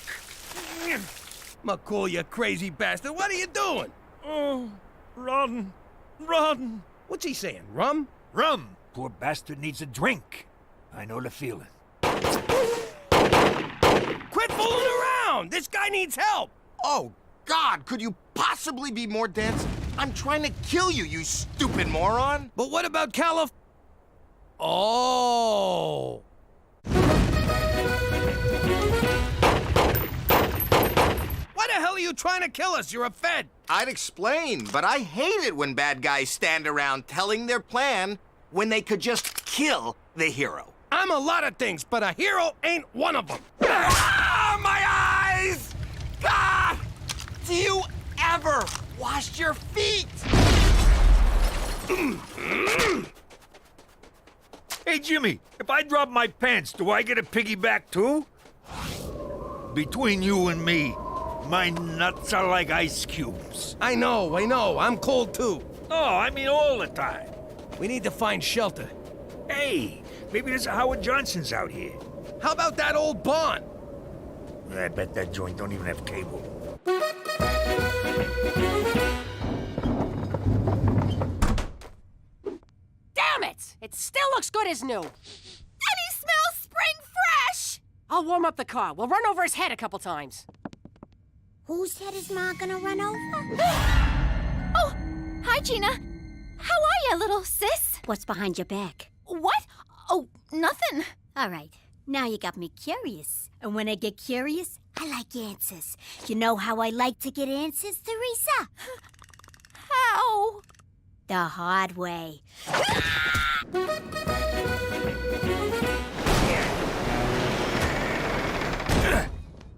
McCool, you crazy bastard. What are you doing? Oh, run. Run. What's he saying, rum? Rum. Poor bastard needs a drink. I know the feeling. Quit fooling around! This guy needs help! Oh, God, could you possibly be more dense? I'm trying to kill you, you stupid moron! But what about Calif... Oh... Why the hell are you trying to kill us? You're a Fed! I'd explain, but I hate it when bad guys stand around telling their plan when they could just kill the hero. I'm a lot of things, but a hero ain't one of them. Ah, my eyes! God! Do you ever wash your feet? Hey, Jimmy, if I drop my pants, do I get a piggyback too? Between you and me, my nuts are like ice cubes. I know. I'm cold too. Oh, I mean all the time. We need to find shelter. Hey, maybe there's a Howard Johnson's out here. How about that old barn? I bet that joint don't even have cable. Damn it! It still looks good as new. And he smells spring fresh! I'll warm up the car. We'll run over his head a couple times. Whose head is Ma gonna run over? Oh, hi, Gina. How are you, little sis? What's behind your back? What? Oh, nothing. All right, now you got me curious. And when I get curious, I like answers. You know how I like to get answers, Teresa? How? The hard way.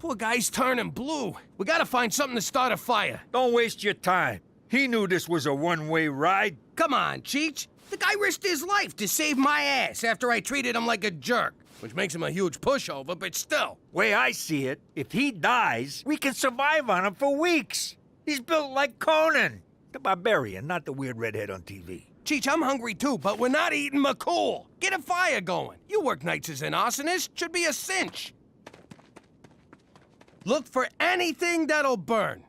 Poor guy's turning blue. We gotta find something to start a fire. Don't waste your time. He knew this was a one-way ride. Come on, Cheech. The guy risked his life to save my ass after I treated him like a jerk. Which makes him a huge pushover, but still. Way I see it, if he dies, we can survive on him for weeks. He's built like Conan. The barbarian, not the weird redhead on TV. Cheech, I'm hungry too, but we're not eating McCool. Get a fire going. You work nights as an arsonist. Should be a cinch. Look for anything that'll burn.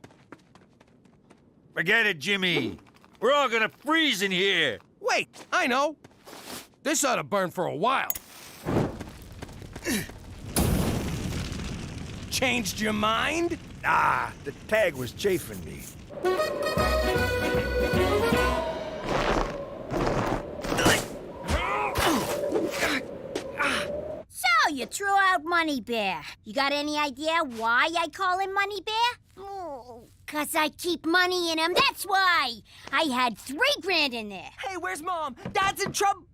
Forget it, Jimmy. We're all gonna freeze in here. Wait, I know. This ought to burn for a while. Changed your mind? Nah, the tag was chafing me. So, you threw out Money Bear. You got any idea why I call him Money Bear? Oh, 'cause I keep money in him, that's why. I had $3 grand in there. Hey, where's Mom? Dad's in trouble.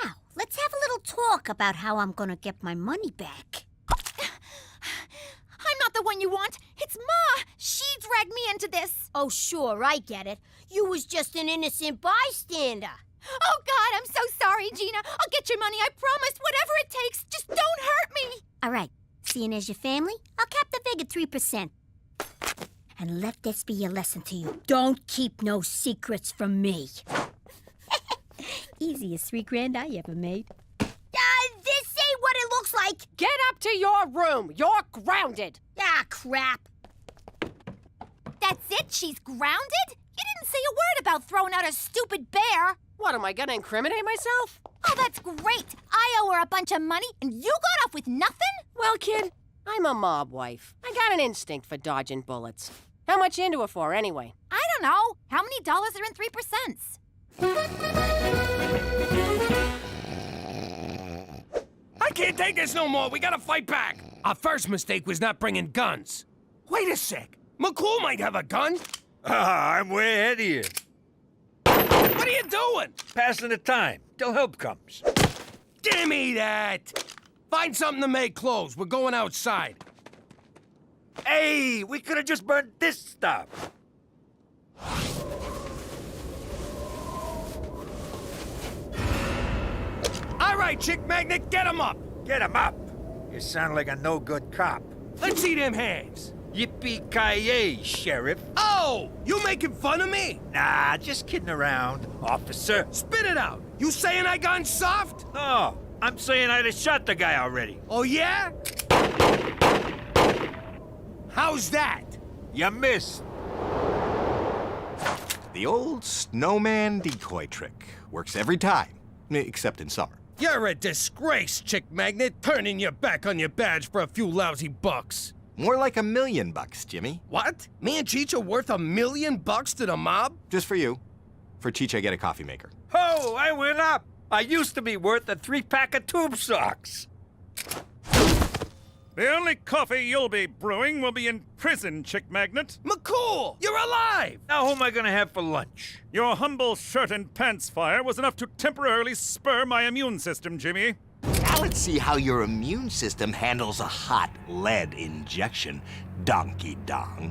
Now, let's have a little talk about how I'm gonna get my money back. I'm not the one you want. It's Ma. She dragged me into this. Oh, sure, I get it. You was just an innocent bystander. Oh, God, I'm so sorry, Gina. I'll get your money, I promise. Whatever it takes. Just don't hurt me. All right, seeing as your family, I'll cap the vig at 3%. And let this be a lesson to you. Don't keep no secrets from me. Easiest $3 grand I ever made. This ain't what it looks like. Get up to your room. You're grounded. Ah, crap. That's it? She's grounded? You didn't say a word about throwing out a stupid bear. What, am I gonna incriminate myself? Oh, that's great. I owe her a bunch of money, and you got off with nothing? Well, kid, I'm a mob wife. I got an instinct for dodging bullets. How much you into it for, anyway? I don't know. How many dollars are in 3%? I can't take this no more. We gotta fight back. Our first mistake was not bringing guns. Wait a sec. McCool might have a gun. Ah, I'm way ahead of you. What are you doing? Passing the time till help comes. Gimme that. Find something to make clothes. We're going outside. Hey, we could have just burned this stuff. All right, Chick Magnet, get him up. Get him up. You sound like a no-good cop. Let's see them hands. Yippee-ki-yay, Sheriff. Oh, you making fun of me? Nah, just kidding around, officer. Spit it out. You saying I gone soft? No, I'm saying I'd have shot the guy already. Oh, yeah? How's that? You missed. The old snowman decoy trick. Works every time, except in summer. You're a disgrace, Chick Magnet, turning your back on your badge for a few lousy bucks. More like $1 million, Jimmy. What? Me and Cheech are worth $1 million to the mob? Just for you. For Cheech, I get a coffee maker. Oh, I went up. I used to be worth a 3-pack of tube socks. The only coffee you'll be brewing will be in prison, Chick Magnet. McCool, you're alive! Now who am I gonna have for lunch? Your humble shirt and pants fire was enough to temporarily spur my immune system, Jimmy. Now let's see how your immune system handles a hot lead injection, donkey dong.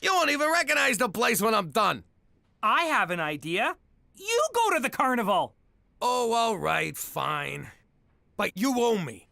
You won't even recognize the place when I'm done. I have an idea. You go to the carnival. Oh, all right, fine. But you owe me.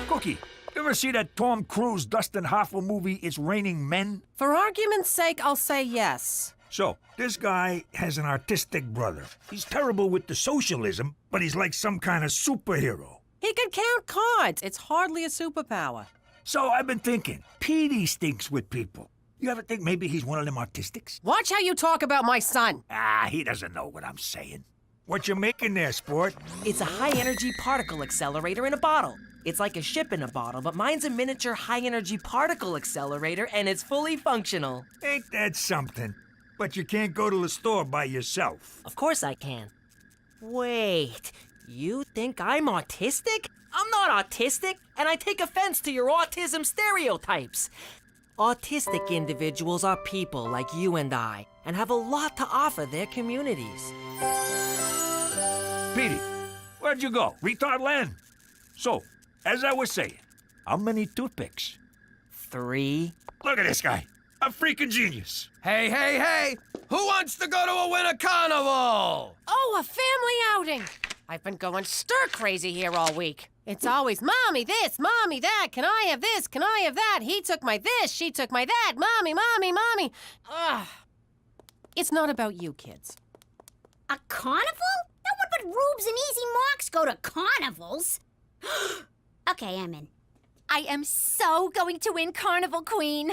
Cookie, you ever see that Tom Cruise, Dustin Hoffman movie, It's Raining Men? For argument's sake, I'll say yes. So, this guy has an artistic brother. He's terrible with the socialism, but he's like some kind of superhero. He can count cards. It's hardly a superpower. So I've been thinking, Petey stinks with people. You ever think maybe he's one of them artistics? Watch how you talk about my son. Ah, he doesn't know what I'm saying. What you making there, sport? It's a high-energy particle accelerator in a bottle. It's like a ship in a bottle, but mine's a miniature high-energy particle accelerator, and it's fully functional. Ain't that something? But you can't go to the store by yourself. Of course I can. Wait, you think I'm autistic? I'm not autistic, and I take offense to your autism stereotypes. Autistic individuals are people like you and I, and have a lot to offer their communities. Petey, where'd you go? Retard land? So, as I was saying, how many toothpicks? 3. Look at this guy. A freaking genius. Hey, hey, hey! Who wants to go to a winter carnival? Oh, a family outing. I've been going stir-crazy here all week. It's always, Mommy this, Mommy that, can I have this, can I have that? He took my this, she took my that, Mommy, Mommy, Mommy. Ugh. It's not about you, kids. A carnival? No one but rubes and easy marks go to carnivals. Okay, I'm in. I am so going to win Carnival Queen.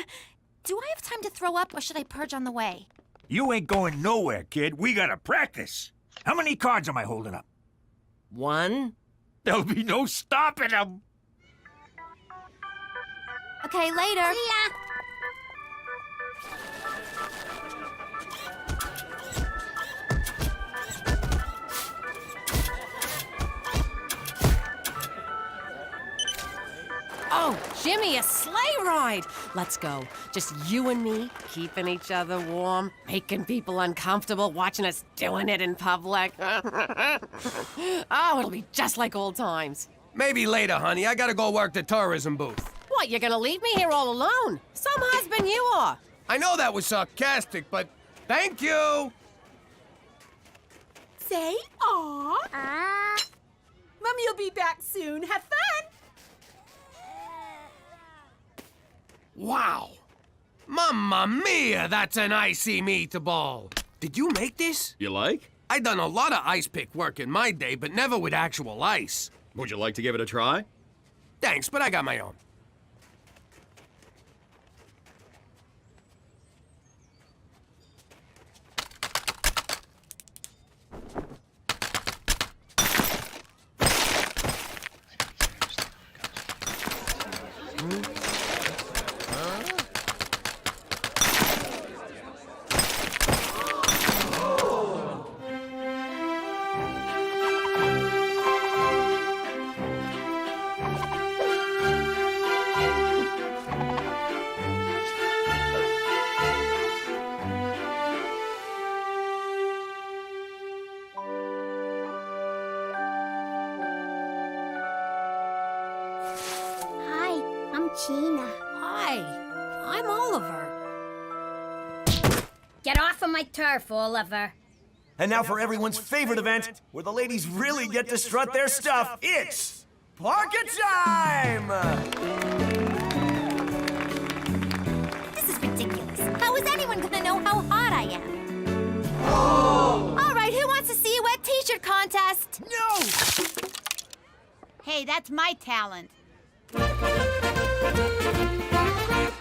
Do I have time to throw up, or should I purge on the way? You ain't going nowhere, kid. We gotta practice. How many cards am I holding up? 1. There'll be no stopping them. Okay, later. See ya. Oh, Jimmy, a sleigh ride. Let's go. Just you and me, keeping each other warm, making people uncomfortable, watching us doing it in public. Oh, it'll be just like old times. Maybe later, honey. I gotta go work the tourism booth. What, you're gonna leave me here all alone? Some husband you are. I know that was sarcastic, but thank you. Say aw. Mommy will be back soon. Have fun. Wow. Mamma mia, that's an icy meatball. Did you make this? You like? I done a lot of ice pick work in my day, but never with actual ice. Would you like to give it a try? Thanks, but I got my own. Gina. Hi, I'm Oliver. Get off of my turf, Oliver. And now for everyone's favorite event, where the ladies really get to strut their stuff. It's Parket Time! This is ridiculous. How is anyone gonna know how hot I am? All right, who wants to see a wet t-shirt contest? No! Hey, that's my talent.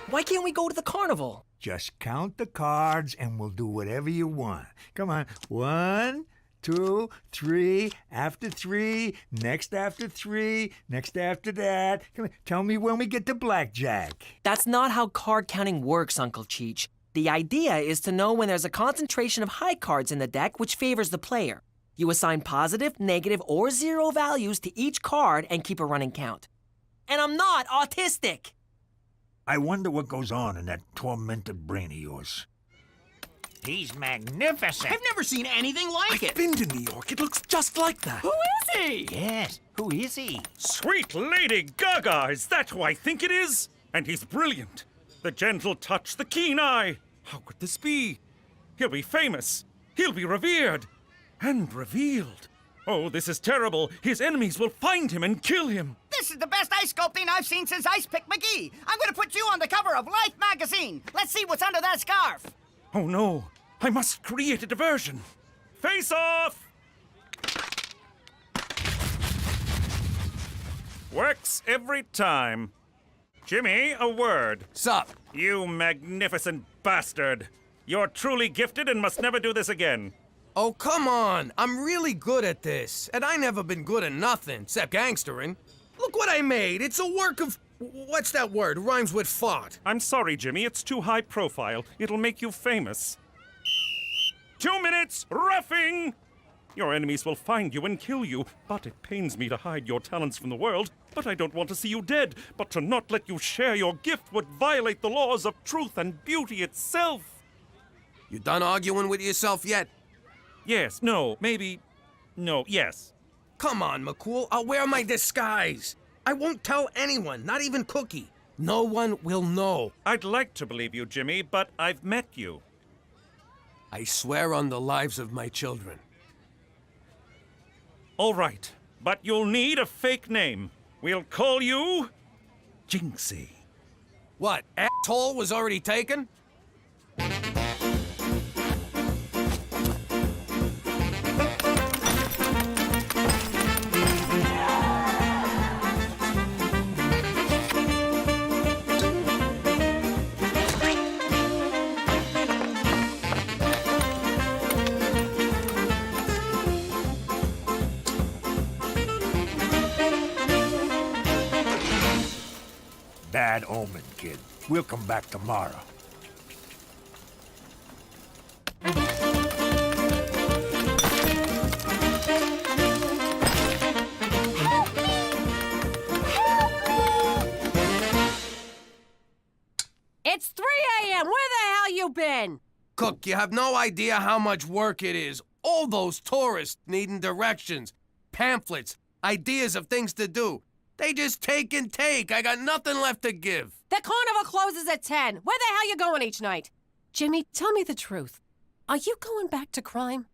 Why can't we go to the carnival? Just count the cards and we'll do whatever you want. Come on. 1, 2, 3, after 3, next after 3, next after that. Come on. Tell me when we get to blackjack. That's not how card counting works, Uncle Cheech. The idea is to know when there's a concentration of high cards in the deck which favors the player. You assign positive, negative, or 0 values to each card and keep a running count. And I'm not autistic! I wonder what goes on in that tormented brain of yours. He's magnificent. I've never seen anything like it. I've been to New York. It looks just like that. Who is he? Yes, who is he? Sweet Lady Gaga, is that who I think it is? And he's brilliant. The gentle touch, the keen eye. How could this be? He'll be famous. He'll be revered. And revealed. Oh, this is terrible. His enemies will find him and kill him. This is the best ice sculpting I've seen since Ice Pick McGee. I'm gonna put you on the cover of Life magazine. Let's see what's under that scarf. Oh no, I must create a diversion. Face off! Works every time. Jimmy, a word. Sup? You magnificent bastard. You're truly gifted and must never do this again. Oh, come on. I'm really good at this. And I never been good at nothing, except gangstering. Look what I made. It's a work of... What's that word? Rhymes with fart. I'm sorry, Jimmy. It's too high profile. It'll make you famous. 2 minutes, roughing! Your enemies will find you and kill you, but it pains me to hide your talents from the world. But I don't want to see you dead. But to not let you share your gift would violate the laws of truth and beauty itself. You done arguing with yourself yet? Yes, no, maybe... No, yes. Come on, McCool. I'll wear my disguise. I won't tell anyone, not even Cookie. No one will know. I'd like to believe you, Jimmy, but I've met you. I swear on the lives of my children. All right, but you'll need a fake name. We'll call you... Jinxie. What, asshole was already taken? Bad omen, kid. We'll come back tomorrow. It's 3 a.m. Where the hell you been? Cook, you have no idea how much work it is. All those tourists needing directions, pamphlets, ideas of things to do. They just take and take. I got nothing left to give. The carnival closes at 10. Where the hell you going each night? Jimmy, tell me the truth. Are you going back to crime?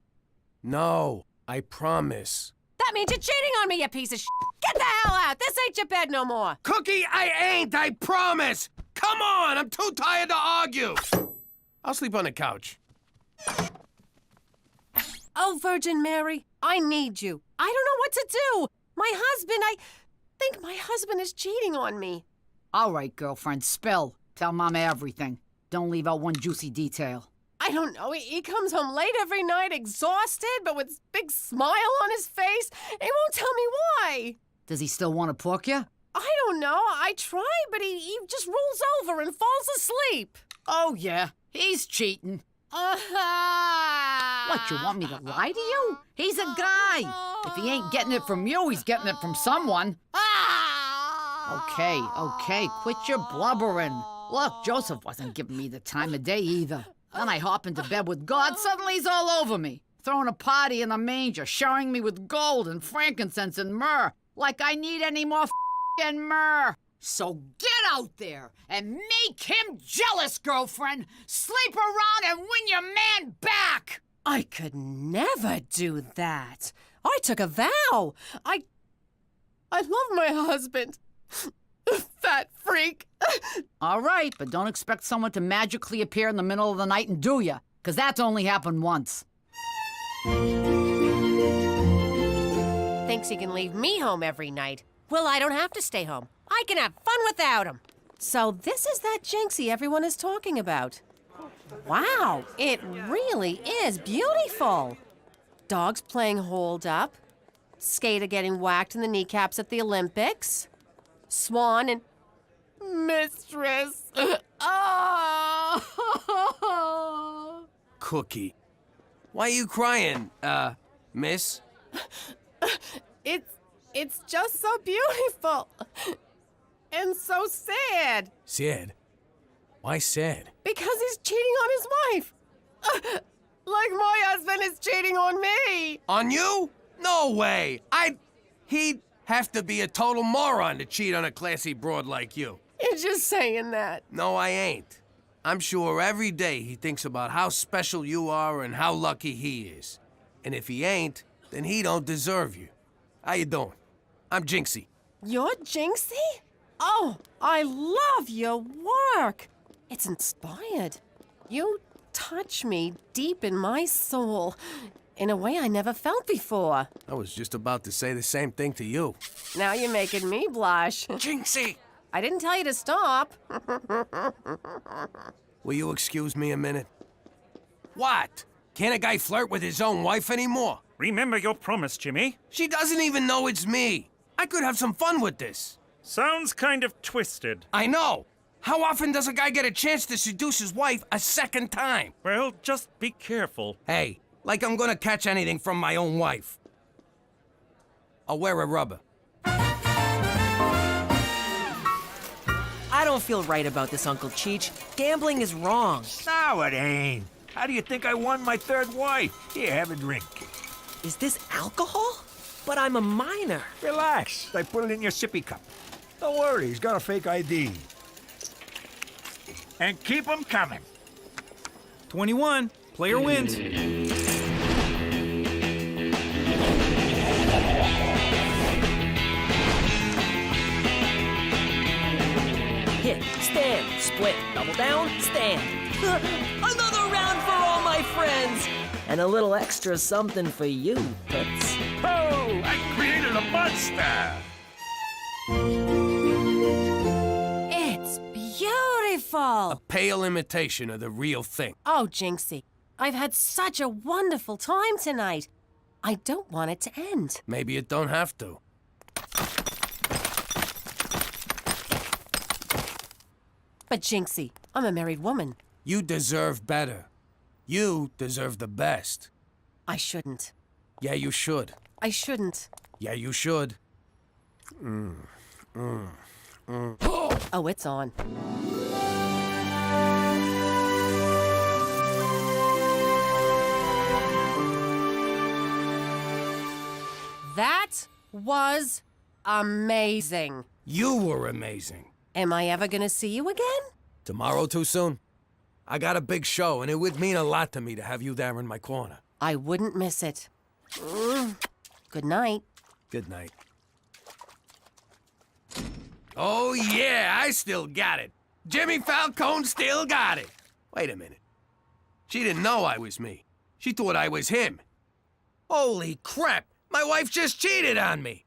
No, I promise. That means you're cheating on me, you piece of shit. Get the hell out. This ain't your bed no more. Cookie, I ain't. I promise. Come on. I'm too tired to argue. I'll sleep on the couch. Oh, Virgin Mary, I need you. I don't know what to do. My husband, I think my husband is cheating on me. All right, girlfriend, spill. Tell Mama everything. Don't leave out one juicy detail. I don't know. He comes home late every night, exhausted, but with a big smile on his face. He won't tell me why. Does he still want to pork you? I don't know. I try, but he just rolls over and falls asleep. Oh, yeah. He's cheating. What, you want me to lie to you? He's a guy. If he ain't getting it from you, he's getting it from someone. Okay, quit your blubbering. Look, Joseph wasn't giving me the time of day either. Then I hop into bed with God, suddenly he's all over me. Throwing a party in the manger, showering me with gold and frankincense and myrrh. Like I need any more f***ing myrrh. So get out there and make him jealous, girlfriend. Sleep around and win your man back. I could never do that. I took a vow. I love my husband. Fat freak. All right, but don't expect someone to magically appear in the middle of the night and do ya, because that's only happened once. Thinks he can leave me home every night. Well, I don't have to stay home. I can have fun without him. So this is that Jinxie everyone is talking about. Wow, it really is beautiful. Dogs playing hold up. Skater getting whacked in the kneecaps at the Olympics. Swan and mistress. Oh. Cookie. Why are you crying, miss? It's just so beautiful. And so sad. Sad? Why sad? Because he's cheating on his wife. Like my husband is cheating on me. On you? No way. He'd have to be a total moron to cheat on a classy broad like you. You're just saying that. No, I ain't. I'm sure every day he thinks about how special you are and how lucky he is. And if he ain't, then he don't deserve you. How you doing? I'm Jinxie. You're Jinxie? Oh, I love your work. It's inspired. You touch me deep in my soul in a way I never felt before. I was just about to say the same thing to you. Now you're making me blush. Jinxie! I didn't tell you to stop. Will you excuse me a minute? What? Can't a guy flirt with his own wife anymore? Remember your promise, Jimmy. She doesn't even know it's me. I could have some fun with this. Sounds kind of twisted. I know. How often does a guy get a chance to seduce his wife a second time? Well, just be careful. Hey, like I'm gonna catch anything from my own wife. I'll wear a rubber. I don't feel right about this, Uncle Cheech. Gambling is wrong. No, it ain't. How do you think I won my third wife? Here, have a drink. Is this alcohol? But I'm a minor. Relax. I put it in your sippy cup. Don't worry, he's got a fake ID. And keep 'em coming. 21. Player wins. Hit, stand, split, double down, stand. Another round for all my friends! And a little extra something for you, Toots. Oh, I created a monster! It's beautiful. A pale imitation of the real thing. Oh, Jinxie, I've had such a wonderful time tonight. I don't want it to end. Maybe it don't have to. But Jinxie, I'm a married woman. You deserve better. You deserve the best. I shouldn't. Yeah, you should. I shouldn't. Yeah, you should. Oh, it's on. That was amazing. You were amazing. Am I ever gonna see you again? Tomorrow too soon? I got a big show, and it would mean a lot to me to have you there in my corner. I wouldn't miss it. Good night. Good night. Oh, yeah, I still got it. Jimmy Falcone still got it. Wait a minute. She didn't know I was me. She thought I was him. Holy crap! My wife just cheated on me!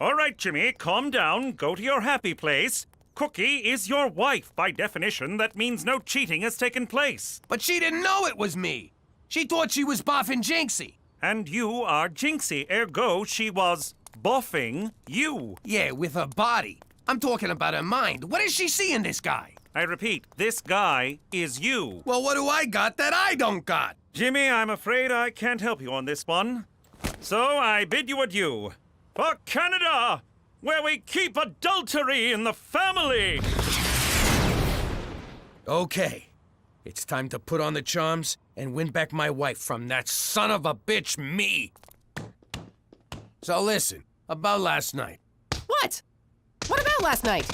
All right, Jimmy, calm down. Go to your happy place. Cookie is your wife. By definition, that means no cheating has taken place. But she didn't know it was me. She thought she was boffing Jinxie. And you are Jinxie, ergo she was boffing you. Yeah, with her body. I'm talking about her mind. What does she see in this guy? I repeat, this guy is you. Well, what do I got that I don't got? Jimmy, I'm afraid I can't help you on this one. So I bid you adieu. For Canada, where we keep adultery in the family. Okay. It's time to put on the charms and win back my wife from that son of a bitch, me. So listen, about last night. What? What about last night?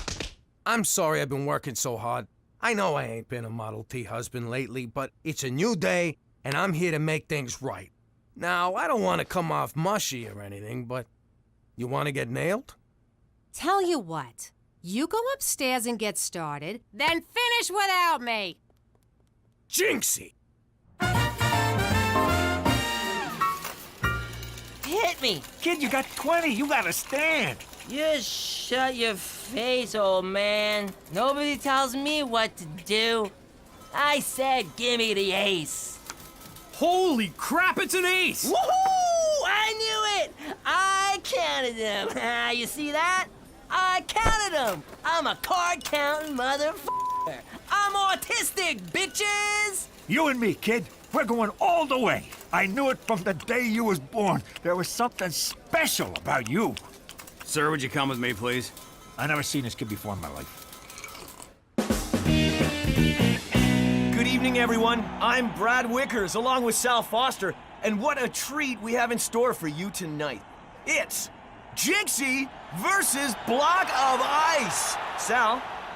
I'm sorry I've been working so hard. I know I ain't been a Model T husband lately, but it's a new day, and I'm here to make things right. Now, I don't want to come off mushy or anything, but you want to get nailed? Tell you what. You go upstairs and get started, then finish without me. Jinxie! Hit me! Kid, you got 20. You gotta stand. You shut your face, old man. Nobody tells me what to do. I said gimme the ace. Holy crap, it's an ace! Woohoo! I knew it! I counted them. You see that? I counted them. I'm a card-counting motherfucker. I'm autistic, bitches! You and me, kid. We're going all the way. I knew it from the day you was born. There was something special about you. Sir, would you come with me, please? I never seen this kid before in my life. Good evening, everyone. I'm Brad Wickers, along with Sal Foster, and what a treat we have in store for you tonight. It's Jinxie versus Block of Ice. Sal,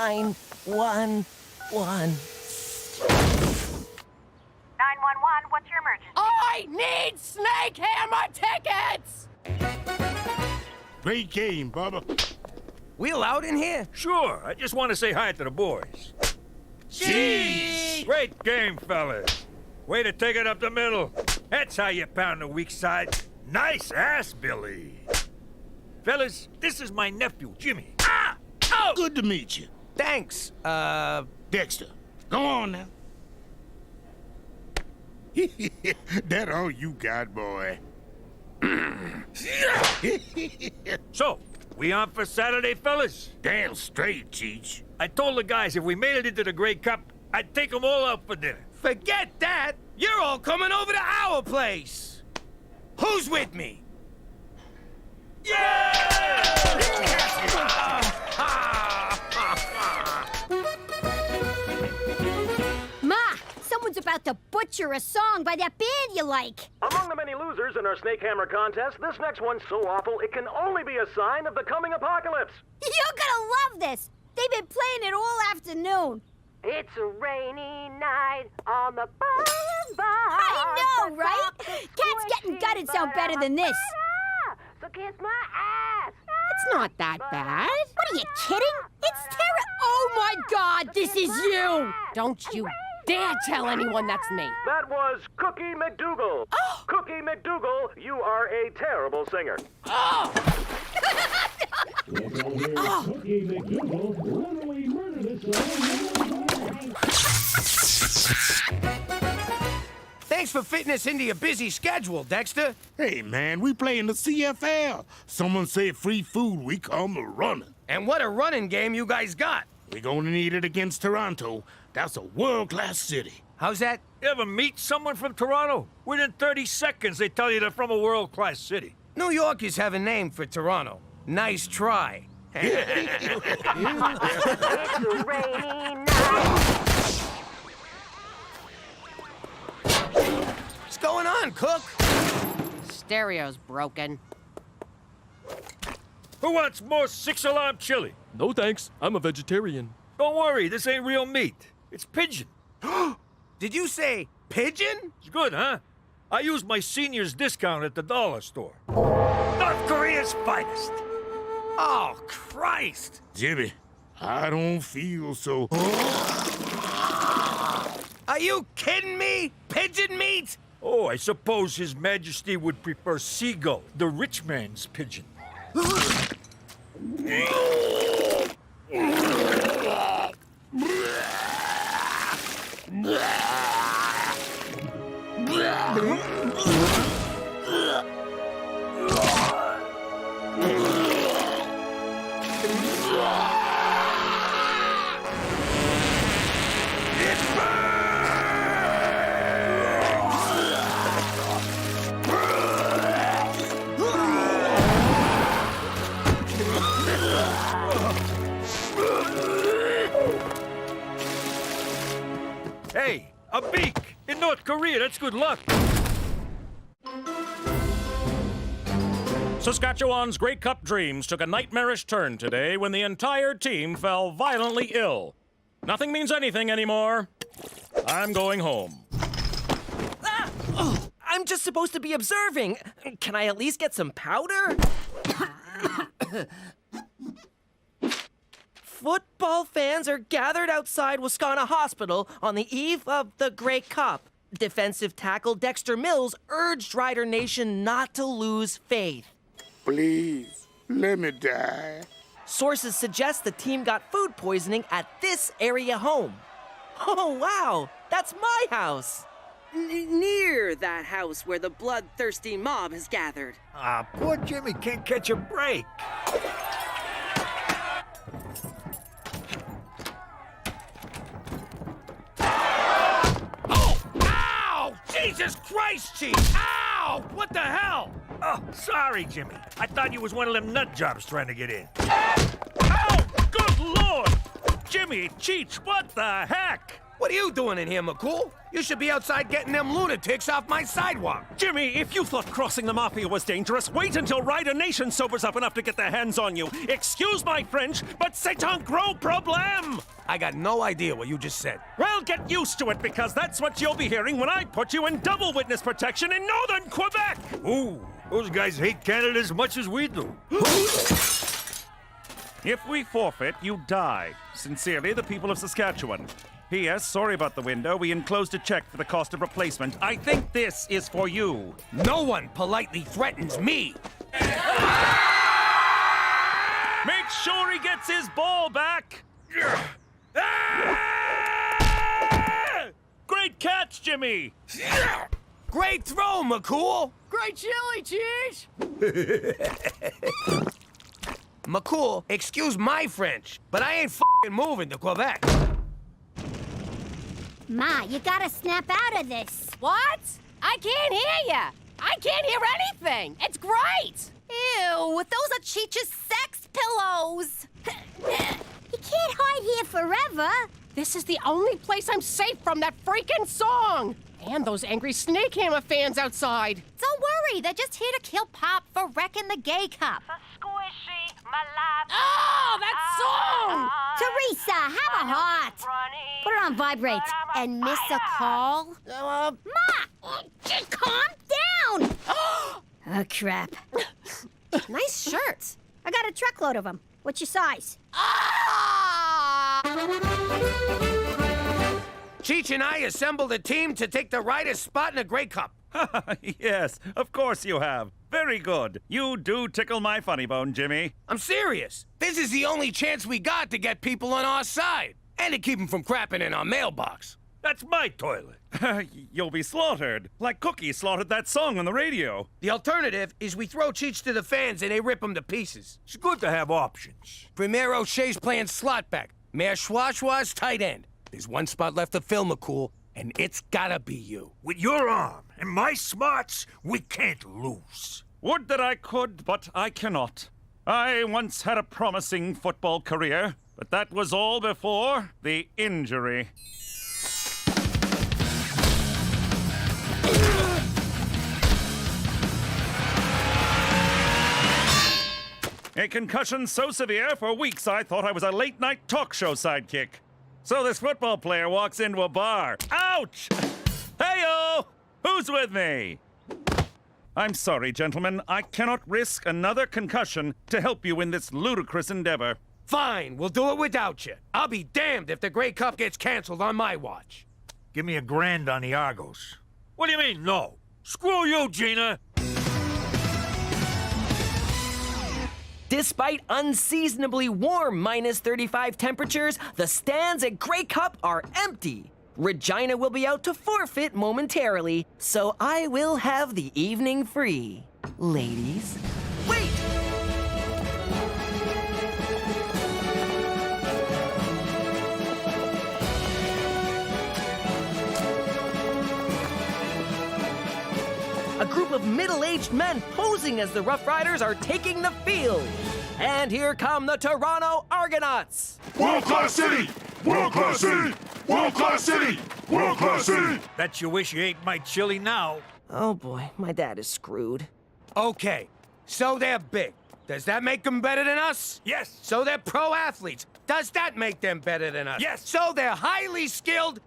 911. 911, what's your emergency? I need Snake Hammer tickets! Great game, Bubba. We allowed in here? Sure, I just want to say hi to the boys. Jeez! Great game, fellas. Way to take it up the middle. That's how you pound the weak side. Nice ass, Billy. Fellas, this is my nephew, Jimmy. Ah! Oh! Good to meet you. Thanks, Dexter, go on now. That all you got, boy. So, we on for Saturday, fellas? Damn straight, Cheech. I told the guys if we made it into the Grey Cup, I'd take them all out for dinner. Forget that! You're all coming over to our place! Who's with me? Ma, someone's about to butcher a song by that band you like. Among the many losers in our Snake Hammer contest, this next one's so awful it can only be a sign of the coming apocalypse. You're gonna love this. They've been playing it all afternoon. It's a rainy night on the boulevard. I know, right? Cats Getting Gutted sound better than this. So kiss my ass. It's not that bad. What are you kidding? It's terrible. Oh my God, this is you. Don't you dare tell anyone that's me. That was Cookie McDougal. Oh! Cookie McDougal, you are a terrible singer. Oh! Thanks for fitting us into your busy schedule, Dexter. Hey, man, we play in the CFL. Someone said free food, we come running. And what a running game you guys got. We're gonna need it against Toronto. That's a world-class city. How's that? You ever meet someone from Toronto? Within 30 seconds, they tell you they're from a world-class city. New Yorkers have a name for Toronto. Nice try. It's a rainy night. What's going on, Cook? Stereo's broken. Who wants more six-alarm chili? No thanks, I'm a vegetarian. Don't worry, this ain't real meat. It's pigeon. Did you say pigeon? It's good, huh? I use my senior's discount at the dollar store. North Korea's finest. Oh, Christ! Jimmy, I don't feel so... Are you kidding me? Pigeon meat? Oh, I suppose His Majesty would prefer seagull, the rich man's pigeon. Hey, a beak! In North Korea, that's good luck. Saskatchewan's Grey Cup dreams took a nightmarish turn today when the entire team fell violently ill. Nothing means anything anymore. I'm going home. Ah! Oh, I'm just supposed to be observing. Can I at least get some powder? Football fans are gathered outside Wascana Hospital on the eve of the Grey Cup. Defensive tackle Dexter Mills urged Rider Nation not to lose faith. Please, let me die. Sources suggest the team got food poisoning at this area home. Oh, wow, that's my house. Near that house where the bloodthirsty mob has gathered. Ah, poor Jimmy can't catch a break. Jesus Christ, Chief! Ow! What the hell? Oh, sorry, Jimmy. I thought you was one of them nut jobs trying to get in. Ow! Good Lord! Jimmy, Cheech, what the heck? What are you doing in here, McCool? You should be outside getting them lunatics off my sidewalk. Jimmy, if you thought crossing the Mafia was dangerous, wait until Rider Nation sobers up enough to get their hands on you. Excuse my French, but c'est un gros problème! I got no idea what you just said. Well, get used to it, because that's what you'll be hearing when I put you in double witness protection in northern Quebec! Ooh, those guys hate Canada as much as we do. If we forfeit, you die. Sincerely, the people of Saskatchewan. P.S. Sorry about the window. We enclosed a check for the cost of replacement. I think this is for you. No one politely threatens me. Make sure he gets his ball back. Great catch, Jimmy. Great throw, McCool. Great chili cheese! McCool, excuse my French, but I ain't f***ing moving to Quebec. Ma, you gotta snap out of this. What? I can't hear ya! I can't hear anything! It's great! Ew, those are Cheech's sex pillows! You can't hide here forever. This is the only place I'm safe from that freaking song! And those angry Snake Hammer fans outside! Don't worry, they're just here to kill Pop for wrecking the gay cup. Squishy, my life. Oh, that song! Teresa, have a heart. Put it on vibrate. And miss a call? Ma! Just calm down! Oh, crap. Nice shirt. I got a truckload of them. What's your size? Cheech and I assembled a team to take the Ryder's spot in a Grey Cup. Yes, of course you have. Very good. You do tickle my funny bone, Jimmy. I'm serious. This is the only chance we got to get people on our side. And to keep them from crapping in our mailbox. That's my toilet. You'll be slaughtered, like Cookie slaughtered that song on the radio. The alternative is we throw Cheech to the fans and they rip him to pieces. It's good to have options. Premier O'Shea's playing slot back. Mayor Schwa's tight end. There's one spot left to fill, McCool, and it's gotta be you. With your arm and my smarts, we can't lose. Would that I could, but I cannot. I once had a promising football career, but that was all before the injury. A concussion so severe, for weeks I thought I was a late-night talk show sidekick. So this football player walks into a bar. Ouch! Hey-o! Who's with me? I'm sorry, gentlemen. I cannot risk another concussion to help you in this ludicrous endeavor. Fine, we'll do it without you. I'll be damned if the Grey Cup gets canceled on my watch. Give me $1,000 on the Argos. What do you mean, no? Screw you, Gina! Despite unseasonably warm -35 temperatures, the stands at Grey Cup are empty. Regina will be out to forfeit momentarily, so I will have the evening free. Ladies, wait! A group of middle-aged men posing as the Rough Riders are taking the field. And here come the Toronto Argonauts. World-class city! World-class city! World-class city! World-class city! Bet you wish you ate my chili now. Oh boy, my dad is screwed. Okay, so they're big. Does that make them better than us? Yes. So they're pro athletes. Does that make them better than us? Yes. So they're highly skilled.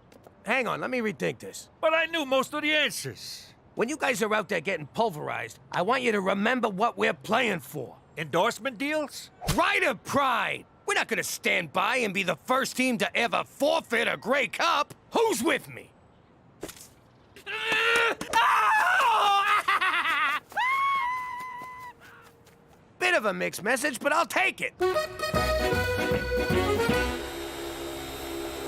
Hang on, let me rethink this. But I knew most of the answers. When you guys are out there getting pulverized, I want you to remember what we're playing for. Endorsement deals? Rider pride! We're not gonna stand by and be the first team to ever forfeit a Grey Cup. Who's with me? Bit of a mixed message, but I'll take it.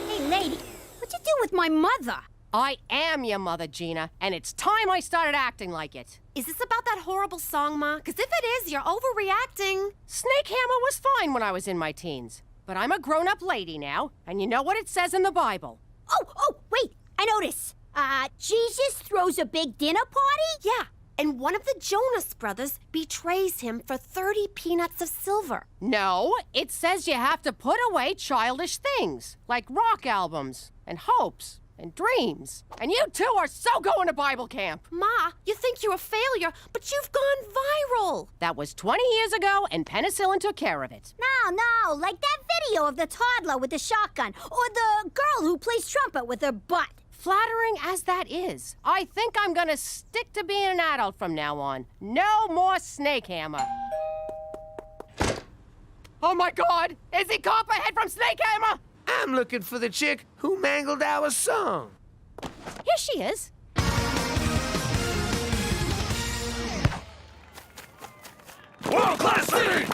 Hey, lady, what'd you do with my mother? I am your mother, Gina, and it's time I started acting like it. Is this about that horrible song, Ma? Because if it is, you're overreacting. Snake Hammer was fine when I was in my teens, but I'm a grown-up lady now, and you know what it says in the Bible. Oh, wait, I notice. Jesus throws a big dinner party? Yeah, and one of the Jonas brothers betrays him for 30 peanuts of silver. No, it says you have to put away childish things, like rock albums, and hopes, and dreams. And you two are so going to Bible camp. Ma, you think you're a failure, but you've gone viral. That was 20 years ago, and penicillin took care of it. No, like that video of the toddler with the shotgun, or the girl who plays trumpet with her butt. Flattering as that is, I think I'm gonna stick to being an adult from now on. No more Snake Hammer. Oh my God! Is he Copperhead from Snake Hammer? I'm looking for the chick who mangled our song. Here she is. World-class city!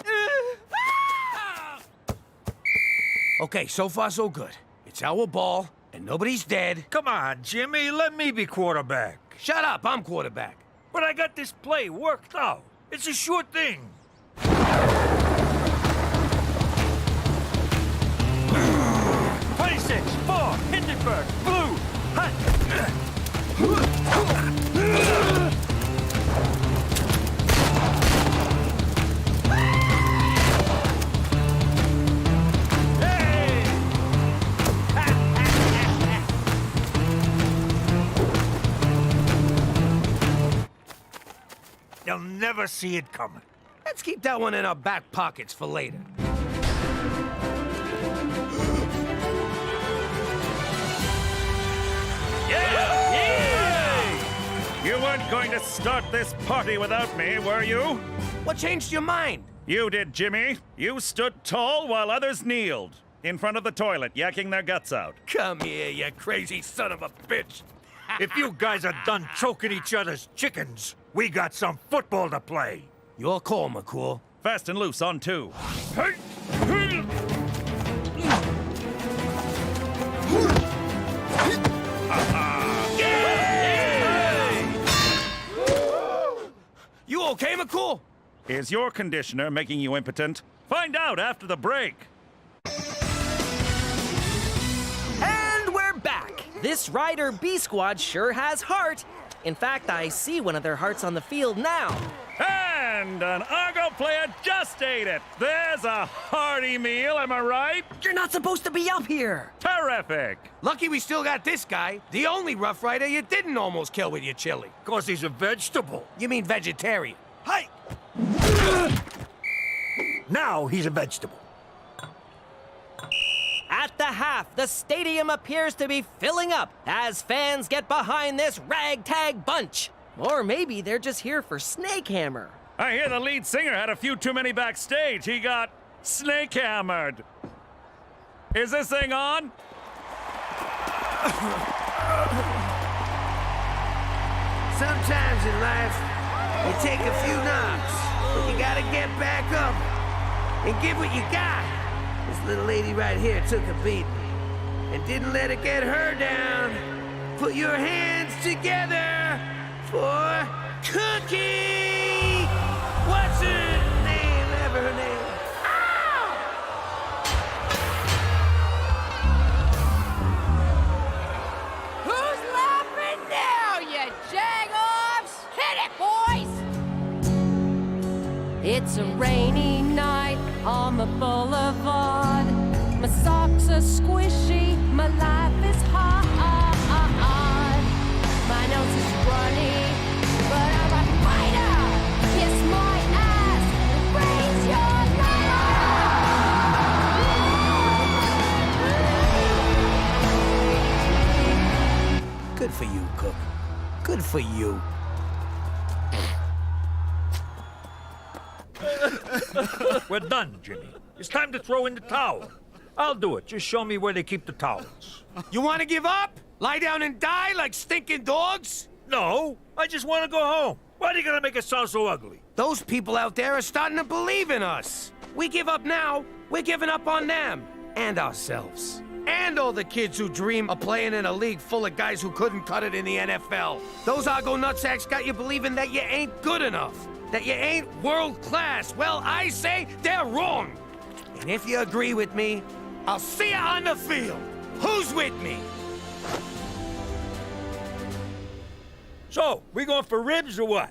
Okay, so far so good. It's our ball, and nobody's dead. Come on, Jimmy, let me be quarterback. Shut up, I'm quarterback. But I got this play worked out. It's a sure thing. 26, 4, Hindenburg, blue, hut. You'll never see it coming. Let's keep that one in our back pockets for later. You weren't going to start this party without me, were you? What changed your mind? You did, Jimmy. You stood tall while others kneeled in front of the toilet, yakking their guts out. Come here, you crazy son of a bitch. If you guys are done choking each other's chickens, we got some football to play. Your call, McCool. Fast and loose on 2. You okay, McCool? Is your conditioner making you impotent? Find out after the break. And we're back. This Rider B Squad sure has heart. In fact, I see one of their hearts on the field now. And an Argo player just ate it. There's a hearty meal, am I right? You're not supposed to be up here. Terrific. Lucky we still got this guy, the only Rough Rider you didn't almost kill with your chili. 'Cause he's a vegetable. You mean vegetarian? Hey! Now he's a vegetable. At the half, the stadium appears to be filling up as fans get behind this ragtag bunch. Or maybe they're just here for Snake Hammer. I hear the lead singer had a few too many backstage. He got snake hammered. Is this thing on? Sometimes in life, you take a few knocks, but you gotta get back up and give what you got. This little lady right here took a beating and didn't let it get her down. Put your hands together for Cookie! What's her name? Ever her name? Who's laughing now, you jag-offs? Hit it, boys! It's a rainy night on the boulevard. My socks are squishy, my life is hard. My nose is runny, but I'm a fighter. Kiss my ass, raise your ladder. Good for you, Cook. Good for you. We're done, Jimmy. It's time to throw in the towel. I'll do it. Just show me where they keep the towels. You want to give up? Lie down and die like stinking dogs? No, I just want to go home. Why are you gonna make it sound so ugly? Those people out there are starting to believe in us. We give up now, we're giving up on them. And ourselves. And all the kids who dream of playing in a league full of guys who couldn't cut it in the NFL. Those Argo nutsacks got you believing that you ain't good enough. That you ain't world class. Well, I say they're wrong. And if you agree with me, I'll see you on the field. Who's with me? So, we going for ribs or what?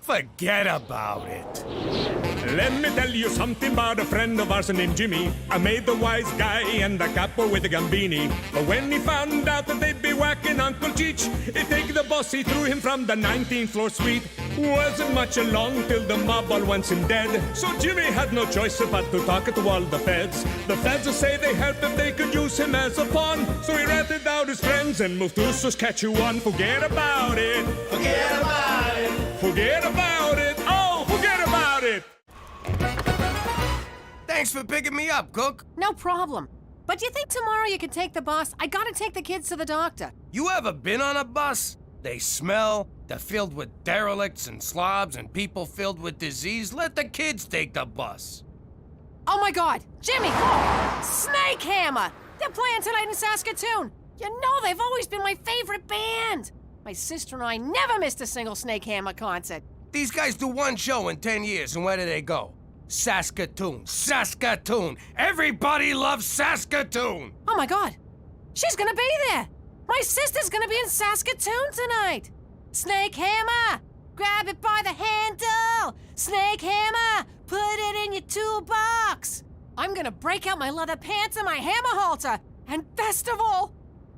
Forget about it. Let me tell you something about a friend of ours named Jimmy. I made the wise guy and the capo with the gambini. But when he found out that they'd be whacking Uncle Cheech, he'd take the boss, he threw him from the 19th floor suite. Wasn't much along till the mob all wants him dead. So Jimmy had no choice but to talk to all the feds. The feds will say they help if they could use him as a pawn. So he ratted out his friends and moved to Saskatchewan. Forget about it. Forget about it. Forget about it. Oh, forget about it. Thanks for picking me up, Cook. No problem. But do you think tomorrow you can take the bus? I gotta take the kids to the doctor. You ever been on a bus? They smell, they're filled with derelicts and slobs and people filled with disease. Let the kids take the bus. Oh my God, Jimmy! Snake Hammer! They're playing tonight in Saskatoon. You know they've always been my favorite band. My sister and I never missed a single Snake Hammer concert. These guys do one show in 10 years, and where do they go? Saskatoon. Saskatoon. Everybody loves Saskatoon. Oh my God, she's gonna be there. My sister's gonna be in Saskatoon tonight. Snake Hammer, grab it by the handle. Snake Hammer, put it in your toolbox. I'm gonna break out my leather pants and my hammer halter. And best of all,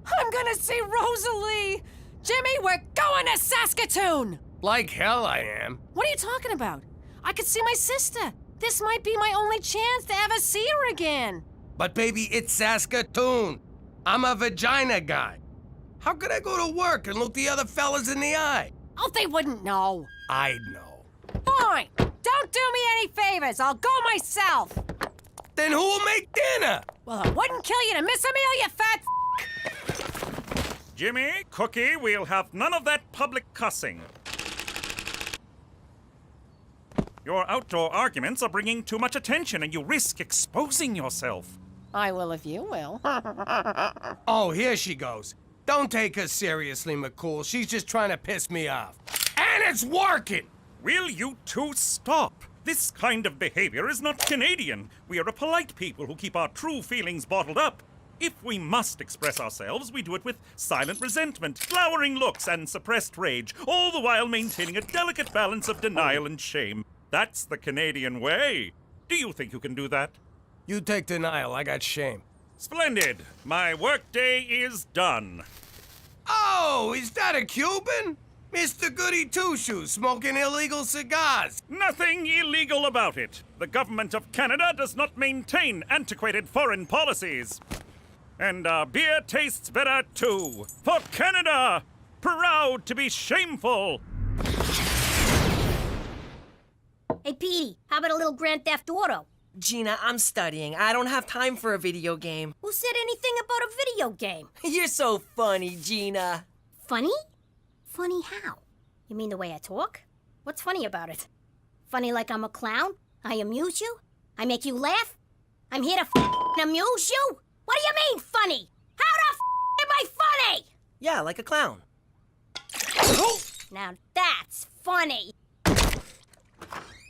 I'm gonna see Rosalie. Jimmy, we're going to Saskatoon. Like hell I am. What are you talking about? I could see my sister. This might be my only chance to ever see her again. But baby, it's Saskatoon. I'm a vagina guy. How could I go to work and look the other fellas in the eye? Oh, they wouldn't know. I'd know. Fine. Don't do me any favors. I'll go myself. Then who'll make dinner? Well, it wouldn't kill you to miss a meal, you fat Jimmy, Cookie, we'll have none of that public cussing. Your outdoor arguments are bringing too much attention and you risk exposing yourself. I will if you will. Oh, here she goes. Don't take her seriously, McCool. She's just trying to piss me off. And it's working! Will you two stop? This kind of behavior is not Canadian. We are a polite people who keep our true feelings bottled up. If we must express ourselves, we do it with silent resentment, glowering looks, and suppressed rage, all the while maintaining a delicate balance of denial and shame. That's the Canadian way. Do you think you can do that? You take denial, I got shame. Splendid. My workday is done. Oh, is that a Cuban? Mr. Goody Two-Shoes smoking illegal cigars. Nothing illegal about it. The government of Canada does not maintain antiquated foreign policies. And our beer tastes better too. For Canada! Proud to be shameful! Hey, Petey, how about a little Grand Theft Auto? Gina, I'm studying. I don't have time for a video game. Who said anything about a video game? You're so funny, Gina. Funny? Funny how? You mean the way I talk? What's funny about it? Funny like I'm a clown? I amuse you? I make you laugh? I'm here to amuse you? What do you mean, funny? How the am I funny? Yeah, like a clown. Now that's funny.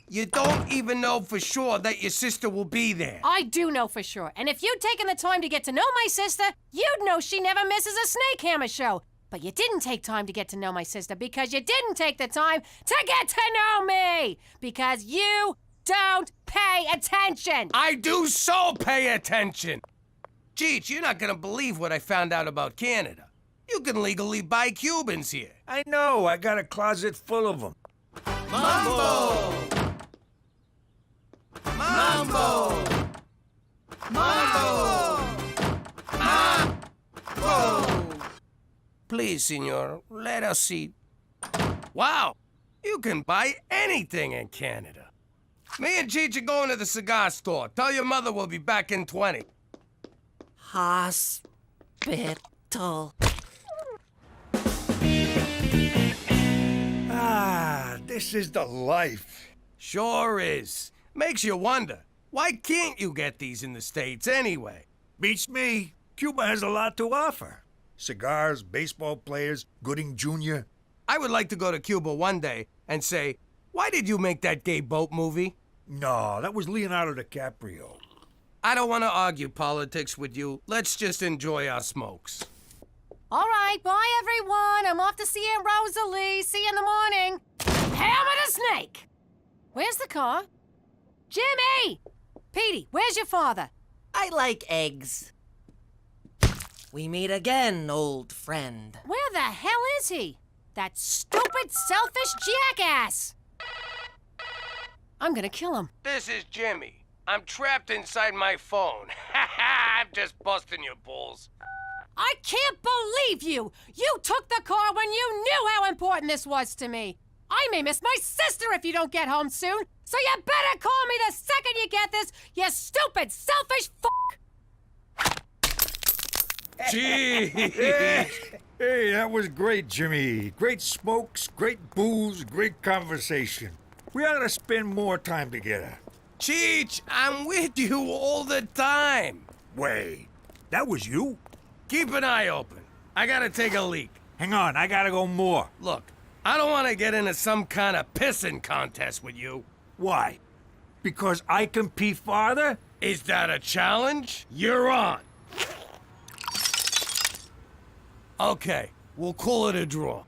You don't even know for sure that your sister will be there. I do know for sure. And if you'd taken the time to get to know my sister, you'd know she never misses a Snake Hammer show. But you didn't take time to get to know my sister because you didn't take the time to get to know me. Because you don't pay attention. I do so pay attention. Cheech, you're not gonna believe what I found out about Canada. You can legally buy Cubans here. I know, I got a closet full of them. Mambo! Mambo! Mambo! Mambo! Please, senor, let us see. Wow, you can buy anything in Canada. Me and Cheech are going to the cigar store. Tell your mother we'll be back in 20. Hospital. Ah, this is the life. Sure is. Makes you wonder, why can't you get these in the States anyway? Beats me. Cuba has a lot to offer. Cigars, baseball players, Gooding Jr. I would like to go to Cuba one day and say, why did you make that gay boat movie? No, that was Leonardo DiCaprio. I don't want to argue politics with you. Let's just enjoy our smokes. All right, bye everyone. I'm off to see Aunt Rosalie. See you in the morning. Hammer the snake! Where's the car? Jimmy! Petey, where's your father? I like eggs. We meet again, old friend. Where the hell is he? That stupid, selfish jackass! I'm gonna kill him. This is Jimmy. I'm trapped inside my phone. I'm just busting your balls. I can't believe you! You took the car when you knew how important this was to me. I may miss my sister if you don't get home soon, so you better call me the second you get this, you stupid, selfish f***! Gee! Hey, that was great, Jimmy. Great smokes, great booze, great conversation. We ought to spend more time together. Cheech, I'm with you all the time. Wait, that was you? Keep an eye open. I gotta take a leak. Hang on, I gotta go more. Look, I don't want to get into some kind of pissing contest with you. Why? Because I can pee farther? Is that a challenge? You're on. Okay, we'll call it a draw.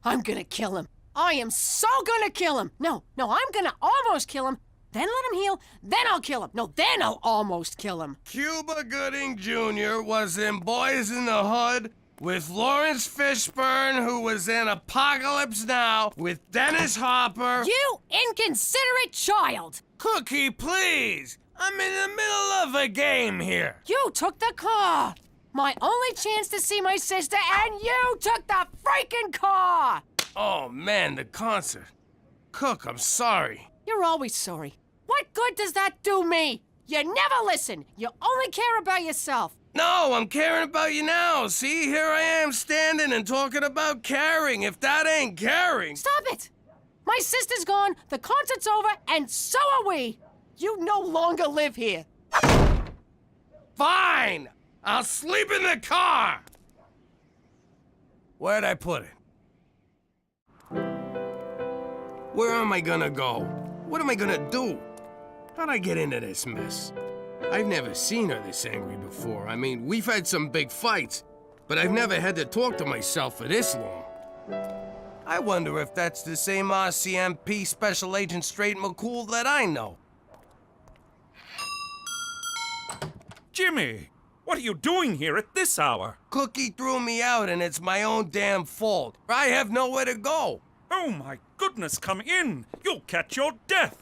I'm gonna kill him. I am so gonna kill him. No, I'm gonna almost kill him. Then let him heal, then I'll kill him. No, then I'll almost kill him. Cuba Gooding Jr. was in Boys in the Hood with Lawrence Fishburne, who was in Apocalypse Now with Dennis Hopper. You inconsiderate child! Cookie, please! I'm in the middle of a game here. You took the car! My only chance to see my sister, and you took the freaking car! Oh, man, the concert. Cook, I'm sorry. You're always sorry. What good does that do me? You never listen. You only care about yourself. No, I'm caring about you now. See, here I am standing and talking about caring. If that ain't caring... Stop it! My sister's gone, the concert's over, and so are we. You no longer live here. Fine! I'll sleep in the car! Where'd I put it? Where am I gonna go? What am I gonna do? How'd I get into this mess? I've never seen her this angry before. I mean, we've had some big fights, but I've never had to talk to myself for this long. I wonder if that's the same RCMP Special Agent Straight McCool that I know. Jimmy, what are you doing here at this hour? Cookie threw me out and it's my own damn fault. I have nowhere to go. Oh my goodness, come in. You'll catch your death.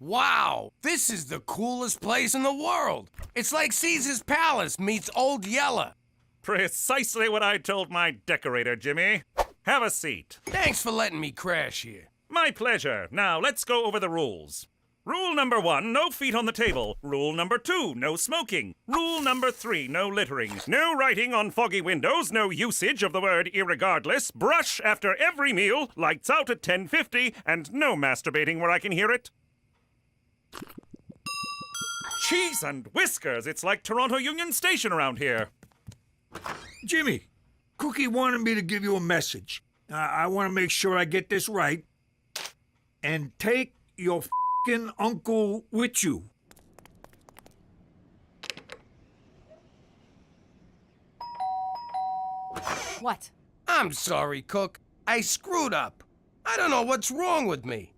Wow, this is the coolest place in the world. It's like Caesar's Palace meets Old Yeller. Precisely what I told my decorator, Jimmy. Have a seat. Thanks for letting me crash here. My pleasure. Now, let's go over the rules. Rule number 1, no feet on the table. Rule number 2, no smoking. Rule number 3, no littering. No writing on foggy windows, no usage of the word irregardless. Brush after every meal, lights out at 10:50, and no masturbating where I can hear it. Cheese and whiskers, it's like Toronto Union Station around here. Jimmy, Cookie wanted me to give you a message. I want to make sure I get this right. And take your f***ing uncle with you. What? I'm sorry, Cook. I screwed up. I don't know what's wrong with me.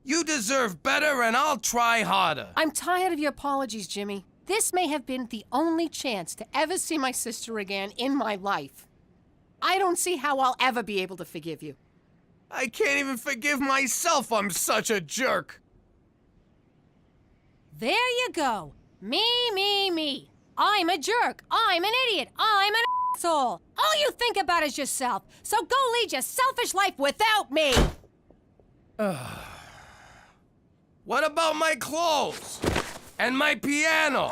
You deserve better, and I'll try harder. I'm tired of your apologies, Jimmy. This may have been the only chance to ever see my sister again in my life. I don't see how I'll ever be able to forgive you. I can't even forgive myself. I'm such a jerk. There you go. Me. I'm a jerk. I'm an idiot. I'm an asshole. All you think about is yourself. So go lead your selfish life without me. What about my clothes? And my piano?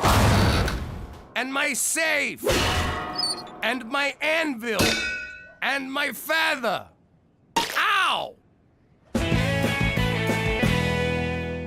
And my safe? And my anvil? And my feather? Ow!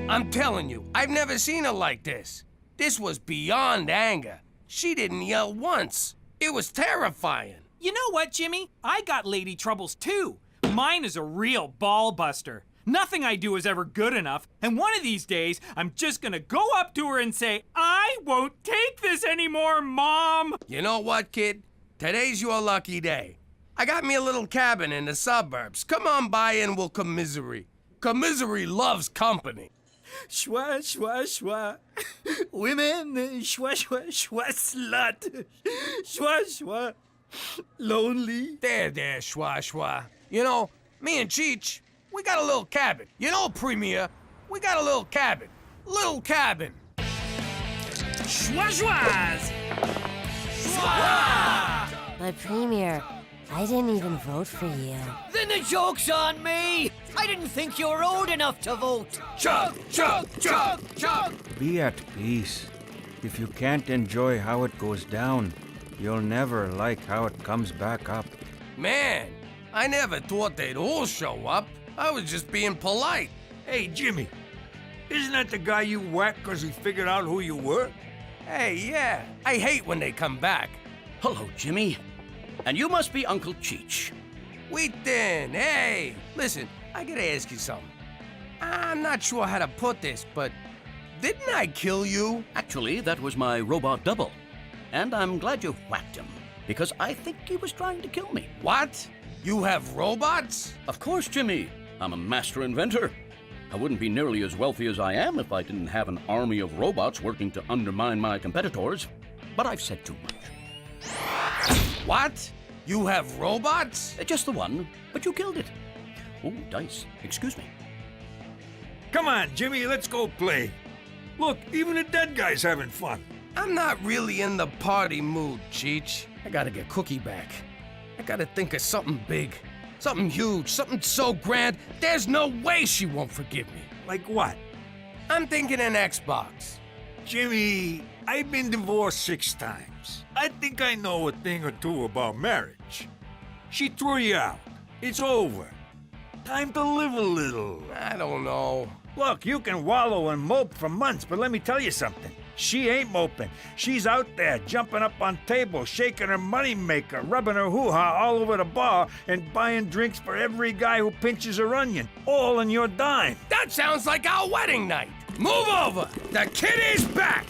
I'm telling you, I've never seen her like this. This was beyond anger. She didn't yell once. It was terrifying. You know what, Jimmy? I got lady troubles too. Mine is a real ball buster. Nothing I do is ever good enough, and one of these days, I'm just gonna go up to her and say, I won't take this anymore, Mom! You know what, kid? Today's your lucky day. I got me a little cabin in the suburbs. Come on by and we'll commiserate. Commiserate loves company. Schwa, schwa, schwa. Women, schwa, schwa, schwa, slut. Schwa, schwa. Lonely. There, Schwa, Schwa. You know, me and Cheech, we got a little cabin. You know, Premier, we got a little cabin. Little cabin. Schwa, schwas. Schwa! But Premier, I didn't even vote for you. Then the joke's on me! I didn't think you were old enough to vote! Chug, chug, chug, chug! Be at peace. If you can't enjoy how it goes down, you'll never like how it comes back up. Man, I never thought they'd all show up. I was just being polite. Hey, Jimmy, isn't that the guy you whacked because he figured out who you were? Hey, yeah, I hate when they come back. Hello, Jimmy. And you must be Uncle Cheech. Wheaton, hey! Listen, I gotta ask you something. I'm not sure how to put this, but didn't I kill you? Actually, that was my robot double. And I'm glad you whacked him, because I think he was trying to kill me. What? You have robots? Of course, Jimmy. I'm a master inventor. I wouldn't be nearly as wealthy as I am if I didn't have an army of robots working to undermine my competitors. But I've said too much. What? You have robots? Just the one, but you killed it. Oh, dice. Excuse me. Come on, Jimmy, let's go play. Look, even the dead guy's having fun. I'm not really in the party mood, Cheech. I gotta get Cookie back. I gotta think of something big. Something huge, something so grand, there's no way she won't forgive me. Like what? I'm thinking an Xbox. Jimmy, I've been divorced 6 times. I think I know a thing or two about marriage. She threw you out. It's over. Time to live a little. I don't know. Look, you can wallow and mope for months, but let me tell you something. She ain't moping. She's out there jumping up on tables, shaking her moneymaker, rubbing her hoo-ha all over the bar, and buying drinks for every guy who pinches her onion, all on your dime. That sounds like our wedding night. Move over. The kid is back.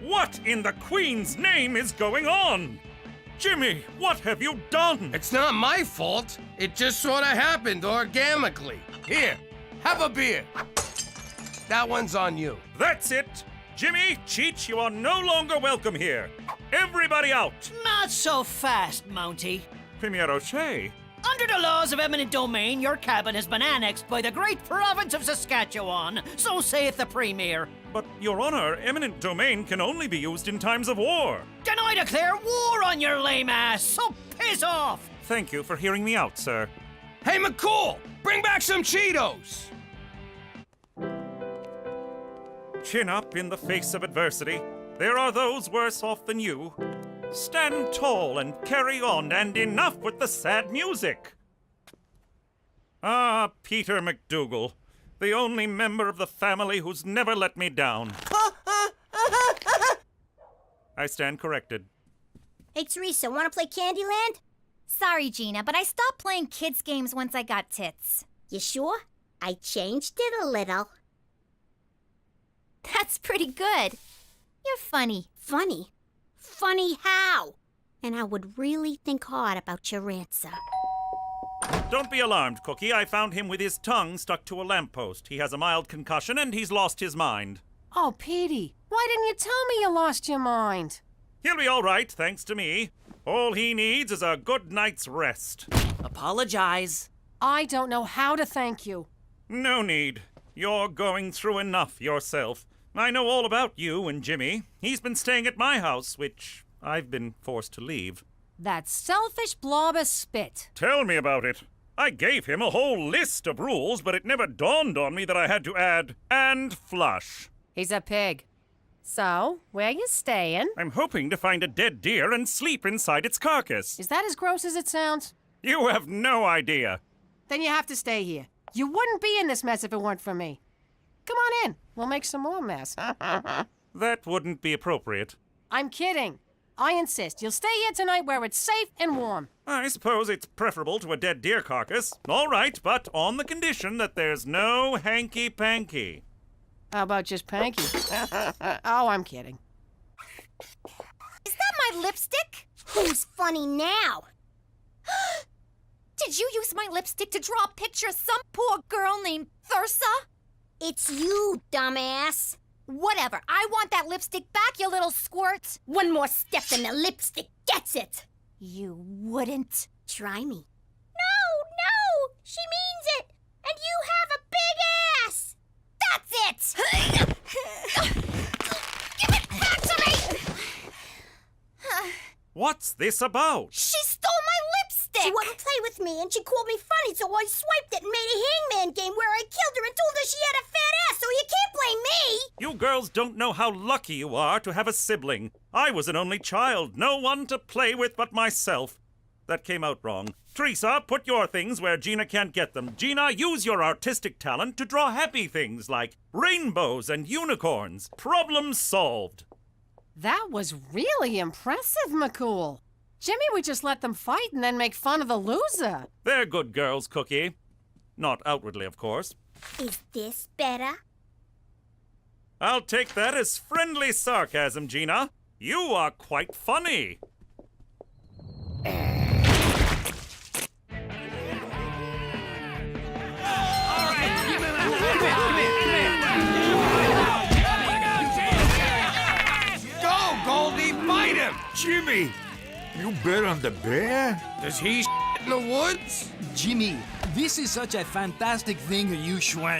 What in the Queen's name is going on? Jimmy, what have you done? It's not my fault. It just sort of happened organically. Here, have a beer. That one's on you. That's it. Jimmy, Cheech, you are no longer welcome here. Everybody out. Not so fast, Mountie. Premier O'Shea. Under the laws of eminent domain, your cabin has been annexed by the great province of Saskatchewan. So saith the Premier. But, Your Honor, eminent domain can only be used in times of war. Then I declare war on your lame ass, so piss off! Thank you for hearing me out, sir. Hey, McCool, bring back some Cheetos. Chin up in the face of adversity. There are those worse off than you. Stand tall and carry on, and enough with the sad music. Ah, Peter McDougal, the only member of the family who's never let me down. I stand corrected. Hey, Teresa, wanna play Candyland? Sorry, Gina, but I stopped playing kids' games once I got tits. You sure? I changed it a little. That's pretty good. You're funny. Funny? Funny how? And I would really think hard about your answer. Don't be alarmed, Cookie. I found him with his tongue stuck to a lamppost. He has a mild concussion and he's lost his mind. Oh, Petey, why didn't you tell me you lost your mind? He'll be all right, thanks to me. All he needs is a good night's rest. Apologize. I don't know how to thank you. No need. You're going through enough yourself. I know all about you and Jimmy. He's been staying at my house, which I've been forced to leave. That selfish blob of spit. Tell me about it. I gave him a whole list of rules, but it never dawned on me that I had to add, and flush. He's a pig. So, where you staying? I'm hoping to find a dead deer and sleep inside its carcass. Is that as gross as it sounds? You have no idea. Then you have to stay here. You wouldn't be in this mess if it weren't for me. Come on in. We'll make some more mess. That wouldn't be appropriate. I'm kidding. I insist. You'll stay here tonight where it's safe and warm. I suppose it's preferable to a dead deer carcass. All right, but on the condition that there's no hanky-panky. How about just panky? Oh, I'm kidding. Is that my lipstick? Who's funny now? Did you use my lipstick to draw a picture of some poor girl named Thursa? It's you, dumbass. Whatever. I want that lipstick back, you little squirt. One more step and the lipstick gets it. You wouldn't. Try me. No! She means it! And you have a big ass! That's it! Give it back to me! What's this about? She stole my lipstick! She wouldn't play with me, and she called me funny, so I swiped it and made a hangman game where I killed her and told her she had a fat ass, so you can't blame me! You girls don't know how lucky you are to have a sibling. I was an only child, no one to play with but myself. That came out wrong. Teresa, put your things where Gina can't get them. Gina, use your artistic talent to draw happy things like rainbows and unicorns. Problem solved. That was really impressive, McCool. Jimmy would just let them fight and then make fun of the loser. They're good girls, Cookie. Not outwardly, of course. Is this better? I'll take that as friendly sarcasm, Gina. You are quite funny. Go, Goldie, fight him! Jimmy, you bet on the bear? Does he in the woods? Jimmy, this is such a fantastic thing, you schwa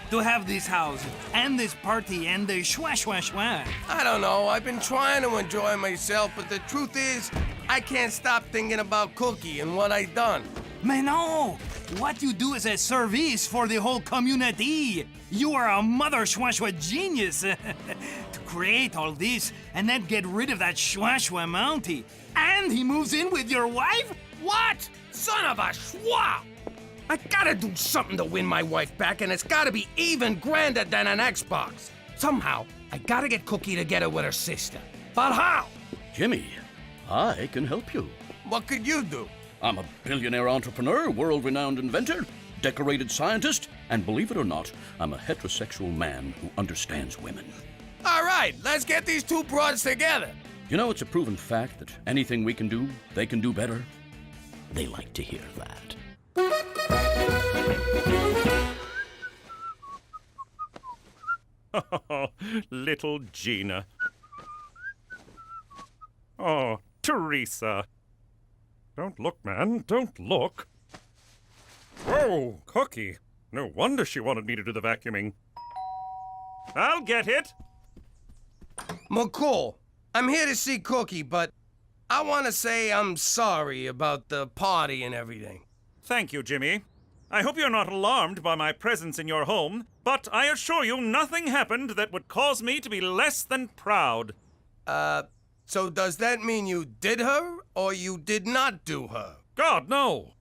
to have this house and this party and the schwa. I don't know. I've been trying to enjoy myself, but the truth is, I can't stop thinking about Cookie and what I done. Mais no! What you do is a service for the whole community. You are a mother schwa genius to create all this and then get rid of that schwa Mountie. And he moves in with your wife? What? Son of a schwa! I gotta do something to win my wife back, and it's gotta be even grander than an Xbox. Somehow, I gotta get Cookie together with her sister. But how? Jimmy, I can help you. What could you do? I'm a billionaire entrepreneur, world-renowned inventor, decorated scientist, and believe it or not, I'm a heterosexual man who understands women. All right, let's get these two broads together. You know, it's a proven fact that anything we can do, they can do better. They like to hear that. Oh, little Gina. Oh, Teresa. Don't look, man. Don't look. Whoa, Cookie. No wonder she wanted me to do the vacuuming. I'll get it. McCool, I'm here to see Cookie, but I want to say I'm sorry about the party and everything. Thank you, Jimmy. I hope you're not alarmed by my presence in your home, but I assure you nothing happened that would cause me to be less than proud. So does that mean you did her, or you did not do her? God, no.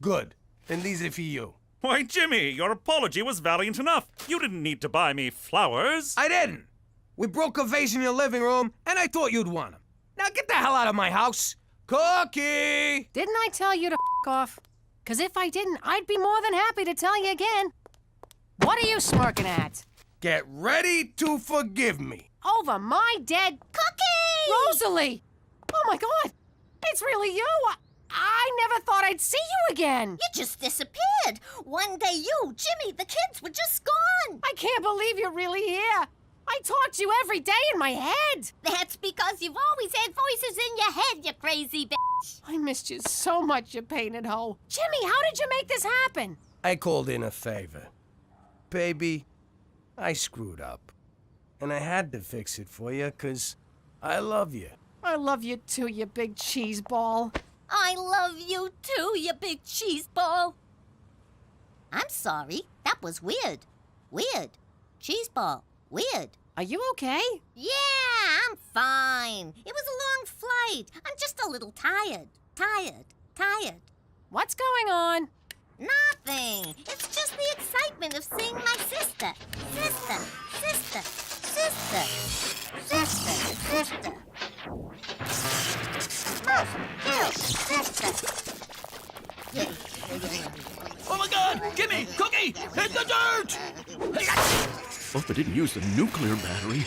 Good. Then these are for you. Why, Jimmy, your apology was valiant enough. You didn't need to buy me flowers. I didn't. We broke a vase in your living room, and I thought you'd want them. Now get the hell out of my house. Cookie! Didn't I tell you to f*** off? Because if I didn't, I'd be more than happy to tell you again. What are you smirking at? Get ready to forgive me. Over my dead Cookie! Rosalie! Oh my God! It's really you! I never thought I'd see you again! You just disappeared. One day you, Jimmy, the kids were just gone. I can't believe you're really here. I talk to you every day in my head. That's because you've always had voices in your head, you crazy bitch. I missed you so much, you painted hoe. Jimmy, how did you make this happen? I called in a favor. Baby, I screwed up. And I had to fix it for you, 'cause I love you. I love you too, you big cheese ball. I love you too, you big cheese ball. I'm sorry. That was weird. Weird. Cheese ball. Weird. Are you okay? Yeah, I'm fine. It was a long flight. I'm just a little tired. Tired. What's going on? Nothing. It's just the excitement of seeing my sister. Sister. Mom, Bill, sister. Oh my God! Jimmy! Cookie! Hit the dirt! Hope I didn't use the nuclear battery.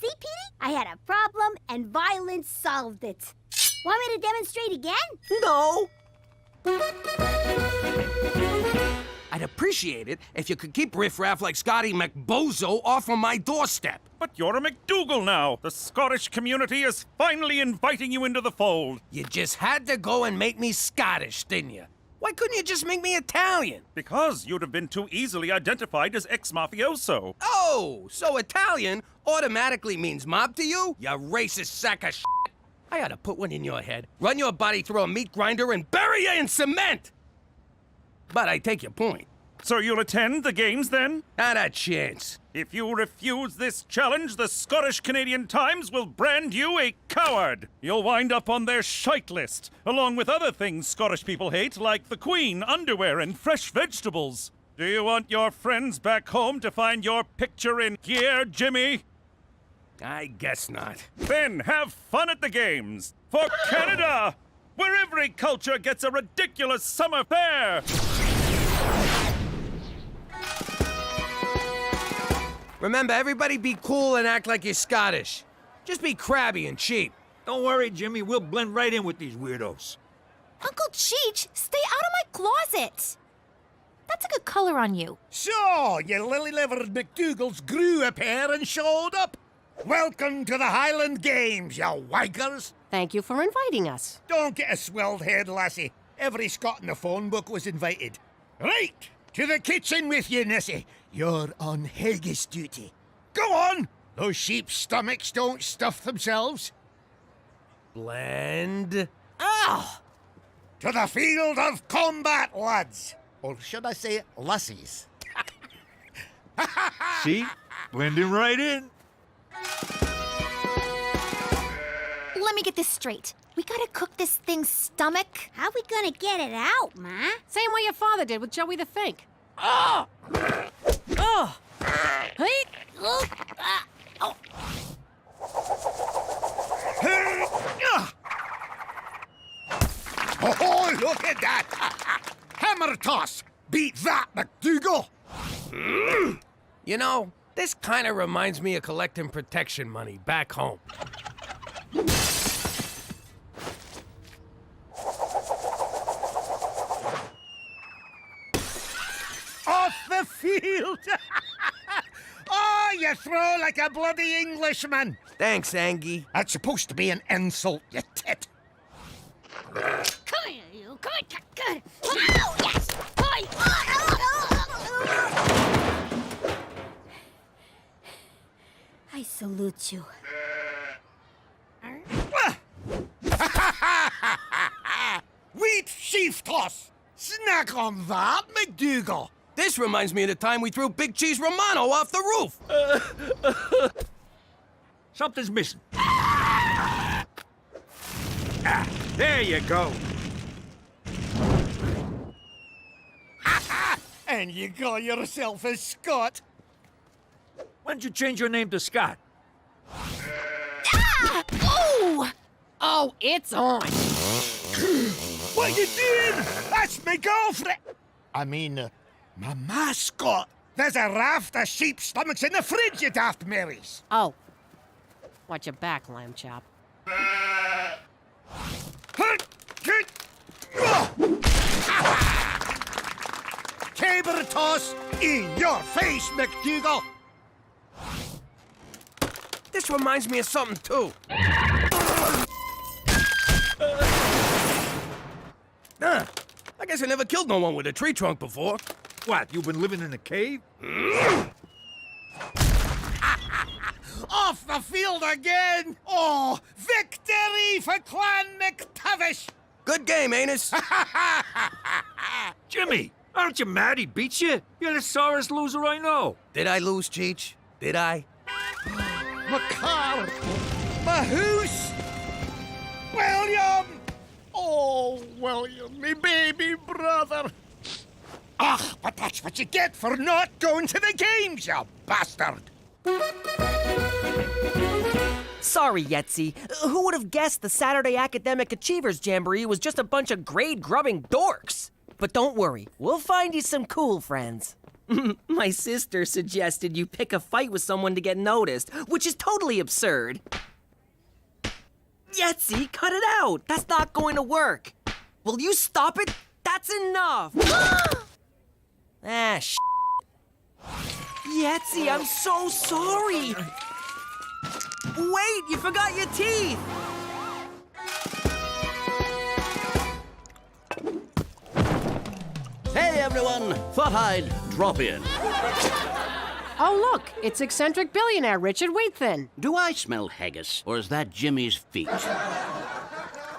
See, Petey? I had a problem and violence solved it. Want me to demonstrate again? No! I'd appreciate it if you could keep riffraff like Scotty McBozo off of my doorstep. But you're a McDougal now. The Scottish community is finally inviting you into the fold. You just had to go and make me Scottish, didn't you? Why couldn't you just make me Italian? Because you'd have been too easily identified as ex-mafioso. Oh, so Italian automatically means mob to you? You racist sack of shit. I ought to put one in your head, run your body through a meat grinder, and bury you in cement! But I take your point. So you'll attend the games then? Not a chance. If you refuse this challenge, the Scottish Canadian Times will brand you a coward. You'll wind up on their shite list, along with other things Scottish people hate, like the Queen, underwear, and fresh vegetables. Do you want your friends back home to find your picture in gear, Jimmy? I guess not. Then have fun at the games. For Canada, where every culture gets a ridiculous summer fair. Remember, everybody be cool and act like you're Scottish. Just be crabby and cheap. Don't worry, Jimmy. We'll blend right in with these weirdos. Uncle Cheech, stay out of my closet. That's a good color on you. So, you lily-livered McDougals grew a pair and showed up. Welcome to the Highland Games, you wankers. Thank you for inviting us. Don't get a swelled head, lassie. Every Scot in the phone book was invited. Right, to the kitchen with you, Nessie. You're on haggis duty. Go on! Those sheep's stomachs don't stuff themselves. Blend. Ow! To the field of combat, lads. Or should I say, lassies? See? Blending right in. Let me get this straight. We gotta cook this thing's stomach. How we gonna get it out, Ma? Same way your father did with Joey the Fink. Oh! Oh! Hey! Oh! Oh! Oh, look at that! Hammer toss! Beat that, McDougal! You know, this kind of reminds me of collecting protection money back home. Off the field! Oh, you throw like a bloody Englishman! Thanks, Angie. That's supposed to be an insult, you tit. Come here, you. Come on, good. Oh, yes! I salute you. Wheat sheaf toss! Snack on that, McDougal! This reminds me of the time we threw Big Cheese Romano off the roof. Something's missing. There you go. And you call yourself a Scot? When'd you change your name to Scott? Ah! Oh! Oh, it's on. What you doing? That's my girlfriend. I mean, my mascot. There's a raft of sheep stomachs in the fridge, you daft Marys. Oh. Watch your back, lamb chop. Caber toss in your face, McDougal. This reminds me of something, too. I guess I never killed no one with a tree trunk before. What, you've been living in a cave? Off the field again! Oh, victory for Clan McTavish! Good game, Anus. Jimmy, aren't you mad he beats you? You're the sorest loser I know. Did I lose, Cheech? Did I? McCall! Mahoose! William! Oh, William, me baby brother! Ah, but that's what you get for not going to the games, you bastard! Sorry, Yetzi. Who would have guessed the Saturday Academic Achievers Jamboree was just a bunch of grade-grubbing dorks? But don't worry, we'll find you some cool friends. My sister suggested you pick a fight with someone to get noticed, which is totally absurd. Yetzi, cut it out! That's not going to work! Will you stop it? That's enough! Shh. Yetzi, I'm so sorry! Wait, you forgot your teeth! Hey everyone, thought I'd drop in. Oh, look, it's eccentric billionaire Richard Wheatthin. Do I smell haggis, or is that Jimmy's feet?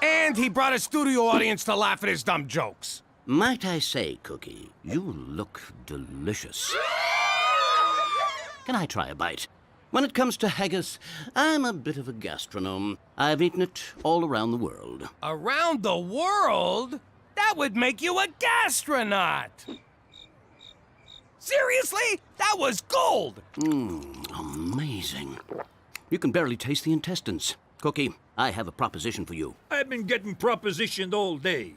And he brought a studio audience to laugh at his dumb jokes. Might I say, Cookie, you look delicious. Can I try a bite? When it comes to haggis, I'm a bit of a gastronome. I've eaten it all around the world. Around the world? That would make you a gastronaut! Seriously? That was gold! Amazing. You can barely taste the intestines. Cookie, I have a proposition for you. I've been getting propositioned all day.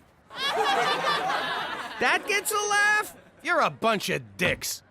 That gets a laugh? You're a bunch of dicks.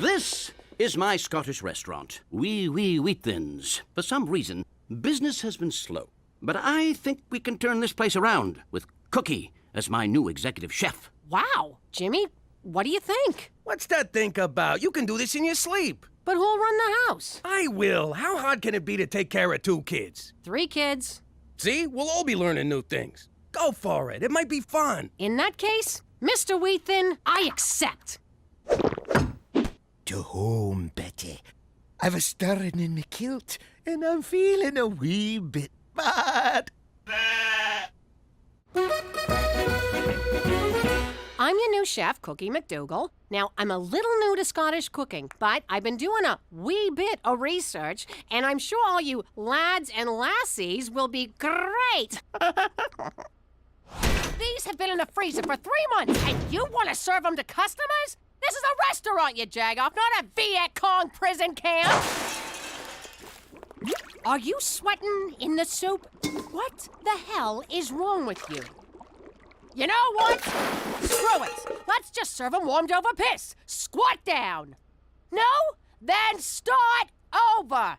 This is my Scottish restaurant, Wee Wheattins. For some reason, business has been slow. But I think we can turn this place around with Cookie as my new executive chef. Wow. Jimmy, what do you think? What's that think about? You can do this in your sleep. But who'll run the house? I will. How hard can it be to take care of 2 kids? 3 kids. See? We'll all be learning new things. Go for it. It might be fun. In that case, Mr. Wheatthin, I accept. To home, Betty. I've a stirring in me kilt, and I'm feeling a wee bit bad. I'm your new chef, Cookie McDougal. Now, I'm a little new to Scottish cooking, but I've been doing a wee bit of research, and I'm sure all you lads and lassies will be great. These have been in the freezer for 3 months, and you want to serve them to customers? This is a restaurant, you jagoff, not a Viet Cong prison camp. Are you sweating in the soup? What the hell is wrong with you? You know what? Screw it. Let's just serve them warmed over piss. Squat down. No? Then start over.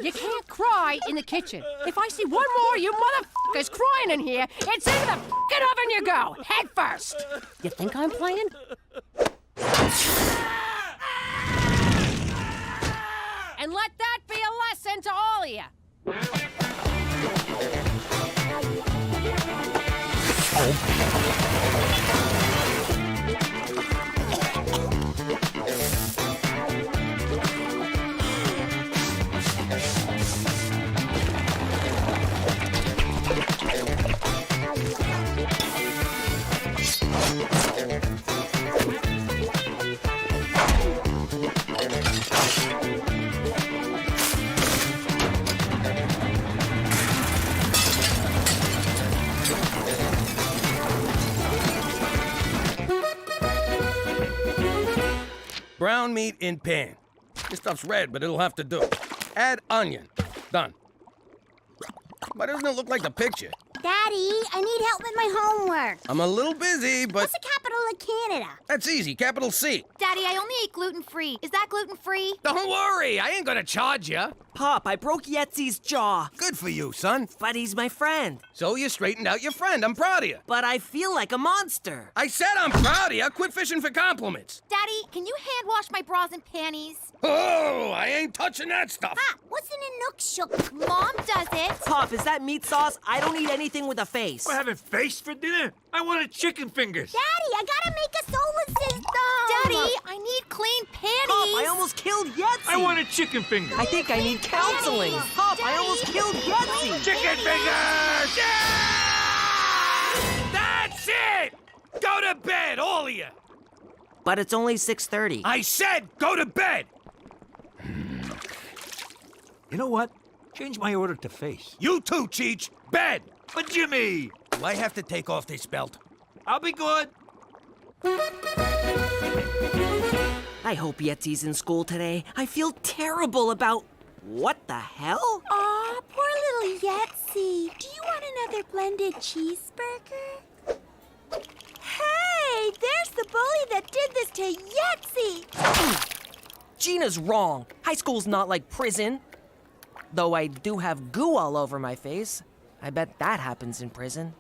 You can't cry in the kitchen. If I see one more you motherfuckers crying in here, it's into the fucking oven you go, head first. You think I'm playing? And let that be a lesson to all of you. Brown meat in pan. This stuff's red, but it'll have to do. Add onion. Done. Why doesn't it look like the picture? Daddy, I need help with my homework. I'm a little busy, but... What's the capital of Canada? That's easy, capital C. Daddy, I only eat gluten-free. Is that gluten-free? Don't worry, I ain't gonna charge you. Pop, I broke Yetzi's jaw. Good for you, son. But he's my friend. So you straightened out your friend. I'm proud of you. But I feel like a monster. I said I'm proud of you. Quit fishing for compliments. Daddy, can you hand wash my bras and panties? Oh, I ain't touching that stuff. Ah, what's in a nook shook? Mom does it. Pop, is that meat sauce? I don't eat anything with a face. We're having face for dinner? I wanted chicken fingers. Daddy, I gotta make a solar system. Daddy, I need clean panties. Pop, I almost killed Yetzi. I wanted chicken fingers. I think I need counseling. Daddy. Pop, Daddy. I almost killed Yetzi. Chicken fingers! Yeah! That's it! Go to bed, all of you. But it's only 6:30. I said go to bed. You know what? Change my order to face. You too, Cheech. Bed. But Jimmy! Do I have to take off this belt? I'll be good. I hope Yetzi's in school today. I feel terrible about... What the hell? Aw, poor little Yetzi. Do you want another blended cheeseburger? to Yahtzee! Gina's wrong. High school's not like prison. Though I do have goo all over my face. I bet that happens in prison.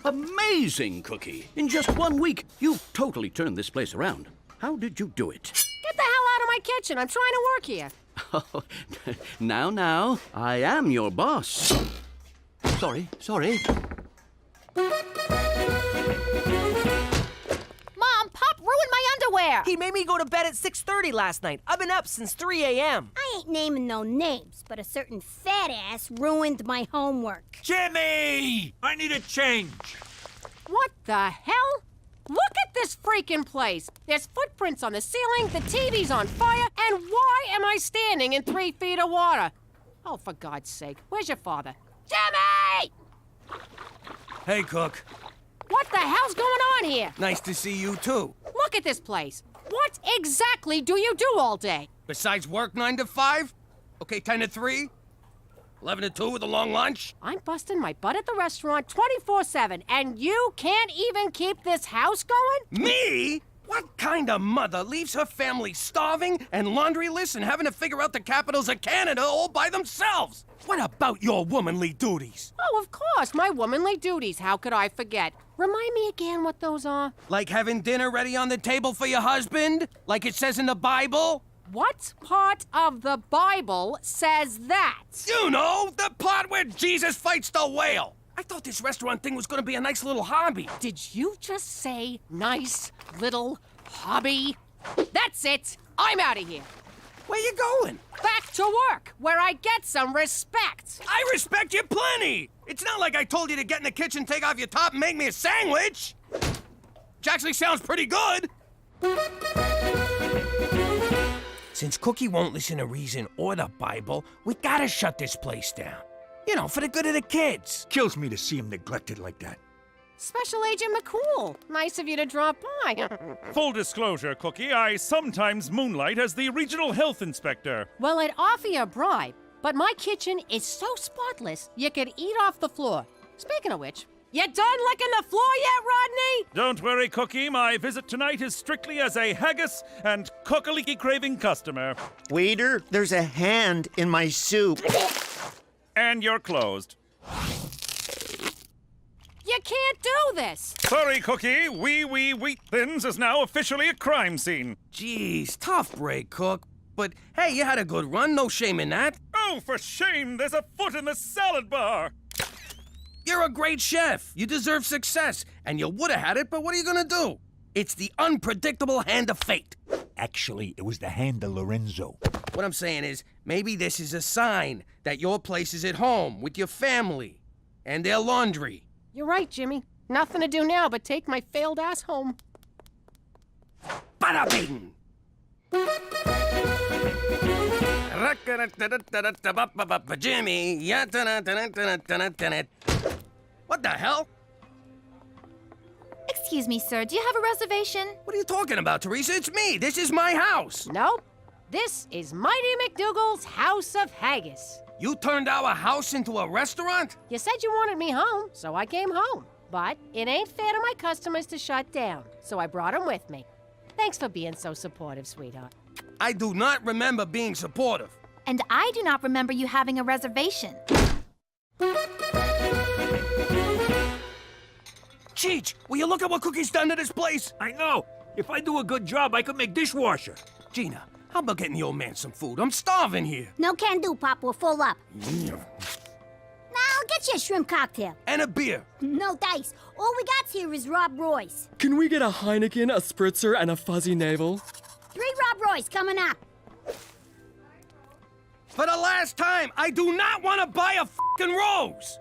Amazing, Cookie. In just 1 week, you've totally turned this place around. How did you do it? Get the hell out of my kitchen. I'm trying to work here. Oh, now, I am your boss. Sorry. Mom, Pop ruined my underwear! He made me go to bed at 6:30 last night. I've been up since 3 a.m. I ain't naming no names, but a certain fat ass ruined my homework. Jimmy! I need a change. What the hell? Look at this freaking place. There's footprints on the ceiling, the TV's on fire, and why am I standing in 3 feet of water? Oh, for God's sake, where's your father? Jimmy! Hey, Cook. What the hell's going on here? Nice to see you, too. Look at this place. What exactly do you do all day? Besides work 9 to 5? Okay, 10 to 3? 11 to 2 with a long lunch? I'm busting my butt at the restaurant 24/7, and you can't even keep this house going? Me? What kind of mother leaves her family starving and laundryless and having to figure out the capitals of Canada all by themselves? What about your womanly duties? Oh, of course, my womanly duties. How could I forget? Remind me again what those are. Like having dinner ready on the table for your husband? Like it says in the Bible? What part of the Bible says that? You know, the part where Jesus fights the whale. I thought this restaurant thing was gonna be a nice little hobby. Did you just say nice little hobby? That's it. I'm out of here. Where you going? Back to work, where I get some respect. I respect you plenty. It's not like I told you to get in the kitchen, take off your top, and make me a sandwich. Which actually sounds pretty good. Since Cookie won't listen to reason or the Bible, we gotta shut this place down. You know, for the good of the kids. Kills me to see him neglected like that. Special Agent McCool, nice of you to drop by. Full disclosure, Cookie, I sometimes moonlight as the regional health inspector. Well, I'd offer you a bribe, but my kitchen is so spotless you could eat off the floor. Speaking of which, you done licking the floor yet, Rodney? Don't worry, Cookie, my visit tonight is strictly as a haggis and cookaliki craving customer. Waiter, there's a hand in my soup. And you're closed. You can't do this! Sorry, Cookie. Wheat Thins is now officially a crime scene. Jeez, tough break, Cook. But hey, you had a good run, no shame in that. Oh, for shame, there's a foot in the salad bar. You're a great chef. You deserve success. And you would have had it, but what are you gonna do? It's the unpredictable hand of fate. Actually, it was the hand of Lorenzo. What I'm saying is, maybe this is a sign that your place is at home with your family and their laundry. You're right, Jimmy. Nothing to do now but take my failed ass home. Bada bing! Jimmy, what the hell? Excuse me, sir, do you have a reservation? What are you talking about, Teresa? It's me. This is my house. Nope. This is Mighty McDougal's House of Haggis. You turned our house into a restaurant? You said you wanted me home, so I came home. But it ain't fair to my customers to shut down, so I brought them with me. Thanks for being so supportive, sweetheart. I do not remember being supportive. And I do not remember you having a reservation. Cheech, will you look at what Cookie's done to this place? I know. If I do a good job, I could make dishwasher. Gina, how about getting the old man some food? I'm starving here. No can do, Pop. We're full up. Now, I'll get you a shrimp cocktail. And a beer. No dice. All we got here is Rob Royce. Can we get a Heineken, a spritzer, and a fuzzy navel? 3 Rob Royce coming up. For the last time, I do not want to buy a fucking rose.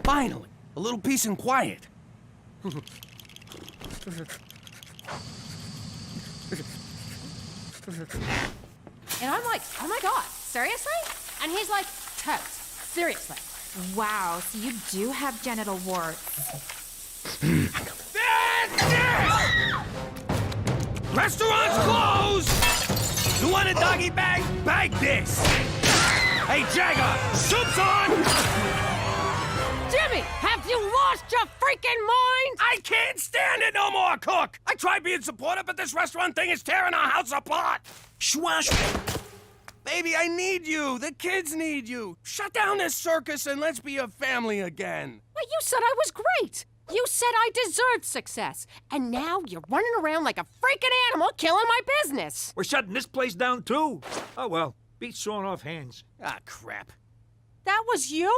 Finally, a little peace and quiet. And I'm like, oh my God, seriously? And he's like, totes, seriously. Wow, so you do have genital warts. Restaurant's closed! You want a doggy bag? Bag this! Hey, Jagger, soup's on! Jimmy, have Have you lost your freaking mind? I can't stand it no more, Cook! I tried being supportive, but this restaurant thing is tearing our house apart! Schwash! Baby, I need you! The kids need you! Shut down this circus and let's be a family again! Well, you said I was great. You said I deserved success. And now you're running around like a freaking animal killing my business. We're shutting this place down, too. Oh, well. Beats sawing off hands. Ah, crap. That was you?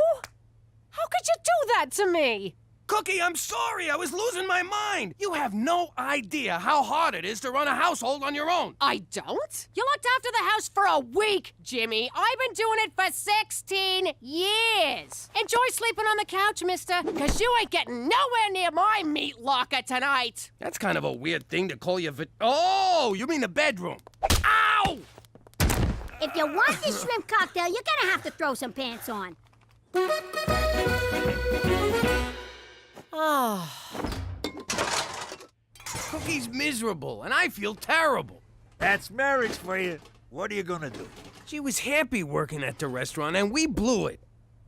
How could you do that to me? Cookie, I'm sorry. I was losing my mind. You have no idea how hard it is to run a household on your own. I don't? You looked after the house for a week, Jimmy. I've been doing it for 16 years. Enjoy sleeping on the couch, mister, because you ain't getting nowhere near my meat locker tonight. That's kind of a weird thing to call your Oh, you mean the bedroom. Ow! If you want this shrimp cocktail, you're gonna have to throw some pants on. Cookie's miserable, and I feel terrible. That's marriage for you. What are you gonna do? She was happy working at the restaurant, and we blew it.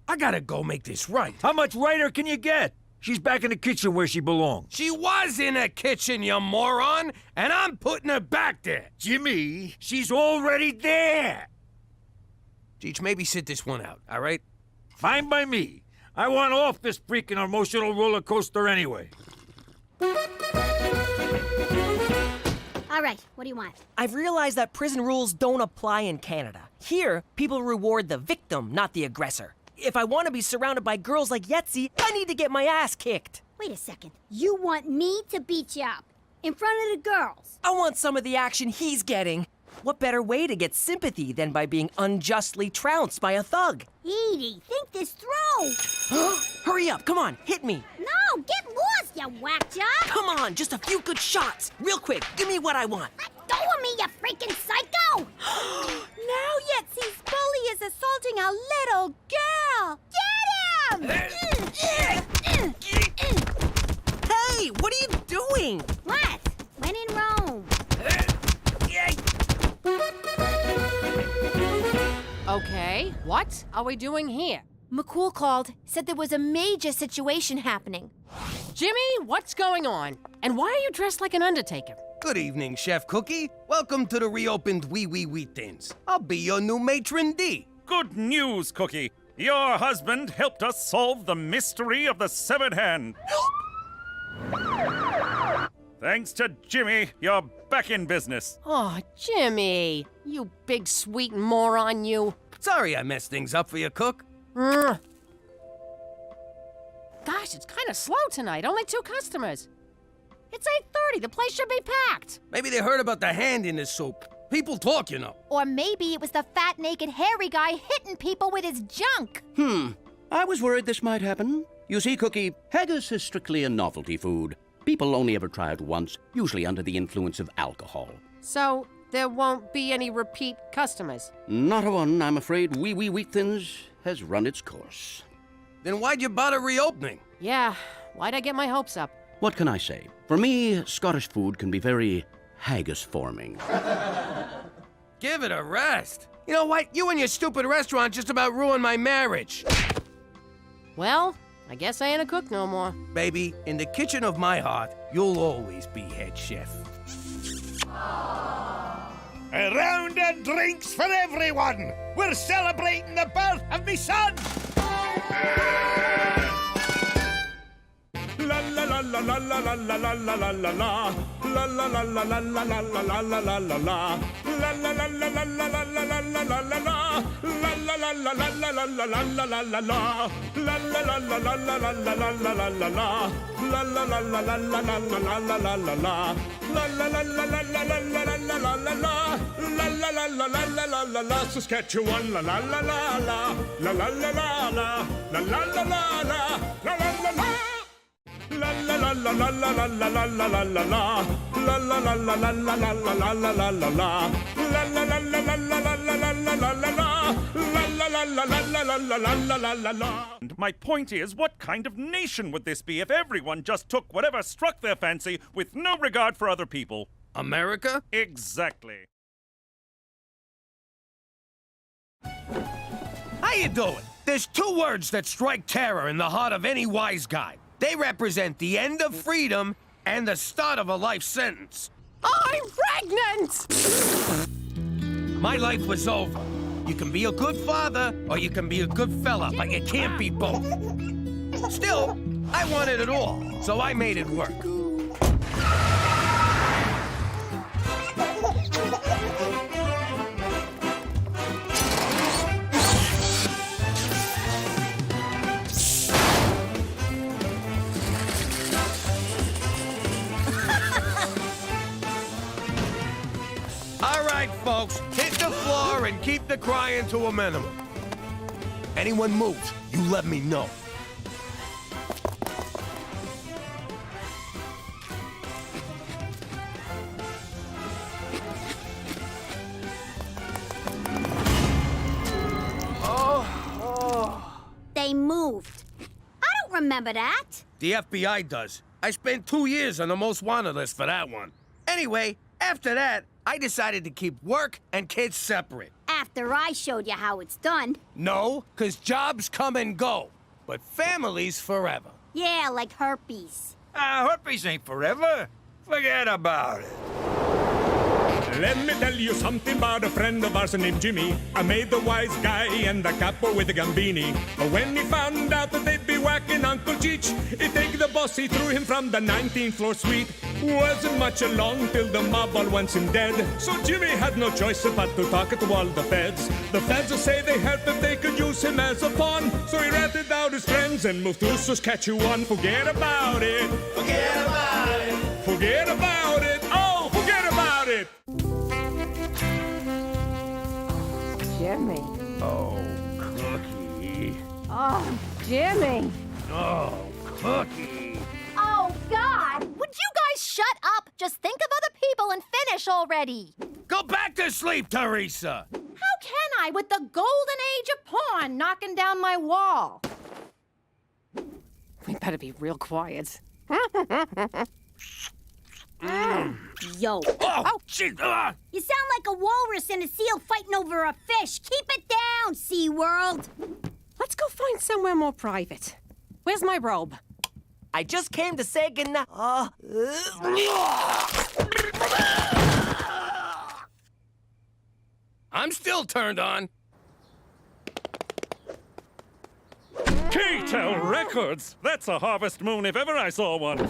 I gotta go make this right. How much righter can you get? She's back in the kitchen where she belongs. She was in the kitchen, you moron, and I'm putting her back there. Jimmy, she's already there. Cheech, maybe sit this one out, all right? Fine by me. I want off this freaking emotional roller coaster anyway. All right, what do you want? I've realized that prison rules don't apply in Canada. Here, people reward the victim, not the aggressor. If I want to be surrounded by girls like Yetzi, I need to get my ass kicked. Wait a second. You want me to beat you up in front of the girls? I want some of the action he's getting. What better way to get sympathy than by being unjustly trounced by a thug? Edie, think this through. Hurry up, come on, hit me. No, get lost, you whack job. Come on, just a few good shots. Real quick, give me what I want. Let go of me, you freaking psycho! Now Yetzi's bully is assaulting a little girl. Get him! Hey, what are you doing? What? When in Rome. Okay, what are we doing here? McCool called, said there was a major situation happening. Jimmy, what's going on? And why are you dressed like an undertaker? Good evening, Chef Cookie. Welcome to the reopened Wee Wee Wheat Thins. I'll be your new matron D. Good news, Cookie. Your husband helped us solve the mystery of the severed hand. Thanks to Jimmy, you're back in business. Oh, Jimmy, you big sweet moron, you. Sorry I messed things up for you, Cook. Gosh, it's kind of slow tonight. Only 2 customers. It's 8:30. The place should be packed. Maybe they heard about the hand in the soup. People talk, you know. Or maybe it was the fat, naked, hairy guy hitting people with his junk. I was worried this might happen. You see, Cookie, haggis is strictly a novelty food. People only ever try it once, usually under the influence of alcohol. So, there won't be any repeat customers? Not a one, I'm afraid. Wee Wee Wheat Thins has run its course. Then why'd you bother reopening? Yeah, why'd I get my hopes up? What can I say? For me, Scottish food can be very haggis-forming. Give it a rest. You know what? You and your stupid restaurant just about ruined my marriage. Well, I guess I ain't a cook no more. Baby, in the kitchen of my heart, you'll always be head chef. A round of drinks for everyone. We're celebrating the birth of me son. La la la la la la la la la la la la. La la la la la la la la la la la la la. La la la la la la la la la la la la la. La la la la la la la la la la la la la. La la la la la la la la la la la la la. La la la la la la la la la la la la la. La la la la la la la la la la la la la. La la la la la la la la la. Saskatchewan la la la la la. La la la la la. La la la la la. La la la la. La la la la la la la la la la la la. La la la la la la la la la la la la. La la la la la la la la la la la la la. La la la la la la la la la la la la. And my point is, what kind of nation would this be if everyone just took whatever struck their fancy with no regard for other people? America? Exactly. How you doing? There's two words that strike terror in the heart of any wise guy. They represent the end of freedom and the start of a life sentence. I'm pregnant! My life was over. You can be a good father or you can be a good fella, but you can't be both. Still, I wanted it all, so I made it work. All right, folks, hit the floor and keep the crying to a minimum. Anyone moves, you let me know. They moved. I don't remember that. The FBI does. I spent 2 years on the most wanted list for that one. Anyway, after that, I decided to keep work and kids separate. After I showed you how it's done. No, 'cause jobs come and go, but families forever. Yeah, like herpes. Herpes ain't forever. Forget about it. Let me tell you something about a friend of ours named Jimmy. I made the wise guy and the capo with the gambini. But when he found out that they'd be whacking Uncle Cheech, he take the boss, he threw him from the 19th floor suite. Wasn't much along till the mob all wants him dead. So Jimmy had no choice but to talk to all the feds. The feds say they heard that they could use him as a pawn. So he ratted out his friends and moved to Saskatchewan. Forget about it. Forget about it. Forget about it. Oh, forget about it. Jimmy. Oh, Cookie. Oh, Jimmy. Oh, Cookie. Oh, God! Would you guys shut up? Just think of other people and finish already. Go back to sleep, Teresa. How can I with the golden age of porn knocking down my wall? We better be real quiet. Yo. Oh, shit. You sound like a walrus and a seal fighting over a fish. Keep it down, SeaWorld. Let's go find somewhere more private. Where's my robe? I just came to say goodnight. I'm still turned on. K-Tel Records! That's a Harvest Moon if ever I saw one.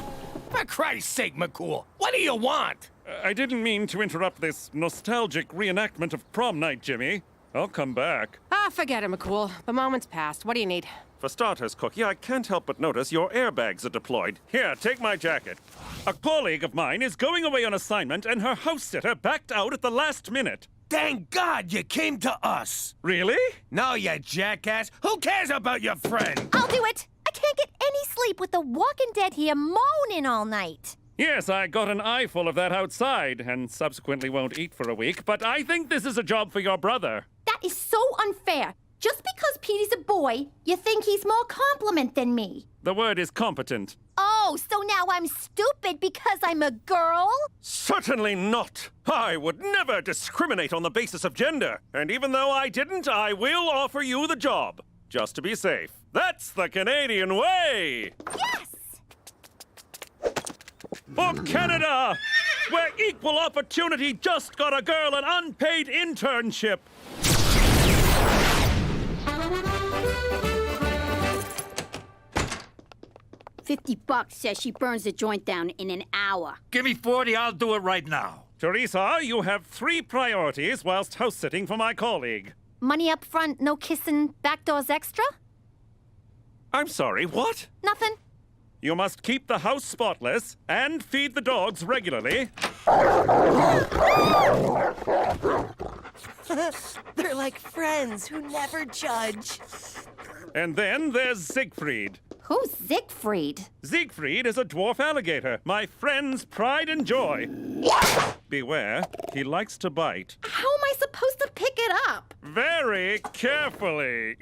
For Christ's sake, McCool, what do you want? I didn't mean to interrupt this nostalgic reenactment of prom night, Jimmy. I'll come back. Forget it, McCool. The moment's passed. What do you need? For starters, Cookie, I can't help but notice your airbags are deployed. Here, take my jacket. A colleague of mine is going away on assignment and her house sitter backed out at the last minute. Thank God you came to us. Really? No, you jackass. Who cares about your friend? I'll do it. I can't get any sleep with the Walking Dead here moaning all night. Yes, I got an eyeful of that outside and subsequently won't eat for a week, but I think this is a job for your brother. That is so unfair. Just because Petey's a boy, you think he's more competent than me. The word is competent. Oh, so now I'm stupid because I'm a girl? Certainly not. I would never discriminate on the basis of gender. And even though I didn't, I will offer you the job. Just to be safe. That's the Canadian way! Yes! For Canada! Where equal opportunity just got a girl an unpaid internship. $50 says she burns the joint down in an hour. Give me 40, I'll do it right now. Teresa, you have 3 priorities whilst house-sitting for my colleague. Money up front, no kissing, backdoors extra? I'm sorry, what? Nothing. You must keep the house spotless and feed the dogs regularly. They're like friends who never judge. And then there's Siegfried. Who's Siegfried? Siegfried is a dwarf alligator, my friend's pride and joy. Beware, he likes to bite. How am I supposed to pick it up? Very carefully.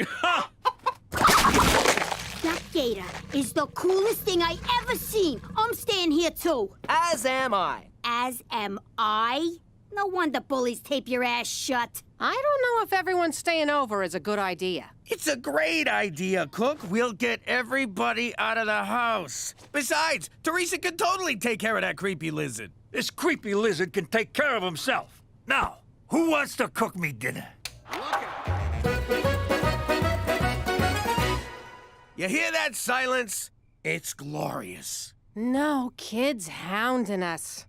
That gator is the coolest thing I ever seen. I'm staying here too. As am I. As am I? No wonder bullies tape your ass shut. I don't know if everyone staying over is a good idea. It's a great idea, Cook. We'll get everybody out of the house. Besides, Teresa can totally take care of that creepy lizard. This creepy lizard can take care of himself. Now, who wants to cook me dinner? You hear that silence? It's glorious. No kids hounding us.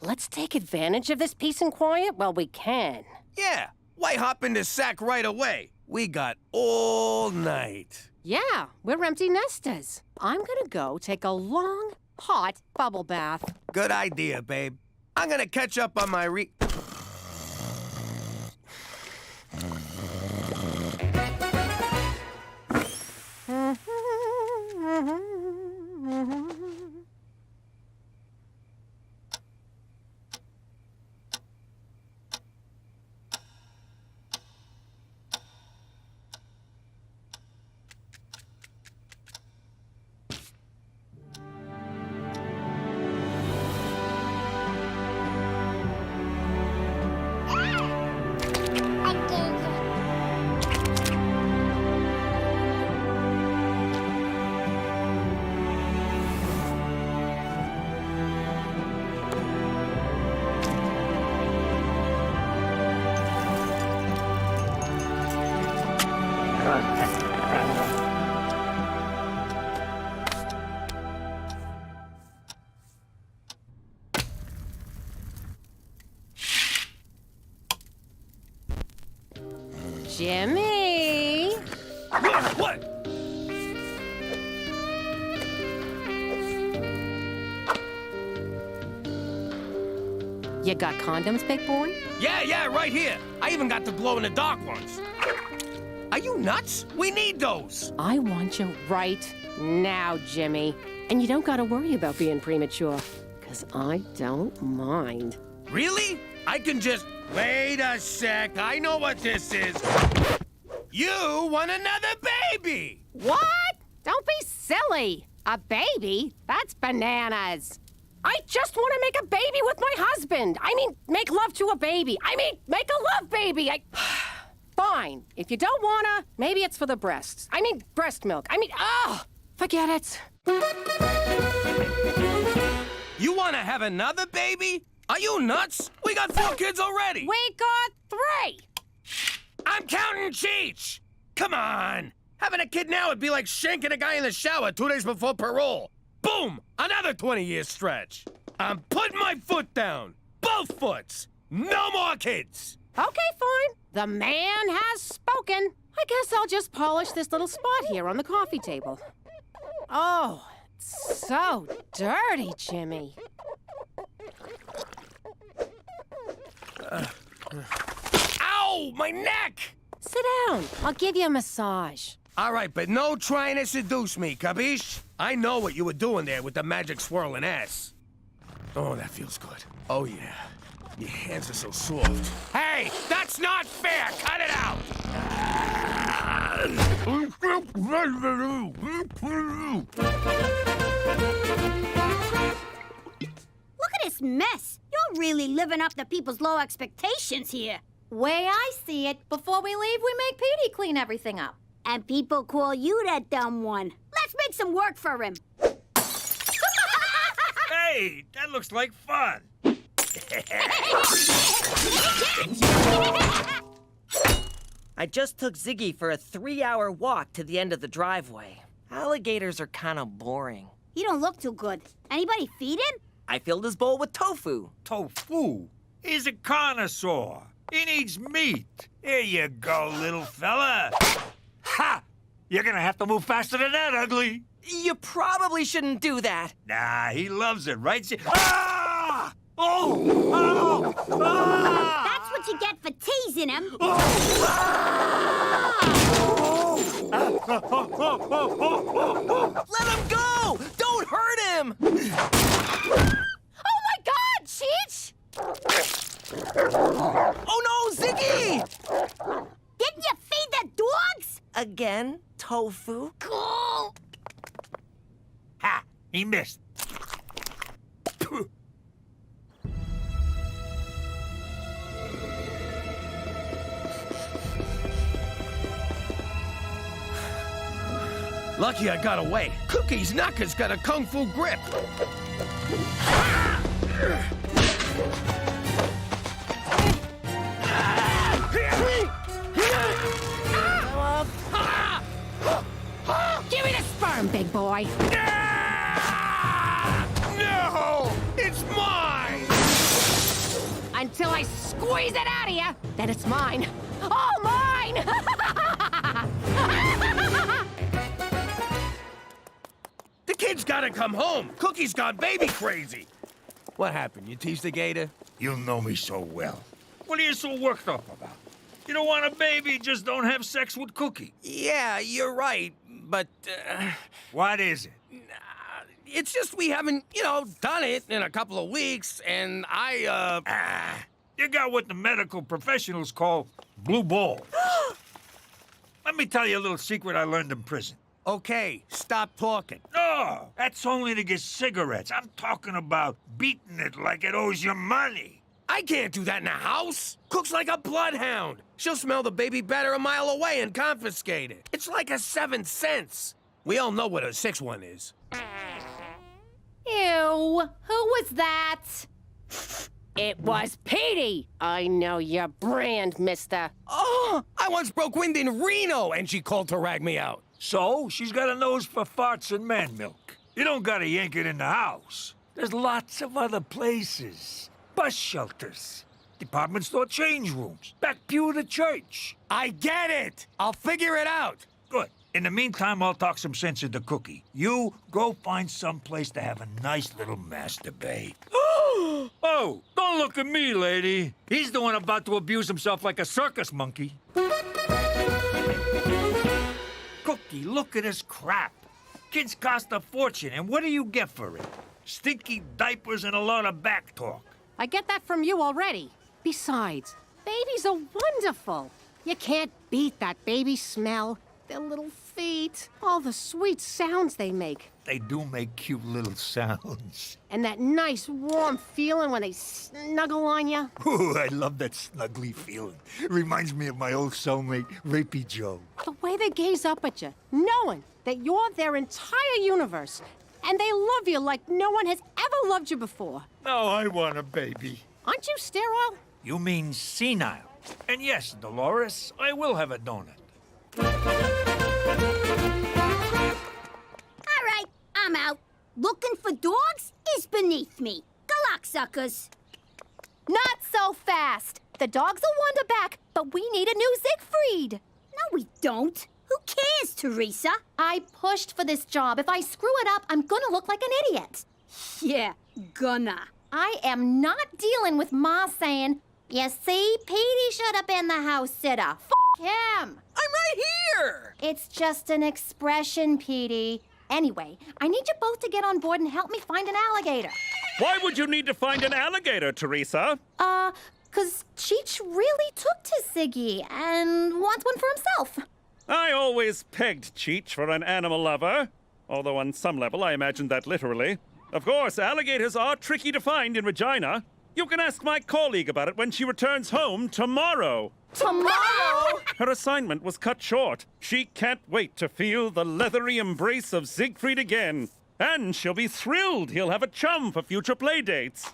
Let's take advantage of this peace and quiet while we can. Yeah, why hop in the sack right away? We got all night. Yeah, we're empty nesters. I'm gonna go take a long, hot bubble bath. Good idea, babe. I'm gonna catch up on my Jimmy! What? You got condoms, big boy? Yeah, right here. I even got the glow-in-the-dark ones. Are you nuts? We need those. I want you right now, Jimmy. And you don't gotta worry about being premature, 'cause I don't mind. Really? I can just... Wait a sec. I know what this is. You want another baby! What? Don't be silly. A baby? That's bananas. I just want to make a baby with my husband. I mean, make love to a baby. I mean, make a love baby. Fine. If you don't wanna, maybe it's for the breasts. I mean, breast milk. I mean, forget it. You want to have another baby? Are you nuts? We got 4 kids already. We got 3. I'm counting Cheech. Come on. Having a kid now would be like shanking a guy in the shower 2 days before parole. Boom! Another 20-year stretch. I'm putting my foot down. Both foots. No more kids. Okay, fine. The man has spoken. I guess I'll just polish this little spot here on the coffee table. Oh, it's so dirty, Jimmy. Ow! My neck! Sit down. I'll give you a massage. All right, but no trying to seduce me, capiche? I know what you were doing there with the magic swirling ass. Oh, that feels good. Oh, yeah. Your hands are so soft. Hey, that's not fair! Cut it out! Look at this mess. You're really living up to people's low expectations here. Way I see it, before we leave, we make Petey clean everything up. And people call you that dumb one. Let's make some work for him. Hey, that looks like fun. I just took Ziggy for a 3-hour walk to the end of the driveway. Alligators are kind of boring. He don't look too good. Anybody feed him? I filled his bowl with tofu. Tofu? He's a connoisseur. He needs meat. Here you go, little fella. Ha! You're gonna have to move faster than that, ugly. You probably shouldn't do that. Nah, he loves it, right? Ah! Oh! Oh! Ah! That's what you get for teasing him. Let him go! Don't hurt him! Oh my God, Cheech! Oh no, Ziggy! Didn't you feed the dogs? Again, tofu? Cool. Ha! He missed. Lucky I got away. Cookie's knocker's got a kung fu grip. Give me the sperm, big boy. No! It's mine! Until I squeeze it out of you, then it's mine. All mine! The kid's gotta come home. Cookie's gone baby crazy. What happened? You teased the gator? You know me so well. What are you so worked up about? You don't want a baby, just don't have sex with Cookie. Yeah, you're right, but... What is it? It's just we haven't, done it in a couple of weeks, and You got what the medical professionals call blue balls. Let me tell you a little secret I learned in prison. Okay, stop talking. No, that's only to get cigarettes. I'm talking about beating it like it owes you money. I can't do that in a house. Cook's like a bloodhound. She'll smell the baby better a mile away and confiscate it. It's like a 7 cents. We all know what a 6-1 is. Ew, who was that? It was Petey. I know your brand, mister. Oh, I once broke wind in Reno, and she called to rag me out. So, she's got a nose for farts and man milk. You don't gotta yank it in the house. There's lots of other places. Bus shelters, department store change rooms, back pew of the church. I get it. I'll figure it out. Good. In the meantime, I'll talk some sense into Cookie. You go find some place to have a nice little masturbate. Oh, don't look at me, lady. He's the one about to abuse himself like a circus monkey. Cookie, look at this crap. Kids cost a fortune, and what do you get for it? Stinky diapers and a lot of back talk. I get that from you already. Besides, babies are wonderful. You can't beat that baby smell. Their little feet, all the sweet sounds they make. They do make cute little sounds. And that nice warm feeling when they snuggle on you. Ooh, I love that snuggly feeling. Reminds me of my old cellmate, Rapey Joe. The way they gaze up at you, knowing that you're their entire universe. And they love you like no one has ever loved you before. Now I want a baby. Aren't you sterile? You mean senile. And yes, Dolores, I will have a donut. All right, I'm out. Looking for dogs is beneath me. Good luck, suckers. Not so fast. The dogs will wander back, but we need a new Siegfried. No, we don't. Who cares, Teresa? I pushed for this job. If I screw it up, I'm gonna look like an idiot. Yeah, gonna. I am not dealing with Ma saying, you see, Petey should have been the house sitter. F him. I'm right here! It's just an expression, Petey. Anyway, I need you both to get on board and help me find an alligator. Why would you need to find an alligator, Teresa? 'Cause Cheech really took to Siggy and wants one for himself. I always pegged Cheech for an animal lover. Although on some level I imagined that literally. Of course, alligators are tricky to find in Regina. You can ask my colleague about it when she returns home tomorrow. Tomorrow? Her assignment was cut short. She can't wait to feel the leathery embrace of Siegfried again. And she'll be thrilled he'll have a chum for future playdates.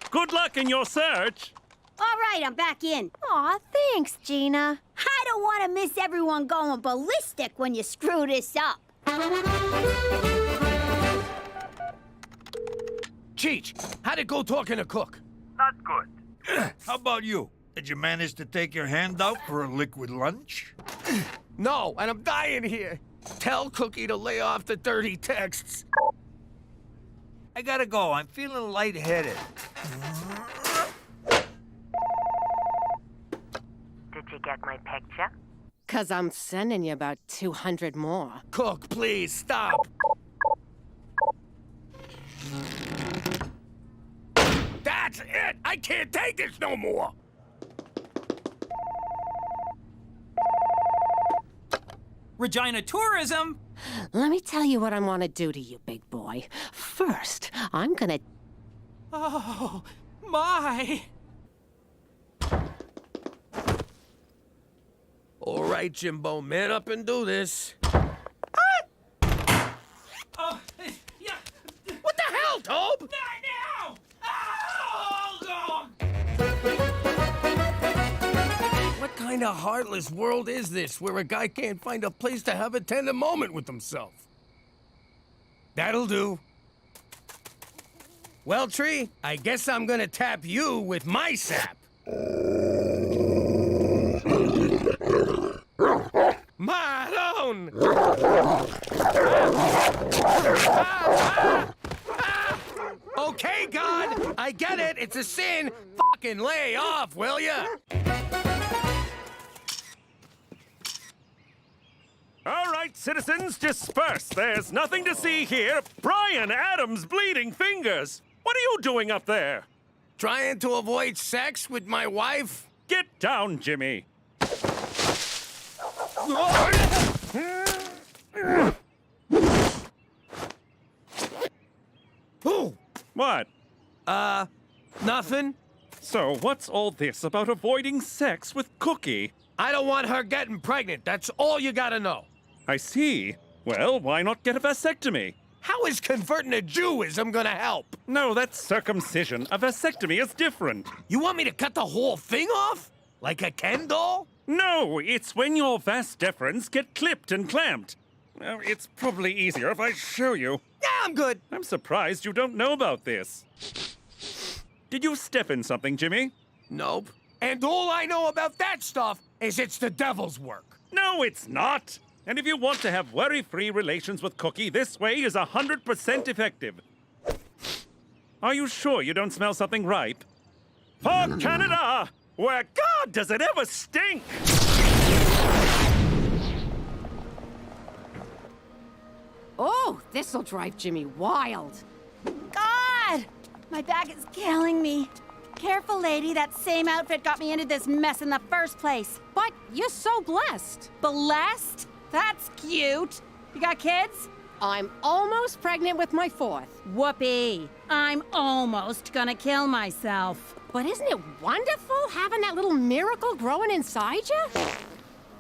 Good luck in your search. All right, I'm back in. Aw, thanks, Gina. I don't want to miss everyone going ballistic when you screw this up. Cheech, how'd it go talking to Cook? Not good. How about you? Did you manage to take your hand out for a liquid lunch? No, and I'm dying here. Tell Cookie to lay off the dirty texts. I gotta go. I'm feeling lightheaded. Did you get my picture? 'Cause I'm sending you about 200 more. Cook, please, stop. That's it! I can't take this no more! Regina Tourism! Let me tell you what I want to do to you, big boy. First, I'm gonna... Oh, my! All right, Jimbo, man up and do this. Now, Tobe! Not now! Oh, God! What kind of heartless world is this where a guy can't find a place to have a tender moment with himself? That'll do. Well, Tree, I guess I'm gonna tap you with my sap. Maroon! Okay, God, I get it. It's a sin. Fucking lay off, will ya? All right, citizens, disperse. There's nothing to see here. Brian Adams' bleeding fingers. What are you doing up there? Trying to avoid sex with my wife? Get down, Jimmy. Who? What? Nothing. So what's all this about avoiding sex with Cookie? I don't want her getting pregnant. That's all you gotta know. I see. Well, why not get a vasectomy? How is converting to Jewism gonna help? No, that's circumcision. A vasectomy is different. You want me to cut the whole thing off? Like a Ken doll? No, it's when your vas deferens get clipped and clamped. Well, it's probably easier if I show you. Yeah, I'm good. I'm surprised you don't know about this. Did you step in something, Jimmy? Nope. And all I know about that stuff is it's the devil's work. No, it's not. And if you want to have worry-free relations with Cookie, this way is 100% effective. Are you sure you don't smell something ripe? For Canada, where God does it ever stink! Oh, this'll drive Jimmy wild. God! My back is killing me. Careful, lady. That same outfit got me into this mess in the first place. But you're so blessed. Blessed? That's cute. You got kids? I'm almost pregnant with my fourth. Whoopee. I'm almost gonna kill myself. But isn't it wonderful having that little miracle growing inside you?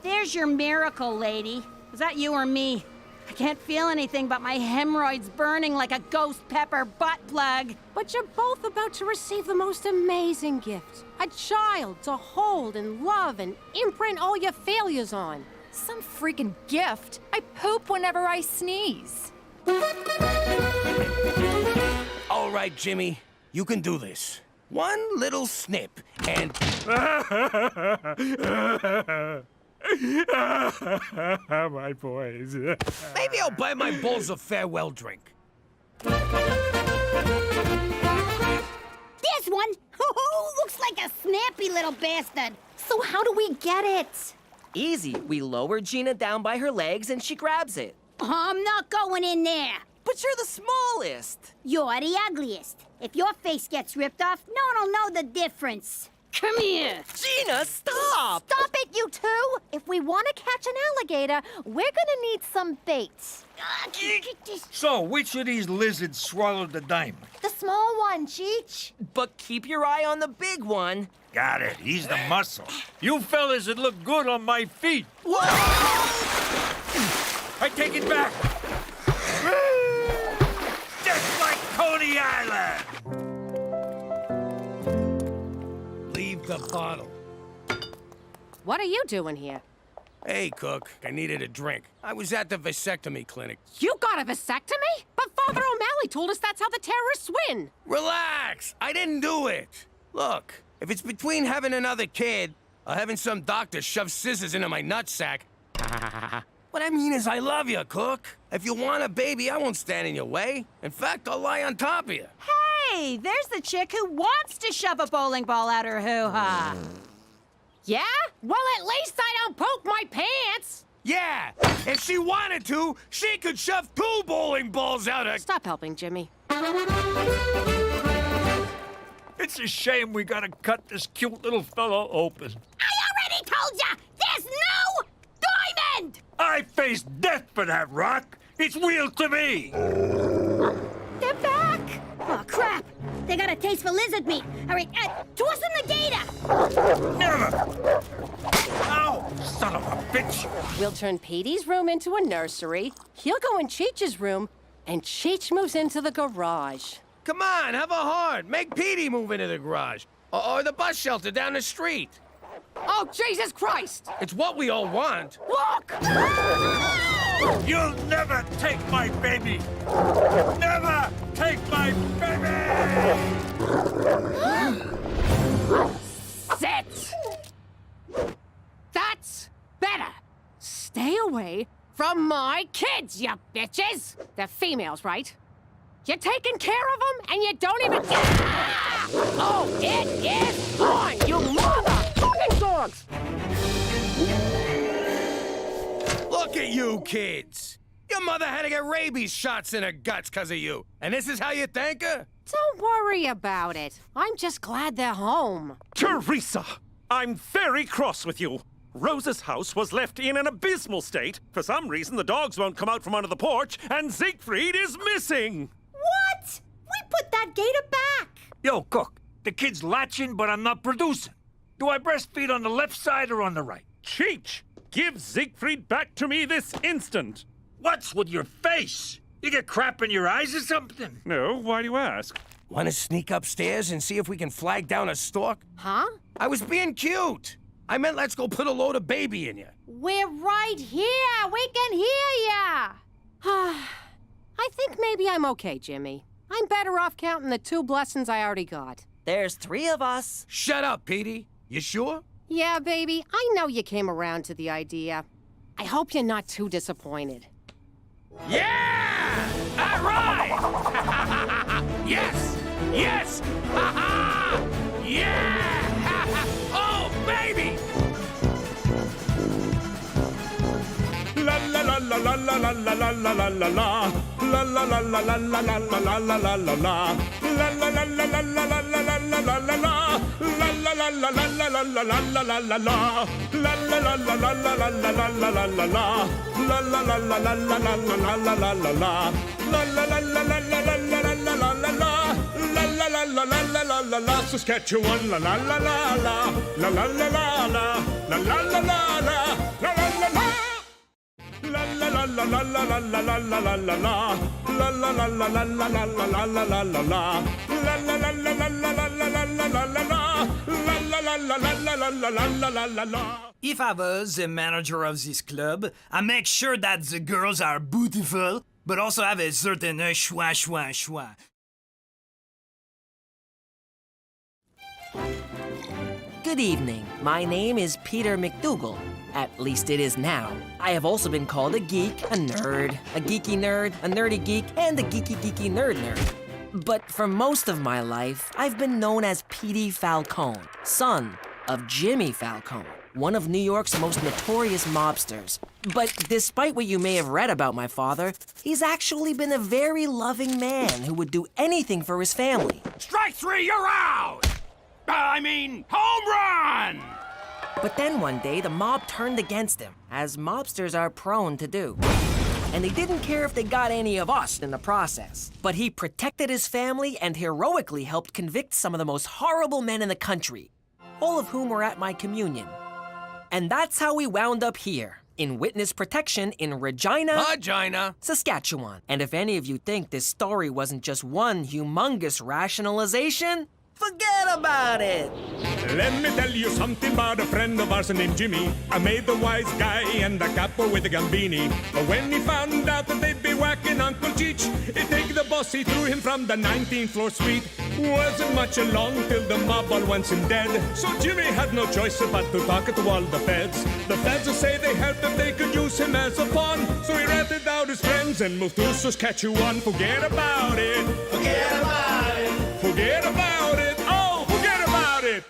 There's your miracle, lady. Is that you or me? I can't feel anything but my hemorrhoids burning like a ghost pepper butt plug. But you're both about to receive the most amazing gift. A child to hold and love and imprint all your failures on. Some freaking gift. I poop whenever I sneeze. All right, Jimmy, you can do this. One little snip, and... My boys. Maybe I'll buy my bulls a farewell drink. There's one! Looks like a snappy little bastard. So how do we get it? Easy. We lower Gina down by her legs and she grabs it. I'm not going in there. But you're the smallest. You're the ugliest. If your face gets ripped off, no one will know the difference. Come here. Gina, stop! Stop it, you two! If we want to catch an alligator, we're gonna need some bait. So, which of these lizards swallowed the diamond? The small one, Cheech. But keep your eye on the big one. Got it. He's the muscle. You fellas would look good on my feet. Whoa! I take it back. Just like Coney Island. Leave the bottle. What are you doing here? Hey, Cook, I needed a drink. I was at the vasectomy clinic. You got a vasectomy? But Father O'Malley told us that's how the terrorists win. Relax! I didn't do it. Look, if it's between having another kid or having some doctor shove scissors into my nutsack, what I mean is I love you, Cook. If you want a baby, I won't stand in your way. In fact, I'll lie on top of you. Hey, there's the chick who wants to shove a bowling ball out her hoo-ha. Yeah? Well, at least I don't poke my pants. Yeah, if she wanted to, she could shove 2 bowling balls out her... Stop helping, Jimmy. It's a shame we gotta cut this cute little fellow open. I already told ya! There's no diamond! I face death for that rock. It's real to me. They're back! Oh, crap. They got a taste for lizard meat. All right, toss them the gator. Never. Ow, son of a bitch. We'll turn Petey's room into a nursery. He'll go in Cheech's room, and Cheech moves into the garage. Come on, have a heart. Make Petey move into the garage. Or the bus shelter down the street. Oh, Jesus Christ! It's what we all want. Look! You'll never take my baby! Never take my baby! Sit! That's better. Stay away from my kids, you bitches! They're females, right? You're taking care of them, and you don't even... Ah! Oh, it is on, you mother-fucking dogs! Look at you kids. Your mother had to get rabies shots in her guts because of you. And this is how you thank her? Don't worry about it. I'm just glad they're home. Teresa, I'm very cross with you. Rosa's house was left in an abysmal state. For some reason, the dogs won't come out from under the porch, and Siegfried is missing. What? We put that gator back. Yo, Cook, the kid's latching, but I'm not producing. Do I breastfeed on the left side or on the right? Cheech, give Siegfried back to me this instant. What's with your face? You get crap in your eyes or something? No, why do you ask? Want to sneak upstairs and see if we can flag down a stalk? Huh? I was being cute. I meant let's go put a load of baby in you. We're right here. We can hear ya. I think maybe I'm okay, Jimmy. I'm better off counting the 2 blessings I already got. There's 3 of us. Shut up, Petey. You sure? Yeah, baby. I know you came around to the idea. I hope you're not too disappointed. Yeah! All right! Yes! Yes! Ha-ha! Yeah! Oh, baby! La la la la la la la la la la la la. La la la la la la la la la la la la la. La la la la la la la la la la la la. La la la la la la la la la la la la. La la la la la la la la la la la la. La la la la la la la la la la la la. La la la la la la la la la la la la. La la la la la la la la la. Saskatchewan, la la la la la. La la la la la. La la la la la. La la la la. La la la la la la la la la la la la. La la la la la la la la la la la la. La la la la la la la la la la la la la. La la la la la la la la la la la la. If I was the manager of this club, I make sure that the girls are beautiful, but also have a certain schwa. Good evening. My name is Peter McDougal. At least it is now. I have also been called a geek, a nerd, a geeky nerd, a nerdy geek, and a geeky nerd. But for most of my life, I've been known as Petey Falcone, son of Jimmy Falcone, one of New York's most notorious mobsters. But despite what you may have read about my father, he's actually been a very loving man who would do anything for his family. Strike 3, you're out! Home run! But then one day, the mob turned against him, as mobsters are prone to do. And they didn't care if they got any of us in the process. But he protected his family and heroically helped convict some of the most horrible men in the country, all of whom were at my communion. And that's how we wound up here, in witness protection in Regina, Saskatchewan. And if any of you think this story wasn't just one humongous rationalization, forget about it! Let me tell you something about a friend of ours named Jimmy. I made the wise guy and the capo with the gambini. But when he found out that they'd be whacking Uncle Cheech, he'd take the boss, he threw him from the 19th floor suite. Wasn't much along till the mob all wants him dead. So Jimmy had no choice but to talk to all the feds. The feds will say they helped if they could use him as a pawn. So he ratted out his friends and moved to Saskatchewan. Forget about it. Forget about it. Forget about it. Oh, forget about it.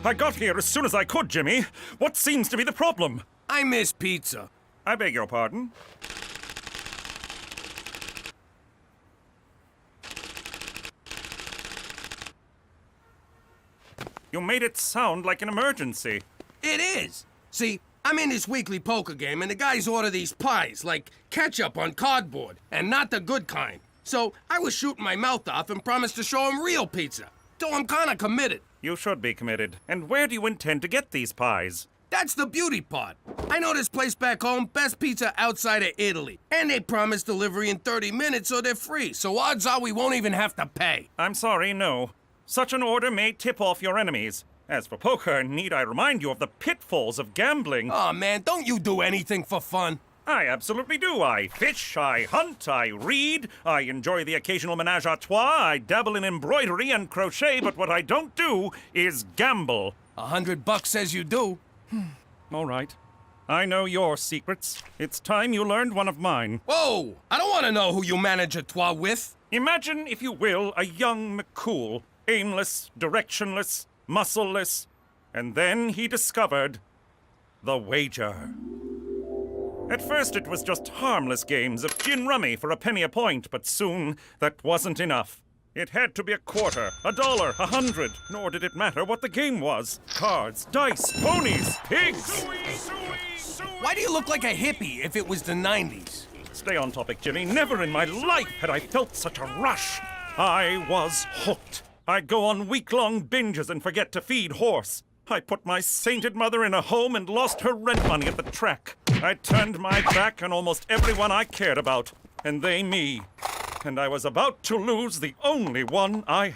I got here as soon as I could, Jimmy. What seems to be the problem? I miss pizza. I beg your pardon? You made it sound like an emergency. It is. See, I'm in this weekly poker game, and the guys order these pies, like ketchup on cardboard, and not the good kind. So I was shooting my mouth off and promised to show them real pizza. So I'm kinda committed. You should be committed. And where do you intend to get these pies? That's the beauty part. I know this place back home, best pizza outside of Italy. And they promise delivery in 30 minutes or they're free, so odds are we won't even have to pay. I'm sorry, no. Such an order may tip off your enemies. As for poker, need I remind you of the pitfalls of gambling? Oh man, don't you do anything for fun? I absolutely do. I fish, I hunt, I read, I enjoy the occasional menage a trois, I dabble in embroidery and crochet, but what I don't do is gamble. $100 says you do. All right. I know your secrets. It's time you learned one of mine. Whoa! I don't want to know who you manage a trois with. Imagine, if you will, a young McCool, aimless, directionless, muscleless, and then he discovered the wager. At first it was just harmless games of gin rummy for a penny a point, but soon that wasn't enough. It had to be a quarter, $1, $100, nor did it matter what the game was. Cards, dice, ponies, pigs! Why do you look like a hippie if it was the 90s? Stay on topic, Jimmy. Never in my life had I felt such a rush. I was hooked. I'd go on week-long binges and forget to feed horse. I put my sainted mother in a home and lost her rent money at the track. I turned my back on almost everyone I cared about, and they me. And I was about to lose the only one I